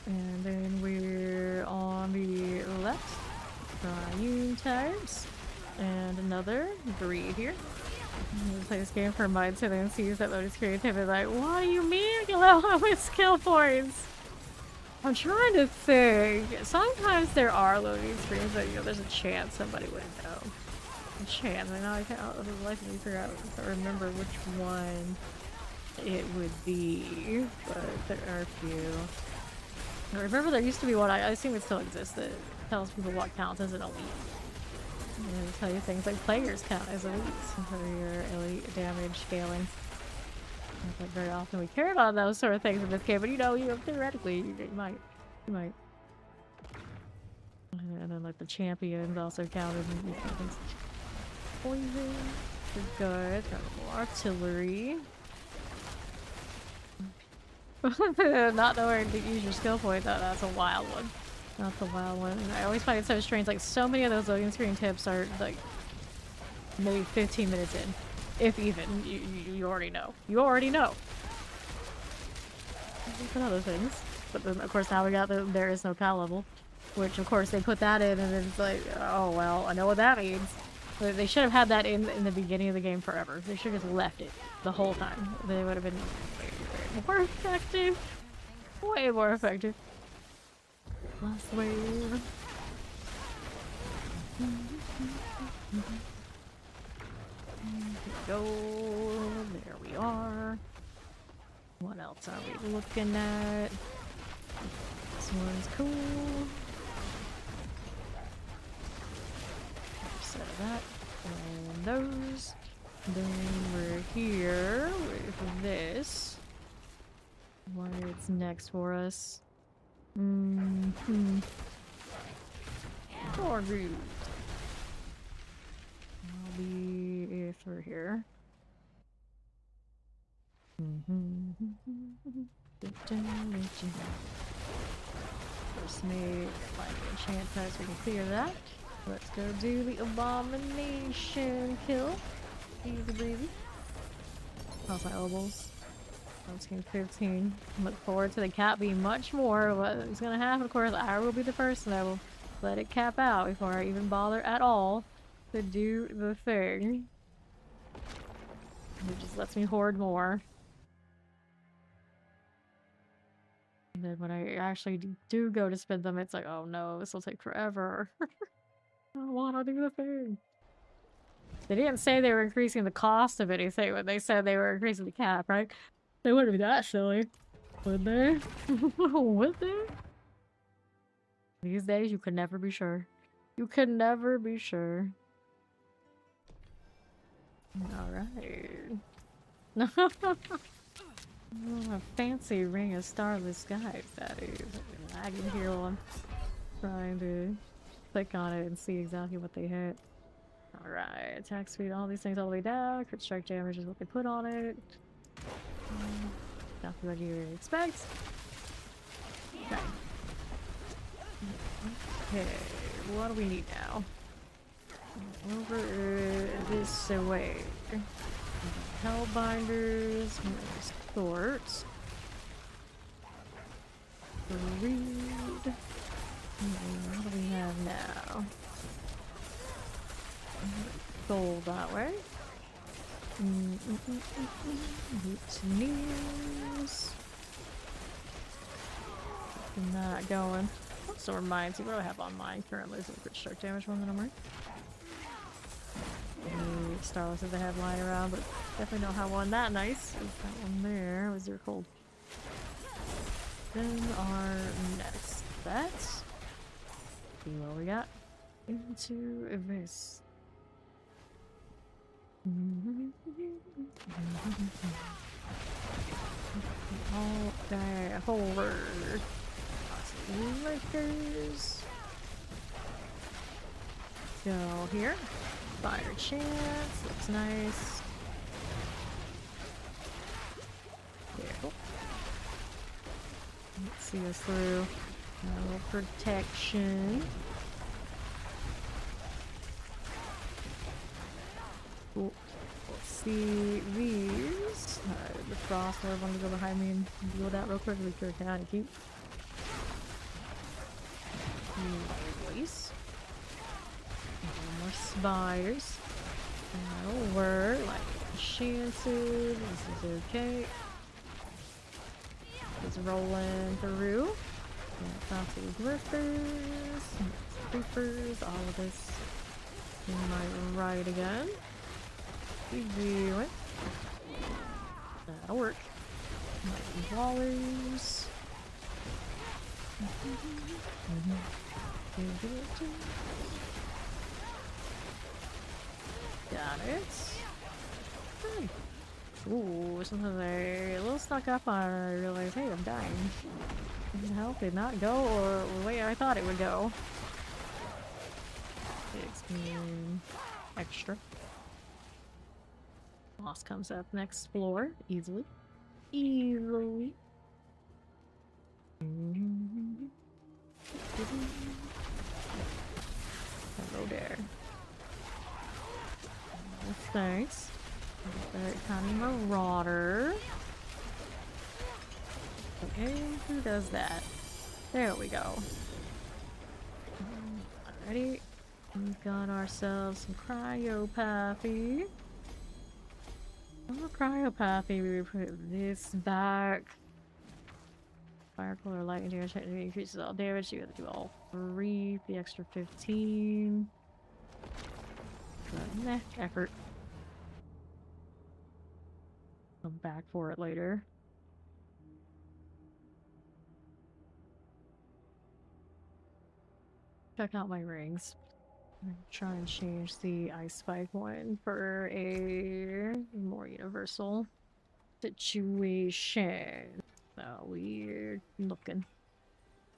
And then we're on the left. Triune types. And another breed here. I'm gonna play this game for mine so then sees that loaded screen and be like, what do you mean you level up with skill points? I'm trying to think. Sometimes there are loading screens that, you know, there's a chance somebody wouldn't know. A chance. I know I can't figure out or remember which one it would be, but there are a few. I remember there used to be one, I assume it still exists, that tells people what counts as an elite. And it'll tell you things like players count as elites for your elite damage scaling. Not that very often we care about those sort of things in this game, but you know, theoretically, you might. And then like the champions also counted in these things. Poison, good. Got a little artillery. Not knowing to use your skill point, that's a wild one. That's a wild one. And I always find it so strange, like so many of those loading screen tips are like maybe 15 minutes in. If even. You already know. You already know. And other things. But then of course now we got the there is no cow level. Which of course they put that in and then it's like, oh well, I know what that means. But they should have had that in the beginning of the game forever. They should have just left it the whole time. They would have been more effective. Way more effective. Last wave. Go. There we are. What else are we looking at? This one's cool. Set of that. And those. Then we're here with this. What's next for us? Or root. I'll be through here. First make like enchant types, we can clear that. Let's go do the abomination kill. Easy baby. How's my elbows? 1715. Look forward to the cap being much more. What is gonna happen, of course, I will be the person that will let it cap out before I even bother at all to do the thing. It just lets me hoard more. And then when I actually do go to spend them, it's like, oh no, this will take forever. I don't want to do the thing. They didn't say they were increasing the cost of anything when they said they were increasing the cap, right? They wouldn't be that silly, would they? Would they? These days, you could never be sure. You could never be sure. Alright. Oh, a fancy ring of starless skies, that is. I can hear one. Trying to click on it and see exactly what they hit. Alright, attack speed, all these things all the way down. Crit strike damage is what they put on it. Exactly what you would expect. Okay. Okay, what do we need now? Over this way. Hellbinders, Sorcs. Read. What do we have now? Gold that way. Mutineers. Not going. Also reminds me what do I have on mine currently? Is it crit strike damage one that I'm right? Starless that they have lying around, but definitely don't have one that nice. Is that one there? Was there cold? Then our next bet. See what we got into this. Okay, forward. Lickers. Go here. Fire chance. Looks nice. There. Let's see us through. No protection. Cool. Let's see these. The frost orb. I'm gonna go behind me and blow that real quick. We sure can keep. Nice. More spires. That'll work. Like chances. This is okay. It's rolling through. Fancy griffers, creepers, all of this in my right again. We do it. That'll work. Wallers. Got it. Hey. Ooh, sometimes I a little stuck up on it and I realized, hey, I'm dying. The health did not go or the way I thought it would go. Extra. Boss comes up next floor. Easily. Easily. Hello there. Thanks. Tiny Marauder. Okay, who does that? There we go. Alrighty. We've got ourselves some cryopathy. On cryopathy, we put this back. Fire color, lightning damage, technically increases all damage. You have to do all 3, the extra 15. But meh, effort. Come back for it later. Check out my rings. I'm gonna try and change the ice spike one for a more universal situation. So weird looking.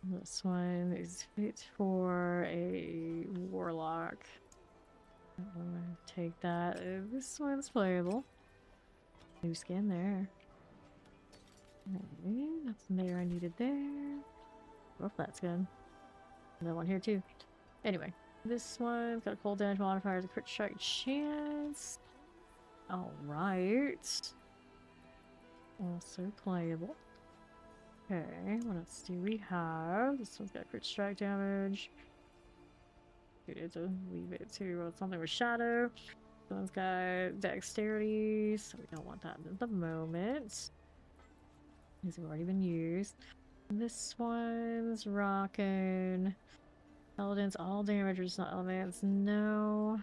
This one is fit for a warlock. I'm gonna take that. This one's playable. New skin there. Okay, nothing there I needed there. Oh, that's good. Another one here too. Anyway, this one's got a cold damage modifier as a crit strike chance. Alright. Also playable. Okay, what else do we have? This one's got crit strike damage. We need to leave it to something with shadow. This one's got dexterity, so we don't want that at the moment. These have already been used. This one's rocking. Paladins, all damage, or just not elements. No.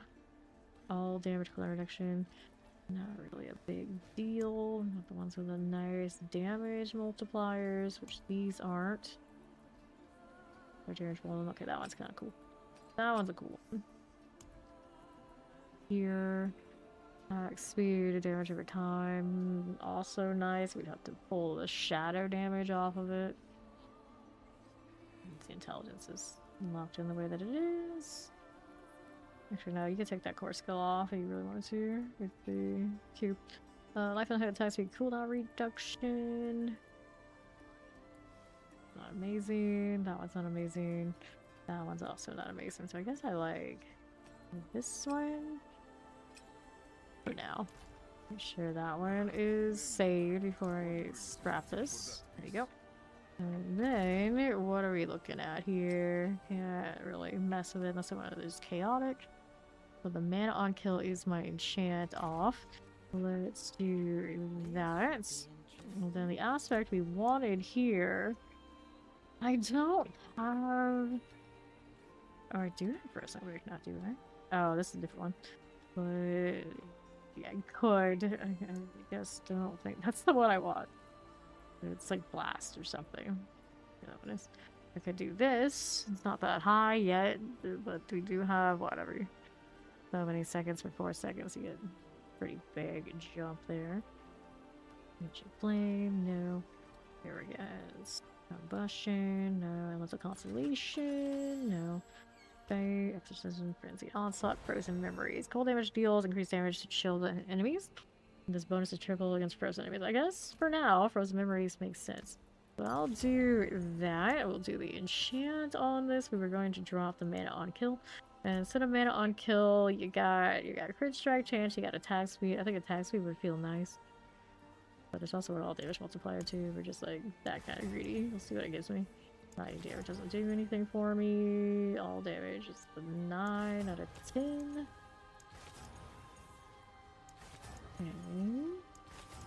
All damage, color reduction. Not really a big deal. Not the ones with the nice damage multipliers, which these aren't. Damage one. Okay, that one's kind of cool. That one's a cool one. Here. Speed, damage over time. Also nice. We'd have to pull the shadow damage off of it. The intelligence is locked in the way that it is. Actually, no, you can take that core skill off if you really wanted to. With the cube. Life and head attack speed cooldown reduction. Not amazing. That one's not amazing. That one's also not amazing. So I guess I like this one for now. Make sure that one is saved before I scrap this. There you go. And then, what are we looking at here? Can't really mess with it unless I want to use chaotic. So the mana on kill is my enchant off. Let's do that. And then the aspect we wanted here, I don't have... Oh, I do have for a second. We cannot do that. Oh, this is a different one. But yeah, I could. I guess don't think that's the one I want. It's like blast or something. Yeah, that one is. I could do this. It's not that high yet, but we do have whatever. So many seconds for 4 seconds. You get a pretty big jump there. Ancient flame, no. Arrogance, combustion, no. Elemental constellation, no. Fey, exorcism, frenzy, onslaught, frozen memories. Cold damage deals increased damage to shield enemies. This bonus is triple against frozen enemies. I guess for now, frozen memories makes sense. So I'll do that. We'll do the enchant on this. We were going to drop the mana on kill. And instead of mana on kill, you got a crit strike chance, you got attack speed. I think attack speed would feel nice. But there's also an all damage multiplier too. We're just like that kind of greedy. We'll see what it gives me. 9 damage doesn't do anything for me. All damage is the 9 out of 10. Okay.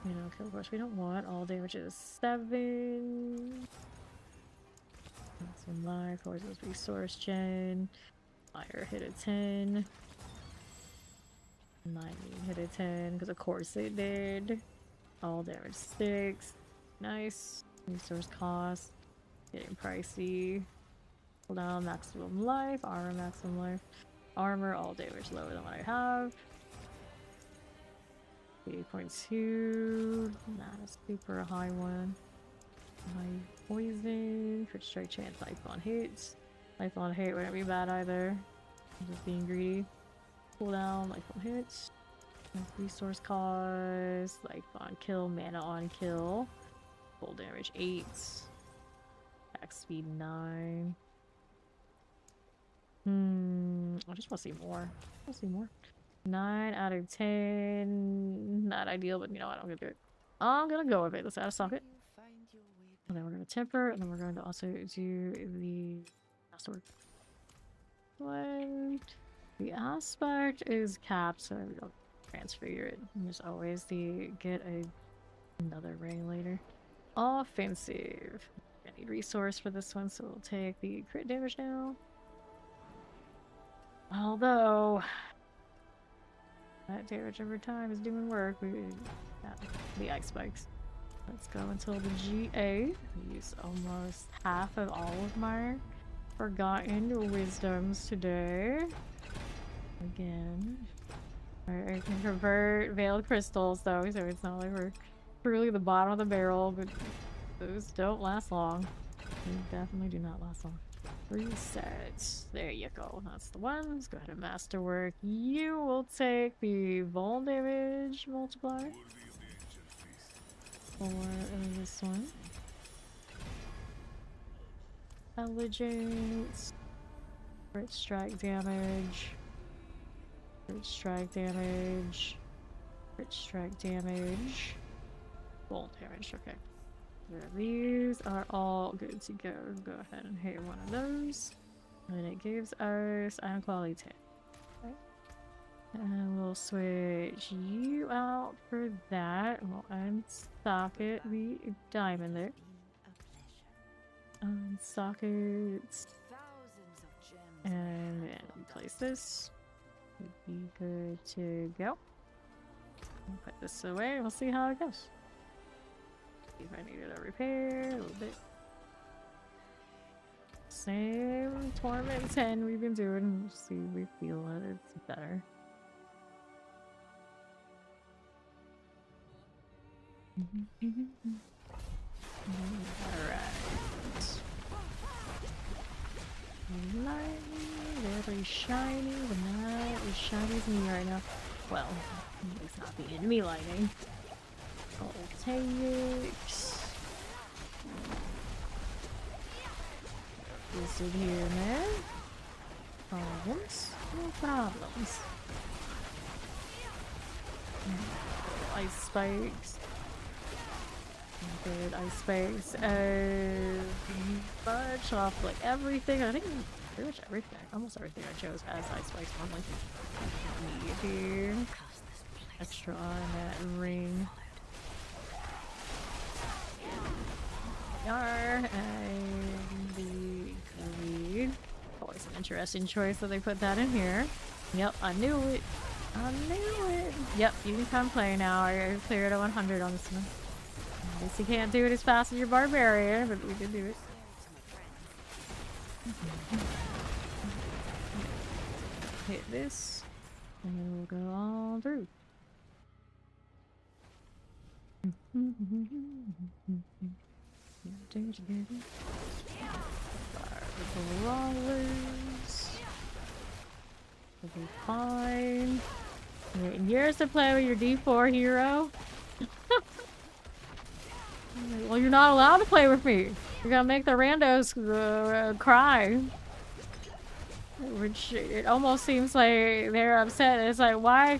You know, of course we don't want. All damage is 7. Maximum life, always this resource gen. Fire hit a 10. 9 hit a 10, because of course it did. All damage 6. Nice. Resource cost. Getting pricey. Pull down maximum life. Armor maximum life. Armor, all damage lower than what I have. 8.2. Not a super high one. High poison. Crit strike chance. Life on hits. Life on hit wouldn't be bad either. I'm just being greedy. Pull down. Life on hits. Resource cost. Life on kill. Mana on kill. Full damage 8. Attack speed 9. I just want to see more. I want to see more. 9 out of 10. Not ideal, but you know what? I'm gonna do it. I'm gonna go with it. Let's add a socket. And then we're gonna temper, and then we're going to also do the sword. One. The aspect is capped, so we don't transfigure it. And there's always the get another ray later. Offensive. I need resource for this one, so we'll take the crit damage now. Although that damage over time is doing work. We got the ice spikes. Let's go until the GA. Use almost half of all of my forgotten wisdoms today. Again. I can convert veiled crystals though, so it's not like we're truly the bottom of the barrel, but those don't last long. They definitely do not last long. Reset. There you go. That's the one. Let's go ahead and masterwork. You will take the vol damage multiplier. For this one. Intelligence. Crit strike damage. Crit strike damage. Crit strike damage. Bolt damage, okay. Yeah, these are all good to go. Go ahead and hit one of those. And it gives us iron quality 10. Okay. And we'll switch you out for that. We'll unstock it. The diamond there. Unstock it. And then replace this. Be good to go. Put this away. We'll see how it goes. See if I needed a repair a little bit. Same Torment 10 we've been doing. We'll see if we feel that it's better. Alright. Lightning, very shiny, but not as shiny as me right now. Well, it's not the enemy lightning. I'll take it. This in here, man. Problems? No problems. Ice spikes. Good ice spikes. Bunch off like everything. I think pretty much everything. Almost everything I chose has ice spikes normally. Need here. Extra on that ring. Yar and the greed. Always an interesting choice that they put that in here. Yep, I knew it. I knew it. Yep, you can come play now. I cleared a 100 on this one. I guess you can't do it as fast as your barbarian, but we did do it. Hit this, and then we'll go all through. Fire the brawlers. We'll be fine. Wait, years to play with your D4 hero. Well, you're not allowed to play with me. You're gonna make the randos cry. Which it almost seems like they're upset. It's like, why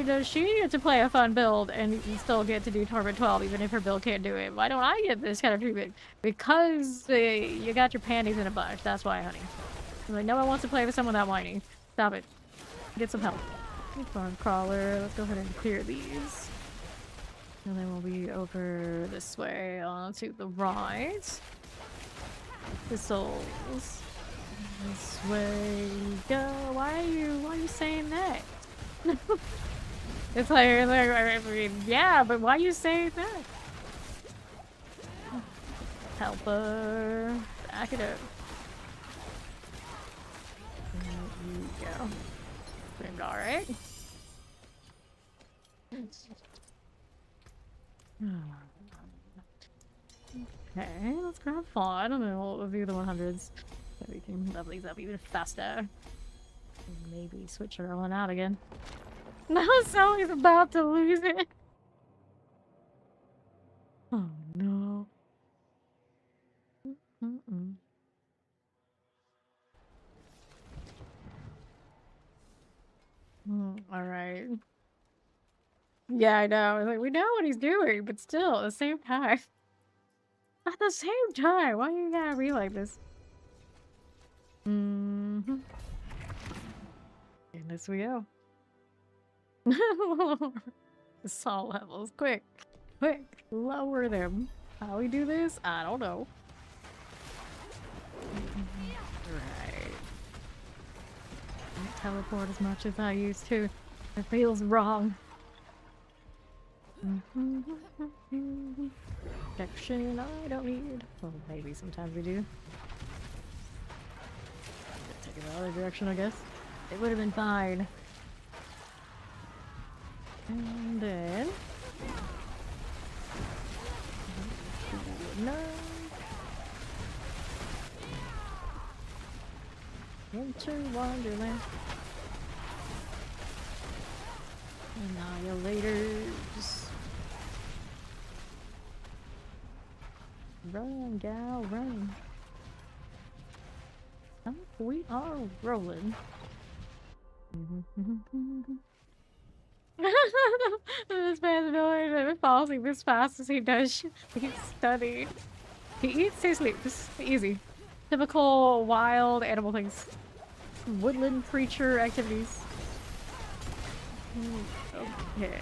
does she get to play a fun build and you still get to do Torment 12 even if her build can't do it? Why don't I get this kind of treatment? Because you got your panties in a bunch. That's why, honey. Like, no one wants to play with someone that whiny. Stop it. Get some help. Farm crawler. Let's go ahead and clear these. And then we'll be over this way onto the right. The souls. This way we go. Why are you saying that? It's like, I mean, yeah, but why are you saying that? Helper. Back it up. There you go. Seemed alright. Okay, let's grab fun and then we'll review the 100s. So we can level these up even faster. And maybe switch her one out again. Now Sully's about to lose it. Oh no. Alright. Yeah, I know. Like, we know what he's doing, but still, at the same time. At the same time, why you gotta be like this? And this we go. Assault levels, quick, lower them. How we do this? I don't know. Right. Don't teleport as much as I used to. It feels wrong. Protection I don't need. Well, maybe sometimes we do. Take it the other direction, I guess. It would have been fine. And then... No. Into Wonderland. Annihilators. Run, gal, run. Oh, we are rolling. This man's ability falls asleep as fast as he does. He's studied. He eats, he sleeps. Easy. Typical wild animal things. Woodland creature activities. Okay.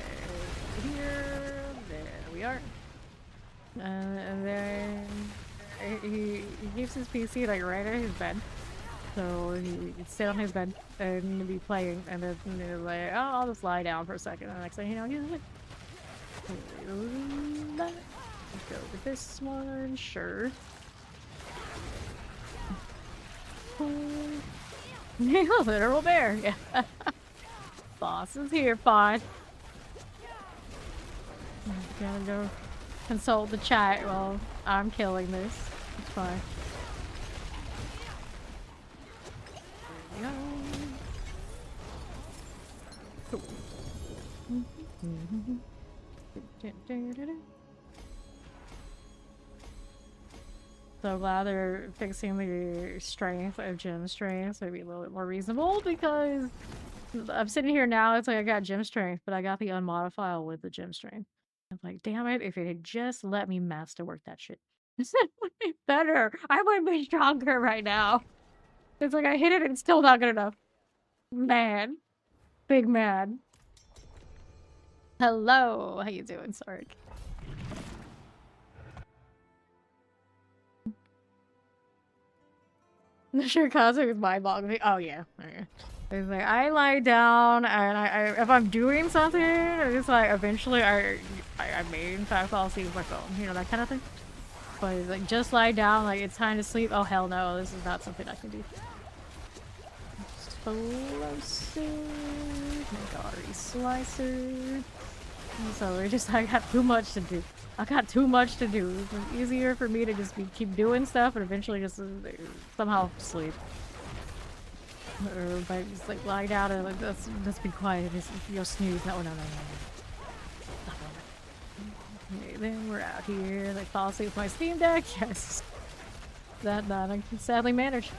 Here. There we are. And then he keeps his PC like right at his bed. So he can sit on his bed and be playing, and then he's like, oh, I'll just lie down for a second. And the next thing you know, he's like, let's go with this one, sure. Literal bear, yeah. Boss is here, fine. I'm gonna go consult the chat while I'm killing this. It's fine. There we go. So glad they're fixing the strength of gym strength so it'd be a little bit more reasonable, because I'm sitting here now, it's like I got gym strength, but I got the unmodifiable with the gym strength. I'm like, damn it, if it had just let me master work that shit. It would be better. I would be stronger right now. It's like I hit it and it's still not good enough. Man. Big man. Hello. How you doing, Sorc? The sure concept is mind-boggling. Oh yeah. It's like I lie down and I if I'm doing something, it's like eventually I may in fact fall asleep with my phone, you know, that kind of thing. But it's like just lie down, like it's time to sleep. Oh hell no, this is not something I can do. Explosive Megari Slicer. So we're just, I got too much to do. I got too much to do. It's easier for me to just keep doing stuff and eventually just somehow sleep. Or like just like lie down and like let's be quiet. Just you'll snooze. No. Okay, then we're out here. Like fall asleep with my Steam Deck. Yes, that I can sadly manage.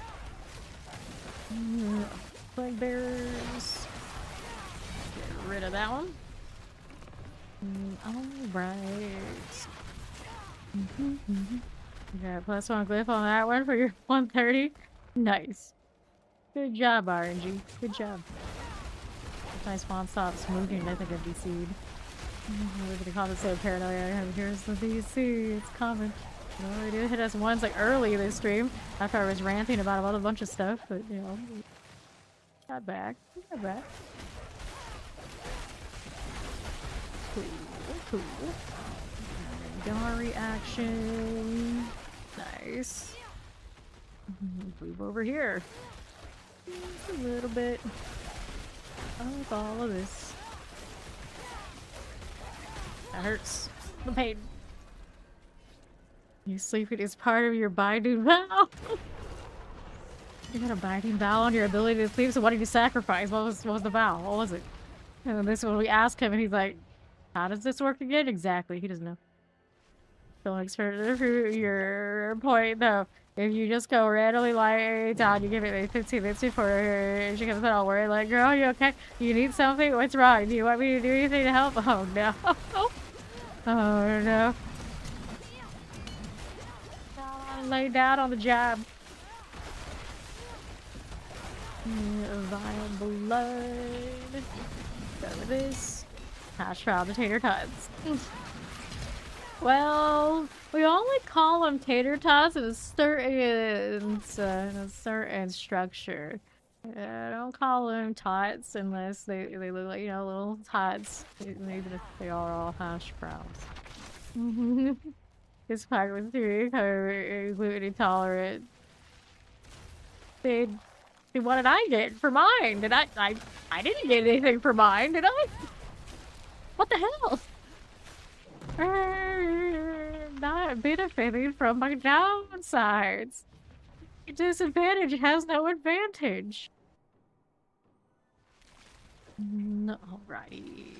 Plague bears. Get rid of that one. Alright. Got +1 glyph on that one for your 130. Nice. Good job, RNG. Good job. If my spawn stops moving, I think I'd be seed. We're gonna call this so paranoia. Here's the DC. It's common. Well, it did hit us once like early this stream after I was ranting about a bunch of stuff, but you know, got back. Got back. Cool. Megari action. Nice. Move over here. Just a little bit of all of this. That hurts. The pain. You sleeping is part of your binding vow. You got a binding vow on your ability to sleep, so what did you sacrifice? What was the vow? What was it? And then this one we ask him and he's like, how does this work again? Exactly, he doesn't know. Don't expert your point though. If you just go randomly lie down, you give it like 15 minutes before she comes out worried like, girl, you okay? You need something? What's wrong? Do you want me to do anything to help? Oh no. Oh no. Lay down on the job. Vile blood. Go with this. Hash brown the tater tots. Well, we only call them tater tots in a certain structure. I don't call them tots unless they look like, you know, little tots, even if they are all hash browns. This pack was too gluten intolerant. What did I get for mine? Did I didn't get anything for mine, did I? What the hell? Not benefiting from my downsides. Disadvantage has no advantage. Alrighty.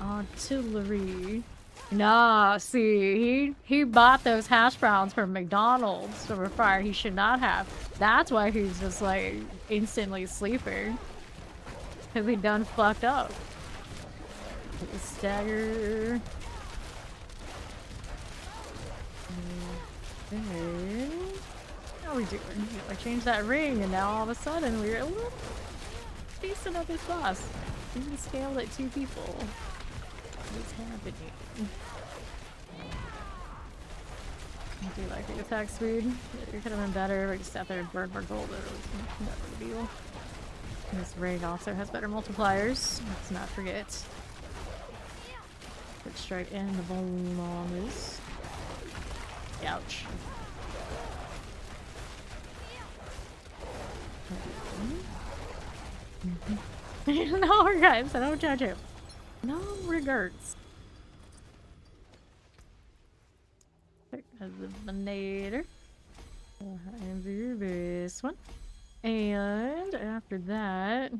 Artillery. Nah, see, he bought those hash browns from McDonald's for fire he should not have. That's why he's just like instantly sleeping. Cause he done fucked up. Stagger. Okay. How are we doing? I changed that ring and now all of a sudden we're a little decent at this boss. We can scale at 2 people. What's happening? I do like the attack speed. It could have been better. We just sat there and burned more gold. It was never a deal. This ring also has better multipliers. Let's not forget. Quick strike and the bone on this. Ouch. No regrets. I don't judge him. No regrets. Eliminator. And do this one. And after that,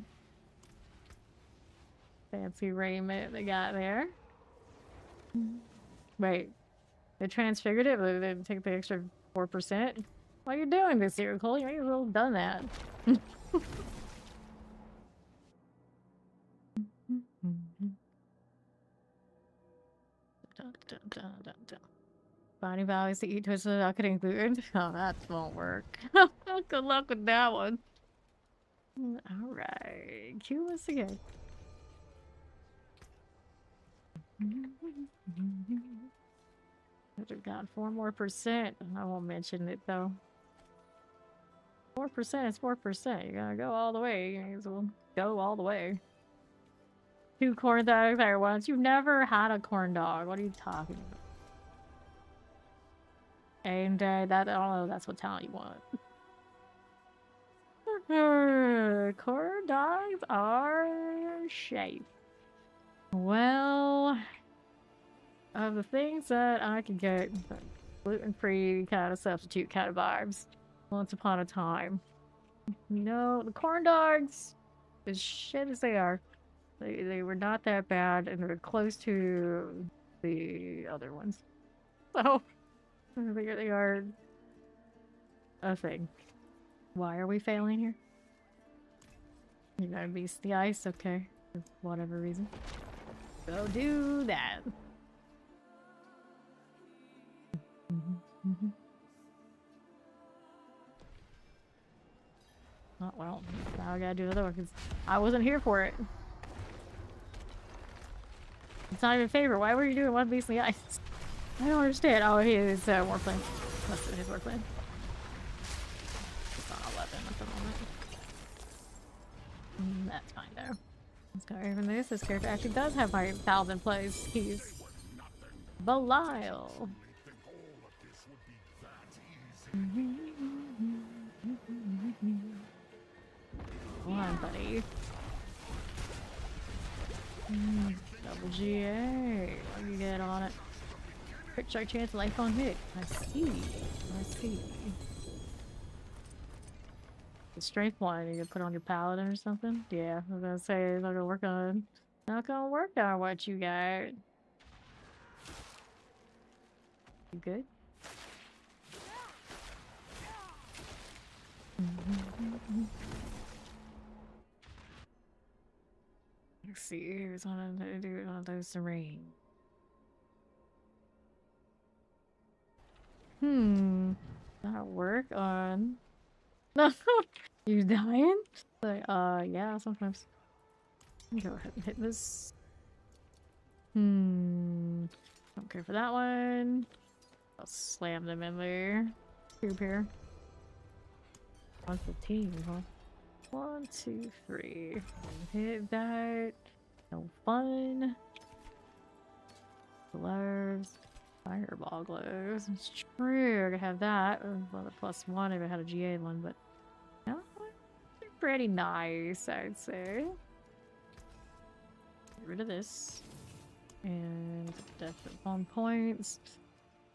fancy raiment they got there. Wait, they transfigured it, but they take the extra 4%. Why are you doing this here, Cole? You may as well have done that. Body values to eat twisted without getting food. Oh, that won't work. Good luck with that one. Alright, cue us again. Could have got 4% more. I won't mention it though. 4% is 4%. You gotta go all the way. You may as well go all the way. 2 corn dogs there once. You've never had a corn dog. What are you talking about? And that, I don't know, that's what talent you want. Corn dogs are shape. Well, of the things that I can get, gluten-free kind of substitute kind of vibes. Once upon a time. You know, the corn dogs, as shit as they are, they were not that bad, and they're close to the other ones. So, they are a thing. Why are we failing here? You gotta beast the ice, okay. For whatever reason. Go do that. Oh, well, now I gotta do another one because I wasn't here for it. It's not even favorite. Why were you doing one beast in the ice? I don't understand. Oh, he is warplane. That's his warplane. It's not a weapon at the moment. That's fine though. Let's go over this. This character actually does have my 1,000 plays. He's Belial. Come on, buddy. Double GA. What do you get on it? Crit strike chance, life on hit. I see. I see. The strength one, you can put on your paladin or something? Yeah, I was gonna say it's not gonna work on. Not gonna work on what you got. You good? Let's see, here's one to do one of those terrain. That'll work on. No, you dying? Like, yeah, sometimes. Go ahead and hit this. Don't care for that one. I'll slam them in there. 2 pair. 115, huh? 1, 2, 3. Hit that. No fun. Gloves. Fireball gloves. It's true. I could have that. Well, the +1 if I had a GA one, but no, pretty nice, I'd say. Get rid of this. And death at 1 points.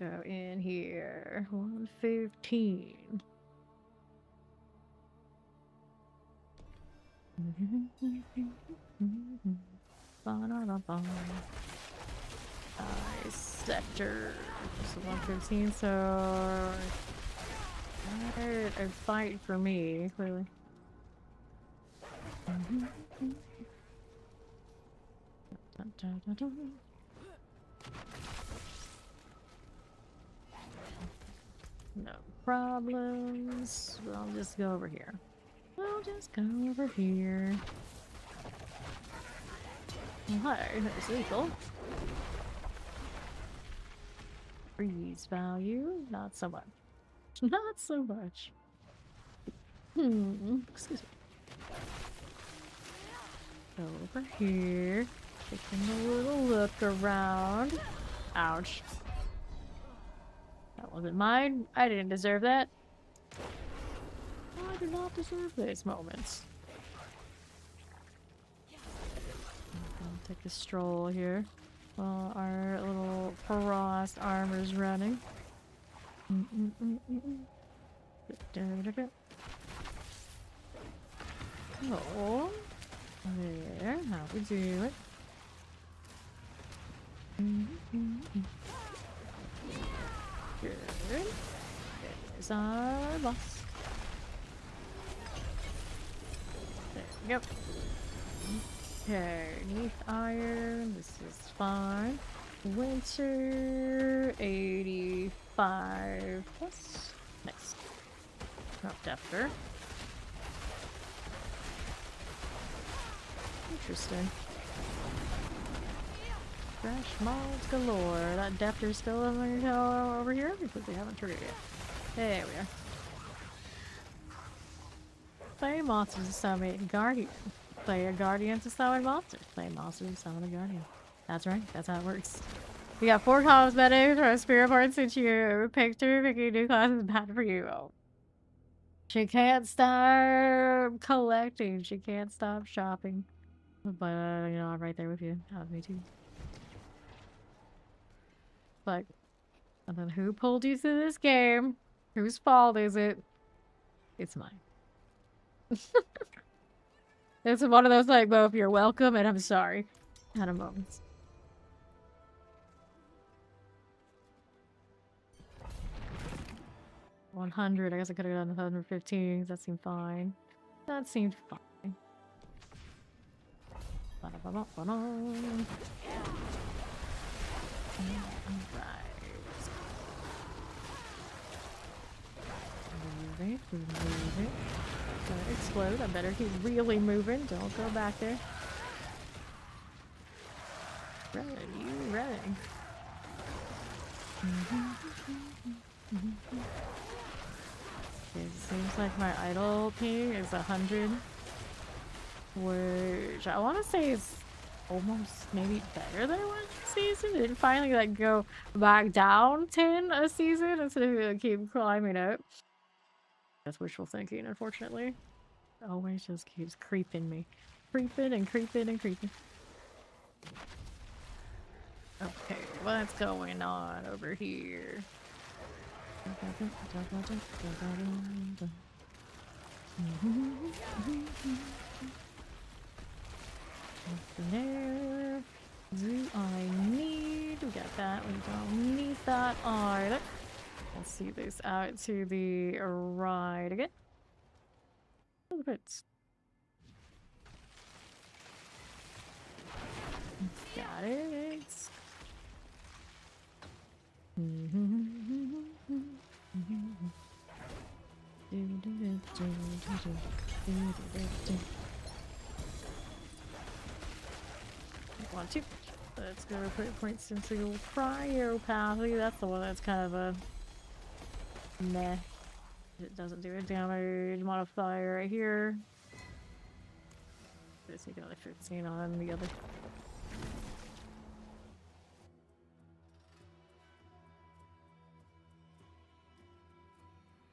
Go in here. 115. Nice sector. So 115, so a fight for me, clearly. Dun, dun, dun, dun. No problems. I'll just go over here. I'll just go over here. Oh, hi, there's lethal. Freeze value, not so much. Not so much. Excuse me. Over here. Taking a little look around. Ouch. That wasn't mine. I didn't deserve that. I do not deserve these moments. I'm gonna take a stroll here while our little frost armor's running. Oh, there, how we do it. Good. There's our boss. There we go. Okay, neath iron, this is fine. Winter, 85 plus. Nice. Dropped after. Interesting. Fresh mods galore. That Defter's still over here because they haven't triggered it yet. There we are. Play monsters to summon guardian. Play a guardian to summon monsters. Play monsters to summon a guardian. That's right. That's how it works. You got 4 cosmetics or a spirit board since you picked her. Picking a new class is bad for you. Oh. She can't stop collecting. She can't stop shopping. But, you know, I'm right there with you. Me too. Like, and then who pulled you through this game? Whose fault is it? It's mine. It's one of those, like, both you're welcome and I'm sorry kind of moments. $100. I guess I could have done 115. That seemed fine. That seemed fine. Alright. Move it. Gonna explode. I better keep really moving. Don't go back there. Ready, ready. It seems like my idle ping is 100, which I want to say is almost maybe better than it was this season. It finally like go back down 10 a season instead of keep climbing up. That's wishful thinking, unfortunately. Always just keeps creeping me. Creeping and creeping and creeping. Okay, what's going on over here? There. Do I need? We got that. We don't need that either. Let's see this out to the right again. Oh, it's got it. Want to? Let's go put points into the cryopathy. That's the one that's kind of a meh. It doesn't do a damage modifier right here. This you can only 15 on the other.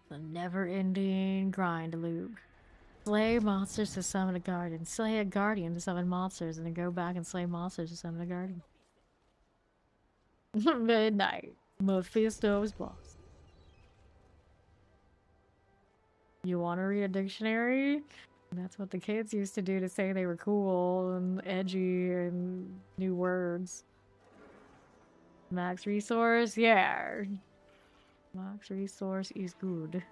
The never-ending grind loop. Slay monsters to summon a guardian. Slay a guardian to summon monsters, and then go back and slay monsters to summon a guardian. Midnight. Mephisto's boss. You want to read a dictionary? That's what the kids used to do to say they were cool and edgy and new words. Max resource? Yeah. Max resource is good.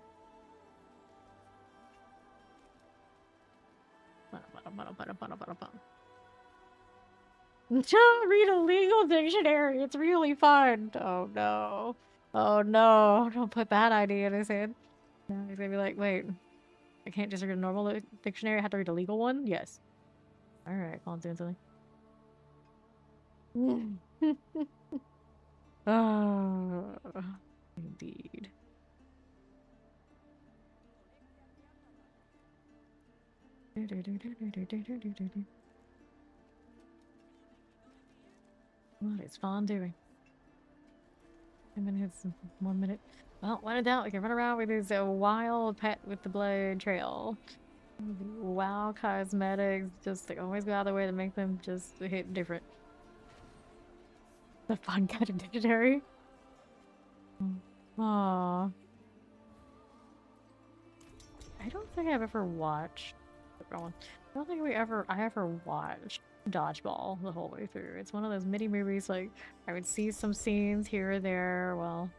Don't read a legal dictionary. It's really fun. Oh no. Oh no. Don't put that idea in his head. No, he's gonna be like, wait, I can't just read a normal dictionary. I have to read a legal one? Yes. Alright, Colin's doing something. Oh, indeed. What is Fawn doing? 10 minutes, 1 minute. Well, when in doubt, we can run around with his wild pet with the blood trail. Wow, cosmetics just like always go out of the way to make them just hit different. The fun kind of dictionary. Aww. I don't think I've ever watched. I don't think I ever watched Dodgeball the whole way through. It's one of those mini movies. Like I would see some scenes here or there, while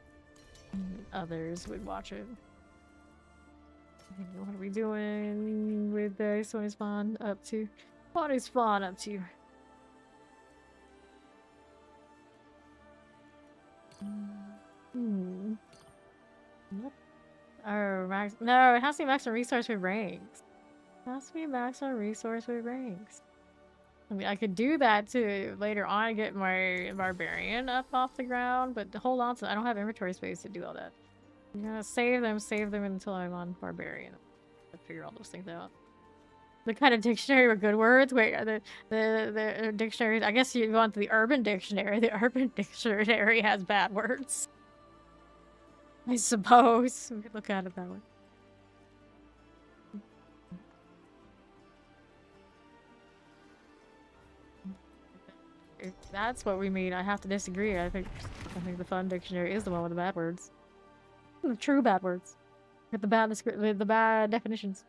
others would watch it. What are we doing with this? What is Fawn up to? What is Fawn up to? What? Oh, max. No, it has to be maximum resource with ranks. It has to be maximum resource with ranks. I mean, I could do that too later on, get my barbarian up off the ground, but hold on to. I don't have inventory space to do all that. I'm gonna save them until I'm on barbarian. I'll figure all those things out. The kind of dictionary with good words. Wait, the dictionary. I guess you go into the urban dictionary. The urban dictionary has bad words. I suppose we could look at it that way. If that's what we mean, I have to disagree. I think the fun dictionary is the one with the bad words. The true bad words. With the bad definitions.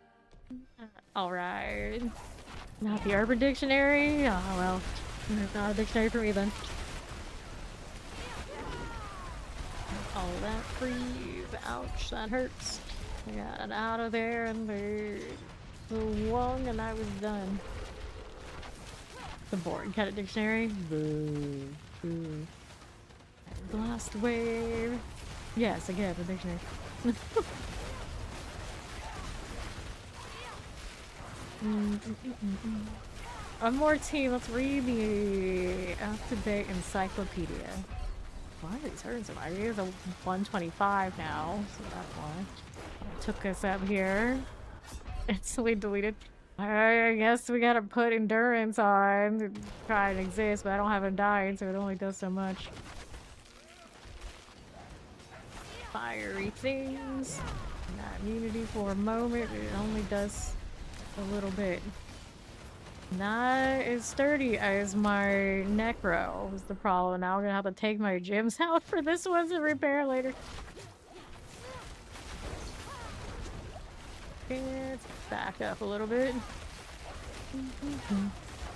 Alright. Not the urban dictionary? Oh well. It's not a dictionary for me then. All that freeze. Ouch, that hurts. I got out of there and the wong and I was done. The board kind of dictionary. Boo. Boo. Blast wave. Yes, again, the dictionary. One more team. Let's read the up-to-date encyclopedia. Why are these hurting so much? It is a 125 now, so that's why. Took us up here. Instantly deleted. I guess we gotta put endurance on to try and exist, but I don't have a dying, so it only does so much. Fiery things. Got immunity for a moment, it only does a little bit. Not as sturdy as my necro was the problem. Now I'm gonna have to take my gems out for this one to repair later. Let's back up a little bit.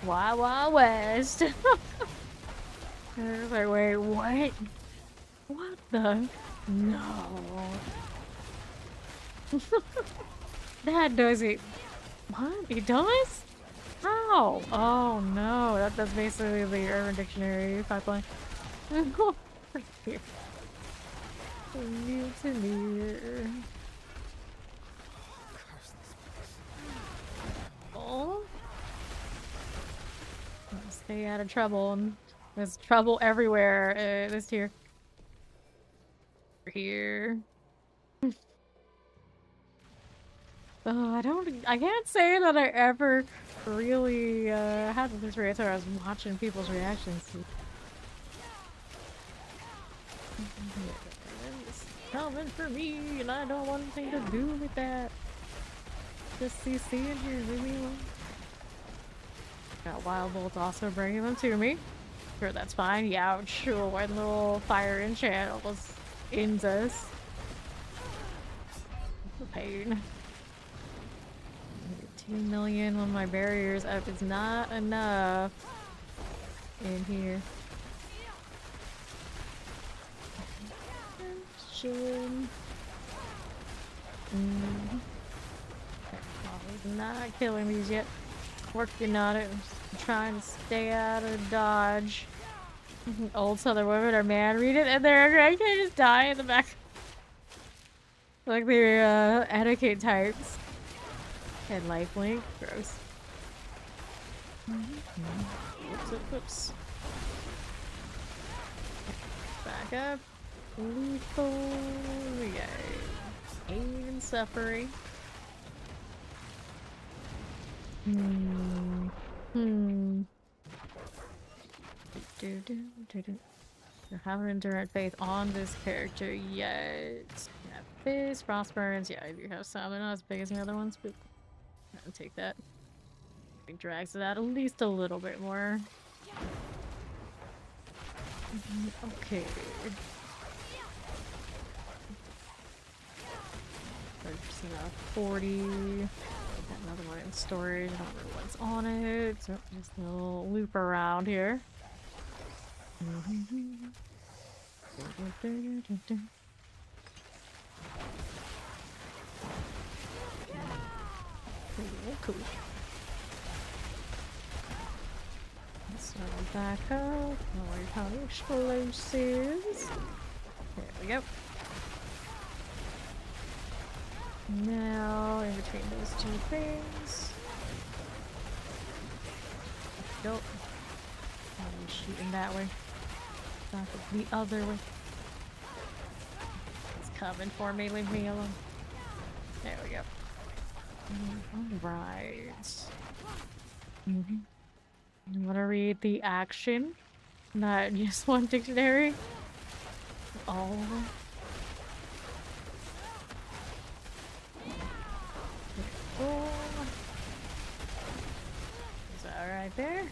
Wild Wild West. Like, wait, what? What the? No. That does it. What? It does? How? Oh no. That's basically the Urban Dictionary pipeline. Right here. Mutineer. Oh. Stay out of trouble. There's trouble everywhere this tier. Here. Oh, I can't say that I ever really had this reaction. I was watching people's reactions. It's coming for me, and I don't want anything to do with that. Just CC in here, leave me alone. Got Wild Bolt also bringing them to me. Sure, that's fine. Youch. Sure, one little fire enchant almost ends us. The pain. 2 million when my barrier's up. It's not enough in here. He's not killing these yet. Working on it. Just trying to stay out of Dodge. Old Southern women are man. Read it, and they're I can't just die in the back. Like they're etiquette types. And lifelink. Gross. Oops. Back up. Lethal. Yeah. Pain and suffering. You haven't endured faith on this character yet. Yeah, this Frostburns. Yeah, I do have some. They're not as big as the other ones, but I'll take that. It drags it out at least a little bit more. Okay. There's 40. Got another one in storage. I don't remember what's on it. So just a little loop around here. Cool. Let's back up. Lower power explosives. There we go. Now, in between those two things. Go. I'm shooting that way. Not the other way. It's coming for me. Leave me alone. There we go. Alright. I'm gonna read the action, not just one dictionary. All of them. Oh. Is that right there?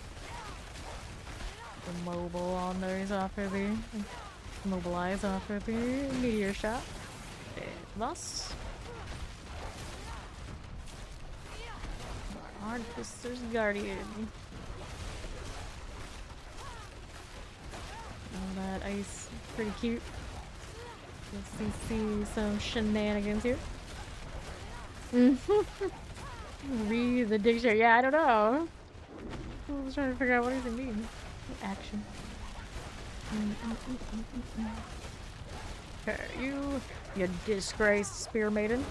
The mobile on there is off of the mobilize off of the meteor shot. Thus. Artificer's Guardian. Oh, that ice, pretty cute. Let's see some shenanigans here. Read the dictionary. Yeah, I don't know. I was trying to figure out what does it mean. Action. Okay, you disgraced spear maiden.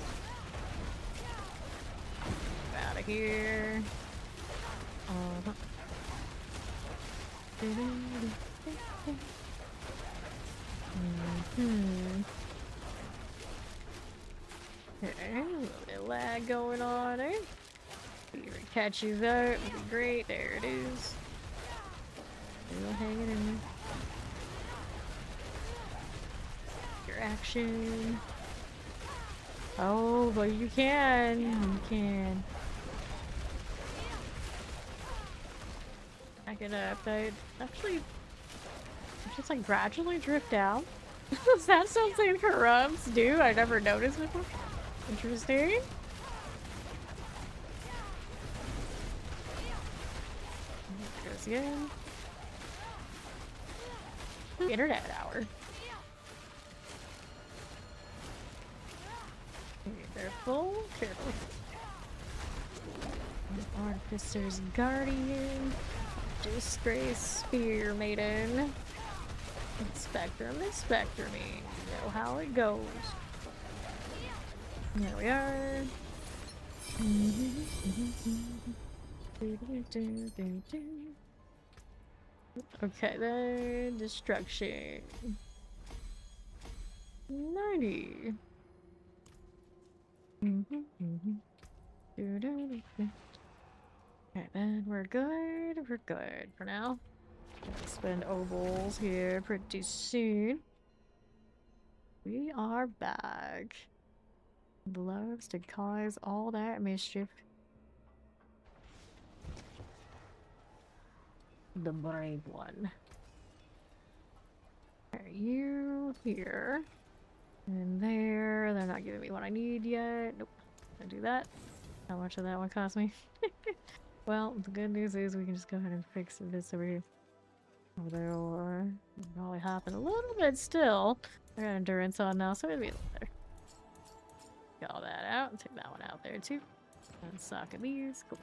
Out of here. Okay, a little bit of lag going on, eh? Catch you there, would be great. There it is. Still hanging in there. Your action. Oh, but you can. You can. Back it up. I actually just like gradually drift down. Is that something corrupts do? I never noticed before. Interesting. Goes again. Internet hour. Careful, careful. Artificer's Guardian. Disgrace Spear Maiden. Inspector me. You know how it goes. There we are. Okay, then destruction. 90. Okay, then we're good. We're good for now. Gonna spend ovals here pretty soon. We are back. Loves to cause all that mischief. The brave one. Are you here? And there. They're not giving me what I need yet. Nope. Can I do that? How much did that one cost me? Well, the good news is we can just go ahead and fix this over here. Over there, or probably happen a little bit still. I got endurance on now, so it'll be a little better. Get all that out and take that one out there too. And socket these. Cool.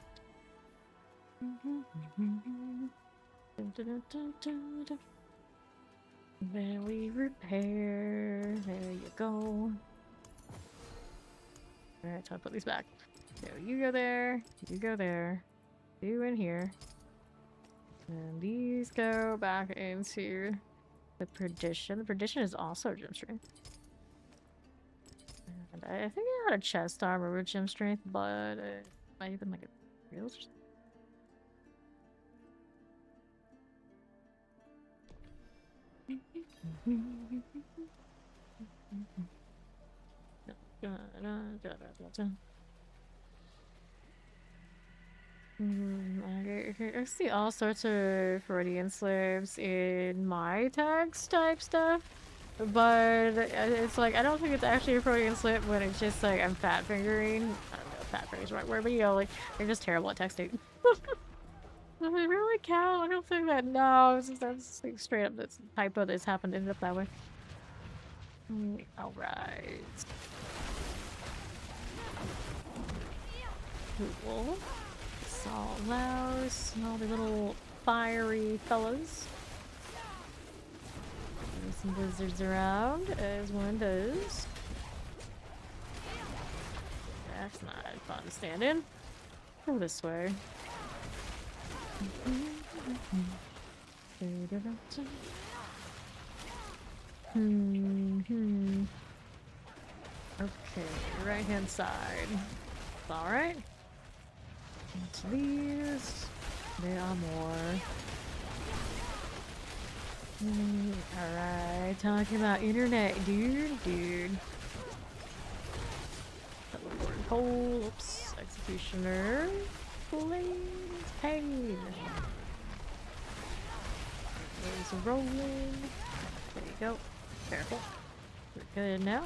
Then we repair. There you go. Alright, time to put these back. So you go there, you go there, you in here. And these go back into the perdition. The perdition is also gem strength. And I think I had a chest armor with gem strength, but it might have been like a real. I see all sorts of Freudian slips in my text type stuff, but it's like I don't think it's actually a Freudian slip when it's just like I'm fat fingering. I don't know if fat fingering's the right word, but you know, like they're just terrible at texting. Does it really count? I don't think that. No, that's like straight up. That's a typo that's happened. Ended up that way. All right. Cool. Saw Louse and all the little fiery fellas. There's some lizards around, as one does. That's not fun to stand in. Go this way. Okay, right hand side. Alright. Into these. There are more. Alright, talking about internet, dude. Teleporting pole, oops, executioner. Blaze pain. There's a rolling. There you go. Careful. We're good now.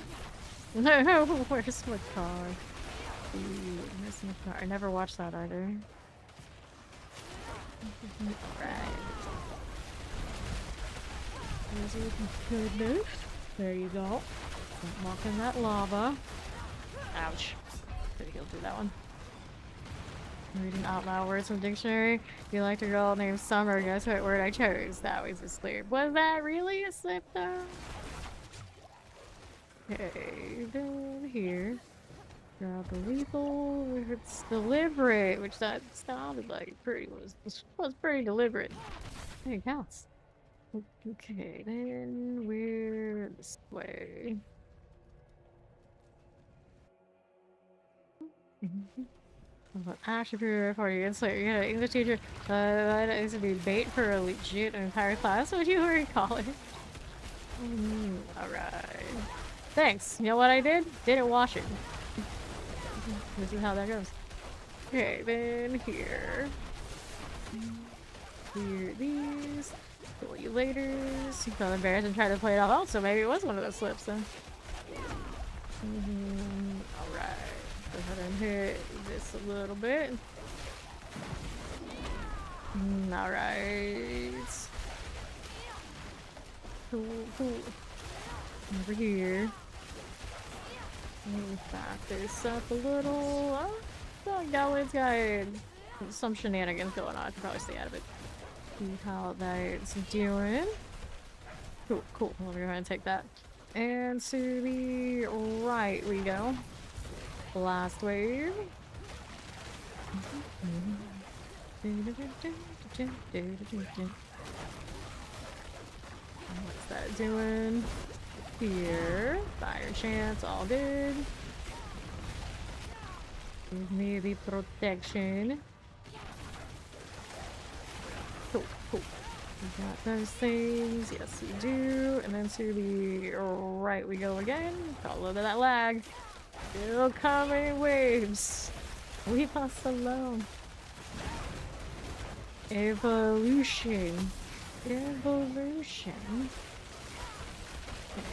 No, where's my car? Ooh, where's my car? I never watched that either. Alright. Goodness. There you go. Don't walk in that lava. Ouch. Gotta go through that one. Reading out loud words from the dictionary. You liked a girl named Summer. Guess what word I chose? That was a slip. Was that really a slip though? Okay, then here. Grab the lethal. It's deliberate, which that sounded like was pretty deliberate. Hey, it counts. Okay, then we're this way. Actually, for you, it's like, yeah, English teacher, that is to be bait for a legit entire class. What do you already call it? Alright. Thanks. You know what I did? Didn't wash it. This is how that goes. Okay, then here. Here, these. Kill you later. You felt embarrassed and tried to play it off. Oh, so maybe it was one of those slips then. Alright. Go ahead and hit this a little bit. Alright. Cool. Over here. Let me back this up a little. Oh, Gallon's got some shenanigans going on. I could probably stay out of it. See how that's doing. Cool. Let me go ahead and take that. And to the right we go. Last wave. What's that doing? Here. Fire chance, all good. Give me the protection. Cool. We got those things. Yes, we do. And then to the right we go again. Got a little bit of that lag. Still coming in waves. Leave us alone. Evolution.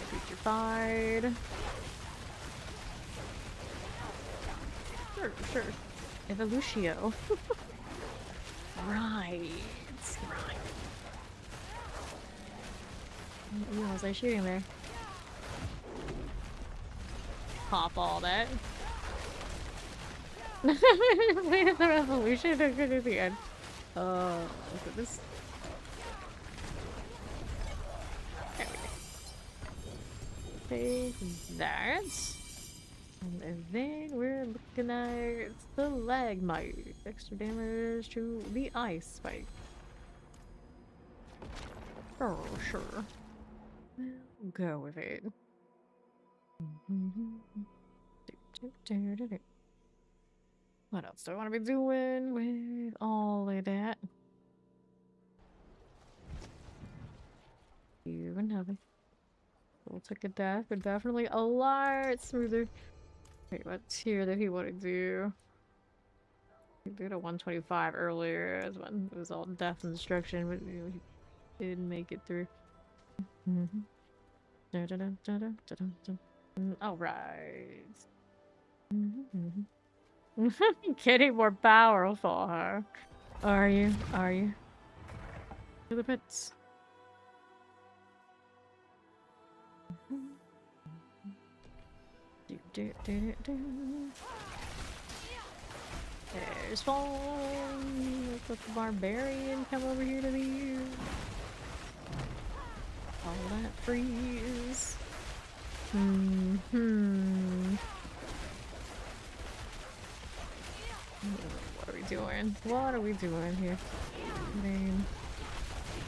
Creature-fied. Sure. Evolutio. Right. What was I shooting there? Pop all that. The revolution took it at the end. Look at this. There we go. Take that. And then we're looking at the lag might. Extra damage to the ice spike. Oh, sure. We'll go with it. What else do I want to be doing with all of that? Even nothing. We'll take a death, but definitely a lot smoother. Wait, what's here that he want to do? He did a 125 earlier as when it was all death and destruction, but you know, he didn't make it through. All right. Getting more powerful, huh? Are you? Are you? To the pits. There's one. Let's let the barbarian come over here to these. All that freeze. What are we doing? What are we doing here? Being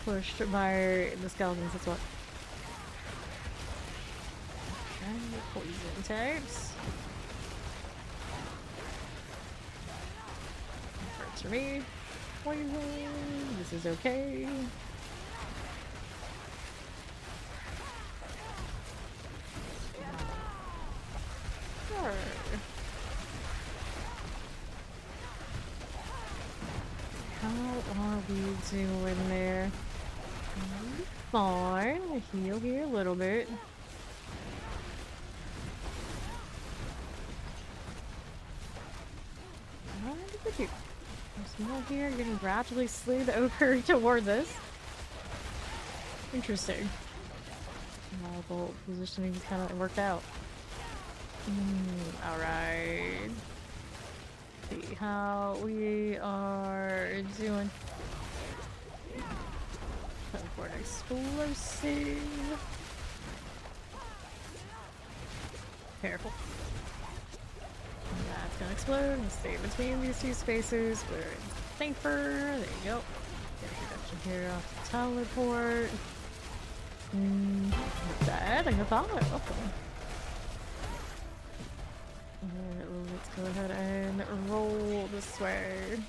pushed by the skeletons, that's what. Okay, poison types. Hurts for me. Poison. This is okay. Sure. How are we doing there? Fine. Heal here a little bit. What did we do? There's more here. You're getting gradually slid over towards us. Interesting. Well, positioning just kind of worked out. Alright. See how we are doing. Time for an explosive. Careful. That's gonna explode and stay between these two spaces where it's safer. There you go. Get a reduction here off the teleport. Bad, I thought. Okay. Let's go ahead and roll this way.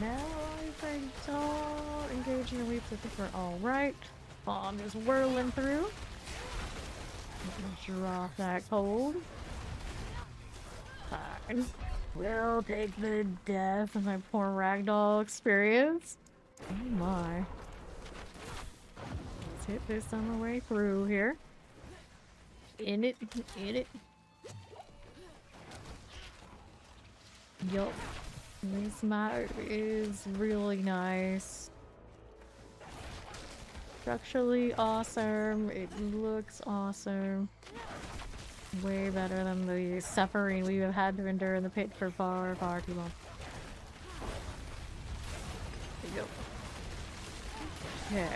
Now, if I don't engage in the weeps, I think we're alright. Bomb is whirling through. Drop that cold. Fine. We'll take the death of my poor ragdoll experience. Oh my. Let's hit this on the way through here. In it. Yup. This map is really nice. Structurally awesome. It looks awesome. Way better than the suffering we have had to endure in the pit for far, far too long. There you go. Okay.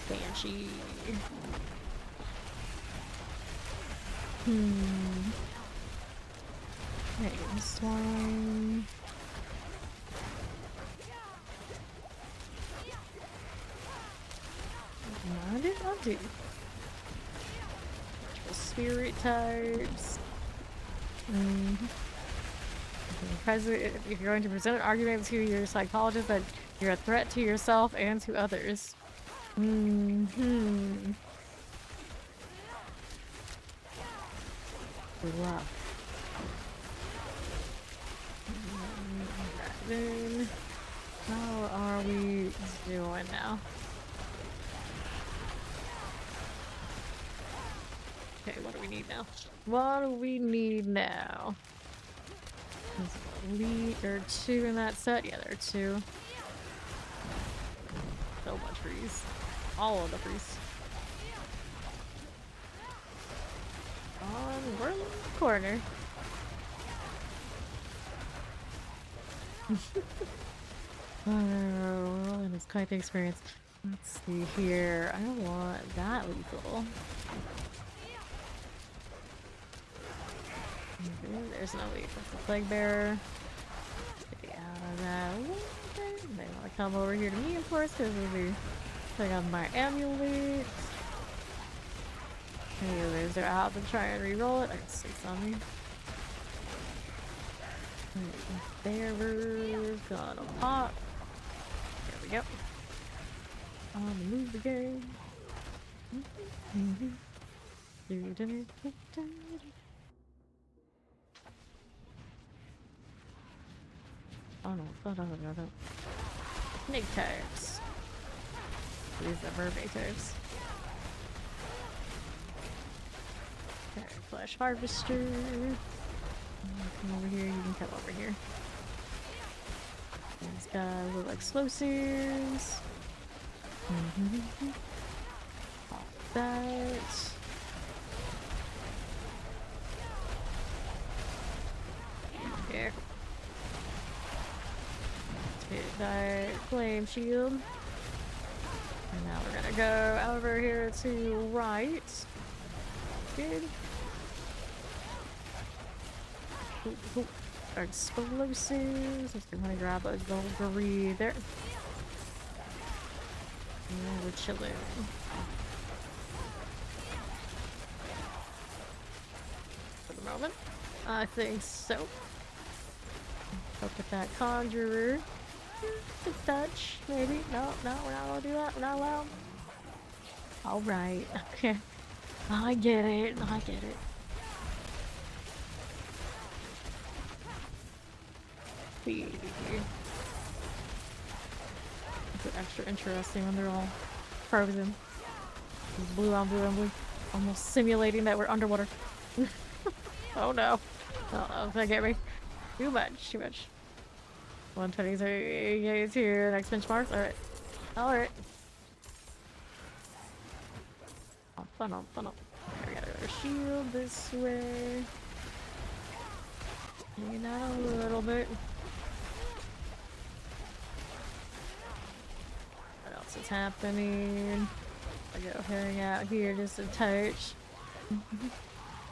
Banshee. Okay, swine. What did I do? Spirit types. If you're going to present an argument to your psychologist that you're a threat to yourself and to others. Wow. Then, how are we doing now? Okay, what do we need now? What do we need now? There are 2 in that set. Yeah, there are 2. So much freeze. All of the freeze. We're in the corner. Oh, and it's quite the experience. Let's see here. I don't want that lethal. There's no lethal. It's the Plague Bearer. Get out of that. Okay. They want to come over here to me, of course, because we'll be putting on my amulet. Anyways, they're out to try and re-roll it. I can see something. Bearer's gonna pop. There we go. On the move again. Oh no, no. Snake types. These are mermaid types. Okay, Flash Harvester. Come over here, you can come over here. These guys look like explosives. Pop that. Here. Hit that flame shield. And now we're gonna go over here to right. Good. Our explosives. Let's go and grab a gold greed there. Yeah, we're chilling. For the moment. I think so. Look at that conjurer. Just a touch, maybe. No, we're not gonna do that. We're not allowed. Alright, okay. I get it. It's extra interesting when they're all frozen. It's blue on blue. Almost simulating that we're underwater. Oh no. Oh, that get me. Too much. 123 here. Next benchmarks. Alright. Oh, funnel. Okay, we gotta go to shield this way. Hanging out a little bit. What else is happening? I go hang out here just a touch.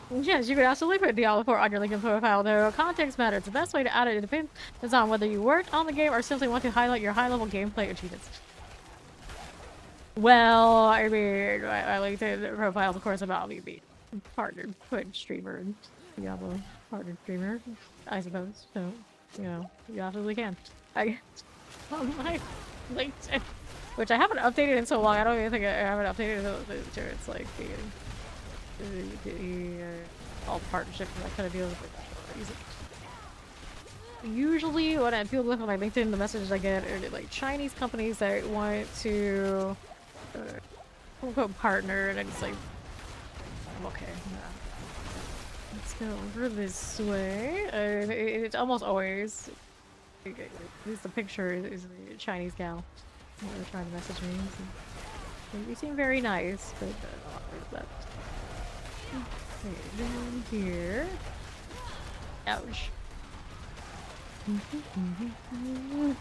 Yes, you can absolutely put Diablo 4 on your LinkedIn profile, though context matters. The best way to add it depends on whether you worked on the game or simply want to highlight your high-level gameplay achievements. Well, I mean, I LinkedIn profile, of course, about me being partnered Twitch streamer and Diablo partnered streamer, I suppose. So, you know, you absolutely can. I on my LinkedIn, which I haven't updated in so long. I don't even think I haven't updated it. It's like all partnerships and that kind of deal. Usually when I people look on my LinkedIn, the messages I get are like Chinese companies that want to quote unquote partner, and I'm just like, okay, let's go over this way. It's almost always, at least the picture is a Chinese gal. They're trying to message me. So, you seem very nice, but that. Okay, down here. Ouch.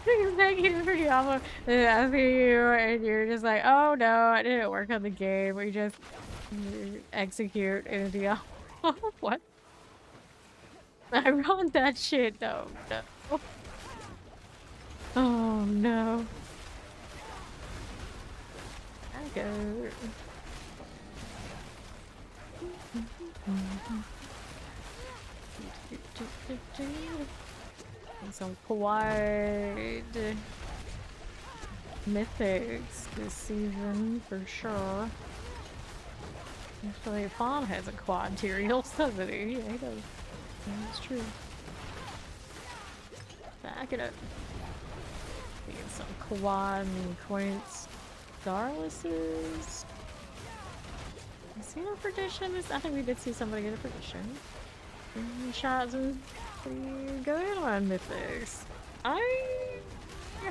You're begging for Diablo. I see you, and you're just like, oh no, I didn't work on the game. We just execute in a Diablo. What? I wrote that shit. No. Oh no. I go. Some quite mythics this season for sure. Actually, Fawn has a quad materials, doesn't he? Yeah, he does. That's true. Back it up. Getting some quad and quints. Darlesses. I see no perdition. I think we did see somebody get a perdition. Shots and Going on mythics. I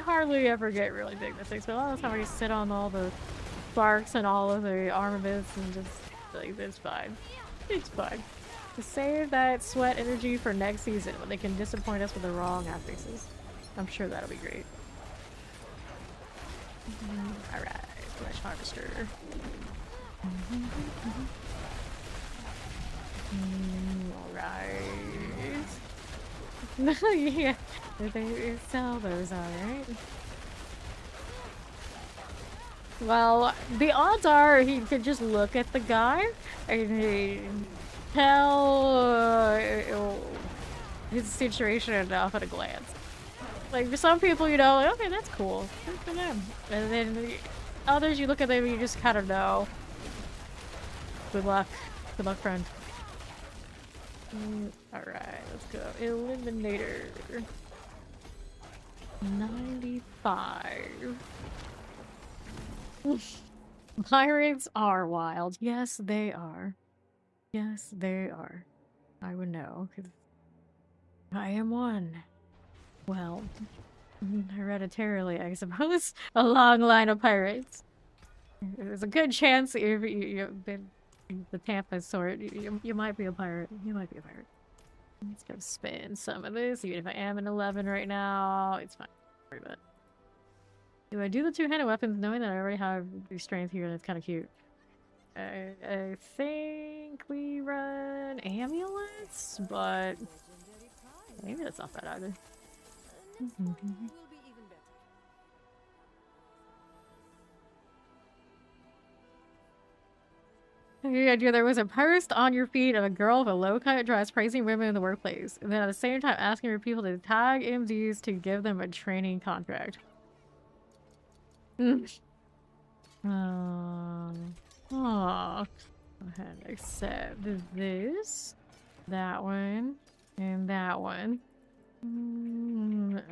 hardly ever get really big mythics, but a lot of the time I just sit on all the sparks and all of the armaments and just like it's fine. It's fine. To save that sweat energy for next season when they can disappoint us with the wrong affixes. I'm sure that'll be great. Alright, flesh harvester. Alright. Yeah, they sell those, alright. Well, the odds are he could just look at the guy and tell his situation enough at a glance. Like, for some people, you know, like, okay, that's cool. Good for them. And then others, you look at them and you just kind of know. Good luck. Good luck, friend. Alright, let's go. Eliminator. 95. Pirates are wild. Yes, they are. Yes, they are. I would know, because I am one. Well, hereditarily, I suppose. A long line of pirates. There's a good chance if you've been the Tampa sort, you might be a pirate. You might be a pirate. Let's go spin some of this, even if I am an 11 right now. It's fine. Don't worry about it. Do I do the two-handed weapons knowing that I already have the strength here and it's kind of cute? I think we run amulets, but maybe that's not bad either. The idea there was a post on your feed of a girl with a low-cut dress praising women in the workplace, and then at the same time asking for people to tag MDs to give them a training contract. Go ahead and accept this, that one, and that one.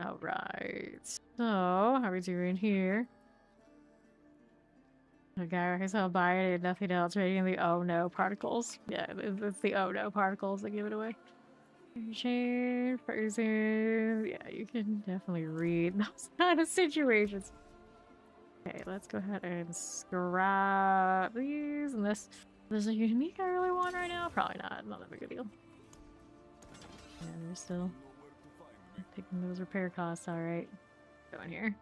Alright. So, how are we doing here? The guy who's all buy it and nothing else, rating the oh no particles. Yeah, it's the oh no particles that give it away. Shade, frozen. Yeah, you can definitely read those kind of situations. Okay, let's go ahead and scrap these. And this is a unique I really want right now. Probably not. Not that big a deal. And we're still taking those repair costs. All right, going here.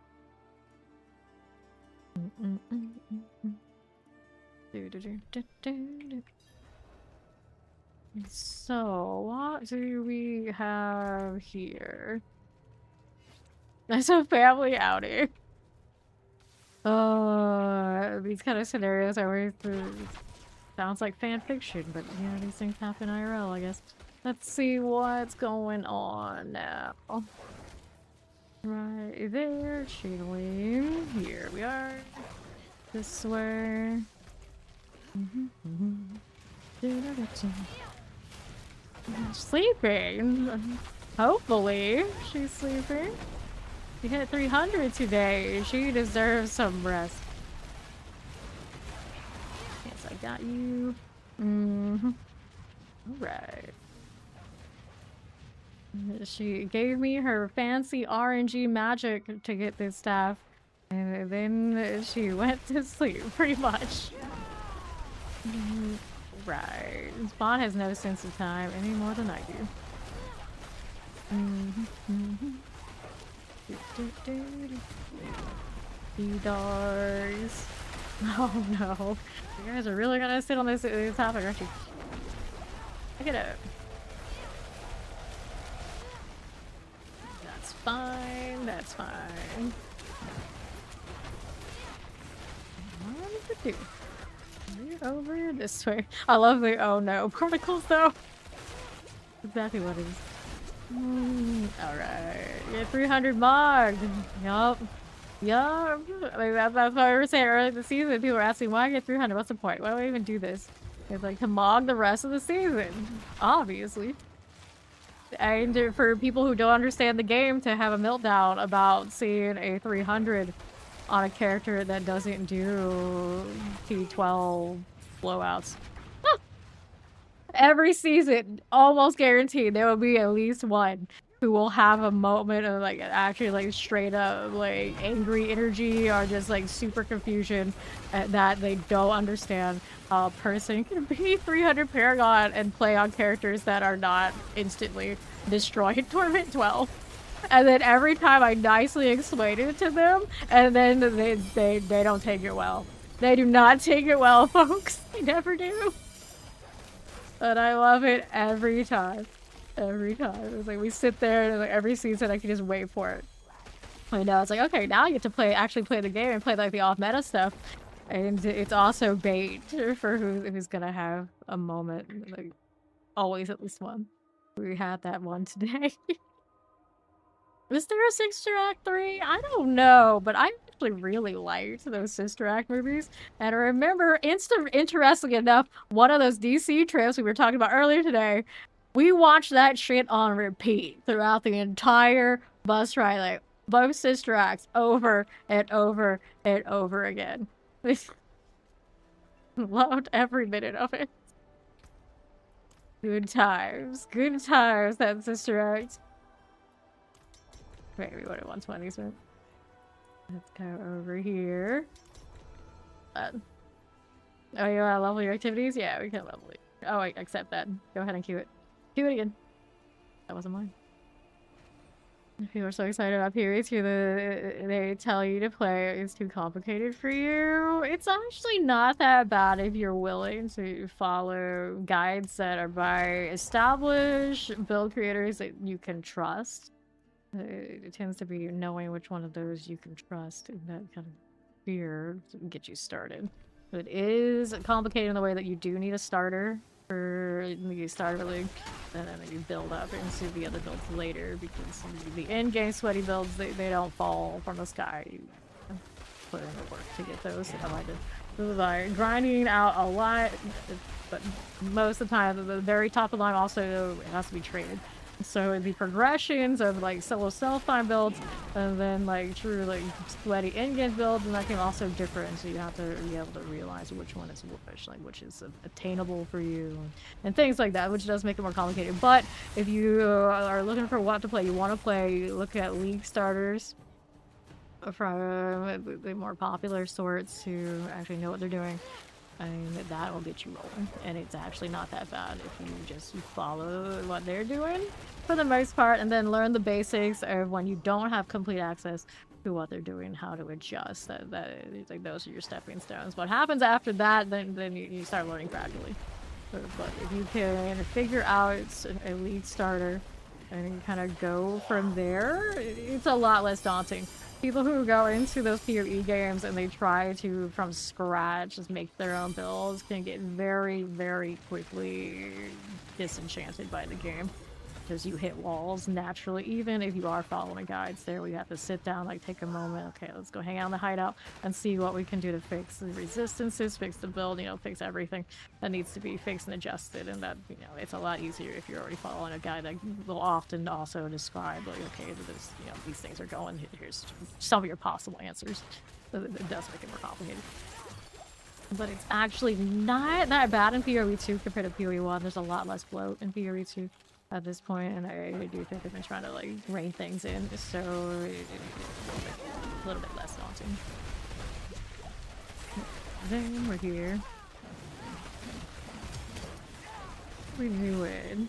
So, what do we have here? That's a family outing. These kind of scenarios are always sounds like fan fiction, but you know, these things happen IRL, I guess. Let's see what's going on now. Right there, Shadowing. Here we are. This way. Sleeping. Hopefully, she's sleeping. She hit 300 today. She deserves some rest. Yes, I got you. Alright. She gave me her fancy RNG magic to get this staff. And then she went to sleep, pretty much. Right. Spawn has no sense of time any more than I do. D-dogs. Oh no. You guys are really gonna sit on this topic, aren't you? Look at it. That's fine. That's fine. What to do? Over this way. I love the oh no particles though. Exactly what it is. Alright. Get 300 mod. Yup. Yup. Like that's what I was saying earlier this season. People were asking why I get 300. What's the point? Why do I even do this? It's like to mog the rest of the season. Obviously. And for people who don't understand the game to have a meltdown about seeing a 300 on a character that doesn't do T12 blowouts. Every season, almost guaranteed, there will be at least one who will have a moment of like actually like straight up like angry energy or just like super confusion that they don't understand how a person can be 300 Paragon and play on characters that are not instantly destroyed in Torment 12. And then every time I nicely explain it to them, and then they don't take it well. They do not take it well, folks. They never do. But I love it every time. Every time. It's like we sit there and like every season I can just wait for it. I know it's like, okay, now I get to actually play the game and play like the off-meta stuff. And it's also bait for who's gonna have a moment. Like always at least one. We had that one today. Was there a Sister Act 3? I don't know, but I actually really liked those Sister Act movies. And I remember, interestingly enough, one of those DC trips we were talking about earlier today, we watched that shit on repeat throughout the entire bus ride, like both Sister Acts over and over and over again. Loved every minute of it. Good times, that Sister Act. Wait, we wanted 120s, right? Let's go over here. Oh, you want to level your activities? Yeah, we can level it. Oh, I accept that. Go ahead and queue it. Queue it again. That wasn't mine. People are so excited about periods here that they tell you to play it's too complicated for you. It's actually not that bad if you're willing to follow guides that are by established build creators that you can trust. It tends to be knowing which one of those you can trust and that kind of fear to get you started. But it is complicated in the way that you do need a starter for the starter league, and then you build up into the other builds later because the in-game sweaty builds, they don't fall from the sky. You put in the work to get those. I like it. Like grinding out a lot, but most of the time, the very top of the line also it has to be traded. So the progressions of like solo self-time builds and then like true like sweaty in-game builds, and that can also differ, and so you have to be able to realize which one is which is attainable for you and things like that, which does make it more complicated. But if you are looking for what to play, you want to play, look at league starters from the more popular sorts who actually know what they're doing. And that will get you rolling, and it's actually not that bad if you just follow what they're doing for the most part, and then learn the basics of when you don't have complete access to what they're doing, how to adjust. Like those are your stepping stones. What happens after that, then you start learning gradually. But if you can figure out a league starter and kind of go from there, it's a lot less daunting. People who go into those PoE games and they try to, from scratch, just make their own builds can get very, very quickly disenchanted by the game. Because you hit walls naturally, even if you are following guides there, we have to sit down, like take a moment, okay, let's go hang out in the hideout and see what we can do to fix the resistances, fix the build, fix everything that needs to be fixed and adjusted. And that, it's a lot easier if you're already following a guide that will often also describe, like, okay, this, these things are going, here's some of your possible answers. It does make it more complicated. But it's actually not that bad in PoE 2 compared to PoE 1. There's a lot less bloat in PoE 2 at this point, and I do think they've been trying to like rein things in, so it's a little bit less daunting. Then we're here. What are we doing?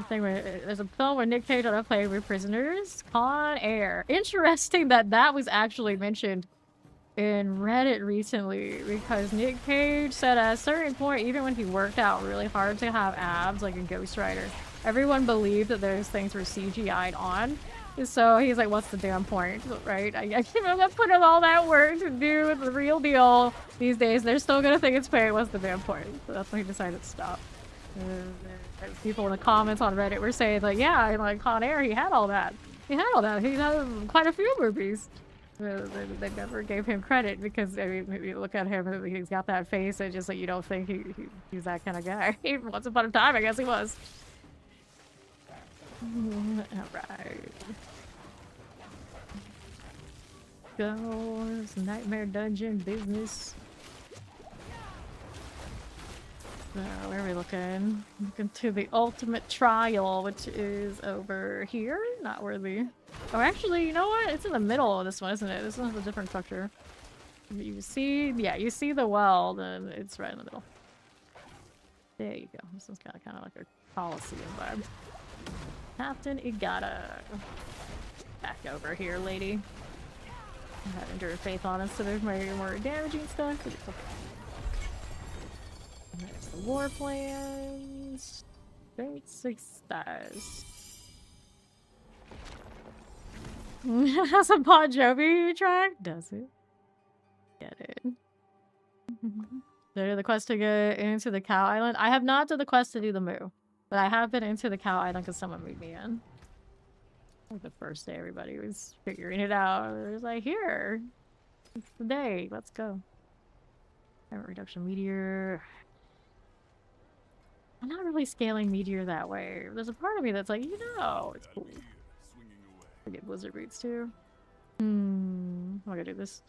There's a film where Nick Cage ought to play with prisoners. Con Air. Interesting that was actually mentioned in Reddit recently, because Nick Cage said at a certain point, even when he worked out really hard to have abs like a Ghost Rider, everyone believed that those things were CGI'd on. So he's like, what's the damn point, right? I'm gonna put in all that work to do the real deal these days. They're still gonna think it's fake. What's the damn point? So that's when he decided to stop. People in the comments on Reddit were saying like, yeah, like Con Air, he had all that. He had quite a few movies. They never gave him credit because, I mean, you look at him, he's got that face, and just like you don't think he's that kind of guy. Once upon a time, I guess he was. Alright. Go, it's Nightmare Dungeon business. Where are we looking? Looking to the ultimate trial, which is over here. Not worthy. Oh, actually, you know what? It's in the middle of this one, isn't it? This one has a different structure. You see, yeah, you see the well, then it's right in the middle. There you go. This one's got kind of like a Coliseum vibe. Captain Igata. Back over here, lady. I have endured faith on us, so there's more damaging stuff. But it's okay. There's the war plans. Great success. Has a Bon Jovi track? Does it? Get it. Did the quest to get into the Cow Island? I have not done the quest to do the moo, but I have been into the Cow Island because someone moved me in. Like the first day everybody was figuring it out. It was like, here, it's the day, let's go. Power reduction meteor. I'm not really scaling meteor that way. There's a part of me that's like, you know, it's cool. I get blizzard boots too. I'm gonna do this.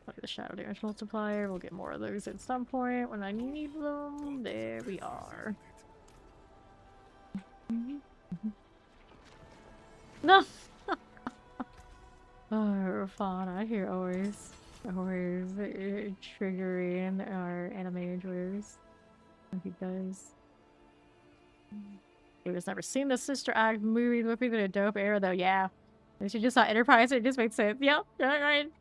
I'll do the shadow damage multiplier. We'll get more of those at some point when I need them. There we are. No! Oh, fauna here always triggering our anime enjoyers. Like he does. We've just never seen the Sister Act movie. Looking at a dope era though, yeah. And she just saw Enterprise, so it just makes sense. Yep, right.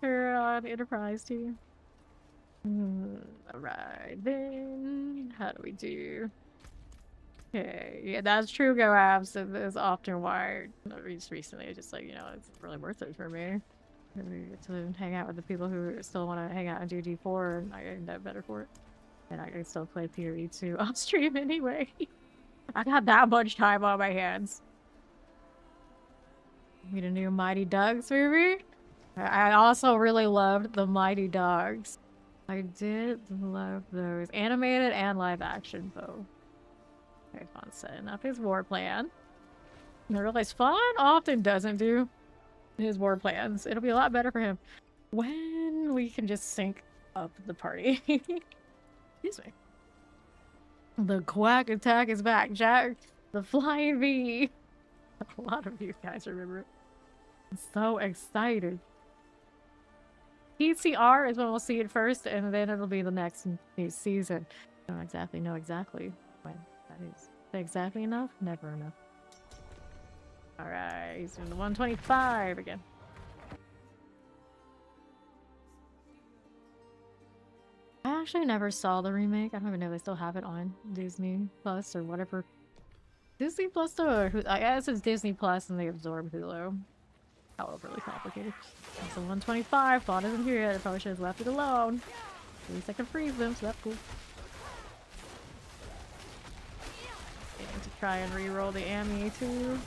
Her on Enterprise too. Alright, then how do we do? Okay, yeah, that's true. Go abs is often wired. Recently, it's just like, you know, it's really worth it for me. To hang out with the people who still want to hang out and do D4, and I end up better for it. And I can still play PoE2 off stream anyway. I got that much time on my hands. Need a new Mighty Ducks movie? I also really loved the Mighty Dogs. I did love those. Animated and live action, though. Very fun setting up his war plan. And I realize Fawn often doesn't do his war plans. It'll be a lot better for him when we can just sync up the party. Excuse me. The quack attack is back, Jack. The flying V. A lot of you guys remember it. I'm so excited. PCR is when we'll see it first, and then it'll be the next new season. I don't exactly know exactly when that is. Exactly enough? Never enough. Alright, he's in the 125 again. I actually never saw the remake. I don't even know if they still have it on Disney Plus or whatever. Disney Plus though? I guess it's Disney Plus and they absorb Hulu. How overly complicated. That's the 125. Thought isn't here yet. I probably should have left it alone. At least I can freeze them, so that's cool. To try and re-roll the Ami too.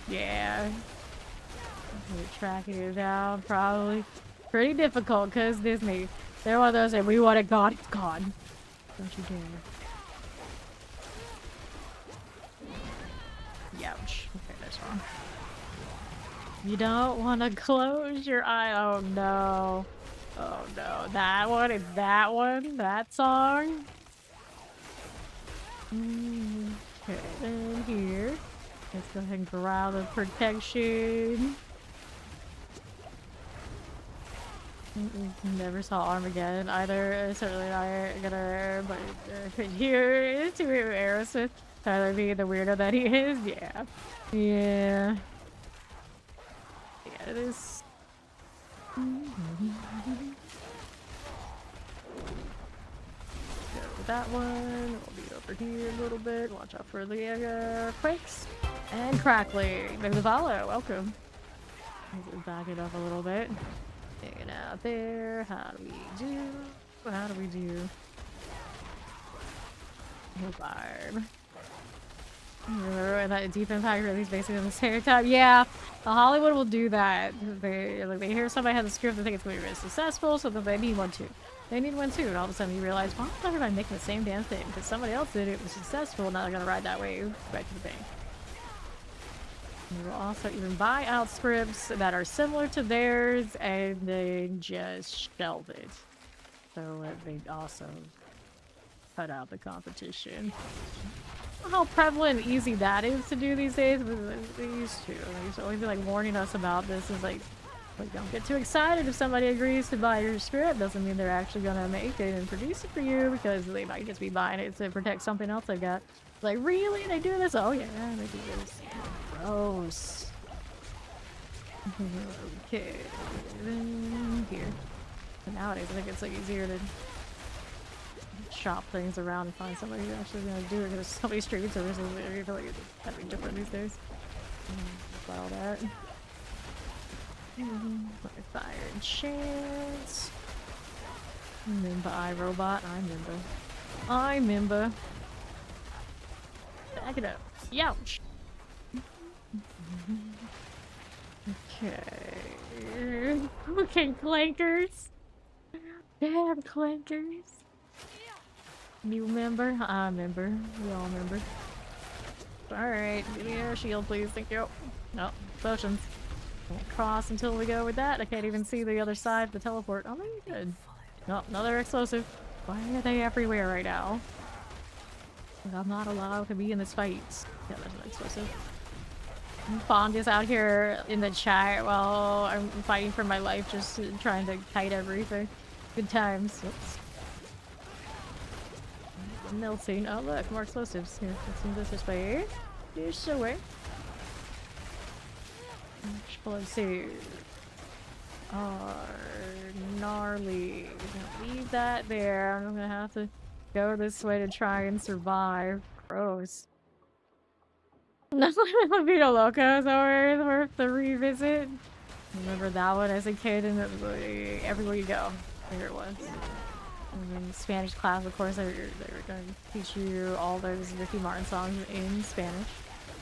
Yeah. We're tracking it down, probably. Pretty difficult, because Disney. They're one of those that we want it gone, it's gone. Don't you dare. Youch. Okay, that's wrong. You don't want to close your eye. Oh no. Oh no. That one is that one? That song? Okay, then here. Let's go ahead and growl the protection. Never saw Armageddon either. Certainly not gonna, but here to Aerosmith. Tyler being the weirdo that he is. Yeah. Yeah. Yeah, it is. Go with that one. We'll be over here a little bit. Watch out for the quakes. And crackling. There's a follow. Welcome. Back it up a little bit. Hanging out there. How do we do? How do we do? Barb. Remember that defense high release basically on the stereotype? Yeah, Hollywood will do that. They hear somebody has a script, they think it's going to be really successful, so they need one too. They need one too, and all of a sudden you realize, why is everybody making the same damn thing? Because somebody else did it, was successful, now they're going to ride that wave right to the bank. You will also even buy out scripts that are similar to theirs and then just shelve it. So they also cut out the competition. How prevalent and easy that is to do these days. They used to always be like warning us about this. Is like don't get too excited if somebody agrees to buy your script. Doesn't mean they're actually gonna make it and produce it for you, because they might just be buying it to protect something else they've got. Like, really? They do this? Oh yeah, they do this. Gross. Okay, then here. But nowadays I think it's like easier to shop things around and find somebody who's actually gonna do it. There's so many streaming services that I feel like it's gotta be different these days. About all that. Fire and chance. Remember iRobot? I remember. Back it up. Youch! Okay. Okay, clankers. Damn clankers. You remember? I remember. We all remember. Alright, give me air shield, please. Thank you. No, potions. Won't cross until we go with that. I can't even see the other side of the teleport. Oh, maybe good. No, another explosive. Why are they everywhere right now? Like, I'm not allowed to be in this fight. Yeah, that's an explosive. Bond is out here in the chat while I'm fighting for my life, just trying to kite everything. Good times. Oops. Melting. Oh look, more explosives. Here, let's do this way. Here's the way. Explosives are gnarly. Leave that there. I'm gonna have to go this way to try and survive. Gross. Vito Loco is always worth the revisit. Remember that one as a kid, and everywhere you go, there it was. And in Spanish class, of course, they were going to teach you all those Ricky Martin songs in Spanish.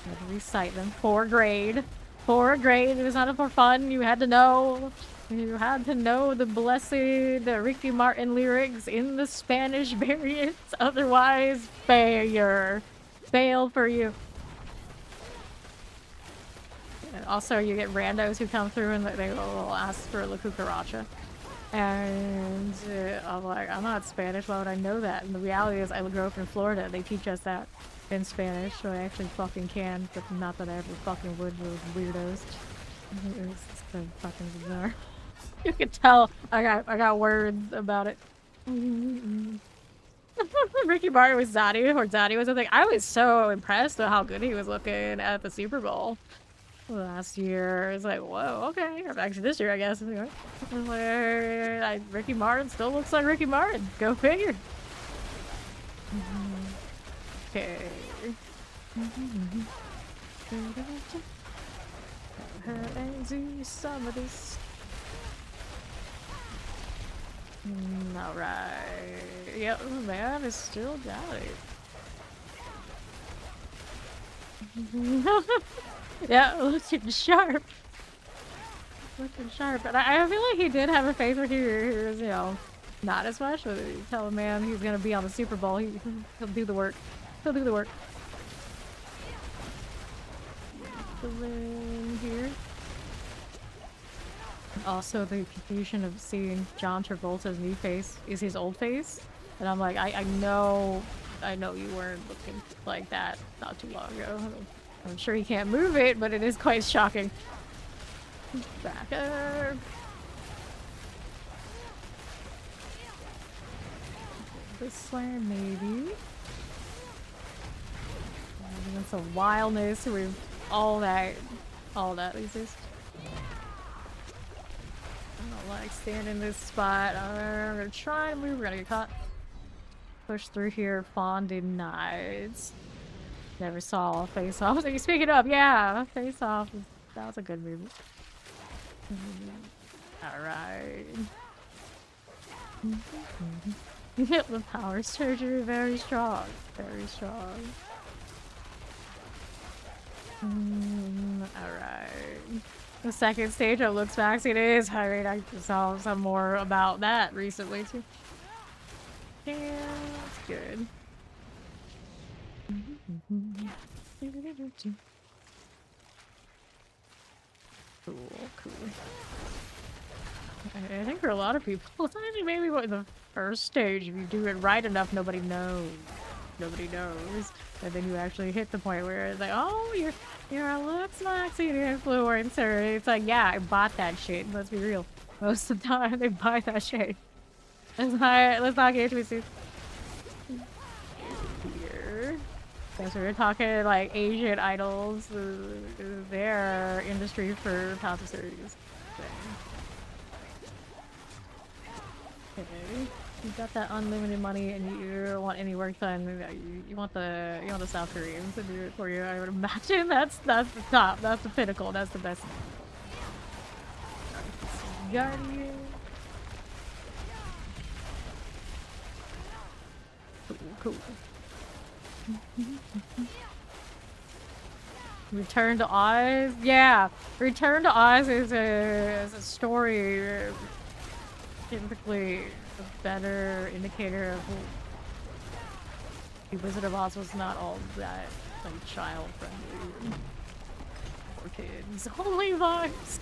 You had to recite them. 4th grade. 4th grade. It was not for fun. You had to know. You had to know the blessed Ricky Martin lyrics in the Spanish variants. Otherwise, failure. Fail for you. And also, you get randos who come through and they will ask for La Cucaracha. And I'm like, I'm not Spanish, why would I know that? And the reality is, I grew up in Florida. They teach us that in Spanish, so I actually fucking can, but not that I ever fucking would with weirdos. It's so fucking bizarre. You can tell I got words about it. Ricky Martin was Zaddy, or Zaddy was something. I was so impressed with how good he was looking at the Super Bowl last year. It's like, whoa, okay. Or actually this year, I guess. Ricky Martin still looks like Ricky Martin. Go figure. Okay. And do some of this. Alright. Yep, man is still down it. Yeah, looking sharp. Looking sharp. But I feel like he did have a phase where he was, you know, not as much. But you tell a man he's gonna be on the Super Bowl, he'll do the work. He'll do the work. Here. Also, the confusion of seeing John Travolta's new face is his old face, and I'm like, I know you weren't looking like that not too long ago. I'm sure he can't move it, but it is quite shocking. Back up. This way, maybe. Even some wildness with all that exists. I don't like standing in this spot. I'm gonna try to move. We're gonna get caught. Push through here. Fawn denied. Never saw a face off. Speaking of, yeah, face off. That was a good movie. Alright. The power surgery, very strong. Very strong. Alright. The second stage of Looks Vaccine is. Alright, I saw some more about that recently too. Yeah, that's good. Cool, cool. I think for a lot of people, maybe the first stage, if you do it right enough, nobody knows. Nobody knows. And then you actually hit the point where it's like, oh, you're a looks maxi influencer. It's like, yeah, I bought that shit. Let's be real. Most of the time, they buy that shit. Let's not get twisted. Here. So we're talking like Asian idols, their industry for passive series. Okay. You got that unlimited money and you don't want any work done. You want the South Koreans to do it for you. I would imagine that's the top. That's the pinnacle. That's the best. Guardian. Cool. Return to Oz? Yeah. Return to Oz is a story typically a better indicator of the Wizard of Oz was not all that like child friendly for kids. Only vibes.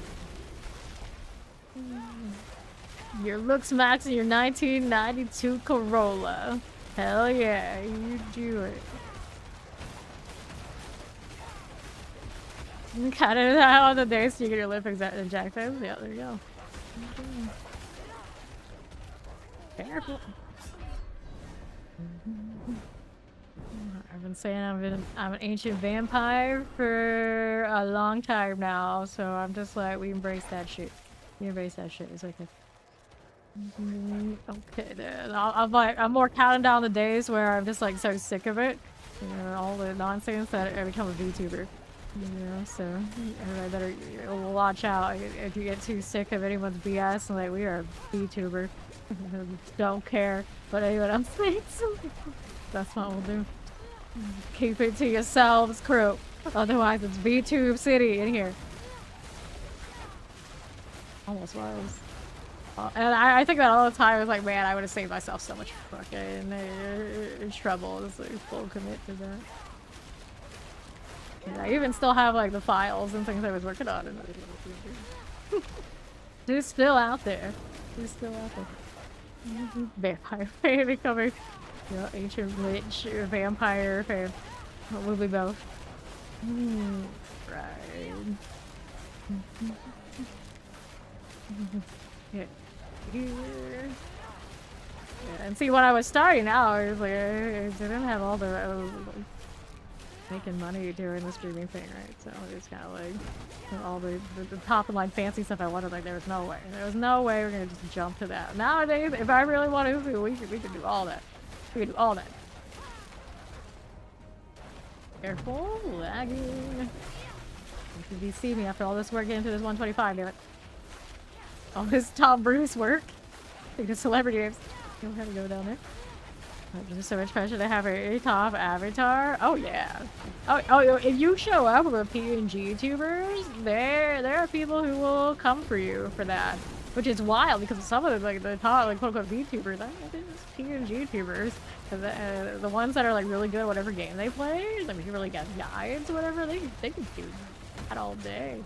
Your looks max in your 1992 Corolla. Hell yeah, you do it. Cut it out on the day so you get your lip injected. Yeah, there you go. Careful. I've been saying I'm an ancient vampire for a long time now, so I'm just like, we embrace that shit. We embrace that shit. It's okay. Okay, then. I'm more counting down the days where I'm just like so sick of it. You know, all the nonsense that I become a VTuber. You know, so everybody better watch out if you get too sick of anyone's BS and like, we are a VTuber. Don't care what anyone else thinks. That's what we'll do. Keep it to yourselves, crew. Otherwise, it's VTube City in here. Almost was. And I think that all the time. I was like, man, I would have saved myself so much fucking trouble. It's like full commit to that. And I even still have like the files and things I was working on. It's still out there. It's still out there. Vampire becoming, you know, ancient witch, vampire fan. What will we both? Right. Yeah. Here. Yeah. And see, when I was starting out, I was like, I didn't have all the making money doing the streaming thing, right? So it's kind of like all the top of line fancy stuff I wanted. Like there was no way. There was no way we're gonna just jump to that. Nowadays, if I really wanted to, we could do all that. We could do all that. Careful, lagging. If you see me after all this work getting to this 125, damn it. All this Tom Bruce work. I think the celebrity names. You don't have to go down there. There's so much pressure to have a top avatar. Oh yeah. Oh, if you show up with PNG tubers, there are people who will come for you for that, which is wild because some of the top like quote unquote VTubers, I think it's PNG tubers, the ones that are like really good at whatever game they play, like if you really get guides or whatever, they can do that all day.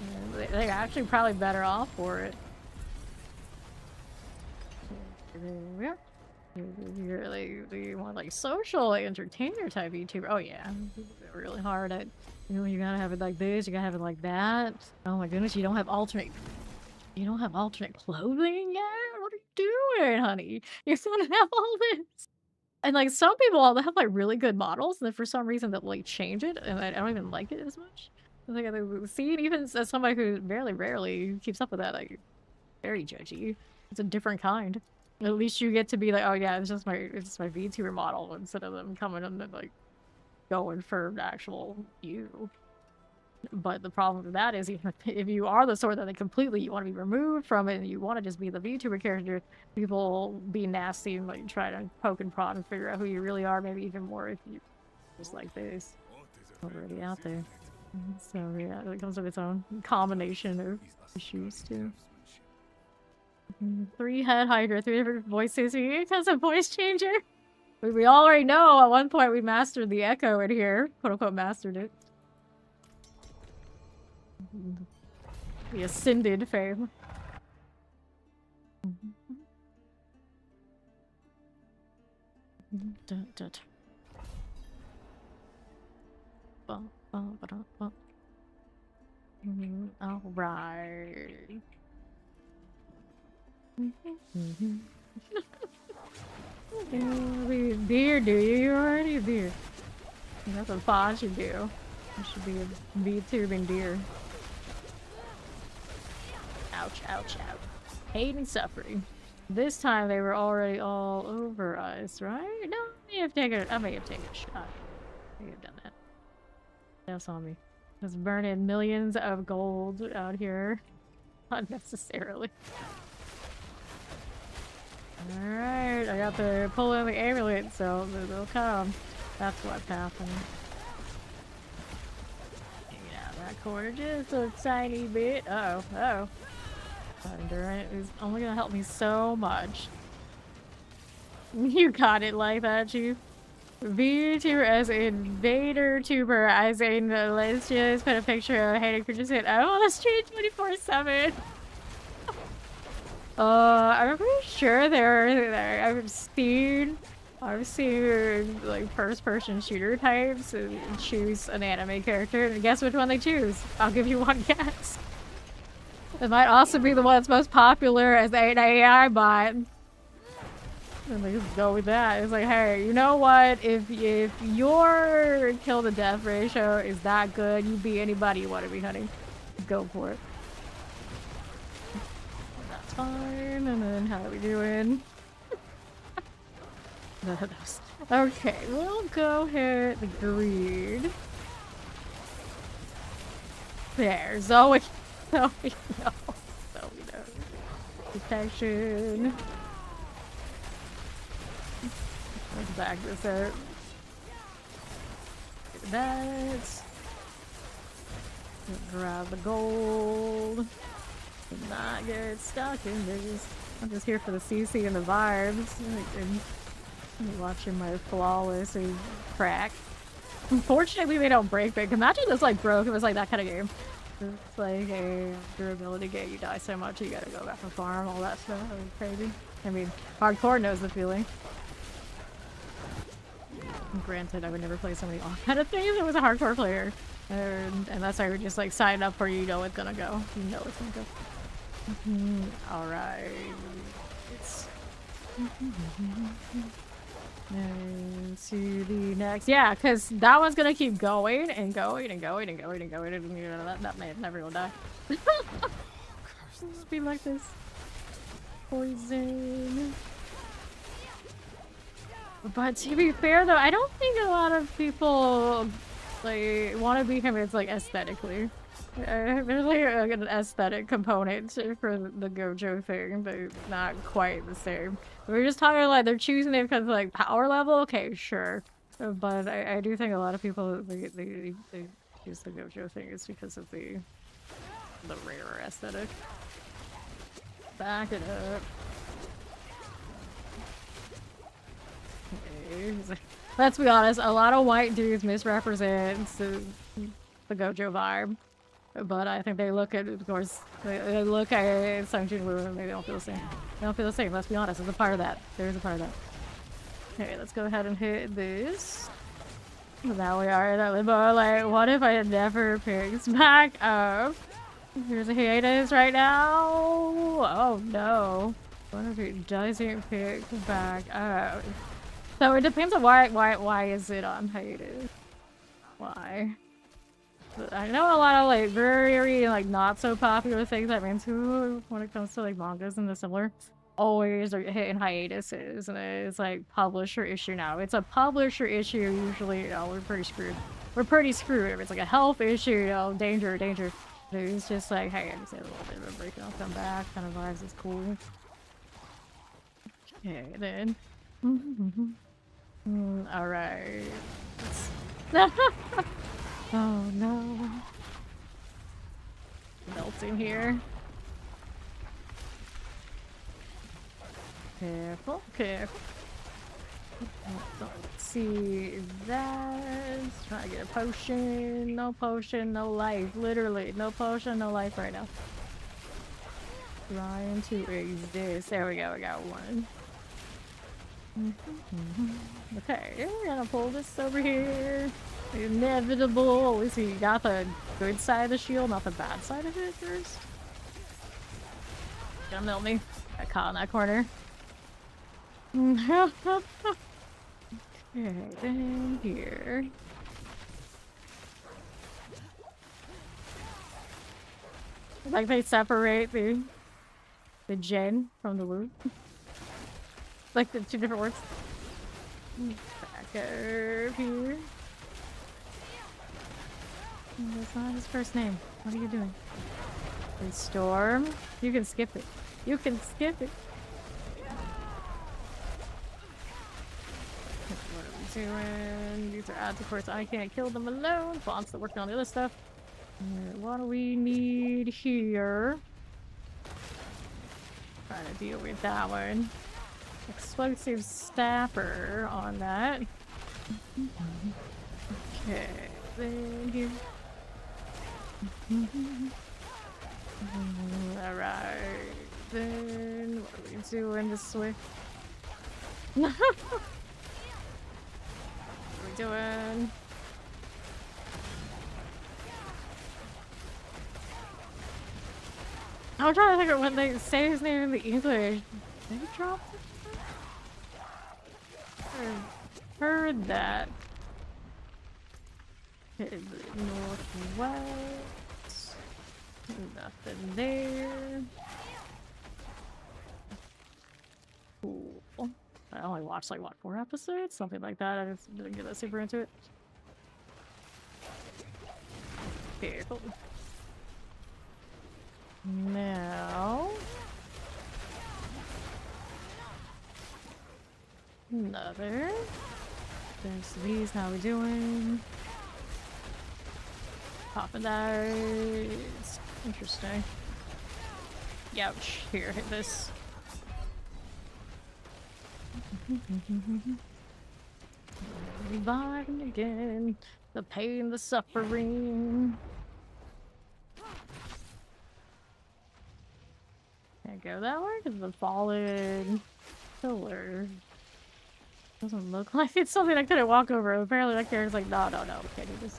Yeah, they're actually probably better off for it. Yeah. You're like the more like social entertainer type YouTuber. Oh yeah, really hard at, you know, you gotta have it like this, you gotta have it like that. Oh my goodness, you don't have alternate clothing yet? What are you doing, honey? You're gonna have all this. And like some people, they have like really good models, and then for some reason they'll like change it, and I don't even like it as much. Like see, even as somebody who rarely keeps up with that, like very judgy. It's a different kind. At least you get to be like, oh yeah, it's just my VTuber model instead of them coming and like going for actual you. But the problem with that is, even if you are the sort that they completely you want to be removed from it and you want to just be the VTuber character, people be nasty and like try to poke and prod and figure out who you really are, maybe even more if you just like this. Already out there. So yeah, it comes with its own combination of issues too. 3 head Hydra, 3 different voices. It has a voice changer. We already know at one point we mastered the echo in here. Quote unquote mastered it. The ascended fame. All right. Beer, do you? You already beer. That's what Pod should do. It should be a VTubing deer. Ouch, ouch, ouch. Pain and suffering. This time they were already all over us, right? No, I may have taken a shot. I may have done that. That's on me. Just burning millions of gold out here. Unnecessarily. Alright, I got to pull in the amulet, so they'll come. That's what's happening. Yeah, that corner just a tiny bit. Uh-oh, uh-oh. Endurance is only gonna help me so much. You got it like that, Chief. VTuber as in Vader Tuber, as in let's just put a picture of hating creatures in. I'm on the street 24/7. I'm pretty sure I've seen like first-person shooter types and choose an anime character, and guess which one they choose? I'll give you one guess. It might also be the one that's most popular as an AI bot. And they just go with that. It's like, hey, you know what? If your kill to death ratio is that good, you beat anybody you want to be hunting. Go for it. That's fine. And then how are we doing? Okay, we'll go hit the greed. There, Zoe. Zoe, no. Zoe, no. Protection. Let's back this up. Get that. Grab the gold. Not get stuck in this. I'm just here for the CC and the vibes. And watching my flawless crack. Unfortunately, they don't break big. Imagine this like broke. It was like that kind of game. It's like a durability game. You die so much, you gotta go back and farm, all that stuff. That was crazy. I mean, hardcore knows the feeling. Granted, I would never play somebody off kind of thing if it was a hardcore player. Unless I would just like sign up where you know it's gonna go. You know it's gonna go. Alright. And to the next. Yeah, because that one's gonna keep going and going and going and going and going. And you know, that man never will die. Just be like this. Poison. But to be fair though, I don't think a lot of people like want to be convinced like aesthetically. There's like an aesthetic component for the Gojo thing, but not quite the same. We're just talking like they're choosing it because of like power level. Okay, sure, but I do think a lot of people they choose the Gojo thing is because of the rarer aesthetic. Back it up. Okay. Let's be honest, a lot of white dudes misrepresent the Gojo vibe. But I think they look at, of course, they look at Sungjin Woo and they don't feel the same. They don't feel the same, let's be honest. There's a part of that. There's a part of that. Okay, let's go ahead and hit this. Now we are in that limbo. Like, what if I never picked back up? Here's a hiatus right now. Oh no. What if it doesn't pick back up? So it depends on why is it on hiatus? Why? I know a lot of like very like not so popular things that means who when it comes to like mangas and the similar always are hitting hiatuses, and it's like publisher issue now. It's a publisher issue usually, you know, we're pretty screwed. We're pretty screwed. If it's like a health issue, you know, danger. It's just like, hey, I just had a little bit of a break and I'll come back. Kind of vibes is cool. Okay, then. Alright. Oh no. Melting here. Careful, careful. Don't see that. Trying to get a potion. No potion, no life. Literally, no potion, no life right now. Trying to exist. There we go, we got one. Okay, we're gonna pull this over here. Inevitable. At least we got the good side of the shield, not the bad side of it first. Gonna mill me. Got caught in that corner. Okay, then here. Like they separate the gen from the woo. Like the two different words. Back over here. That's not his first name. What are you doing? And Storm. You can skip it. You can skip it. What are we doing? These are ads, of course. I can't kill them alone. Bond's still working on the other stuff. What do we need here? Trying to deal with that one. Explosive stapper on that. Okay, then here. Alright, then what are we doing this way? What are we doing? I'm trying to think of when they say his name in the English. Did they drop it? I've heard that. Okay, northwest. Nothing there. Cool. I only watched like what, 4 episodes? Something like that. I just didn't get that super into it. Careful. Now. Another. There's these. How we doing? Popping those. Interesting. Youch. Here, hit this. Reviving again. The pain, the suffering. Can't go that way because the fallen pillar doesn't look like it's something I couldn't walk over. Apparently that character's like, no, no, no, we can't do this.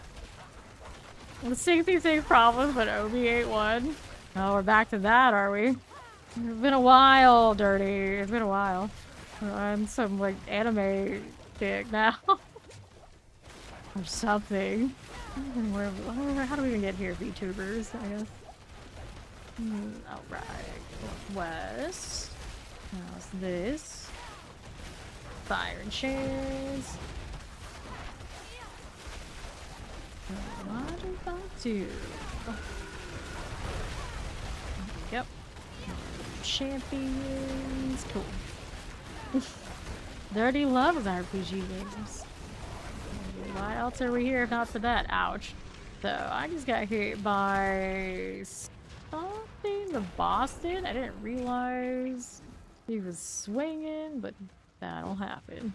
The same problem, but Obi ain't one. Oh, we're back to that, are we? It's been a while, Dirty. It's been a while. We're on some, like, anime kick now. Or something. How do we even get here, VTubers, I guess? Alright. West. How's this? Fire and chains. What if I do? Yep. Champions. Cool. Dirty loves RPG games. Why else are we here if not for that? Ouch. So I just got hit by something the boss did. I didn't realize he was swinging, but that'll happen.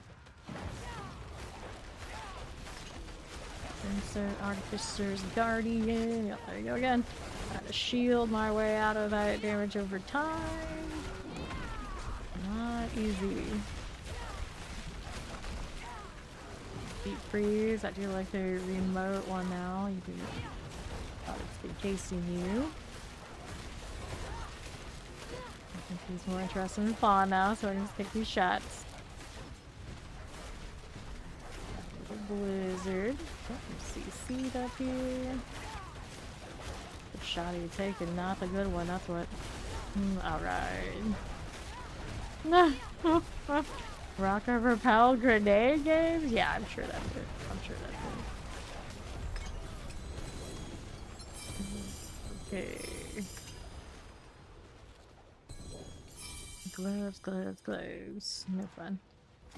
Insert Artificer's Guardian. Yep, there you go again. Trying to shield my way out of that damage over time. Not easy. Deep freeze. I do like the remote one now. You can thought it's been chasing you. I think he's more interested in Fawn now, so I can just take these shots. Blizzard. CC'd up here. The shot you taking, not the good one, that's what. Alright. Rock or repel grenade games? Yeah, I'm sure that's it. I'm sure that's it. Okay. Gloves, gloves, gloves. No fun.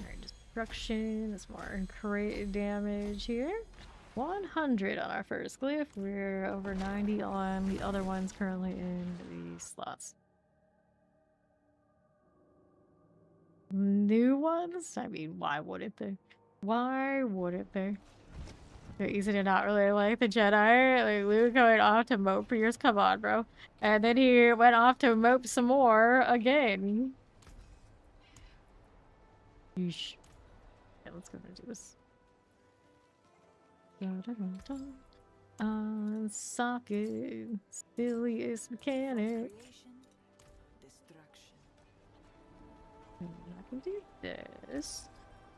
Alright, destruction. That's more crit damage here. 100 on our first glyph. We're over 90 on the other ones currently in the slots. New ones? I mean, why wouldn't they? Why wouldn't they? Isn't it not really like the Jedi? Like Luke going off to mope for years. Come on, bro. And then he went off to mope some more again. Yeesh. Yeah, let's go and do this. Socket, silliest mechanic. I can do this.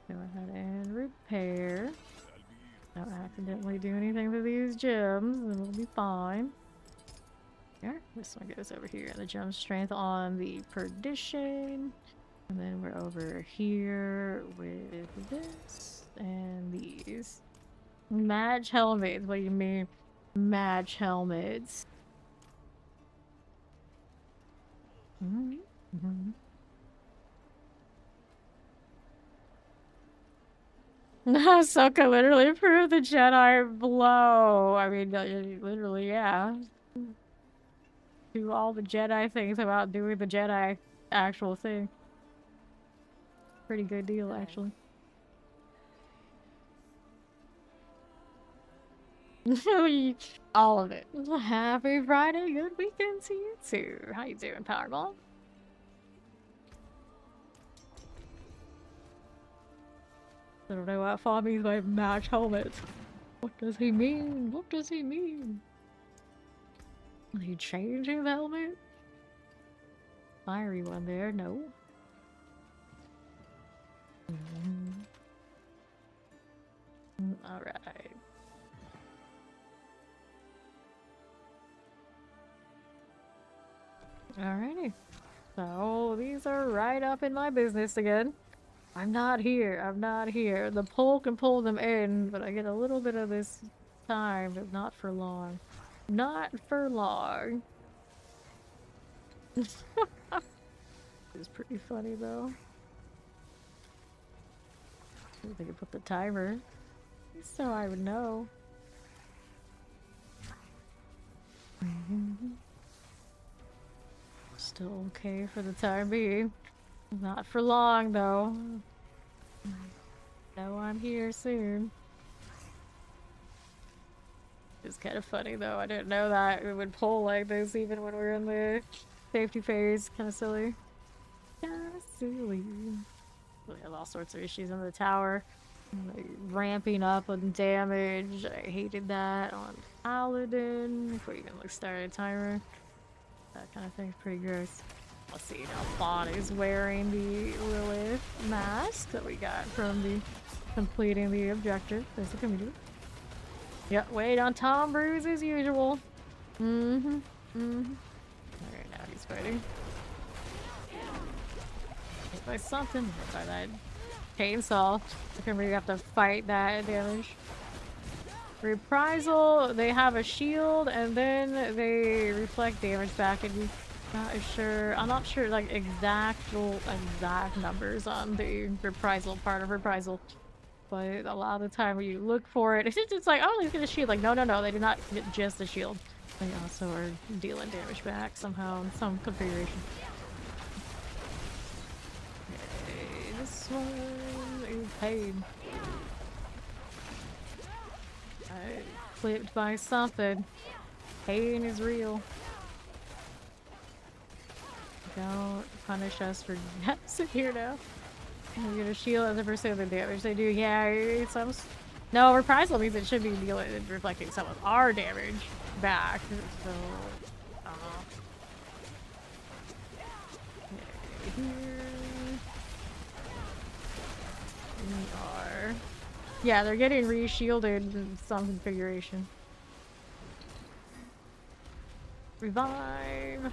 Go ahead and repair. Don't accidentally do anything to these gems, and we'll be fine. Here, this one goes over here. The gem strength on the perdition. And then we're over here with this and these. Match helmets. What do you mean? Match helmets. Ahsoka literally proved the Jedi blow. I mean, literally, yeah. Do all the Jedi things about doing the Jedi actual thing. Pretty good deal, actually. All of it. Happy Friday, good weekend to you too. How you doing, Powerball? I don't know what Faw means by match helmets. What does he mean? What does he mean? Are you changing the helmet? Fiery one there, no. Alright. Alrighty. So these are right up in my business again. I'm not here. I'm not here. The pole can pull them in, but I get a little bit of this time, but not for long. Not for long. It's pretty funny though. I think I could put the timer so I would know. Still okay for the time being. Not for long though. Know I'm here soon. It's kind of funny though. I didn't know that it would pull like this even when we were in the safety phase. Kind of silly. Kind of silly. We have all sorts of issues on the tower. Like, ramping up on damage. I hated that on Paladin. Before you even like started a timer. That kind of thing's pretty gross. Let's see now. Fawn is wearing the Lilith mask that we got from the completing the objective. There's the community. Yep, wait on Tom Bruise as usual. Alright, now he's fighting. Hit by something. Hit by that chainsaw. I can really have to fight that damage. Reprisal, they have a shield and then they reflect damage back, and I'm not sure like exact numbers on the reprisal part of reprisal, but a lot of the time when you look for it, it's like, oh, they get a shield. Like, no, they do not get just a shield. They also are dealing damage back somehow in some configuration. Okay, this one is paid. Clipped by something. Pain is real. Don't punish us for deaths here now. We get a shield as a percent of the damage they do. Yeah, no, reprisal means it should be dealing reflecting some of our damage back. So, okay, here we are. Yeah, they're getting re-shielded in some configuration. Revive!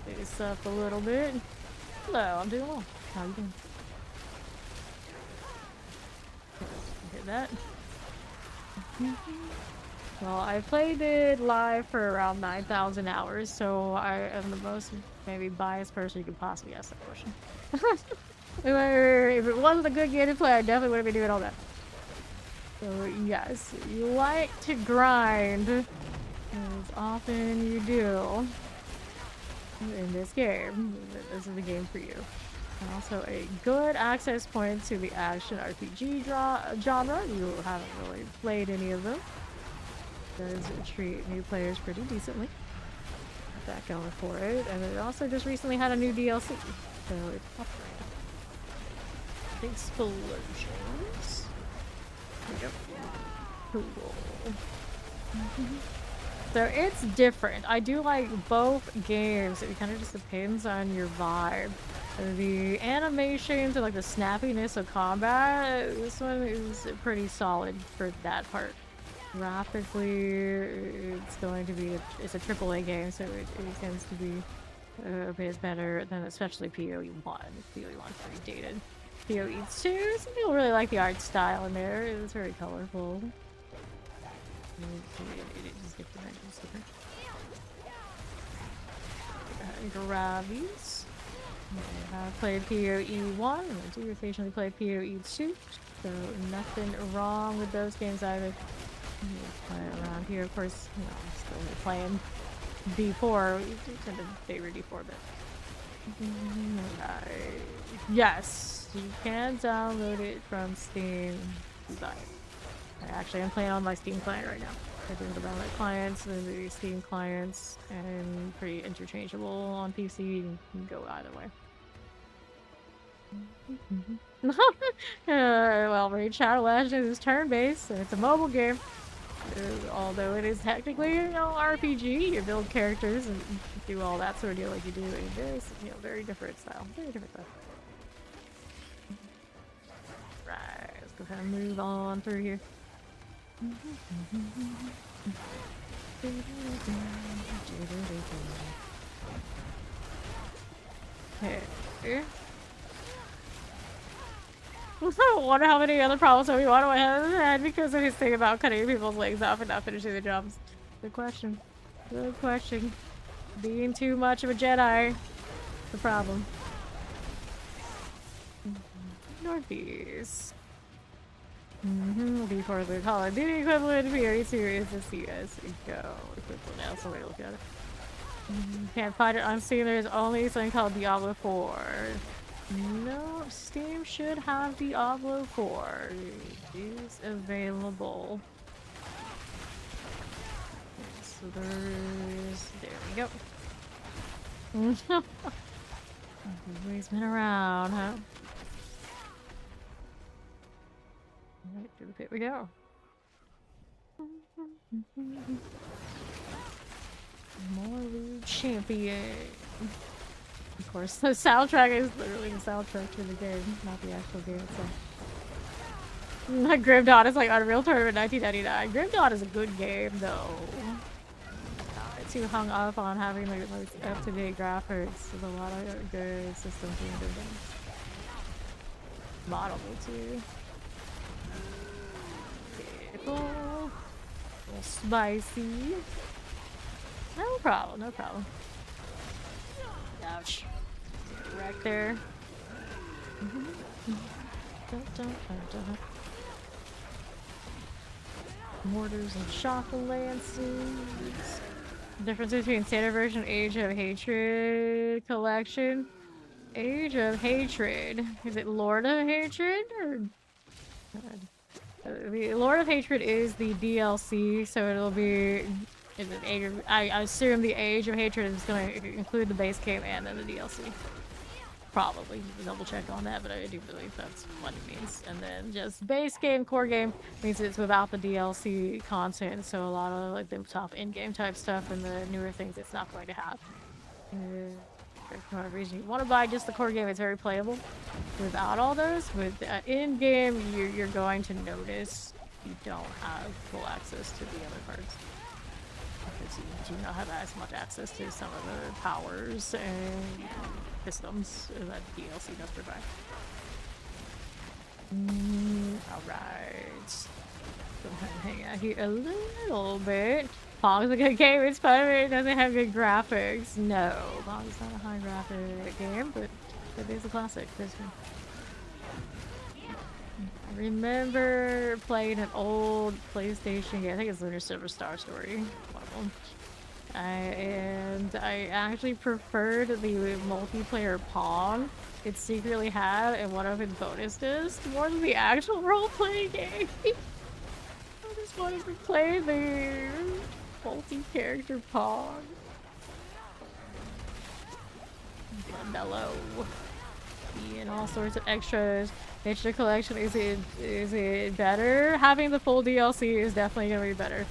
Face up a little bit. Hello, I'm doing well. How you doing? Hit that. Well, I played it live for around 9,000 hours, so I am the most maybe biased person you could possibly ask that question. If it wasn't a good game to play, I definitely wouldn't be doing all that. So yes, you like to grind as often you do in this game. This is the game for you. And also a good access point to the action RPG genre. You haven't really played any of them. Does treat new players pretty decently. Got that going for it. And it also just recently had a new DLC. So it's upgraded. Explosions. Yep. Cool. So it's different. I do like both games. It kind of just depends on your vibe. The animations and like the snappiness of combat, this one is pretty solid for that part. Graphically, it's going to be it's a AAA game, so it tends to be a bit better than especially PoE 1. PoE 1's pretty dated. PoE 2, some people really like the art style in there. It's very colorful. Grab these. I played PoE 1, and I do occasionally play PoE 2, so nothing wrong with those games either. Play around here, of course, you know, I'm still playing D4. We do tend to favor D4 a bit. Yes, you can download it from Steam. Actually, I'm playing on my Steam client right now. I do the download clients, the Steam clients, and pretty interchangeable on PC. You can go either way. Well, Raid Shadow Legends is turn-based, and it's a mobile game. Although it is technically, you know, RPG, you build characters and do all that sort of deal like you do in this, you know, very different style. Very different style. Right, let's go ahead and move on through here. Okay. I wonder how many other problems Obi-Wan had because of his thing about cutting people's legs off and not finishing the jobs. Good question. Good question. Being too much of a Jedi, the problem. Northeast. Before the Call of Duty equivalent, PoE 2 is the CSGO equivalent. Now, somebody look at it. Can't find it on Steam. There's only something called Diablo 4. No, Steam should have Diablo 4. It is available. So there's... There we go. Everybody's been around, huh? Alright, to the pit we go. More Rude Champion. Of course, the soundtrack is literally the soundtrack to the game, not the actual game itself. Grim Dawn is like Unreal Tournament 1999. Grim Dawn is a good game, though. Not too hung up on having like up-to-date graphics. There's a lot of good systems being developed. Modelable too. Pickle. A little spicy. No problem, no problem. Ouch. Right there. Mortars and shock lances. Differences between standard version Age of Hatred collection. Age of Hatred. Is it Lord of Hatred? Or... The Lord of Hatred is the DLC, so it'll be... I assume the Age of Hatred is going to include the base game and then the DLC. Probably. Double check on that, but I do believe that's what it means. And then just base game, core game means it's without the DLC content, so a lot of like the top in-game type stuff and the newer things it's not going to have. For whatever reason you want to buy just the core game, it's very playable without all those. With in-game, you're going to notice you don't have full access to the other parts. Because you do not have as much access to some of the powers and systems that DLC does provide. Alright. Go ahead and hang out here a little bit. Pong's a good game, it's fun, but it doesn't have good graphics. No, Pong's not a high graphic game, but it is a classic. This one. I remember playing an old PlayStation game. I think it's Lunar Silver Star Story. One of them. And I actually preferred the multiplayer Pong it secretly had in one of its bonus discs more than the actual role-playing game. I just wanted to play the multi-character Pong. Mellow. And all sorts of extras. Extra collection, is it better? Having the full DLC is definitely gonna be better.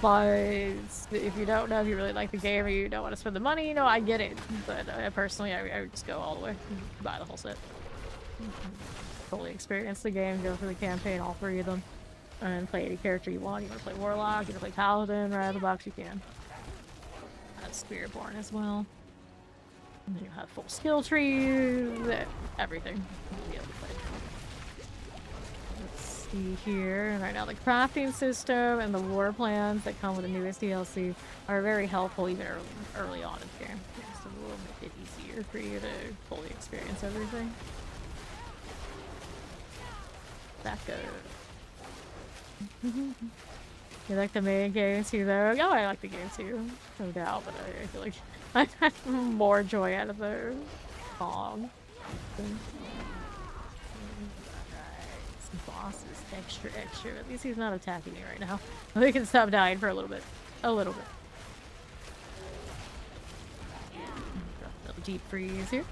But if you don't know if you really like the game or you don't want to spend the money, you know, I get it. But personally, I would just go all the way. Buy the whole set. Fully experience the game, go through the campaign, all 3 of them. And play any character you want. You want to play Warlock, you want to play Paladin, right out of the box you can. That's Spiritborn as well. And then you have full skill trees, everything. You'll be able to play. Let's see here. Right now, the crafting system and the war plans that come with the newest DLC are very helpful even early on in the game. So it will make it easier for you to fully experience everything. That good. You like the main game too, though? Oh, I like the game too, no doubt. But I feel like I had more joy out of the song. Alright, some bosses, extra. At least he's not attacking me right now. We can stop dying for a little bit. A little bit. Little deep freeze here.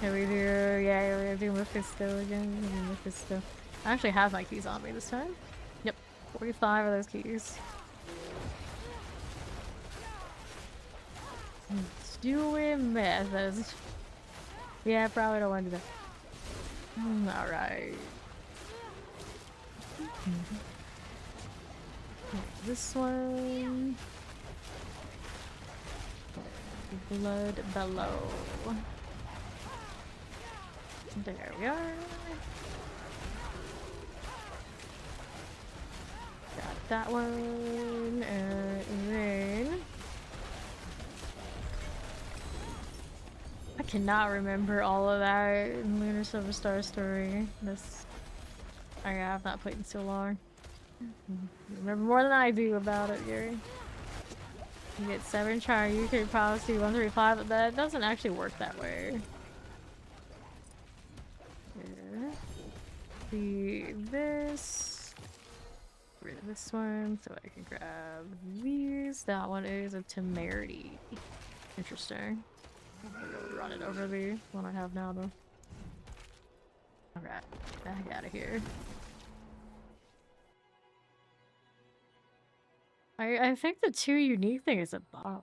Can we do, yeah, we're gonna do Mephisto again. Mephisto. I actually have my keys on me this time. Yep, 45 of those keys. Doing methods. Yeah, I probably don't want to do that. Alright. This one. Blood below. There we are. Got that one, and then I cannot remember all of that in Lunar Silver Star Story. I have not played in so long. You remember more than I do about it, Gary. You get 7 try, you could probably see 135, but that doesn't actually work that way. See this. Get rid of this one so I can grab these. That one is a temerity. Interesting. I'll run it over the one I have now though. Alright, back out of here. I think the 2 unique thing is a bug.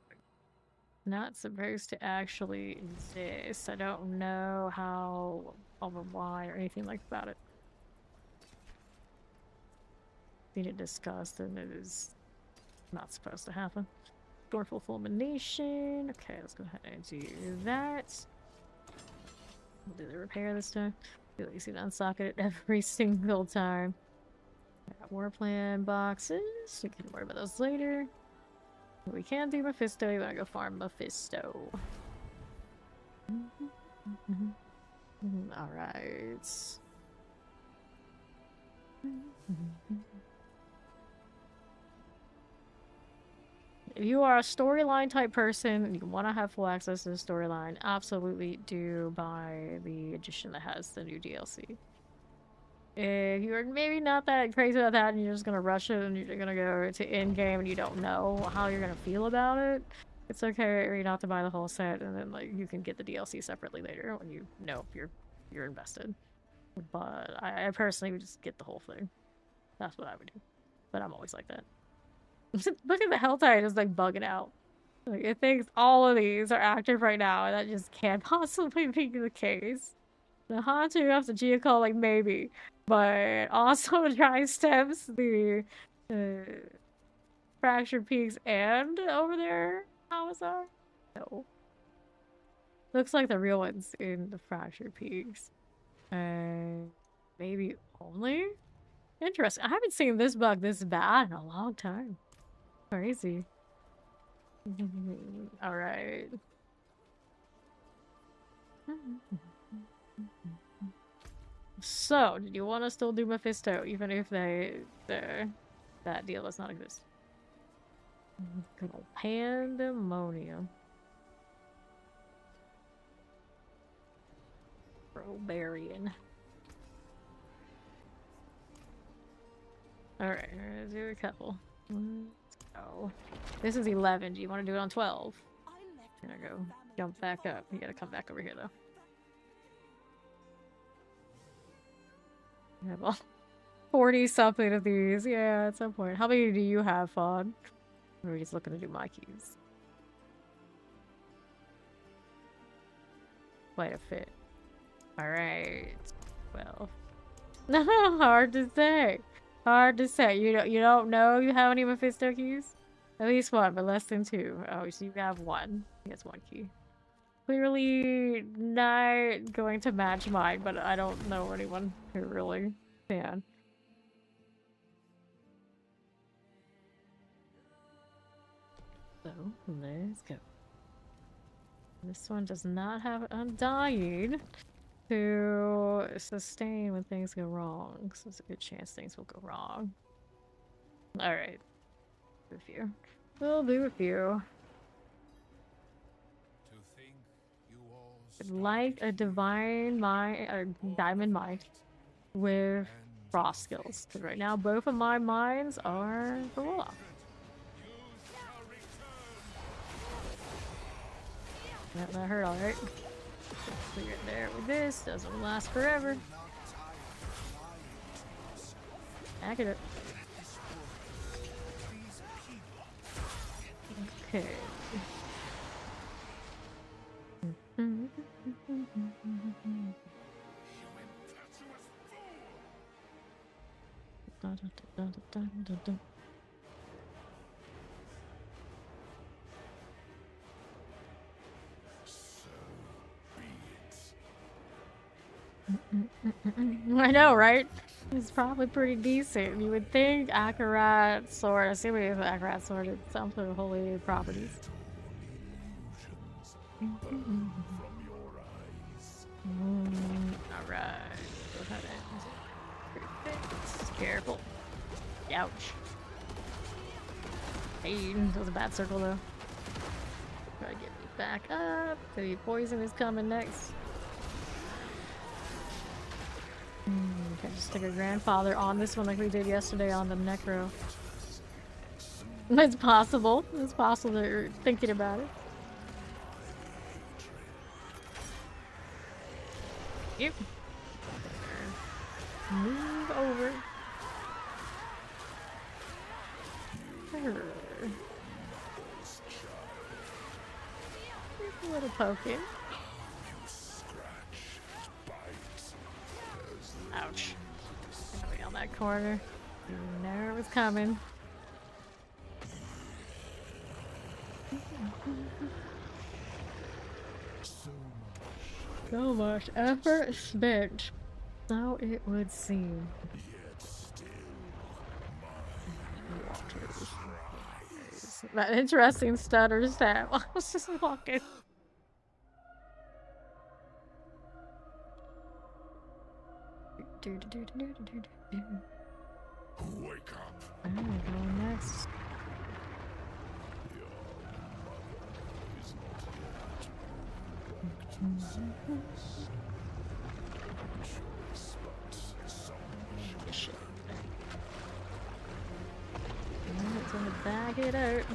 Not supposed to actually exist. I don't know how or why or anything like about it. Seen it discussed and it is not supposed to happen. Dorful fulmination. Okay, let's go ahead and do that. We'll do the repair this time. Feel like you can unsock it every single time. Got war plan boxes. We can worry about those later. We can do Mephisto. You want to go farm Mephisto. Alright. If you are a storyline type person and you want to have full access to the storyline, absolutely do buy the edition that has the new DLC. If you're maybe not that crazy about that and you're just gonna rush it and you're gonna go to end game and you don't know how you're gonna feel about it, it's okay not to buy the whole set and then like you can get the DLC separately later when you know if you're invested. But I personally would just get the whole thing. That's what I would do. But I'm always like that. Look at the Hell Tide just like bugging out. Like it thinks all of these are active right now and that just can't possibly be the case. The Hantu after Geocall, like maybe. But also dry steps, the Fractured Peaks and over there, Awazar? No. Looks like the real ones in the Fractured Peaks. Maybe only? Interesting. I haven't seen this bug this bad in a long time. Crazy. Alright. So, did you want to still do Mephisto, even if they're That deal does not exist. Good old pandemonium. Probarian. Alright, let's do a couple. Let's go. This is 11. Do you want to do it on 12? I'm gonna go jump back up. You gotta come back over here though. I have all 40 something of these. Yeah, at some point. How many do you have, Fawn? Or are we just looking to do my keys? Quite a fit. Alright. 12. No, hard to say. Hard to say. You don't know you have any Mephisto keys? At least one, but less than 2. Oh, so you have 1. He has 1 key. Clearly not going to match mine, but I don't know anyone who really can. So, let's go. This one does not have Undying to sustain when things go wrong, so there's a good chance things will go wrong. Alright. Do a few. We'll do a few. Like a divine mind, or diamond mind with frost skills. Because right now both of my mines are for Warlock. That hurt alright. So you're there with this, doesn't last forever. Back it up. Okay. I know, right? It's probably pretty decent. You would think Akarat Sword, assuming it's Akarat Sword, it's some sort of holy properties. Alright. Careful. Ouch. Hey, that was a bad circle though. Try to get me back up. The poison is coming next. Okay, just stick a grandfather on this one like we did yesterday on the Necro. It's possible. It's possible that you're thinking about it. Yep. Move over. A little poking. Ouch. Gotta be on that corner. You know it was coming. So much effort spent. So it would seem. That interesting stutter stab. I was just walking. Wake up. I'm gonna go next. Shit. Let's back it out.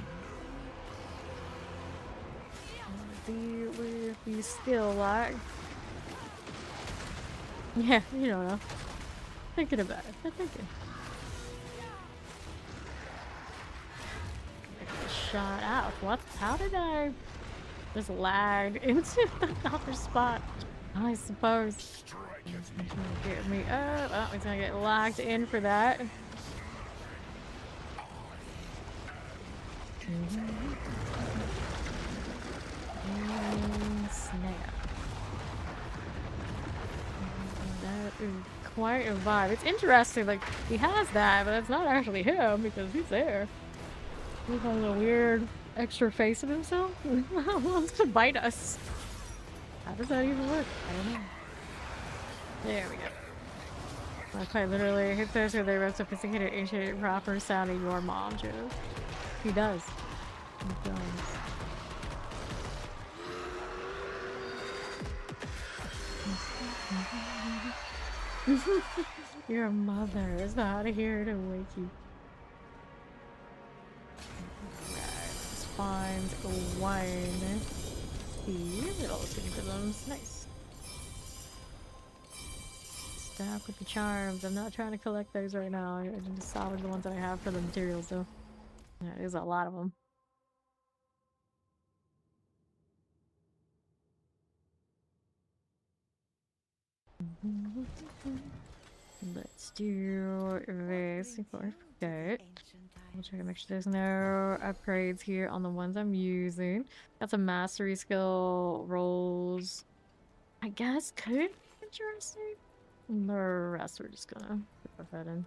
Deal with the skill lag. Yeah, you don't know. Thinking about it. I'm thinking. Shot out. What? How did I just lag into another spot? I suppose. He's gonna get me up. Oh, he's gonna get locked in for that. And snap. That is quite a vibe. It's interesting, like, he has that, but it's not actually him because he's there. He has a weird extra face of himself. He wants to bite us. How does that even work? I don't know. There we go. Quite literally, he says with a most sophisticated, ancient, proper sounding your mom joke. He does. He does. Your mother is not here to wake you. Let's find wine. Little symbolisms. Nice. Stack with the charms. I'm not trying to collect those right now. I just salvage the ones that I have for the materials, though. Yeah, there's a lot of them. Let's do this before I forget. I'll try to make sure there's no upgrades here on the ones I'm using. Got some mastery skill rolls. I guess could be interesting. The rest we're just gonna go ahead and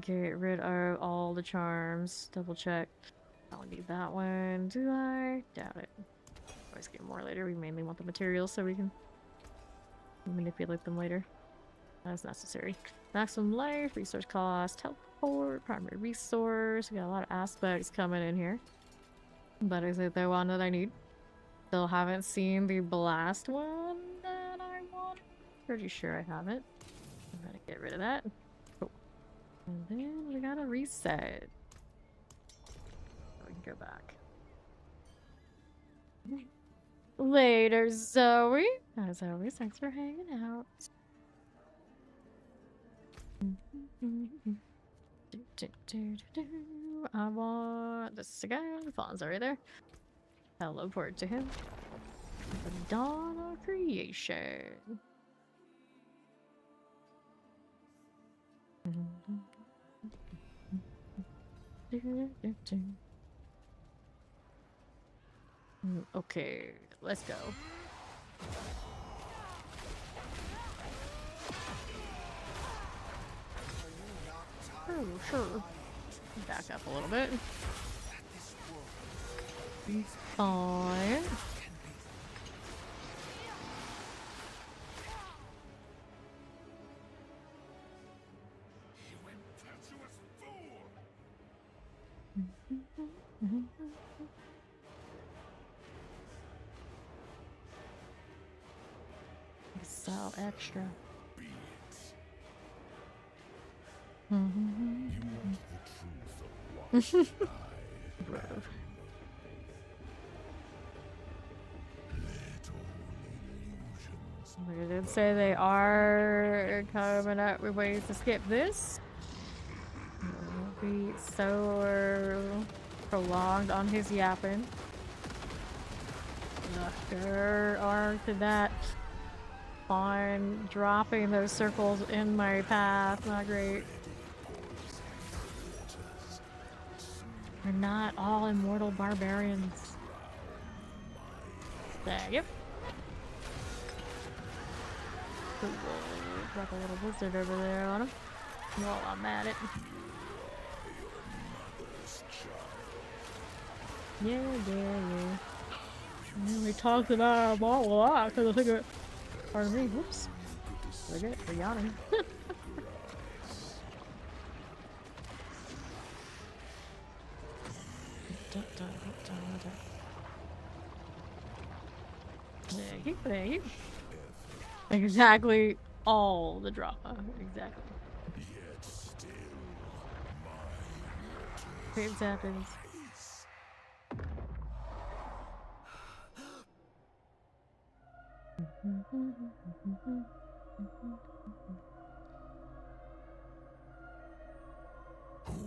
get rid of all the charms. Double check. I don't need that one. Do I? Doubt it. Always get more later. We mainly want the materials so we can manipulate them later. As necessary. Maximum life, resource cost, teleport, primary resource. We got a lot of aspects coming in here. But is it the one that I need? Still haven't seen the blast one that I want. Pretty sure I have it. I'm gonna get rid of that. Cool. And then we gotta reset. So we can go back. Later, Zoe. As always, thanks for hanging out. I want this guy. Fawn's already there. Teleport to him. The dawn of creation. Okay, let's go. Oh, sure. Back up a little bit. Fine. So extra. You want the truth of what I am. They did say they are coming up with ways to skip this. It won't be so prolonged on his yapping. There aren't that fine dropping those circles in my path. Not great. We're not all immortal barbarians. Yep. Drop a little blizzard over there on him. Well, I'm at it. Yeah. We talked about him all a lot because I think it. Pardon me. Whoops. Forget for yawning. There you. Exactly all the drama. Exactly. Yet still It happens.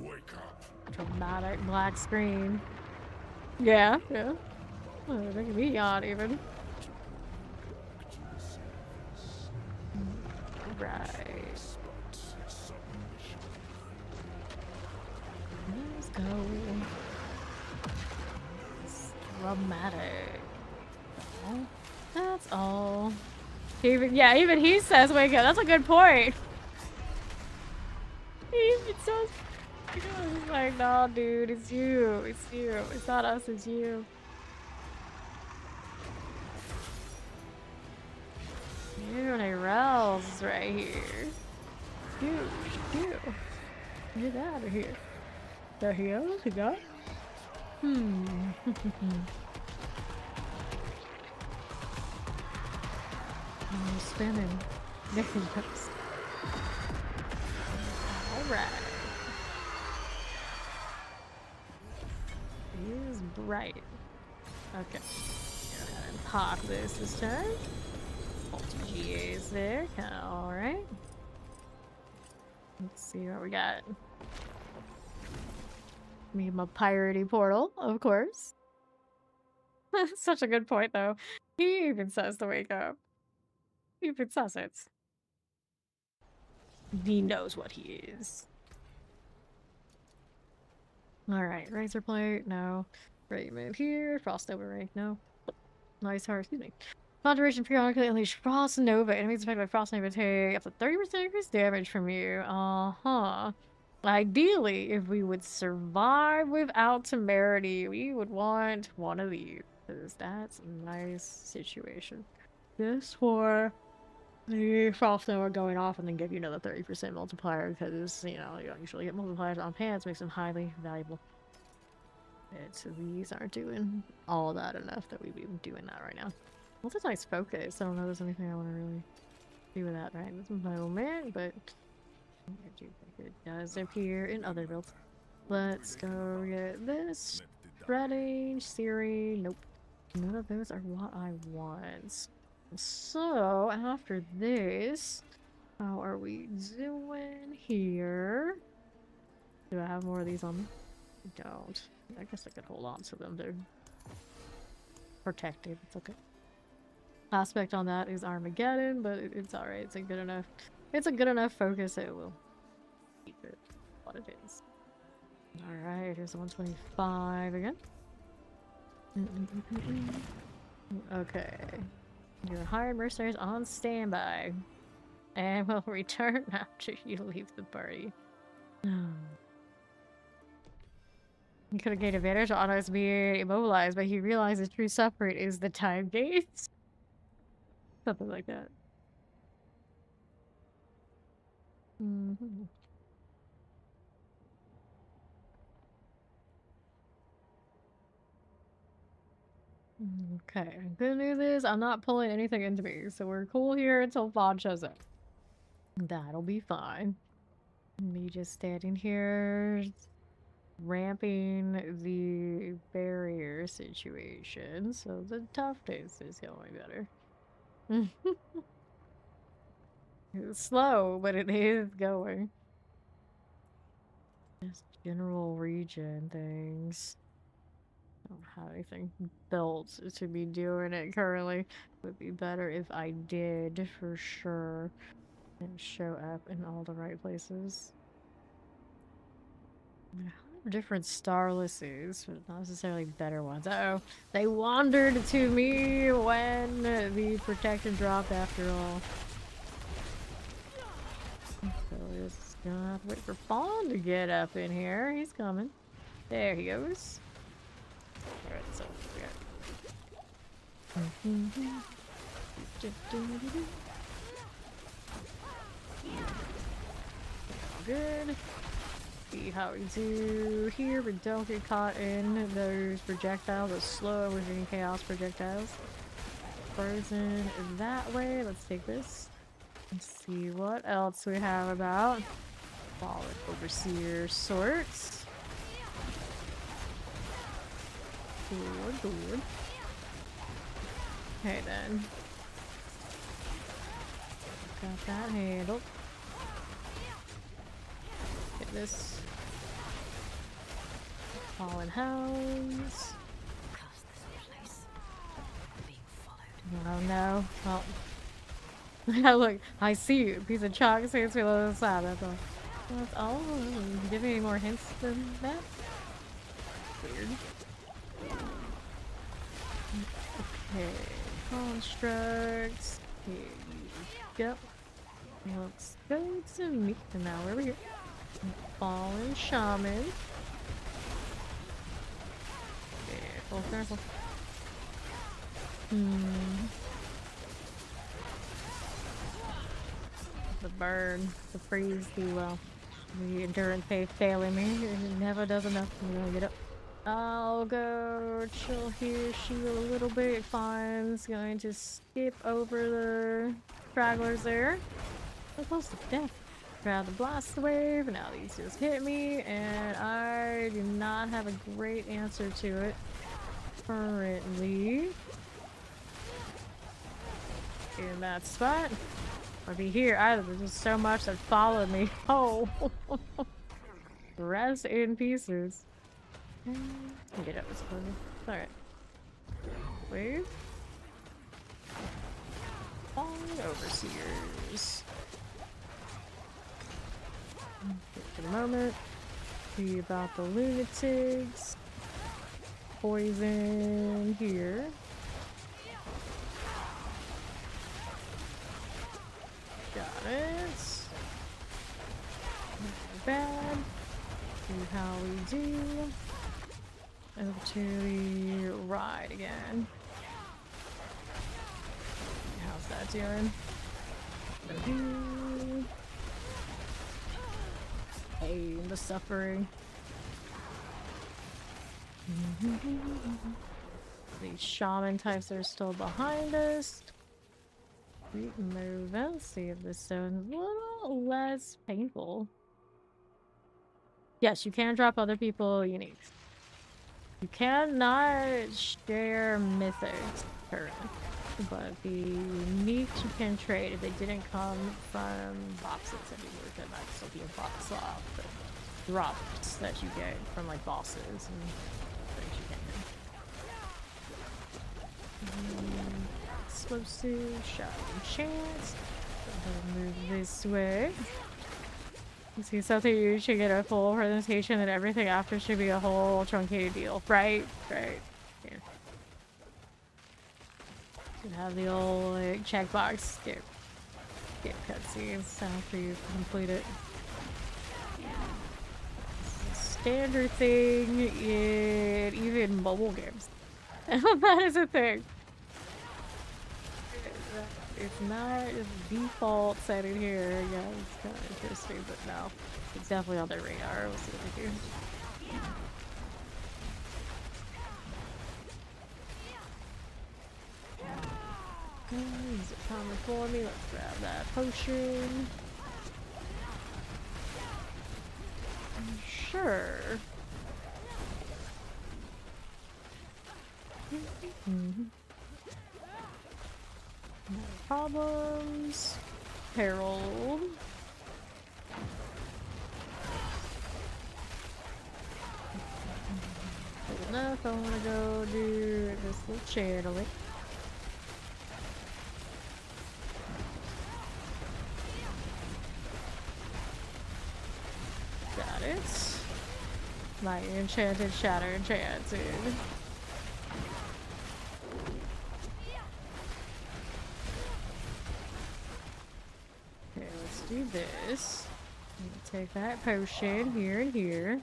wake up. Dramatic black screen. Yeah. Oh, look at me yawn even. Right. Let's go. It's dramatic. That's all. Even he says wake up. That's a good point. He even says, he's like, no, dude, it's you. It's you. It's not us, it's you. Dude, Rels is right here. Shoo. Get out of here. The hell you got? I'm spinning. There he goes. Alright. He is bright. Okay. Go ahead and pop this time. Multi-GAs there. Alright. Let's see what we got. Me my piratey portal, of course. Such a good point, though. He even says to wake up. He even says it. He knows what he is. Alright, razor plate, no. Raymond here. Frost over right, no. Nice heart, excuse me. Conjuration periodically unleash Frost Nova. Enemies affected by Frost Nova take up to 30% increased damage from you. Ideally, if we would survive without temerity, we would want one of these. Because that's a nice situation. This for the Frost Nova going off and then give you another 30% multiplier because, you know, you don't usually get multipliers on pants, makes them highly valuable. So these aren't doing all that enough that we'd be doing that right now. Well, it's a nice focus. I don't know if there's anything I want to really do with that, right? This is my moment, but I do think it does appear in other builds. Let's go get this. Shredding, searing, nope. None of those are what I want. So, after this, how are we doing here? Do I have more of these on me? I don't. I guess I could hold on to them. They're protected. It's okay. Aspect on that is Armageddon, but it's alright. It's a good enough. It's a good enough focus. It will keep it what it is. Alright, here's 125 again. Okay. Your hired mercenaries on standby. And will return after you leave the party. He could have gained advantage on us being immobilized, but he realized the true suffering is the time gates. Something like that. Okay, good news is I'm not pulling anything into me, so we're cool here until Vaughn shows up. That'll be fine. Me just standing here, ramping the barrier situation, so the toughness is going better. It's slow, but it is going. Just general region things. I don't have anything built to be doing it currently. Would be better if I did, for sure. And show up in all the right places. I have different starlesses, but not necessarily better ones. Uh-oh. They wandered to me when the protection dropped after all. So we're just gonna have to wait for Fawn to get up in here. He's coming. There he goes. Alright, so we got good. See how we do here, but don't get caught in those projectiles, those slow within chaos projectiles. Frozen that way. Let's take this. Let's see what else we have about. Fallen Overseer sorts. Good. Okay then. Got that handled. Get this. Fallen Hounds. Across this place. I'm being followed. Oh no. Well. Look, I see you. Piece of chalk stands below the side. That's all. That's all. Give me any more hints than that? Weird. Okay. Constructs. Here you go. Let's go to meet them now. We're over here. Fallen Shaman. Careful. to burn, to freeze the endurance pay failing me. It never does enough. I'm gonna get up. I'll go chill here, shield a little bit. Fine. It's going to skip over the stragglers there. So close to death. Grab the blast wave. Now these just hit me, and I do not have a great answer to it currently. In that spot. Or be here either. There's just so much that followed me. Oh, rest in pieces. Get up this corner. Alright. Wave. Falling overseers. For the moment. See about the lunatics. Poison here. Got it. Not bad. See how we do. Over to the right again. How's that doing? Pain, the suffering. These shaman types are still behind us. We move and see if this zone's a little less painful. Yes, you can drop other people uniques. You cannot share mythics currently, but the uniques you can trade if they didn't come from boxes anymore. That might still be a box off, but drops that you get from like bosses and things you can. Explosive, shot and chance. I'll move this way. You see something, you should get a full presentation, and everything after should be a whole truncated deal. Right? Right. Yeah. Should have the old like, checkbox skip cutscenes after you complete it. Standard thing in even mobile games. That is a thing. It's not a default setting here. Yeah, it's kind of interesting, but no. It's definitely on their radar. We'll see what they do. Use it common for me. Let's grab that potion. Sure. No problems. Harold. Good enough. I want to go do this little channeling. Got it. My enchanted shatter enchanted. Okay, let's do this. Take that potion here and here.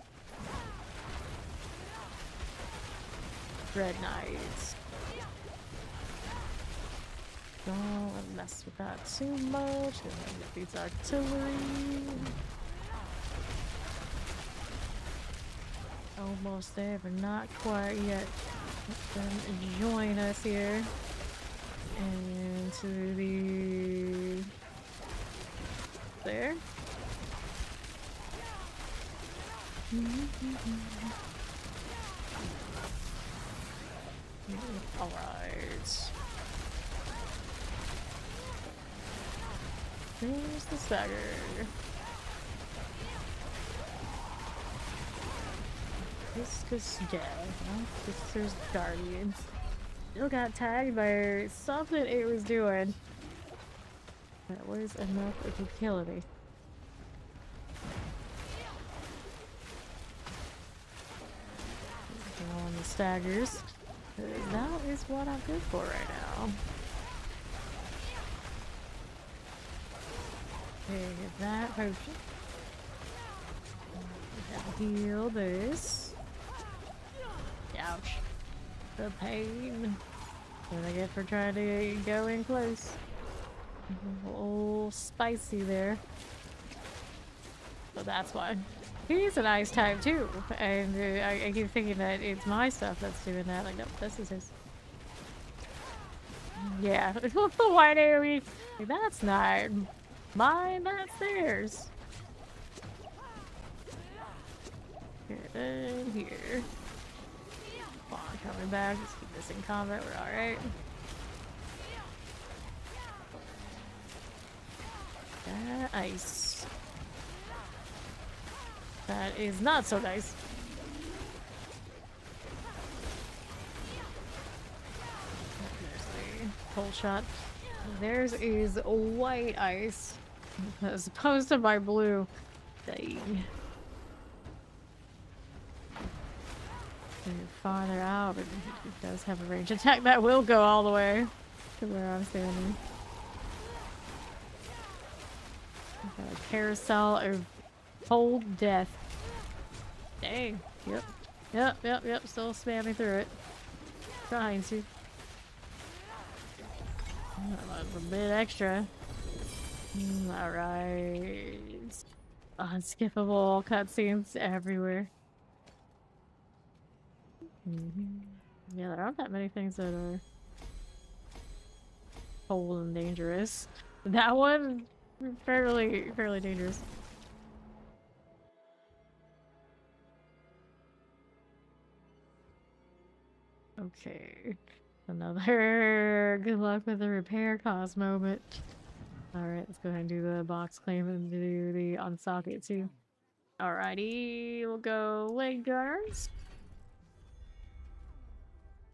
Red Knights. Don't mess with that too much. Get these artillery. Almost there, but not quite yet. Let them join us here. And to the... there. Alright. There's the stagger. This yeah, there's Guardian. Still got tagged by something it was doing. That was enough of a kill me. On the staggers. That is what I'm good for right now. Okay, get that potion. Heal this. Ouch. The pain. What I get for trying to go in close. A little spicy there. So that's why. He's an ice type too. And I keep thinking that it's my stuff that's doing that. Like, nope, this is his. Yeah. Why do we? Like, that's not mine, that's theirs. Here, then here. Come on, coming back. Let's keep this in combat. We're alright. Ice. That is not so nice. There's the cold shot. Theirs is white ice as opposed to my blue. Dang. Farther out, but it does have a range attack that will go all the way to where I'm standing. Got a carousel of cold death. Dang. Yep. Still spamming through it. Trying to. A bit extra. Alright. Unskippable cutscenes everywhere. Yeah, there aren't that many things that are cold and dangerous. That one, fairly dangerous. Okay, another good luck with the repair cost moment. Alright, let's go ahead and do the box claim and do the unsocket too. Alrighty, we'll go leg gunners.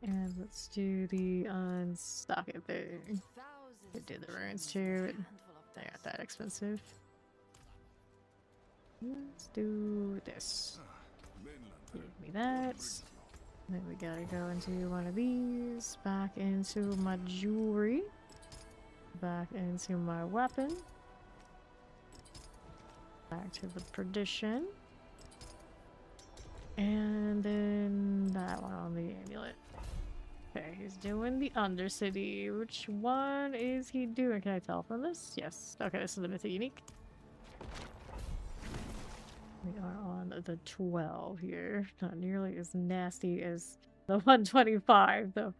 And let's do the unstock it thing. We did the runes too. They aren't that expensive. Let's do this. Give me that. Then we gotta go into one of these. Back into my jewelry. Back into my weapon. Back to the perdition. And then that one on the amulet. Okay, he's doing the Undercity. Which one is he doing? Can I tell from this? Yes. Okay, this is the Mythic Unique. We are on the 12 here. Not nearly as nasty as the 125, though.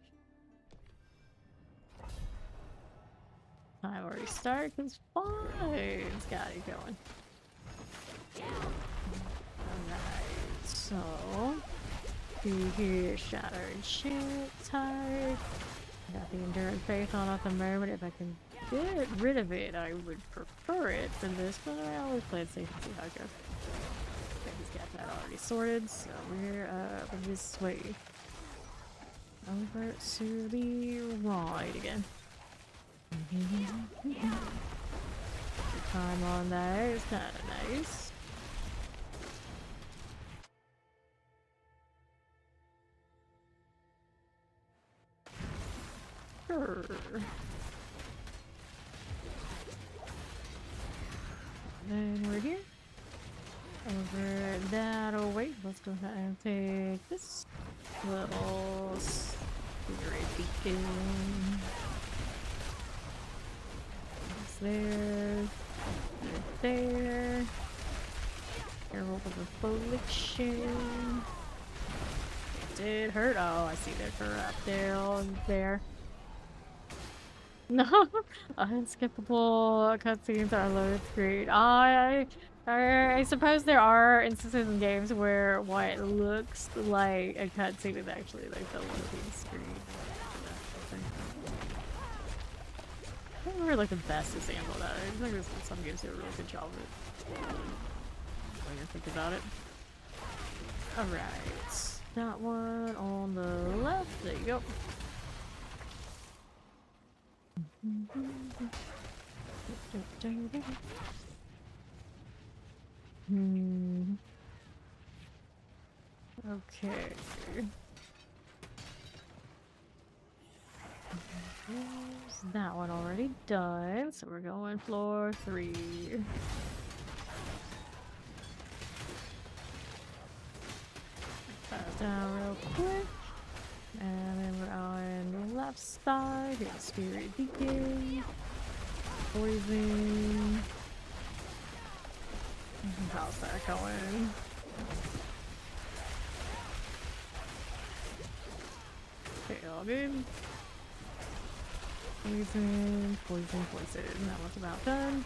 Time already started because fine's got it going. Alright, so here, Shatter Enchant type. Got the Endurance Faith on at the moment. If I can get rid of it, I would prefer it for this, but I always play it safe and see how it goes. Okay, he's got that already sorted, so we're this way. Over to the right again. The time on that is kind of nice. Sure. Then we're here. Over that. Oh wait, let's go ahead and take this little spirit beacon. It's there. Right there. Careful with the affliction. It did hurt. Oh, I see they're corrupt there. Oh, there. No, unskippable cutscenes are loaded screen. I suppose there are instances in games where what looks like a cutscene is actually like the loading screen. I don't remember like the best example of that. I think some games do a really good job of it. When you think about it. Alright. That one on the left. There you go. Okay. There's that one already done, so we're going floor 3. Pass down real quick. And then we're on the left side. Here's Spirit Beacon. poison. How's that going? Okay, all good. Poison, poison, poison. That one's about done.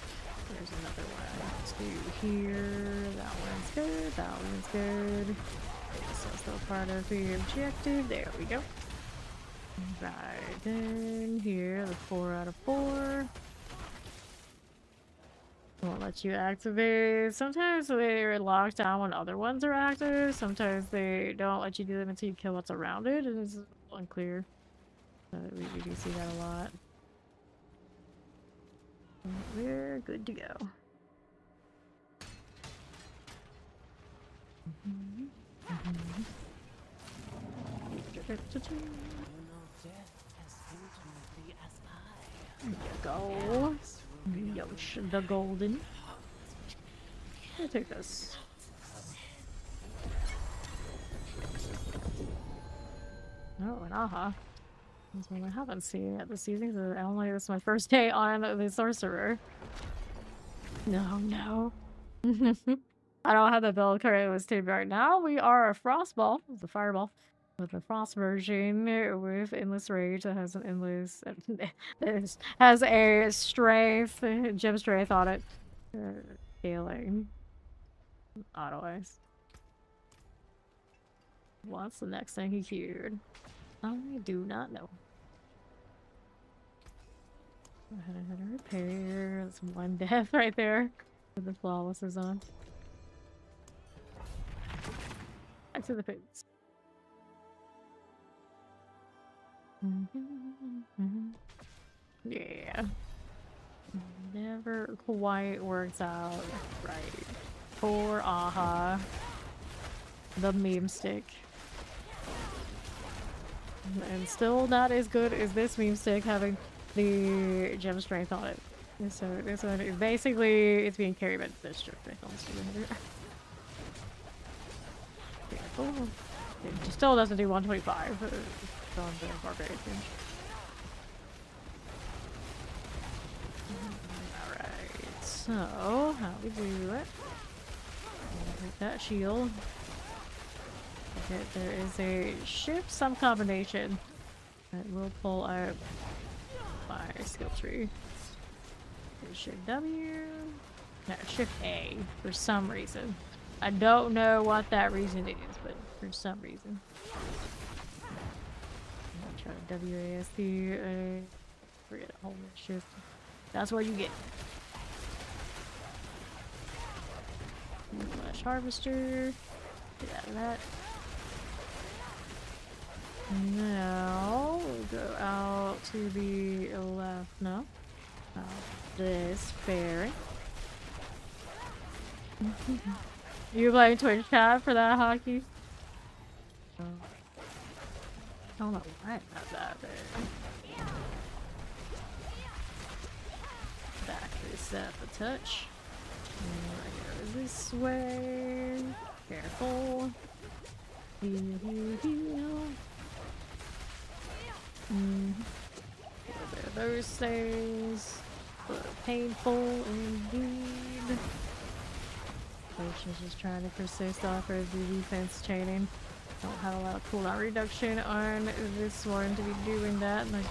There's another one. Let's do here. That one's good. That one's good. So still part of the objective. There we go. Right then here, the 4 out of 4. Won't let you activate. Sometimes they're locked down when other ones are active. Sometimes they don't let you do them until you kill what's around it. And it's unclear. We do see that a lot. We're good to go. There you go. Yosh, the golden. I'll take this. Oh, an aha. That's one I haven't seen yet this season. So only this is my first day on the sorcerer. No, no. I don't have the build currently listed right now. We are a frostball, it's a fireball, with a frost version with endless rage that has an endless has a strength, gem strength on it. Scaling. Auto ice. What's the next thing he cured? I do not know. Go ahead and repair. That's one death right there. With the flawless is on. Back to the pits. Yeah. Never quite works out right. Poor Aha. The meme stick. And still not as good as this meme stick having the gem strength on it. And so this one is basically it's being carried by the gem strength on this one. Careful. It still doesn't do 125 on the barbarian. Alright, so how we do it? Take that shield. Okay, there is a shift, some combination that will pull out my skill tree. Shift W. No, Shift A for some reason. I don't know what that reason is, but for some reason. I'm try WASD. Forget it. Hold the shift. That's what you get. Flash harvester. Get out of that. Now we'll go out to the left. No. This fairy. You playing Twitch chat for that hockey? I don't know why I have that there. Back reset the touch. And go this way. Careful. Heal, heal, heal. Those things. Painful indeed. Potion's just trying to persist off of the defense chaining. Don't have a lot of cooldown reduction on this one to be doing that. Like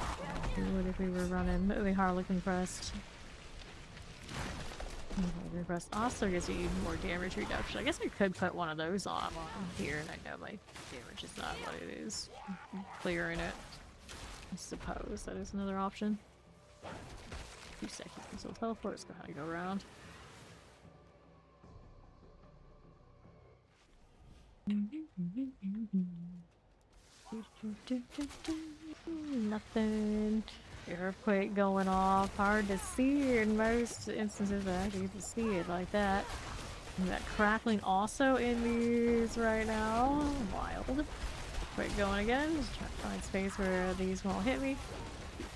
we would if we were running the Harlequin Crest. Harlequin Crest also gives you even more damage reduction. I guess I could put one of those on here, and I know my damage is not what it is. Clearing it. I suppose that is another option. 2 seconds until teleport's gonna go around. Nothing. Earthquake going off. Hard to see in most instances, but I get to see it like that. And that crackling also in these right now. Wild. Earthquake going again. Just trying to find space where these won't hit me.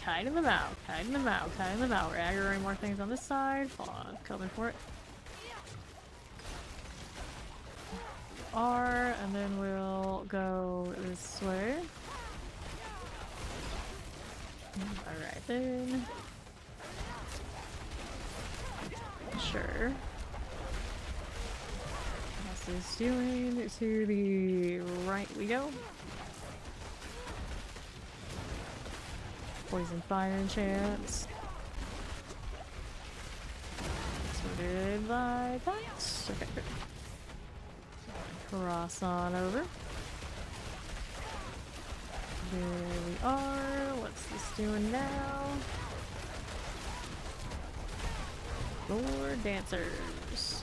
Kiting them out. Kiting them out. Kiting them out. We're aggroing more things on this side. Hold on. Coming for it. R, and then we'll go this way. Alright then. sure. What's this doing? To the right we go. Poison fire enchants. Sorted by that. Okay, good. Cross on over. There we are. What's this doing now? Lord Dancers.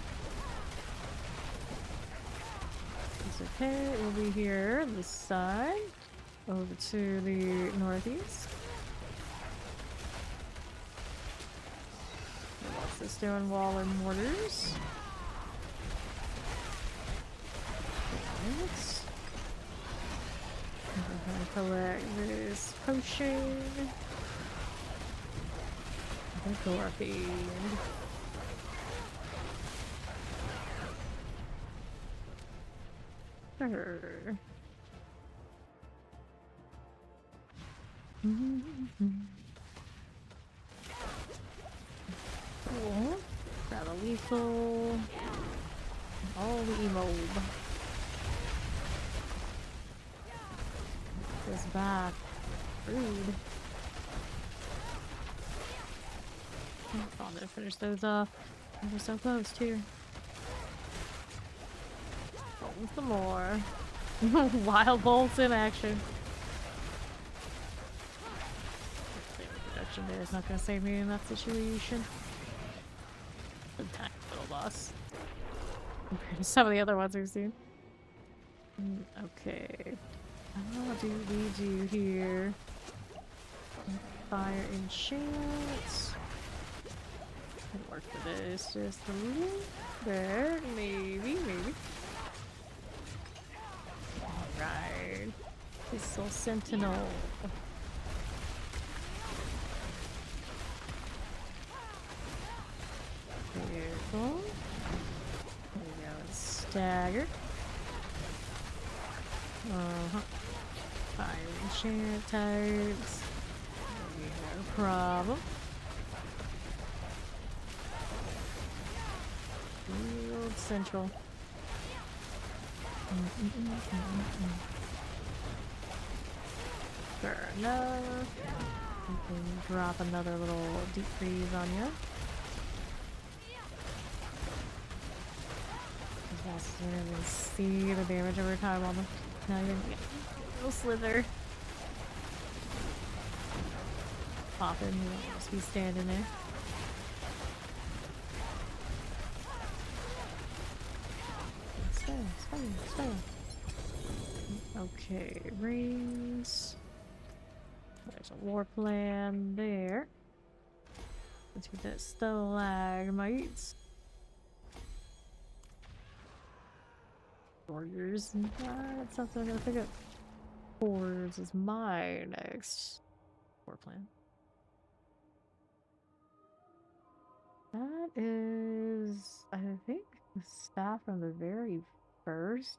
It's okay, it will be here, this side. Over to the northeast. What's this doing? Wall and mortars. Right. We're gonna collect this potion. The Gorfeed. Sure. Cool. Grab a lethal. All the emob. This back. Rude. I'm gonna finish those off. We're so close too. Oh, some more. Wild bolts in action. Production there is not gonna save me in that situation. A tiny little loss compared to some of the other ones we've seen. Okay. What do we do here? Fire enchant. Could work for this just a little bit. Maybe. Alright. Pistol Sentinel. Careful. There we go. Stagger. Fire enchant types. No problem. Field Central. Fair enough. You can drop another little deep freeze on you. And see the damage over time on them. Now you're gonna get a little slither. Popping, you won't just be standing there. Stay. Okay, rings. There's a war plan there. Let's get that stalagmites. Warriors. That's something I'm gonna pick up. Warriors is my next war plan. That is, I think, the staff from the very first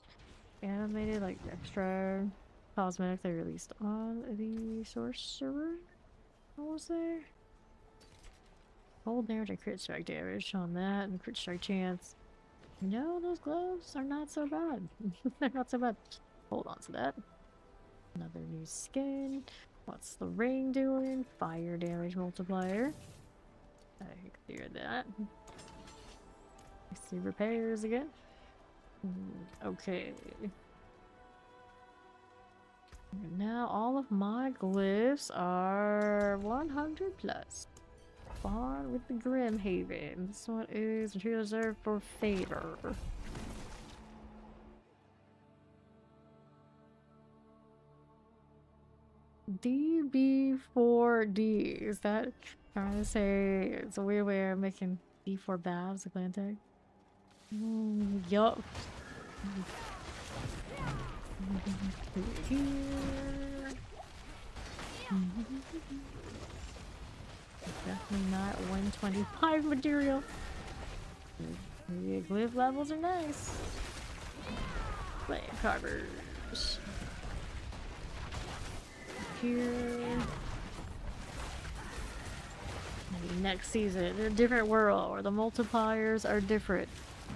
animated, like, extra cosmetic they released on the sorcerer. What was there? Hold damage and crit strike damage on that, and crit strike chance. No, those gloves are not so bad. They're not so bad. Hold on to that. Another new skin. What's the ring doing? Fire damage multiplier. I cleared that. I see repairs again. Okay. Now all of my glyphs are 100 plus. Bond with the Grimhaven. This one is material reserved for favor. DB4D. Is that trying to say it's a weird way of making D4 babs a clan tag? Yup. Here. Definitely not 125 material. The glyph levels are nice. Flame carvers. Here. Maybe next season, a different world, or the multipliers are different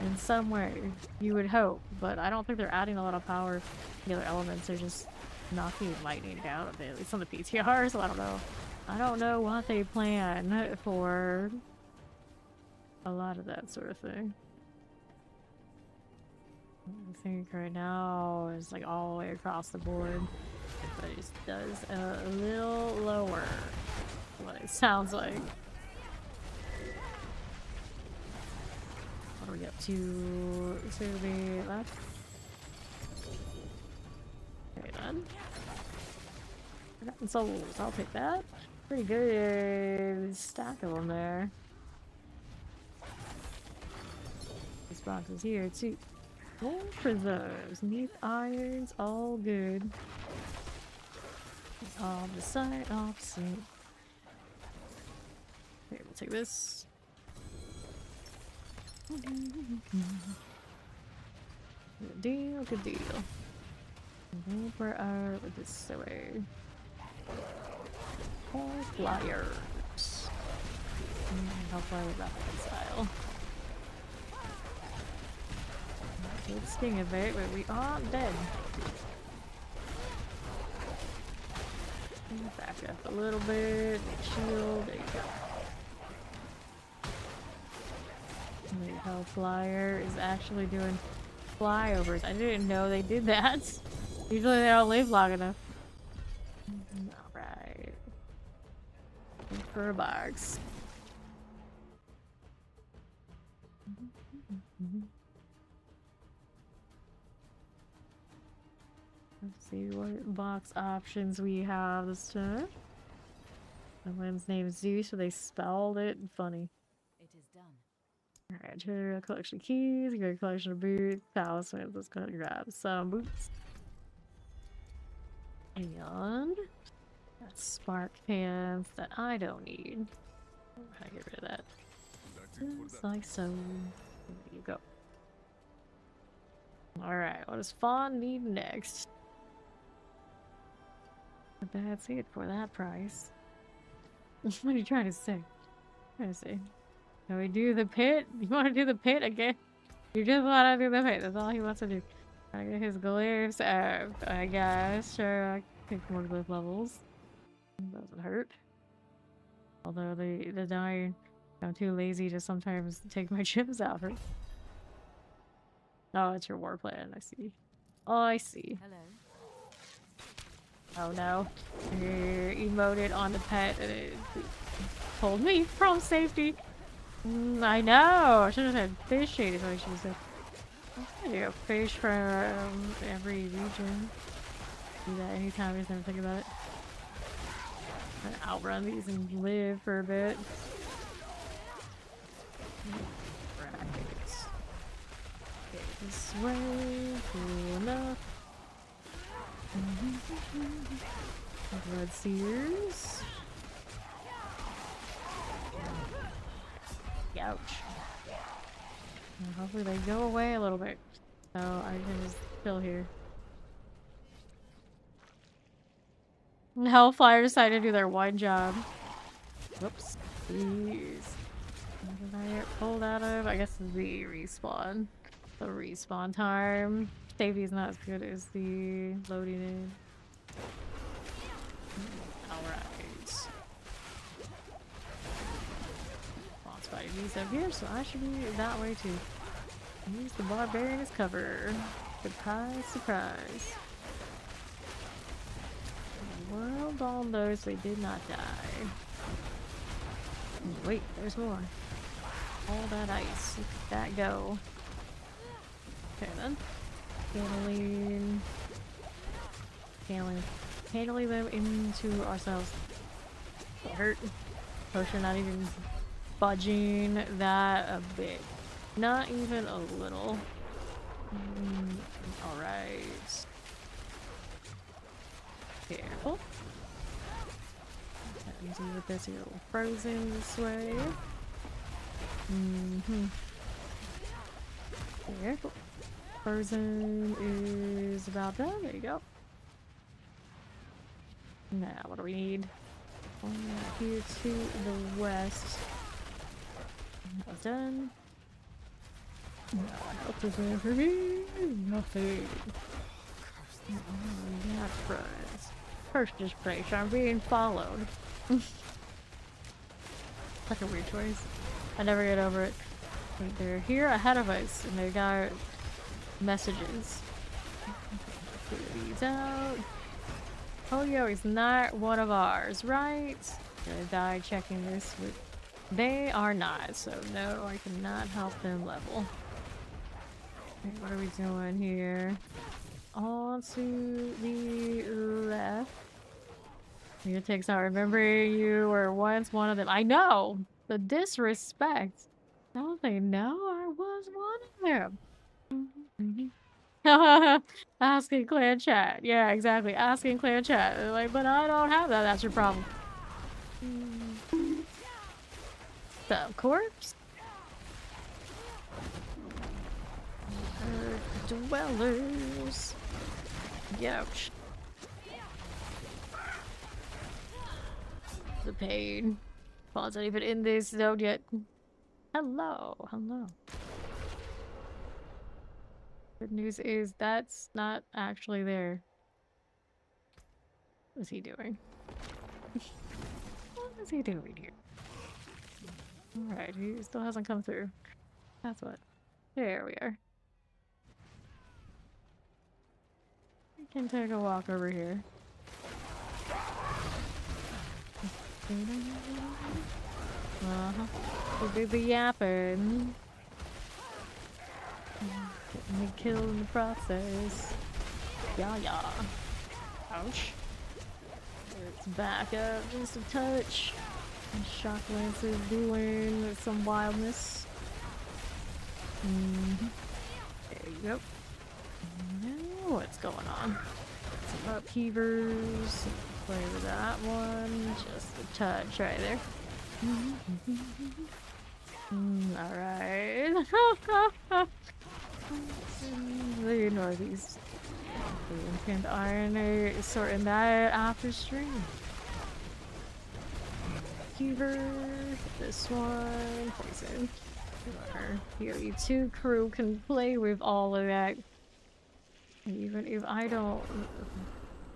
in some way. You would hope, but I don't think they're adding a lot of power. The other elements are just knocking lightning down a bit, at least on the PTR, so I don't know. I don't know what they plan for a lot of that sort of thing. I think right now is like all the way across the board, but it just does a little lower, what it sounds like. What are we up to? To the left? Okay then. Forgotten souls, I'll take that. Pretty good stack of them there. This box is here too. More preserves, neat irons, all good. On the side, opposite. Okay, we'll take this. Good deal, good deal. Where are this way? All flyers. How far was that style? Good sting a bit, but we are dead. Back up a little bit. Shield. There you go. The Hellflyer is actually doing flyovers. I didn't know they did that. Usually they don't live long enough. Alright. For a box. Let's see what box options we have this time. My man's name is Zeus, so they spelled it funny. It is done. Alright, here a collection of keys, great collection of boots, talismans. Let's go grab some boots. And that's spark pants that I don't need. I'm gonna get rid of that. Just like so. There you go. Alright, what does Fawn need next? That's it for that price. What are you trying to say? Trying to say? Can we do the pit? You want to do the pit again? You just want to do the pit. That's all he wants to do. I get his glyphs up, I guess. Sure, I can pick more glyph levels. Doesn't hurt. Although the dying, I'm too lazy to sometimes take my chips out. Right? Oh, it's your war plan. I see. Oh, I see. Hello. Oh no. You emoted on the pet and it pulled me from safety. I know. I should have said fish shade is what I should have said. I do a fish from every region. Do that anytime, I just never think about it. I'm gonna outrun these and live for a bit. Right. Okay, this way. Cool enough. Blood seers. Ouch. Hopefully they go away a little bit. So I can just chill here. Hellfire decided to do their wine job. Whoops. Jeez. What did I get pulled out of? I guess the respawn. The respawn time. Safety is not as good as the loading in. Alright. Boss fighting these up here, so I should be that way too. Use the barbarian as cover. Surprise, surprise. The world all knows they did not die. Wait, there's more. All that ice. Look at that go. Okay then. Handling them into ourselves. It hurt. Potion not even budging that a bit. Not even a little. Alright. Careful. Easy with this here. Frozen this way. Careful. Frozen is about done. There you go. Now, what do we need? One here to the west. Done. No, help is in for me. Nothing. Not friends. Purchase place. I'm being followed. Such a weird choice. I never get over it. They're here ahead of us, and they got messages. Figure these out. Oh, yo, he's not one of ours, right? Gonna die checking this with. They are not, so no, I cannot help them level. Okay, what are we doing here? On to the left. It takes out remembering you were once one of them. I know! The disrespect. Don't they know I was one of them? Asking clan chat. Yeah, exactly. Asking clan chat. They're like, but I don't have that. That's your problem. The corpse? Dwellers. Ouch. The pain. Paul's not even in this zone yet. Hello, hello. Good news is that's not actually there. What is he doing? What is he doing here? Alright, he still hasn't come through. That's what. There we are. We can take a walk over here. We'll be yapping. Getting me killed in the process. Yeah. Ouch. Let's back up just a touch. And Shock Lance is doing some wildness. There you go. Now what's going on? Some upheavers. Play with that one. Just a touch right there. Alright. The northeast. The Impant Iron is sorting that after stream. Fever. This one. Poison. Our PoE2 crew can play with all of that. Even if I don't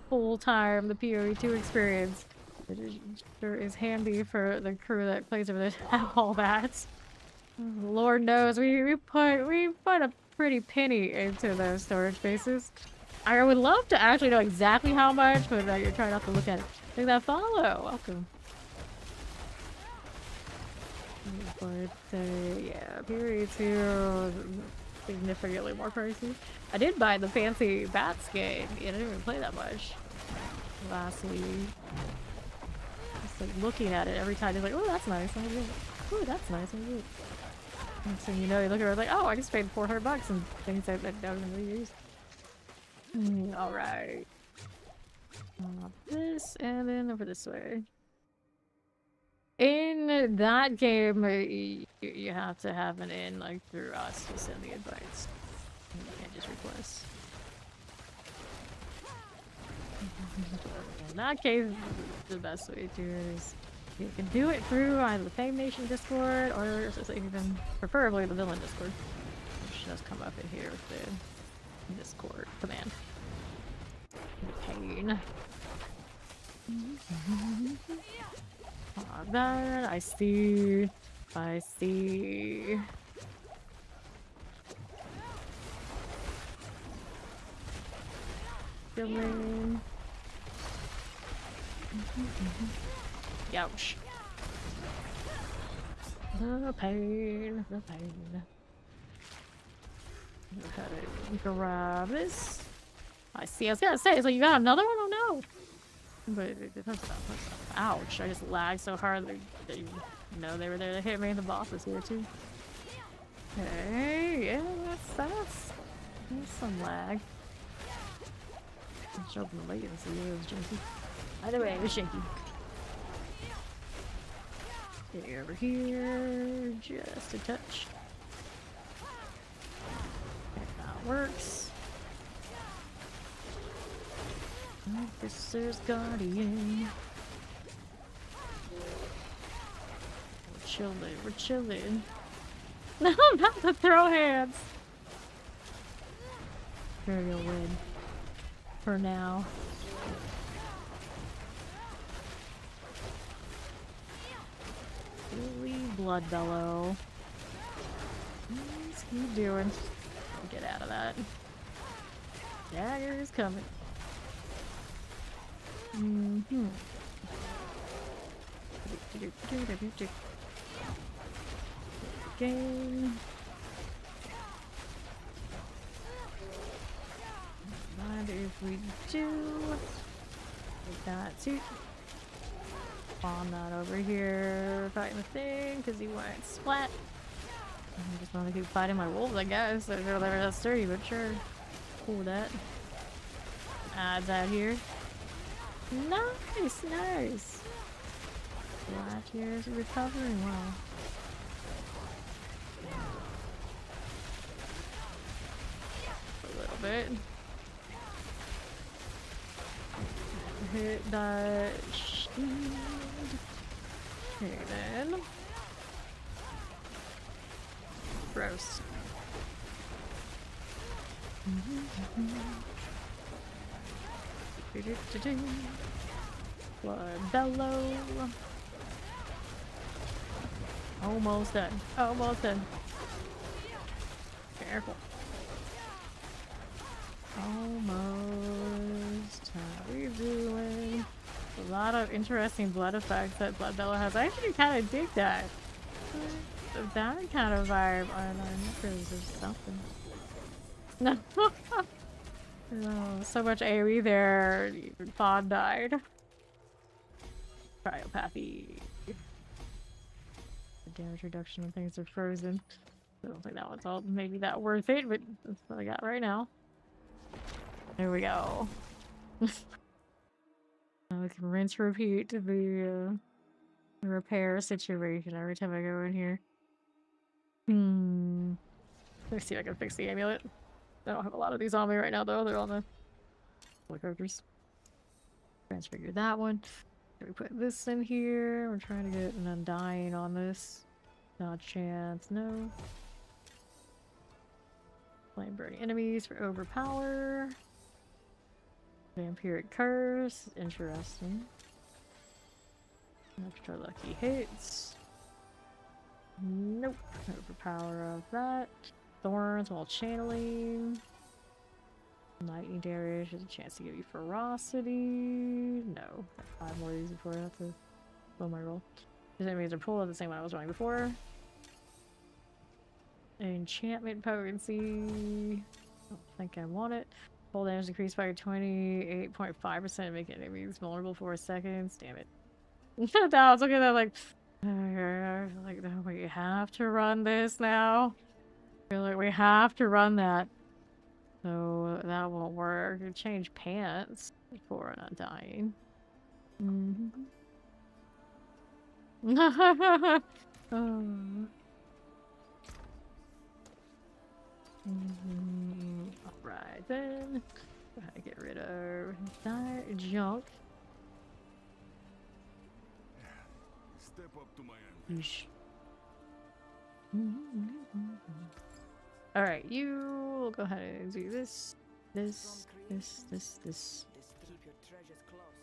full-time the PoE2 experience, it sure is handy for the crew that plays over there to have all that. Lord knows we put a pretty penny into those storage spaces. I would love to actually know exactly how much, but you're trying not to look at it. Take that follow. Welcome. But yeah, PoE2 significantly more pricey. I did buy the fancy bat skin. I didn't even play that much last week. Just like looking at it every time, just like, oh, that's nice. Oh, that's nice. And so you know, you look at it like, oh, I just paid $400 and things that I don't really use. All right. This and then over this way. In that game, you have to have an in like through us to send the invites. You can't just request. In that case, the best way to do it is you can do it through either the Fame Nation Discord or even preferably the Villain Discord, which does come up in here with the Discord command. Pain. That I see. Killing. Ouch. The pain. Okay, grab this. I see. I was gonna say, so you got another one? Oh no. But that's not. Ouch! I just lagged so hard that you know they were there to hit me. The boss is here too. Okay, yeah, that's there's some lag. I'm sure the latency is janky. Either way, it was shaky. Okay, over here, just a touch. Okay, that works. Officer's Guardian. chilling. We're chilling. No, I'm about to throw hands. Sure, you'll win. For now. Really, blood bellow. What's he doing? Get out of that. Dagger is coming. Mm-hmm. Game. Mind if we do like that too. Spawn that over here, fighting the thing because he went splat. I just want to keep fighting my wolves, I guess. They're never that sturdy, but sure. Cool with that. Add that here. Nice, nice. Last year's recovering well. A little bit. Hit that shield. Okay then. Gross. Blood bellow. Almost done. Almost done. Careful. Almost. How we doing? A lot of interesting blood effects that Blood Bellow has. I actually kind of dig that. That kind of vibe. I don't know. There's something. No. Oh, so much AoE there. Even Fawn died. Cryopathy. The damage reduction when things are frozen. I don't think that one's all maybe that worth it, but that's what I got right now. There we go. Now we can rinse repeat the repair situation every time I go in here. Let's see if I can fix the amulet. I don't have a lot of these on me right now though. They're on the characters. Transfigure that one. We put this in here. We're trying to get an undying on this. Not a chance, no. Flame burning enemies for overpower. Vampiric curse, interesting. Extra lucky hits. Nope. Overpower of that. Thorns while channeling. Lightning damage has a chance to give you ferocity. No. 5 more of these before I have to blow my roll. These enemies are pulled at the same one I was running before. Enchantment potency. Don't think I want it. Full damage decreased by 28.5%, making enemies vulnerable for seconds. Damn it. I was looking at that like, no, we have to run this now. I feel like we have to run that. So that won't work. You change pants for an undying. Alright then. Gotta get rid of that junk. Step up to my end. Yeesh. Alright, you will go ahead and do this. This. Keep your treasures close.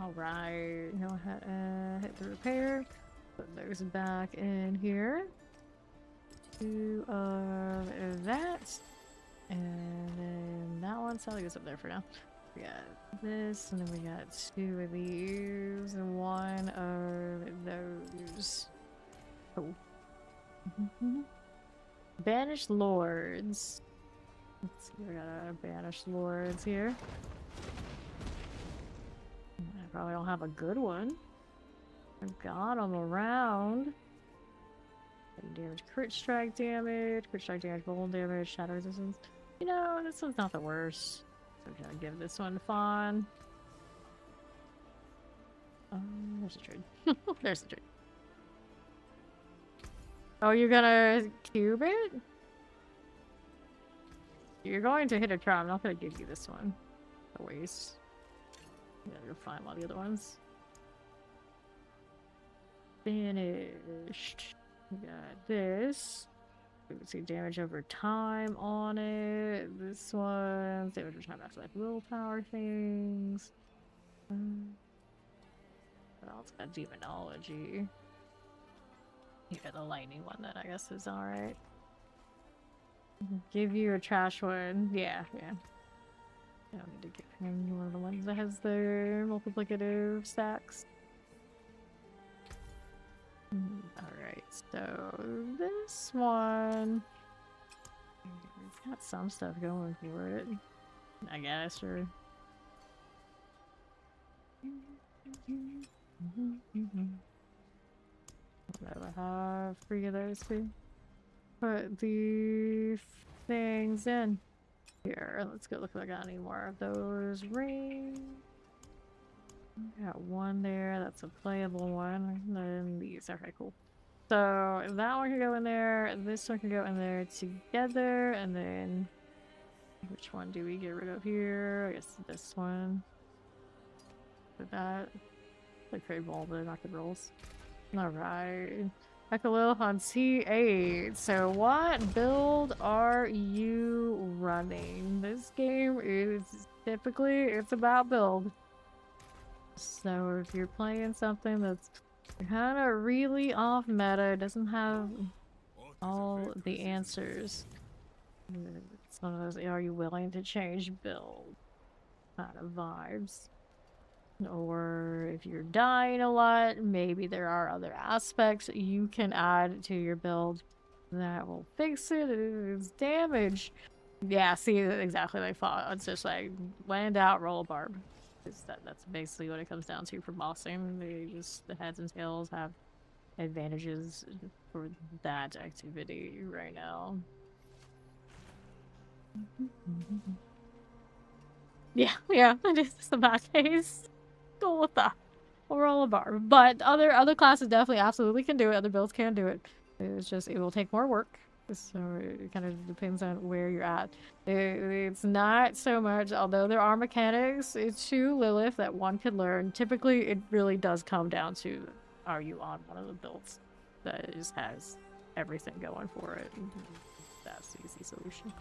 Alright, go ahead, hit the repair. Put those back in here. 2 of that. And then that one, so I'll leave this up there for now. We got this, and then we got 2 of these, and 1 of those. Oh. Banished Lords. Let's see, we got our Banished Lords here. I probably don't have a good one. I've got them around. Damage, crit strike damage, bold damage, shadow resistance. You know, this one's not the worst. So I'm gonna give this one Fawn. There's a trade. There's the trade. Oh, you're gonna cube it? You're going to hit a trap. I'm not gonna give you this one. A waste. You gotta go find one of the other ones. finished. We got this. We can see damage over time on it. This one, damage over time after like willpower things. What else? Got demonology. Yeah, the lightning one that I guess is alright. Give you a trash one. Yeah, yeah. I don't need to give him one of the ones that has their multiplicative stacks. Alright, so this one it's got some stuff going for it, I guess, or whatever. Have 3 of those too. Put these things in here. Let's go look if I got any more of those rings. Got one there, that's a playable one. And then these, okay, cool. So that one can go in there, this one can go in there together, and then which one do we get rid of here? I guess this one. Put that. Like very bold, but not good rolls. Alright. Back a little on T8. So what build are you running? This game is typically, it's about build. So if you're playing something that's kind of really off meta, doesn't have all the answers, it's one of those, are you willing to change build kind of vibes? Or if you're dying a lot, maybe there are other aspects you can add to your build that will fix it. It's damage. Yeah, see, exactly like thought. It's just like, when in doubt, roll a barb. That's basically what it comes down to for bossing. The heads and tails have advantages for that activity right now. Yeah, it is the bad case. Go with that. We'll roll a barb. But other classes definitely absolutely can do it. Other builds can do it. It's just, it will take more work. So it kind of depends on where you're at. It's not so much, although there are mechanics to Lilith that one could learn. Typically, it really does come down to, are you on one of the builds that just has everything going for it? That's the easy solution.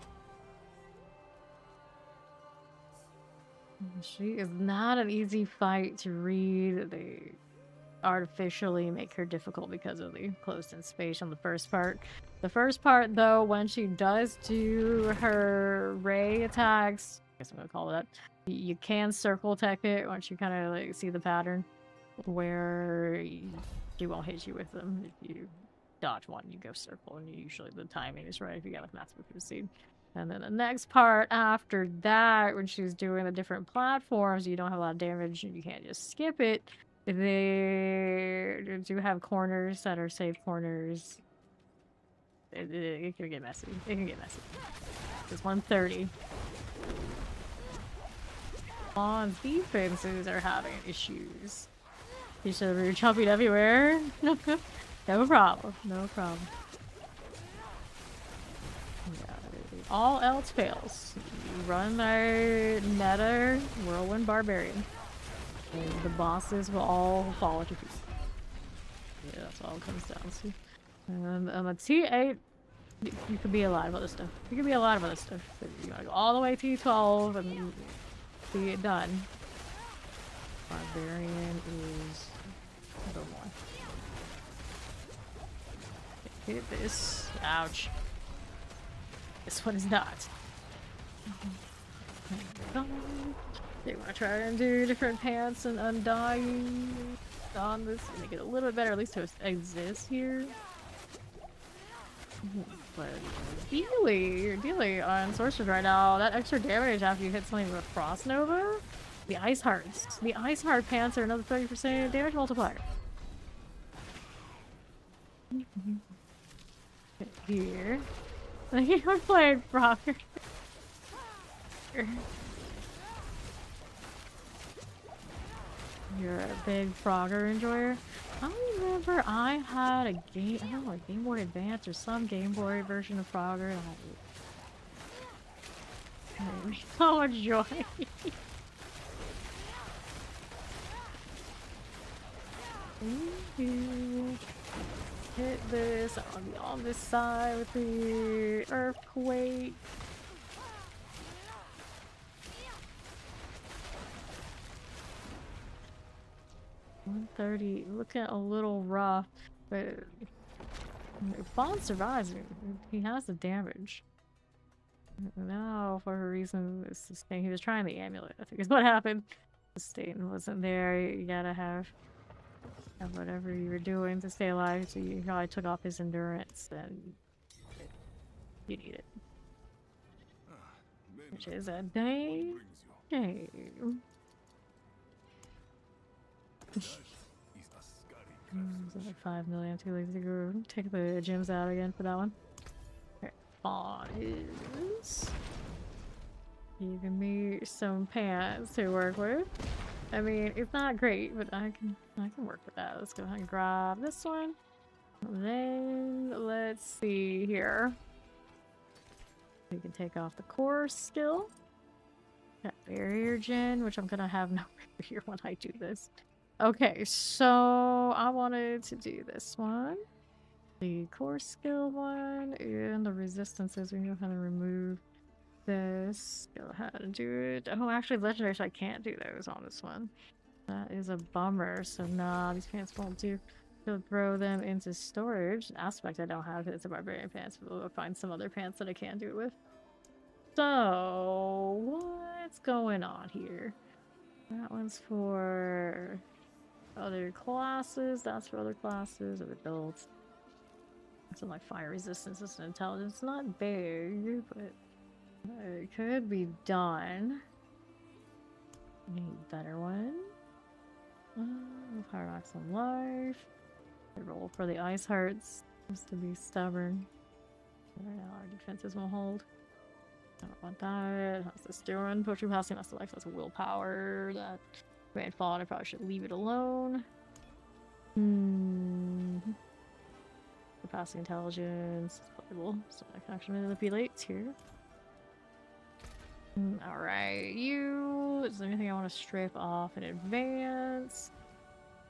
She is not an easy fight to read. They artificially make her difficult because of the closed-in space on the first part. The first part, though, when she does do her ray attacks, I guess I'm gonna call it that, you can circle tech it once you kind of like see the pattern, where she won't hit you with them. If you dodge one, you go circle, and usually the timing is right if you got like massive seed. And then the next part after that, when she's doing the different platforms, you don't have a lot of damage and you can't just skip it. They do have corners that are safe corners. It can get messy. It can get messy. It's 130. Fawn's defenses are having issues. You should be jumping everywhere. No problem. No problem. Yeah, all else fails. You run their meta whirlwind barbarian. And the bosses will all fall to pieces. Yeah, that's all it comes down to. And on the T8, you could be a lot of other stuff. You could be a lot of other stuff. But you gotta go all the way to T12 and see it done. Barbarian is the one. Hit this. Ouch. This one is not. They want to try and do different pants and undying on this, make it a little bit better, at least to exist here. But ideally on sorcerers right now, that extra damage after you hit something with Frost Nova, the Ice Hearts. The Ice Heart pants are another 30% damage multiplier. Here. You're playing Frogger. You're a big Frogger enjoyer. I remember I had a game, I don't know, like Game Boy Advance or some Game Boy version of Frogger. So much joy. Hit this. I want to be on this side with the earthquake. 130, looking a little rough, but if Bond survives, he has the damage. Now, for a reason, it's sustain. He was trying the amulet, I think is what happened. Sustain wasn't there. You gotta have whatever you were doing to stay alive, so you probably took off his endurance, and you need it. Which is a day game. Another 5 million. Too lazy to go take the gyms out again for that one. Okay, Fawn is giving me some pants to work with. I mean, it's not great, but I can work with that. Let's go ahead and grab this one. Then let's see here. We can take off the core skill. Got barrier gen, which I'm gonna have no barrier when I do this. Okay, so I wanted to do this one, the core skill one, and the resistances. We can go ahead and remove this. Go ahead and do it. Oh, actually, legendary, so I can't do those on this one. That is a bummer. So nah, these pants won't do. So throw them into storage. Aspect I don't have. It's a barbarian pants, but we'll find some other pants that I can do it with. So what's going on here? That one's for other classes. That's for other classes. Other builds. So like fire resistance and intelligence. Not big, but it could be done. Need a better one. Paradox on life. I roll for the ice hearts. Seems to be stubborn. Right now our defenses won't hold. I don't want that. How's this doing? Poetry passing master life. That's willpower. That command fallen. I probably should leave it alone. Capacity intelligence. It's playable. So I can actually manipulate here. Alright, you. Is there anything I want to strip off in advance?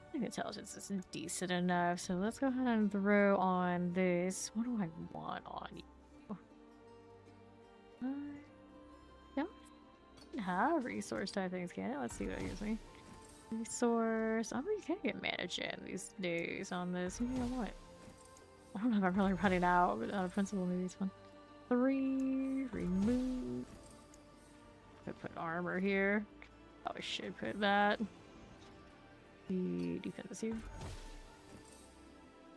I think intelligence is decent enough, so let's go ahead and throw on this. What do I want on you? Yeah, I can have resource type things, can it? Let's see what it gives me. Resource. I mean, you can get managed in these days on this. You know what? I don't know if I'm really running out, but out of principle, maybe it's fun. 3, remove. Could put armor here. Probably should put that. The defense here.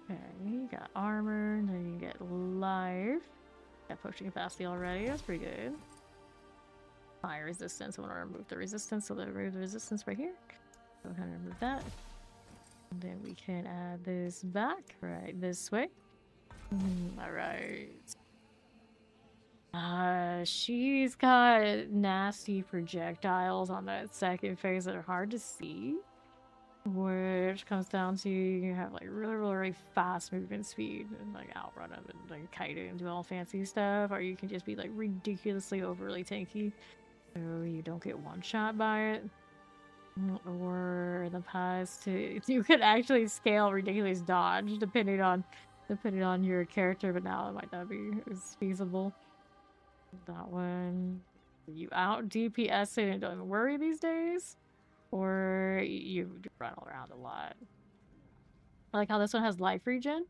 Okay, you got armor, then you get life. Got potion capacity already, that's pretty good. Fire resistance, I want to remove the resistance, so let's remove the resistance right here. Go ahead and remove that. And then we can add this back, right this way. Alright. She's got nasty projectiles on that second phase that are hard to see. Which comes down to you have like really fast movement speed and like outrun them and like kite it and do all fancy stuff, or you can just be like ridiculously overly tanky so you don't get one shot by it. Or in the past, you could actually scale ridiculous dodge depending on your character, but now it might not be as feasible. That one, you out DPS it and don't even worry these days, or you run around a lot. I like how this one has life regen,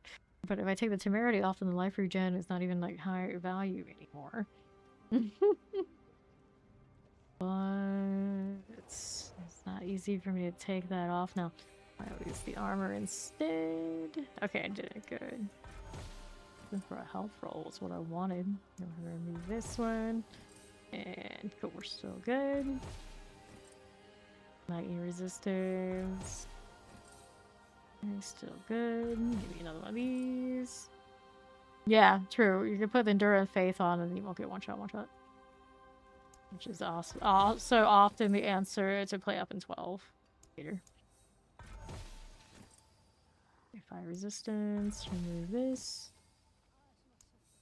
but if I take the temerity off, then the life regen is not even like high value anymore. But it's not easy for me to take that off now. I'll use the armor instead. Okay, I did it good. Looking for a health roll is what I wanted. I'm gonna remove this one. And cool, we're still good. Lightning resistance. And still good. Give me another one of these. Yeah, true. You can put the Endurance Faith on and you won't get one shot. Which is awesome. So often the answer to play up in 12 later. Fire resistance, remove this.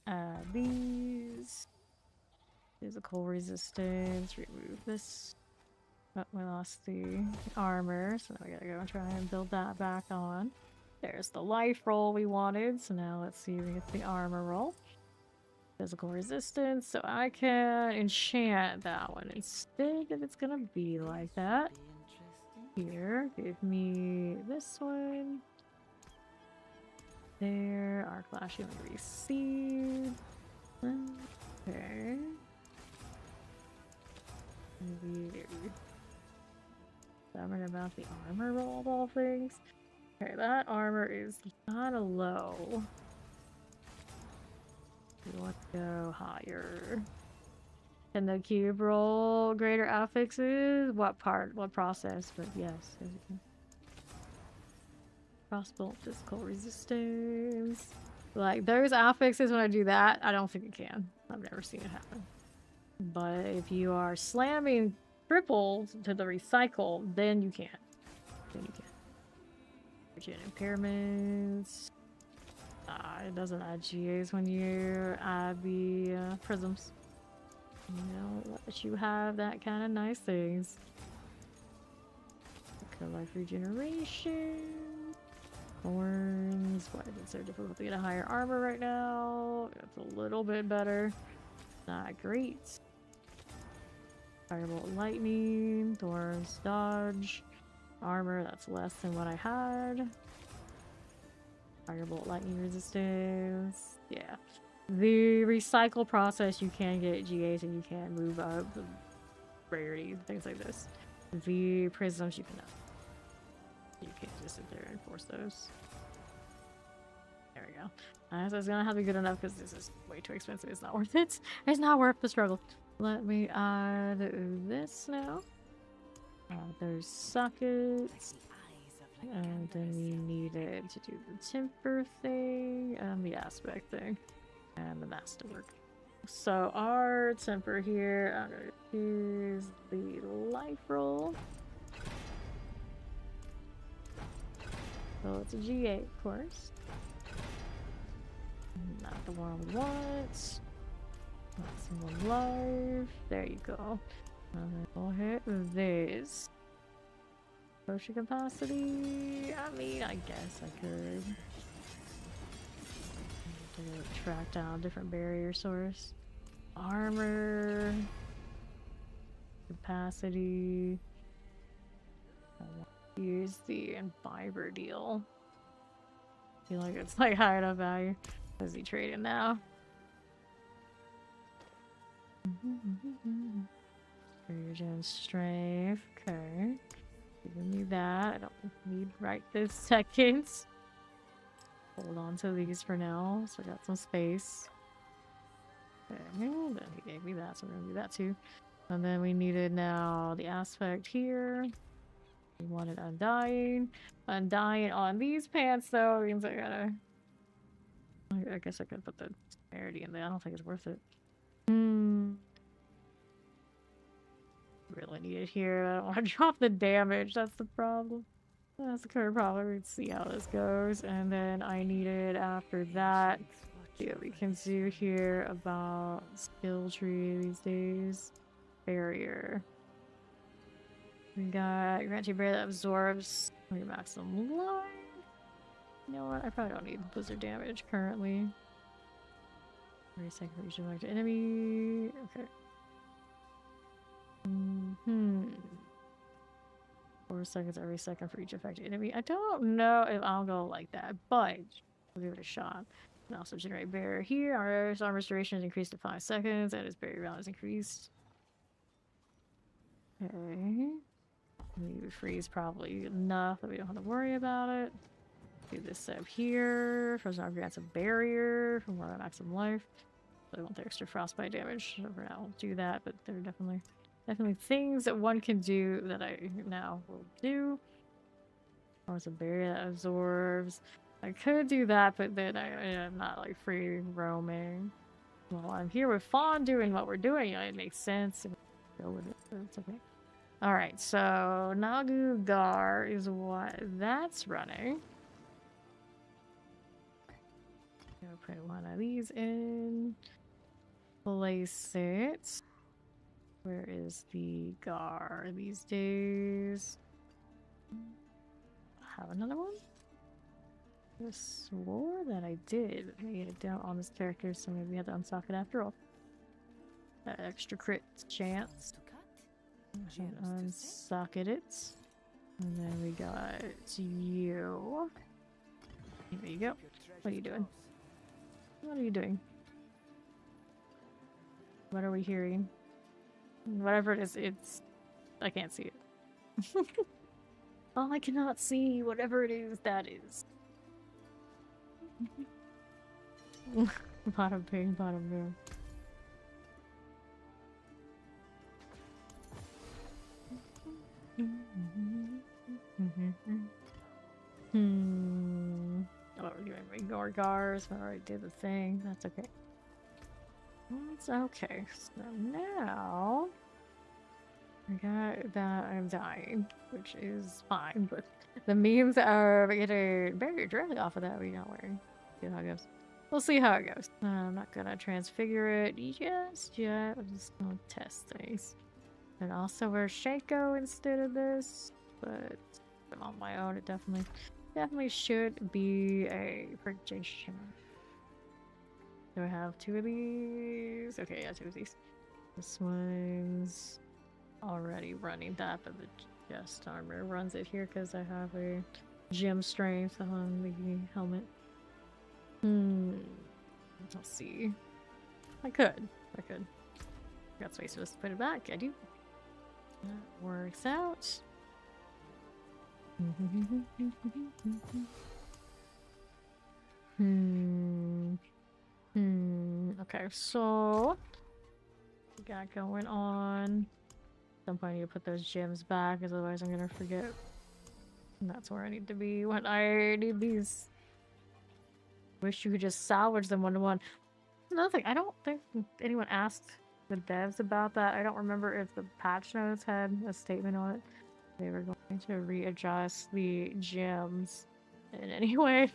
Add these. Physical resistance, remove this. Oh, we lost the armor, so we gotta go and try and build that back on. There's the life roll we wanted, so now let's see if we get the armor roll. Physical resistance, so I can enchant that one instead if it's gonna be like that. Here, give me this one. There, arc flash healing received. Okay. Weird. Stubborn about the armor roll of all things. Okay, that armor is kinda low. Let's go higher. Can the cube roll greater affixes? What part? What process? But yes. Crossbolt, physical resistance. Like, those affixes, when I do that, I don't think it can. I've never seen it happen. But if you are slamming triples to the recycle, then you can. Then you can. Urgent impairments. It doesn't add GAs when you add the prisms. You know, let you have that kind of nice things. Okay, life regeneration. Thorns. Why is it so difficult to get a higher armor right now? It's a little bit better. Not great. Firebolt lightning. Thorns dodge. Armor, that's less than what I had. Firebolt lightning resistance. Yeah. The recycle process, you can get GAs and you can move up rarity, things like this. The prisms, you cannot. You can't just sit there and force those. There we go. So it's gonna have to be good enough because this is way too expensive. It's not worth it. It's not worth the struggle. Let me add this now. There's sockets. And then we needed to do the temper thing and the aspect thing. And the masterwork. So our temper here, I'm gonna use the life roll. So it's a GA, of course. Not the one we want. Maximum life. There you go. And then we'll hit this. Potion capacity. I mean, I guess I could. To track down a different barrier source. Armor. Capacity. I want to use the imbiber deal. I feel like it's like high enough value. What is he trading now? Regen strength. Okay. Giving me that. I don't need right this second. Hold on to these for now, so I got some space. Okay, then he gave me that, so we're gonna do that too. And then we needed now the aspect here. We wanted undying. Undying on these pants though means I gotta... I guess I could put the severity in there. I don't think it's worth it. Really need it here. I don't want to drop the damage. That's the problem. That's the current problem. Let's see how this goes. And then I needed after that. See what we can do here about skill tree these days. Barrier. We got grant you barrier that absorbs your maximum life. You know what? I probably don't need blizzard damage currently. 30 second region back to enemy. Okay. 4 seconds every second for each affected enemy. I don't know if I'll go like that, but I'll give it a shot. And also generate barrier here. Our armor restoration is increased to 5 seconds, and its barrier round is increased. Okay. Maybe freeze probably enough that we don't have to worry about it. Do this up here. Frozen arm grants a barrier for more maximum life. So I want the extra frostbite damage. So for now, I'll do that, but they're definitely things that one can do that I now will do. Or it's a barrier that absorbs. I could do that, but then I'm not like free roaming. Well, I'm here with Fawn doing what we're doing. It makes sense. Go with it, but it's okay. Alright, so Nagu Gar is what that's running. Gonna put one of these in. Place it. Where is the Gar these days? Have another one? I swore that I did. I get it down on this character, so maybe we had to unstock it after all. That extra crit chance. To cut. And unsocket it. And then we got you. There you go. What are you doing? What are you doing? What are we hearing? Whatever it is, it's... I can't see it. Oh, I cannot see whatever it is that is. Bottom ping, bottom boom. Oh, we're doing regular Gars. I already did the thing. That's okay. That's okay. So now I got that I'm dying, which is fine, but the memes are getting very directly off of that we're not wearing. See how it goes. We'll see how it goes. I'm not gonna transfigure it just yet. I'm just gonna test things. And also wear Shaco instead of this, but on my own it definitely should be a projection. Do I have two of these? Okay, yeah, two of these. This one's already running that, but the chest armor runs it here because I have a gem strength on the helmet. Let's see. I could. Got space for this to put it back. I do. That works out. Okay, so we got going on. At some point I need to put those gems back, because otherwise I'm gonna forget. And that's where I need to be when I need these. Wish you could just salvage them one-to-one. Another thing, I don't think anyone asked the devs about that. I don't remember if the patch notes had a statement on it. They were going to readjust the gems in any way.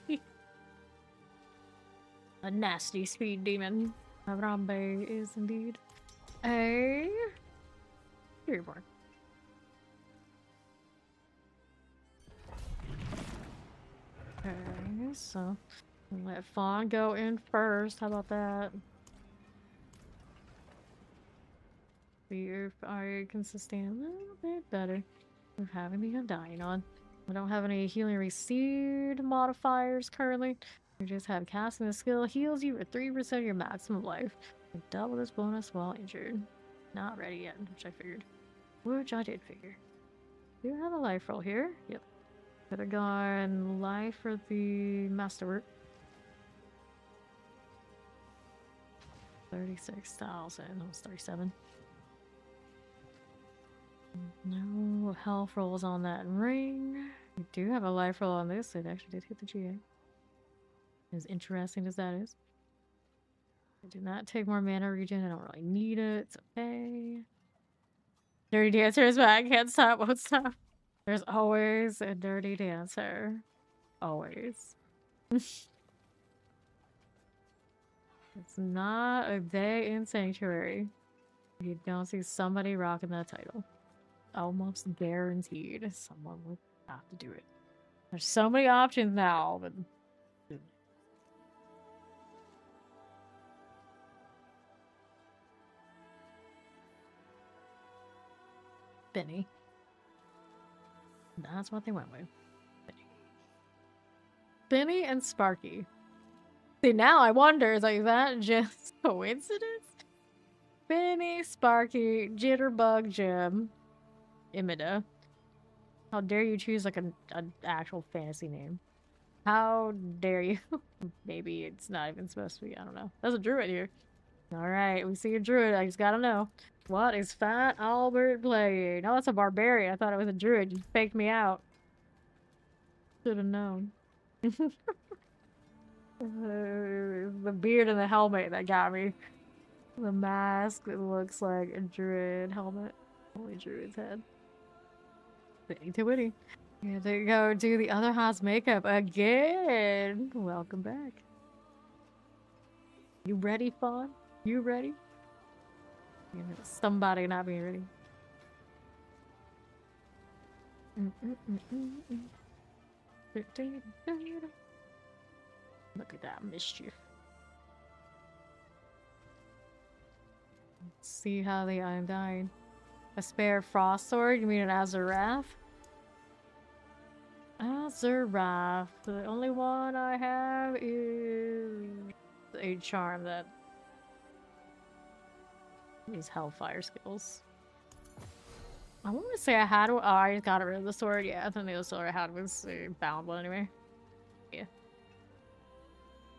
A nasty speed demon. Harambe is indeed a reborn. Okay, so let Fawn go in first. How about that? See if I can sustain a little bit better with having the Undying on. I don't have any healing received modifiers currently. You just have casting the skill heals you for 3% of your maximum life. And double this bonus while injured. Not ready yet, which I figured. Which I did figure. Do have a life roll here. Yep. Could have gone life for the masterwork. 36,000. Almost 37. No health rolls on that ring. We do have a life roll on this. It actually did hit the GA. As interesting as that is. I do not take more mana regen. I don't really need it. It's okay. Dirty Dancer is back. Can't stop, won't stop. There's always a Dirty Dancer. Always. It's not a day in Sanctuary. You don't see somebody rocking that title. Almost guaranteed someone would have to do it. There's so many options now, but... Benny. That's what they went with. Benny and Sparky. See, now I wonder, is like that just coincidence? Benny, Sparky, Jitterbug, Jim, Imida. How dare you choose like an actual fantasy name? How dare you? Maybe it's not even supposed to be. I don't know. There's a druid here. Alright, we see a druid. I just gotta know. What is Fat Albert playing? Oh, it's a barbarian. I thought it was a druid. You faked me out. Should have known. The beard and the helmet that got me. The mask, it looks like a druid helmet. Only druid's head. Witty to witty. You have to go do the other Haas makeup again. Welcome back. You ready, Fawn? You ready? You know, somebody not being ready. Look at that mischief. Let's see how the I'm dying. A spare frost sword? You mean an Azarath? Azarath. The only one I have is a charm that these hellfire skills. I want to say I had one. Oh, I just got rid of the sword. Yeah, I think the other sword I had was a bound one anyway. Yeah.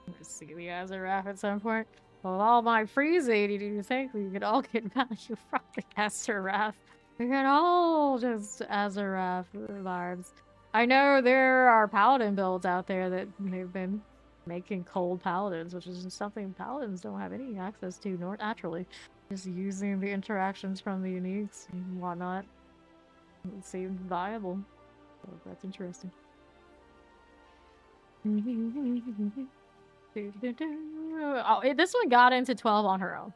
Let's see the Azarath at some point. Well, all my freeze ADD, think we could all get value from the Azarath. We could all just Azarath vibes. I know there are paladin builds out there that they've been making cold paladins, which is something paladins don't have any access to, nor naturally. Just using the interactions from the uniques and whatnot. It seemed viable. So that's interesting. Oh, this one got into 12 on her own.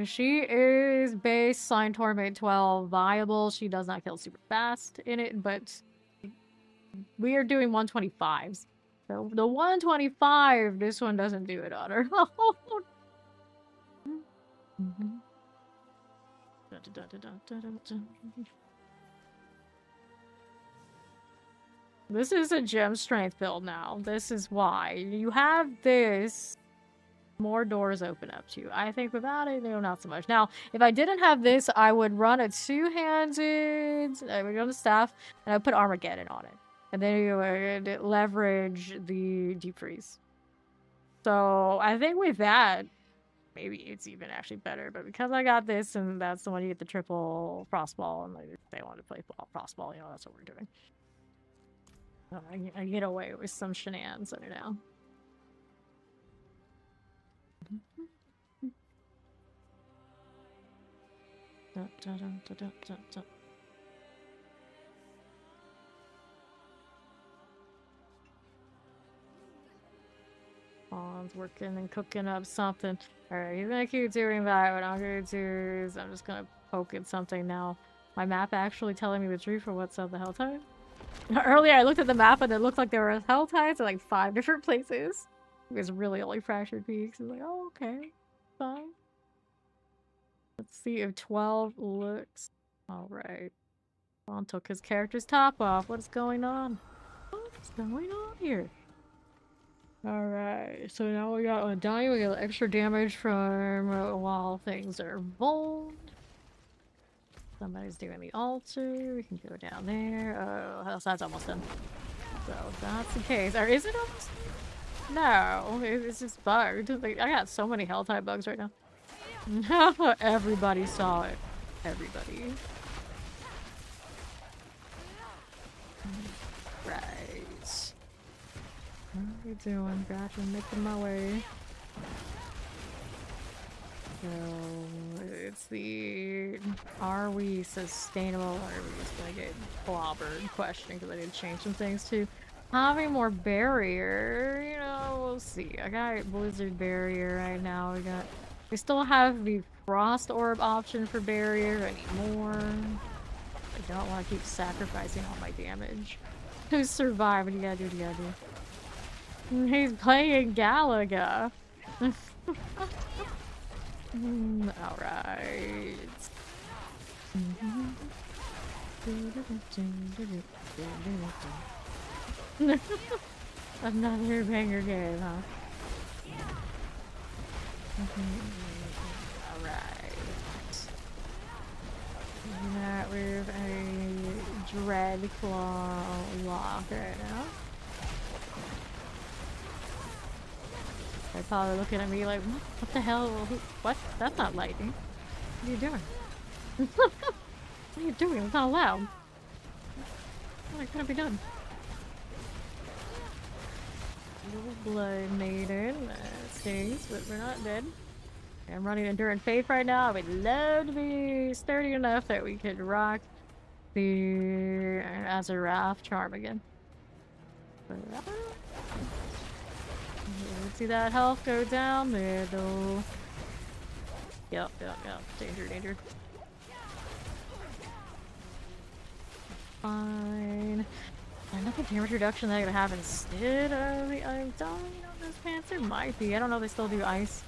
She is base Sign Torment 12 viable. She does not kill super fast in it, but we are doing 125s. So the 125, this one doesn't do it on her. This is a gem strength build now. This is why. You have this, more doors open up to you. I think without it, no, not so much. Now, if I didn't have this, I would run a two-handed, I would go to staff, and I would put Armageddon on it. And then you would leverage the deep freeze. So I think with that, maybe it's even actually better. But because I got this, and that's the one you get the triple frostball, and like, if they want to play frostball, you know, that's what we're doing. So I get away with some shenanigans right now. Pawn's working and cooking up something. Alright, he's gonna keep doing that. What I'm gonna do is I'm just gonna poke at something now. My map actually telling me the truth for what's up the hell time. Earlier I looked at the map and it looked like there were hell tides at like 5 different places. It was really only fractured peaks. I was like, oh, okay. Fine. Let's see if 12 looks alright. Pawn took his character's top off. What's going on? What's going on here? Alright, so now we got dying, we got extra damage from while things are bold. Somebody's doing the altar, we can go down there. Oh, that's almost done. So if that's the case, or is it almost done? No, it's just bugged. Like, I got so many hell type bugs right now. Everybody saw it. Everybody. Right. What are we doing? Gotcha, making my way. So, it's the... Are we sustainable, or are we just gonna get clobbered question, because I did change some things too. Having more barrier, you know, we'll see. I got blizzard barrier right now. We still have the frost orb option for barrier. I need more. I don't want to keep sacrificing all my damage. Who's surviving? You gotta do what you gotta do. He's playing Galaga. Alright. Another banger game, huh? Alright. That with a dread claw lock right now. They're probably looking at me like, what the hell? What? That's not lightning. What are you doing? What are you doing? It's not allowed. Oh, it couldn't be done. Little blood maiden. That stings, but we're not dead. I'm running Enduring Faith right now. I would love to be sturdy enough that we could rock the Azarath charm again. See that health go down there, though. Yep. Danger, danger. Fine. Another damage reduction that I could have instead of the I'm dying on this Panther? Might be. I don't know if they still do ice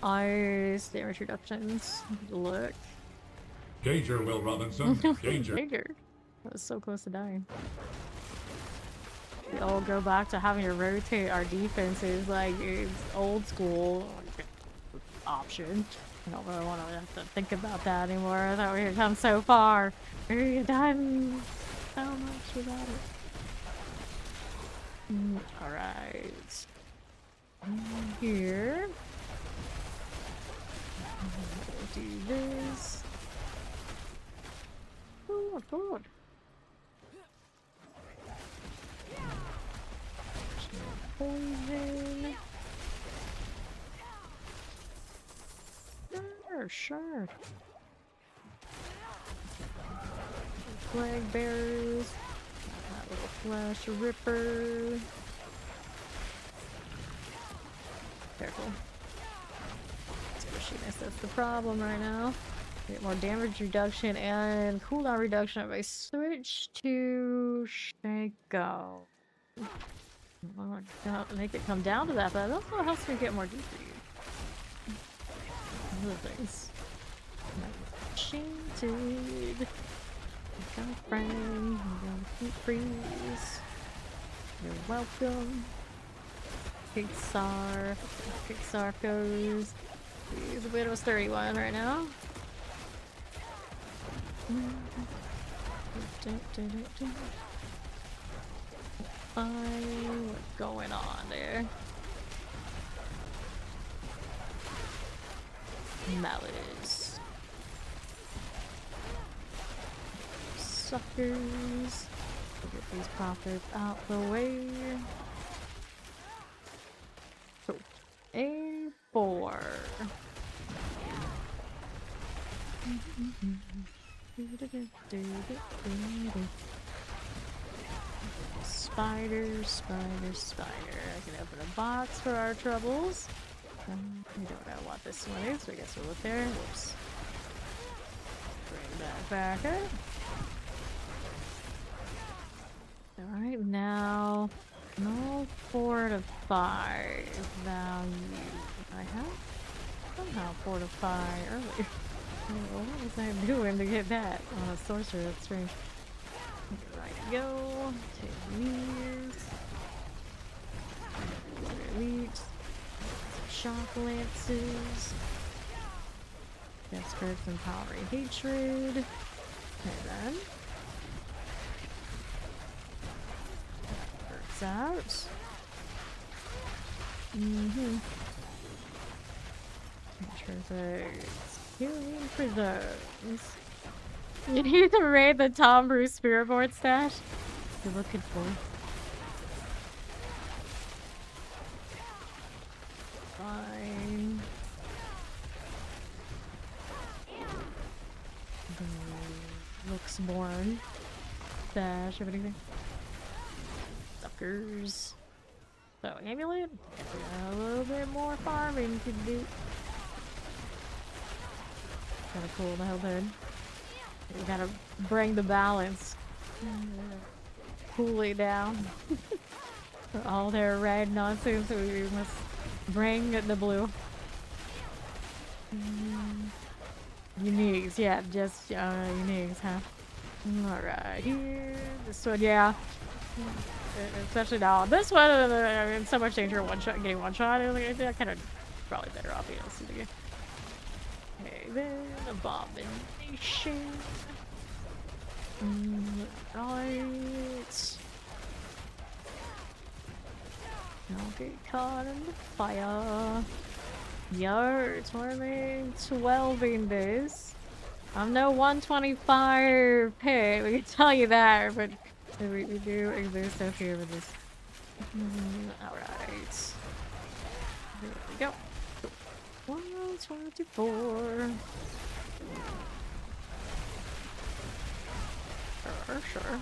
damage reductions. Look. Danger, Will Robinson. Danger. Danger. I was so close to dying. We all go back to having to rotate our defenses like it's old school option. I don't really want to have to think about that anymore. I thought we had come so far. We had done so much without it. Alright. Here. Do this. Oh, God. Poison. Sure. Flag bearers. That little flash ripper. Careful. Squishiness, that's the problem right now. Get more damage reduction and cooldown reduction if I switch to Shaco. I'm gonna make it come down to that, but it also helps me get more DP. Other things. Enchanted. Got a friend. Got a heat freeze. You're welcome. Pixar goes. He's a bit of a sturdy one right now. What's going on there? Maladies. Suckers. Get these poppers out the way. So, A4. Spider, spider, spider. I can open a box for our troubles. We don't know what this one is, so I guess we'll look there. Whoops. Bring that back up. Alright, now no 4 to 5 value. I have somehow fortify earlier. What was I doing to get that on a sorcerer? That's strange. Right, go. Take these. Elite. Shock lances. Desperate and powering hatred. Okay then. Works out. Perfect. Healing preserves. You need to raid the Tom Bruce Spirit Board stash. You're looking for. Fine. Looks born. Stash of anything. Suckers. So, amulet. A little bit more farming to do. Kinda cool to help in. We gotta bring the balance. Cool it down. For all their red nonsense, we must bring the blue. Uniques, yeah, just uniques, huh? Alright, here. This one, yeah. Especially now. This one, I'm in so much danger of getting one shot. I kind of probably better off being able Okay, then abomination. Right. Don't get caught in the fire. Yo, 12 in this. I'm no 125 pit, we can tell you that, but we do exist up here with this. Alright. There we go. 124. Sure.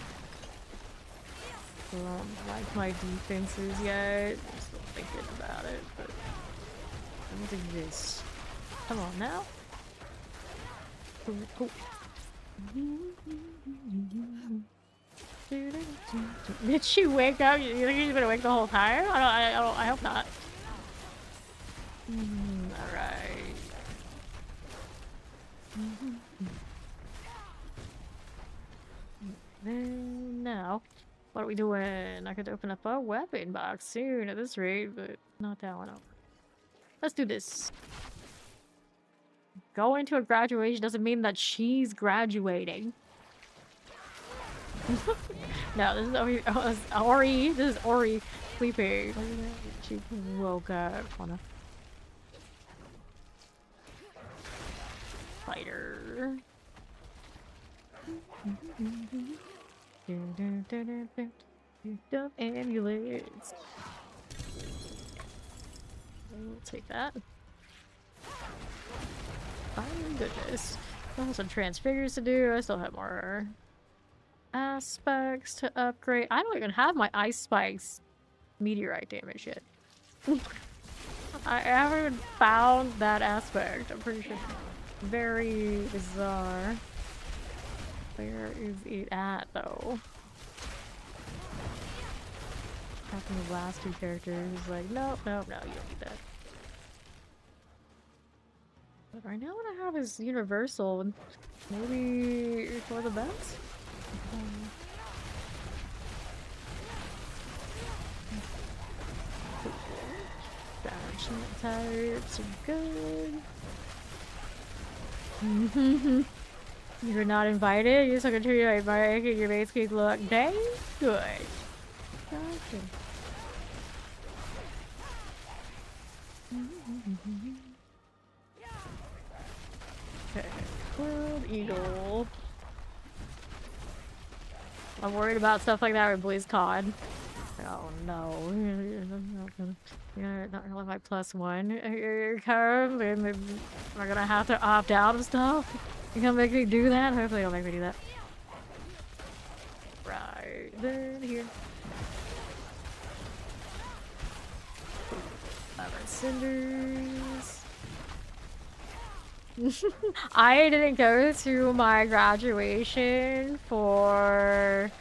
Don't like my defenses yet. I'm still thinking about it, but what is this? Come on now. Oh. Did she wake up? You think she's been awake the whole time? I hope not. Alright. Then now, what are we doing? I could open up a weapon box soon at this rate, but not that one. Let's do this. Going to a graduation doesn't mean that she's graduating. No, this is Ori. Oh, this is Ori. This is Ori sleeping. She woke up. Wanna fighter. Ambulance. We'll take that. Oh goodness. I have some transfigures to do. I still have more aspects to upgrade. I don't even have my ice spikes meteorite damage yet. I haven't even found that aspect. I'm pretty sure. Very bizarre. Where is it at though? Talking the last two characters is like, nope, nope, no, you don't need that. But right now what I have is universal and maybe for the best? Damage types are good. You're not invited? You're so good to your making your base cake look dang good. Gotcha. Okay, World Eagle. I'm worried about stuff like that with BlizzCon. Oh no. You're not gonna let my +1 come and then I'm gonna have to opt out of stuff? You're gonna make me do that? Hopefully you'll make me do that. Right then here. Cinders. I didn't go to my graduation for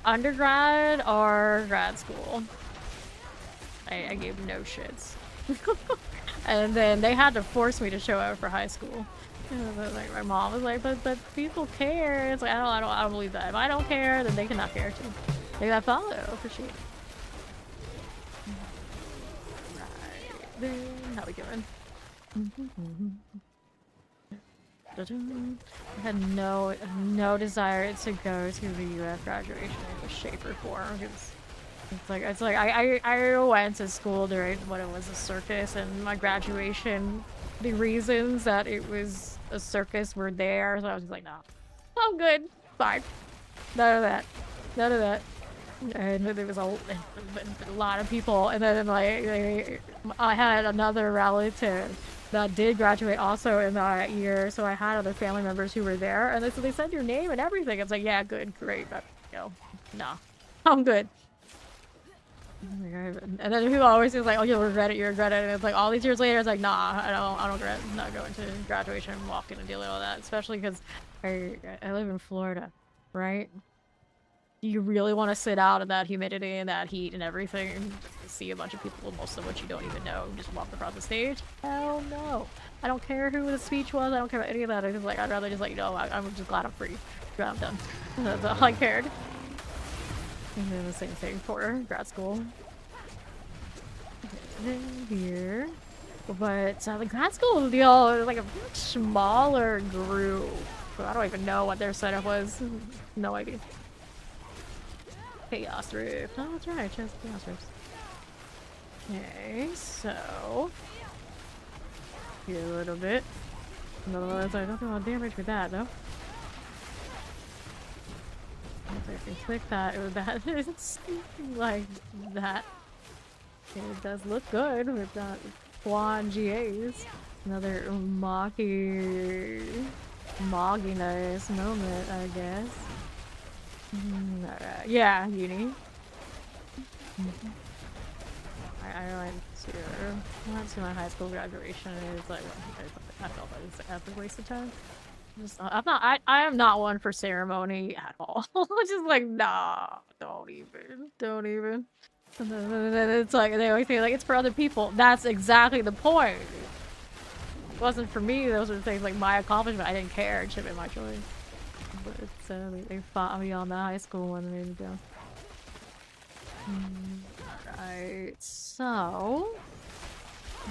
undergrad or grad school. I gave no shits. And then they had to force me to show up for high school. Like my mom was like, but people care. It's like I don't believe that. If I don't care, then they cannot care too. They gotta follow for sure. Right then, how we doing? I had no desire to go to the UF graduation in a shape or form because it's like I went to school during when it was a circus, and my graduation, the reasons that it was a circus were there, so I was just like, no, I'm good, fine, none of that. And there was a lot of people, and then like I had another relative that did graduate also in that year, so I had other family members who were there, and so they said your name and everything. It's like, yeah, good, great, but no, I'm good. And then people always say like, oh, you'll regret it, and it's like all these years later, it's like, nah, I don't regret not going to graduation and walking and dealing with that, especially because I live in Florida, right? You really want to sit out in that humidity and that heat and everything and see a bunch of people, most of which you don't even know, just walk across the stage? Hell no. I don't care who the speech was, I don't care about any of that. I just like, I'd rather just let you know, I'm just glad I'm free. I'm done. That's all I cared. And then the same thing for grad school. Then here. But the grad school deal is like a much smaller group. So I don't even know what their setup was. No idea. Chaos Rift. Oh, that's right. Chaos Rift. Okay, so here a little bit. Otherwise, I don't know what damage with that though. If I can click that, it would that it's like that. It does look good with that Quan GAs. Another mogginess moment, I guess. Alright. Yeah, uni. I went to my high school graduation and it was like, I felt like it was an epic waste of time. I'm not. I am not one for ceremony at all. Just like, nah, don't even. And then it's like they always say like it's for other people. That's exactly the point. It wasn't for me. Those are things like my accomplishment. I didn't care. It should have been my choice. But they fought me on the high school one and made me go. Alright, so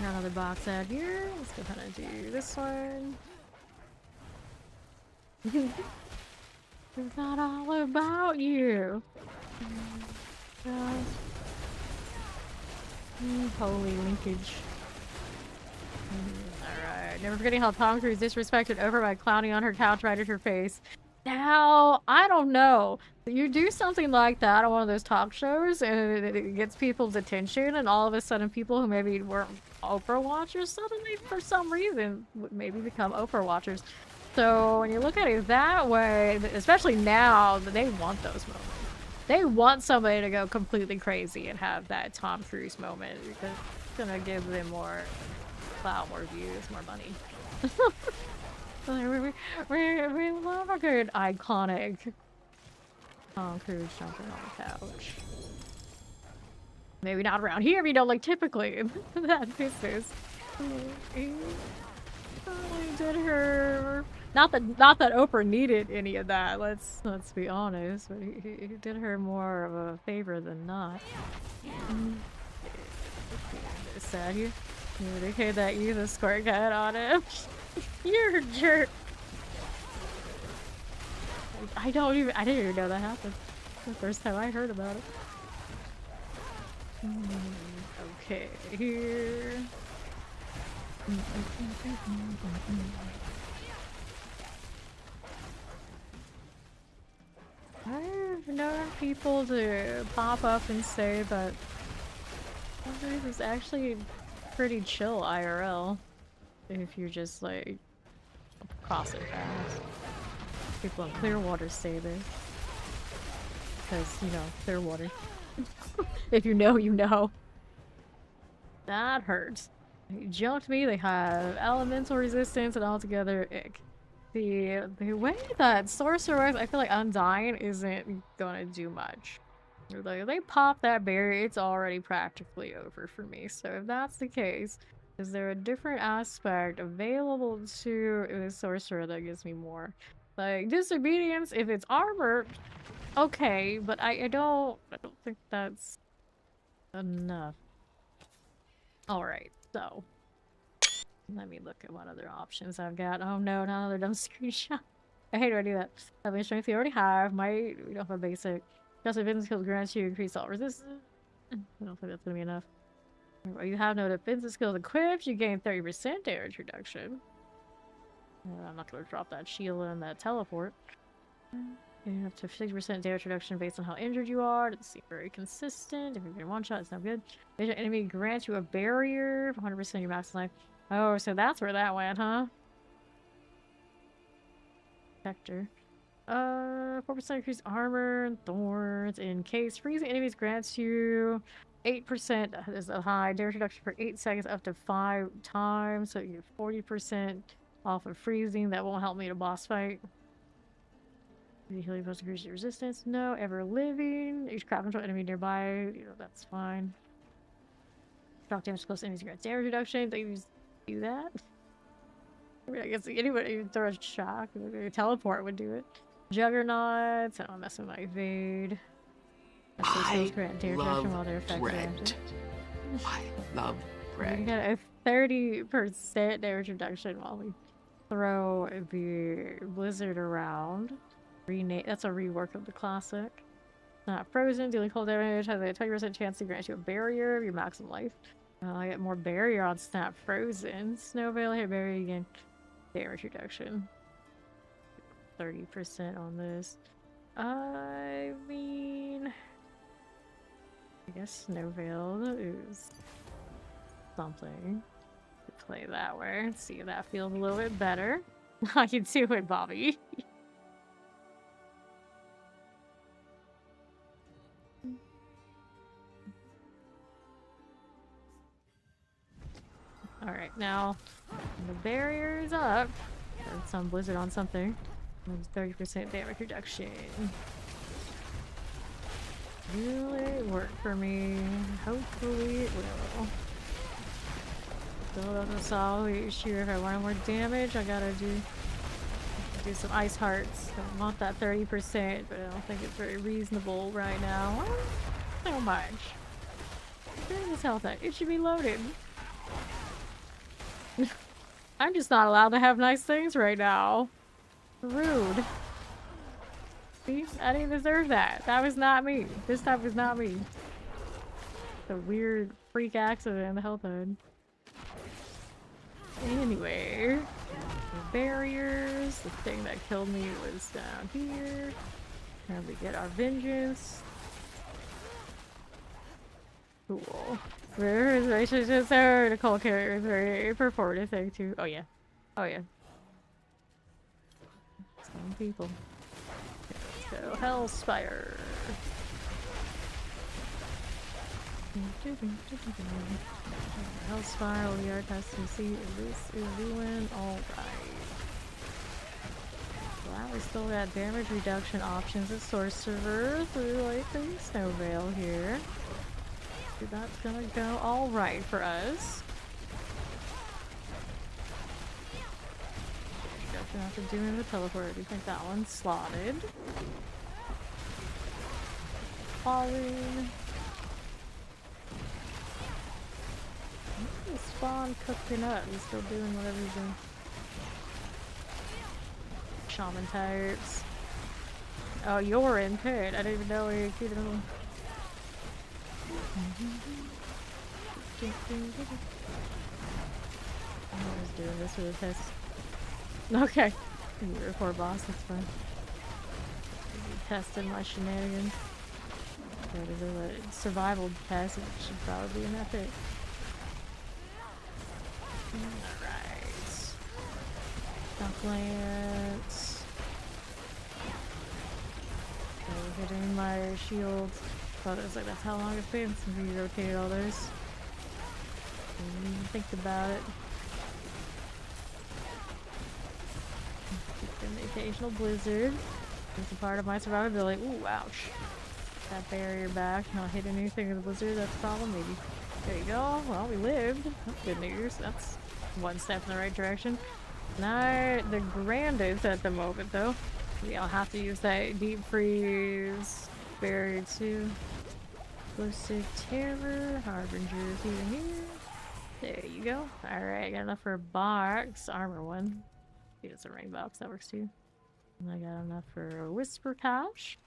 got another box out here. Let's go ahead and do this one. It's not all about you. Holy linkage. Alright, never forgetting how Tom Cruise disrespected Oprah by clowning on her couch right at her face. Now, I don't know. You do something like that on one of those talk shows and it gets people's attention, and all of a sudden people who maybe weren't Oprah watchers suddenly, for some reason, would maybe become Oprah watchers. So when you look at it that way, especially now, they want those moments. They want somebody to go completely crazy and have that Tom Cruise moment because it's gonna give them more clout, more views, more money. we love a good iconic Tom Cruise jumping on the couch. Maybe not around here, we don't like typically. That pisses. He really did her. Not that Oprah needed any of that. Let's be honest, but he did her more of a favor than not. It's sad here. They had that use a squirt gun on him. You're a jerk. I didn't even know that happened. The first time I heard about it. Okay, here. I've known people to pop up and say that this is actually pretty chill IRL if you're just like crossing paths. People in Clearwater say this because, you know, Clearwater. If you know, you know. That hurts. They jumped me, they have elemental resistance, and altogether ick. The way that Sorcerer works, I feel like Undying isn't gonna do much. Like, if they pop that barrier, it's already practically over for me. So if that's the case, is there a different aspect available to the Sorcerer that gives me more? Like, Disobedience, if it's armor, okay, but I don't think that's enough. Alright, so let me look at what other options I've got. Oh no, not another dumb screenshot. I hate when I do that. Having strength you already have. We don't have a basic. Just defense skills grants you increased all resistance. I don't think that's gonna be enough. Well, you have no defensive skills equipped. You gain 30% damage reduction. I'm not gonna drop that shield and that teleport. You have to 50% damage reduction based on how injured you are. Doesn't seem very consistent. If you're getting one shot, it's not good. If your enemy grants you a barrier, 100% of your max life. Oh, so that's where that went, huh? Vector. 4% increased armor and thorns. In case freezing enemies grants you 8% is a high damage reduction for 8 seconds up to 5 times. So you get 40% off of freezing. That won't help me in a boss fight. The healing post increases your resistance. No, ever living. Each crap control enemy nearby. You know, that's fine. Shock damage to close enemies grants damage reduction. They use do that. I mean, I guess anybody even throw a shock. Maybe a teleport would do it. Juggernauts. I don't mess with my evade. I love bread. I love bread. We got a 30% damage reduction while we throw the blizzard around. That's a rework of the classic. Not frozen. Dealing cold damage has a 20% chance to grant you a barrier of your maximum life. I get more barrier on Snap Frozen. Snow Veil, hit barrier again. Damage reduction. 30% on this. I mean, I guess Snow Veil is something to play that way. See if that feels a little bit better. I can do it, Bobby. Alright, now the barrier is up. some blizzard on something. 30% damage reduction. Will it work for me? Hopefully it will. Still doesn't solve the issue. If I want more damage, I gotta do some ice hearts. I want that 30%, but I don't think it's very reasonable right now. So much. Where's this health at? It should be loaded. I'm just not allowed to have nice things right now. Rude. See? I didn't deserve that. That was not me. This time was not me. The weird freak accident in the health hood. Anyway. Barriers. The thing that killed me was down here. Now we get our vengeance. Cool. Where's relationships are Nicole character is very performative thing too. Oh yeah. Oh yeah. Some people. Okay, let's go Hellspire. Hellspire, we are testing to see if this is doing alright. Wow, we still got damage reduction options as sorcerer through like the snow veil here. So that's gonna go alright for us. Reduction after doing the teleport. Do you think that one's slotted? Falling. Spawn cooking up. He's still doing whatever he's doing. Shaman types. Oh, you're in pit. I didn't even know he could have. I was doing this for the test. Okay. You report boss, that's fine. Testing my shenanigans. That is a survival test. It should probably be in that pit. Alright. Ducklance. So hitting my shield. Thought it was like that's how long it's been since we rotated all those. Didn't even think about it. Keeping the occasional blizzard. It's a part of my survivability. Ooh, ouch. That barrier back. Not hitting anything with the blizzard, that's a problem, maybe. There you go. Well, we lived. That's good news. That's one step in the right direction. Not the grandest at the moment, though. Yeah, I'll have to use that deep freeze barrier too. Explosive terror. Harbingers here. There you go. Alright, got enough for a box. Armor one. See, it's a ring box. That works too. And I got enough for a whisper pouch.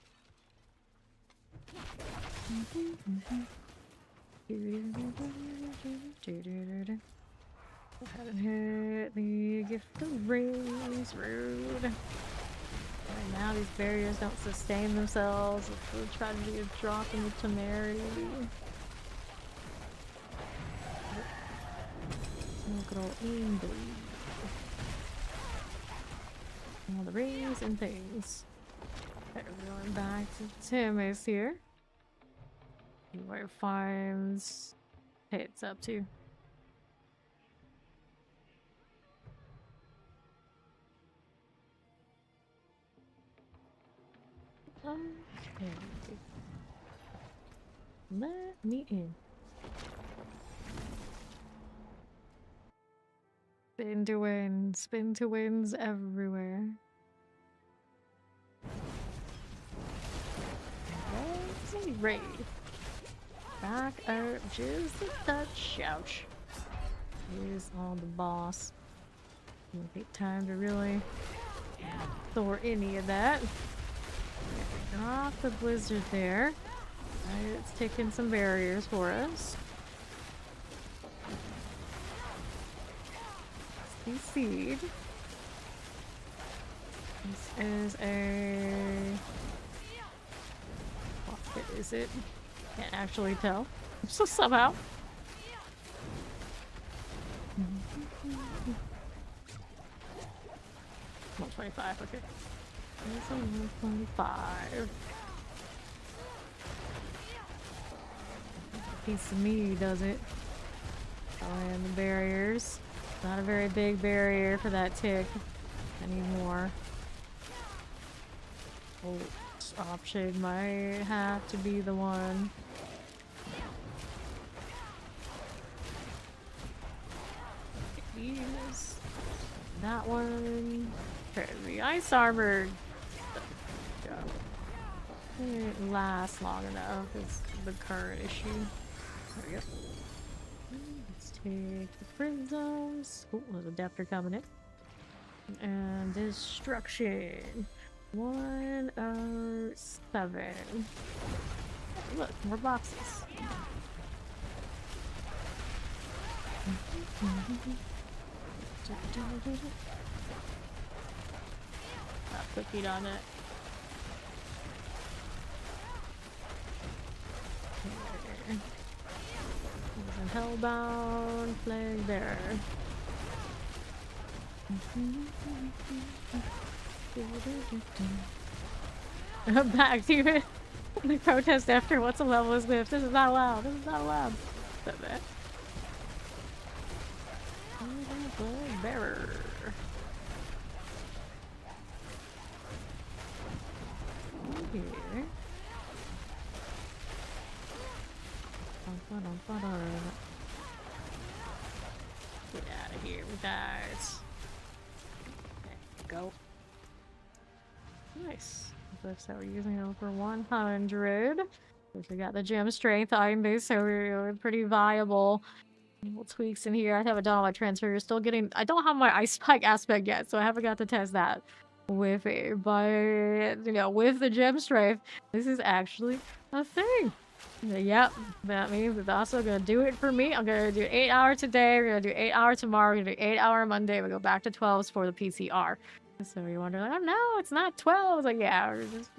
Go ahead and hit the gift of rings. Rude. Right now these barriers don't sustain themselves. We'll try to do a drop in the temerity. Good old aim bleed. All the rings and things. Okay, we're going back to Tim is here. Where farms hits up to. Okay. Let me in. Spin to wins everywhere. Let's see, raid. Back up just a touch. Ouch. Here's on the boss. Won't take time to really store any of that. Drop the blizzard there. Right, it's taking some barriers for us. Seed. This is a. What is it? Can't actually tell. So somehow. 125, okay. There's a 125. Piece of me does it. And the barriers. Not a very big barrier for that tick. I need more. Oh, this option might have to be the one. Use that one. Okay, the ice armor didn't last long enough is the current issue. There we go. Let's take the prisms. Oh, there's a adapter coming in. And destruction. 107. Oh, look, more boxes. Cookied on it. Okay. There's a hellbound flag there. Back to it. The protest after what's a level is this? This is not allowed. This is not allowed. Said that. Flag bearer. Here. Get out of here, guys. Okay, go. Nice. Looks like we're using over 100. We got the gem strength item base, so we're pretty viable. Little tweaks in here. I haven't done all my transfers. Still getting. I don't have my ice spike aspect yet, so I haven't got to test that with it. But you know, with the gem strength, this is actually a thing. Yep, that means it's also gonna do it for me. I'm gonna do 8 hours today. We're gonna do 8 hours tomorrow. We're gonna do 8 hour Monday. We go back to 12s for the PCR. So you wonder, like, oh no, it's not 12. It's like, yeah, we're just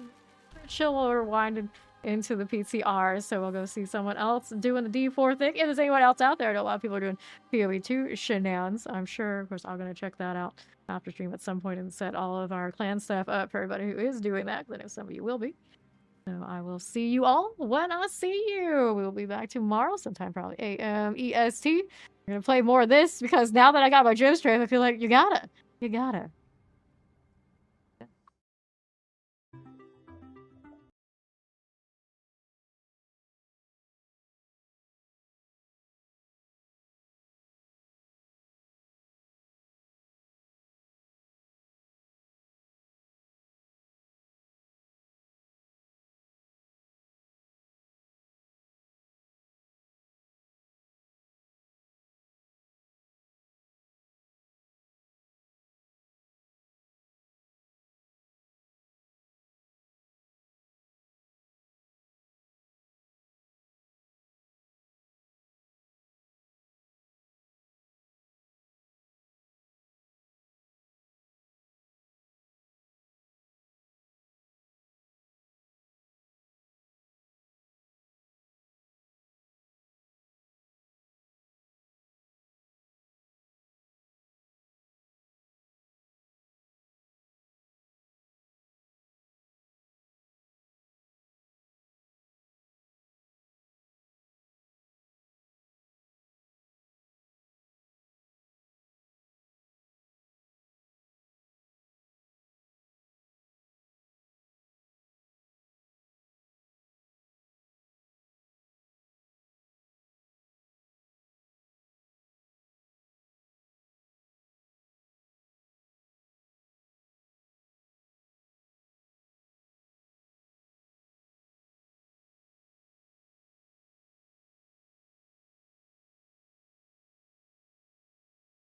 chill or winding into the PCR. So we'll go see someone else doing the D4 thing. If there's anyone else out there, I know a lot of people are doing PoE2 shenanigans. I'm sure, of course, I'm gonna check that out after stream at some point and set all of our clan stuff up for everybody who is doing that. Because I know some of you will be. So I will see you all when I see you. We will be back tomorrow, sometime probably 8 a.m. EST. We're gonna play more of this because now that I got my gym strength, I feel like you gotta.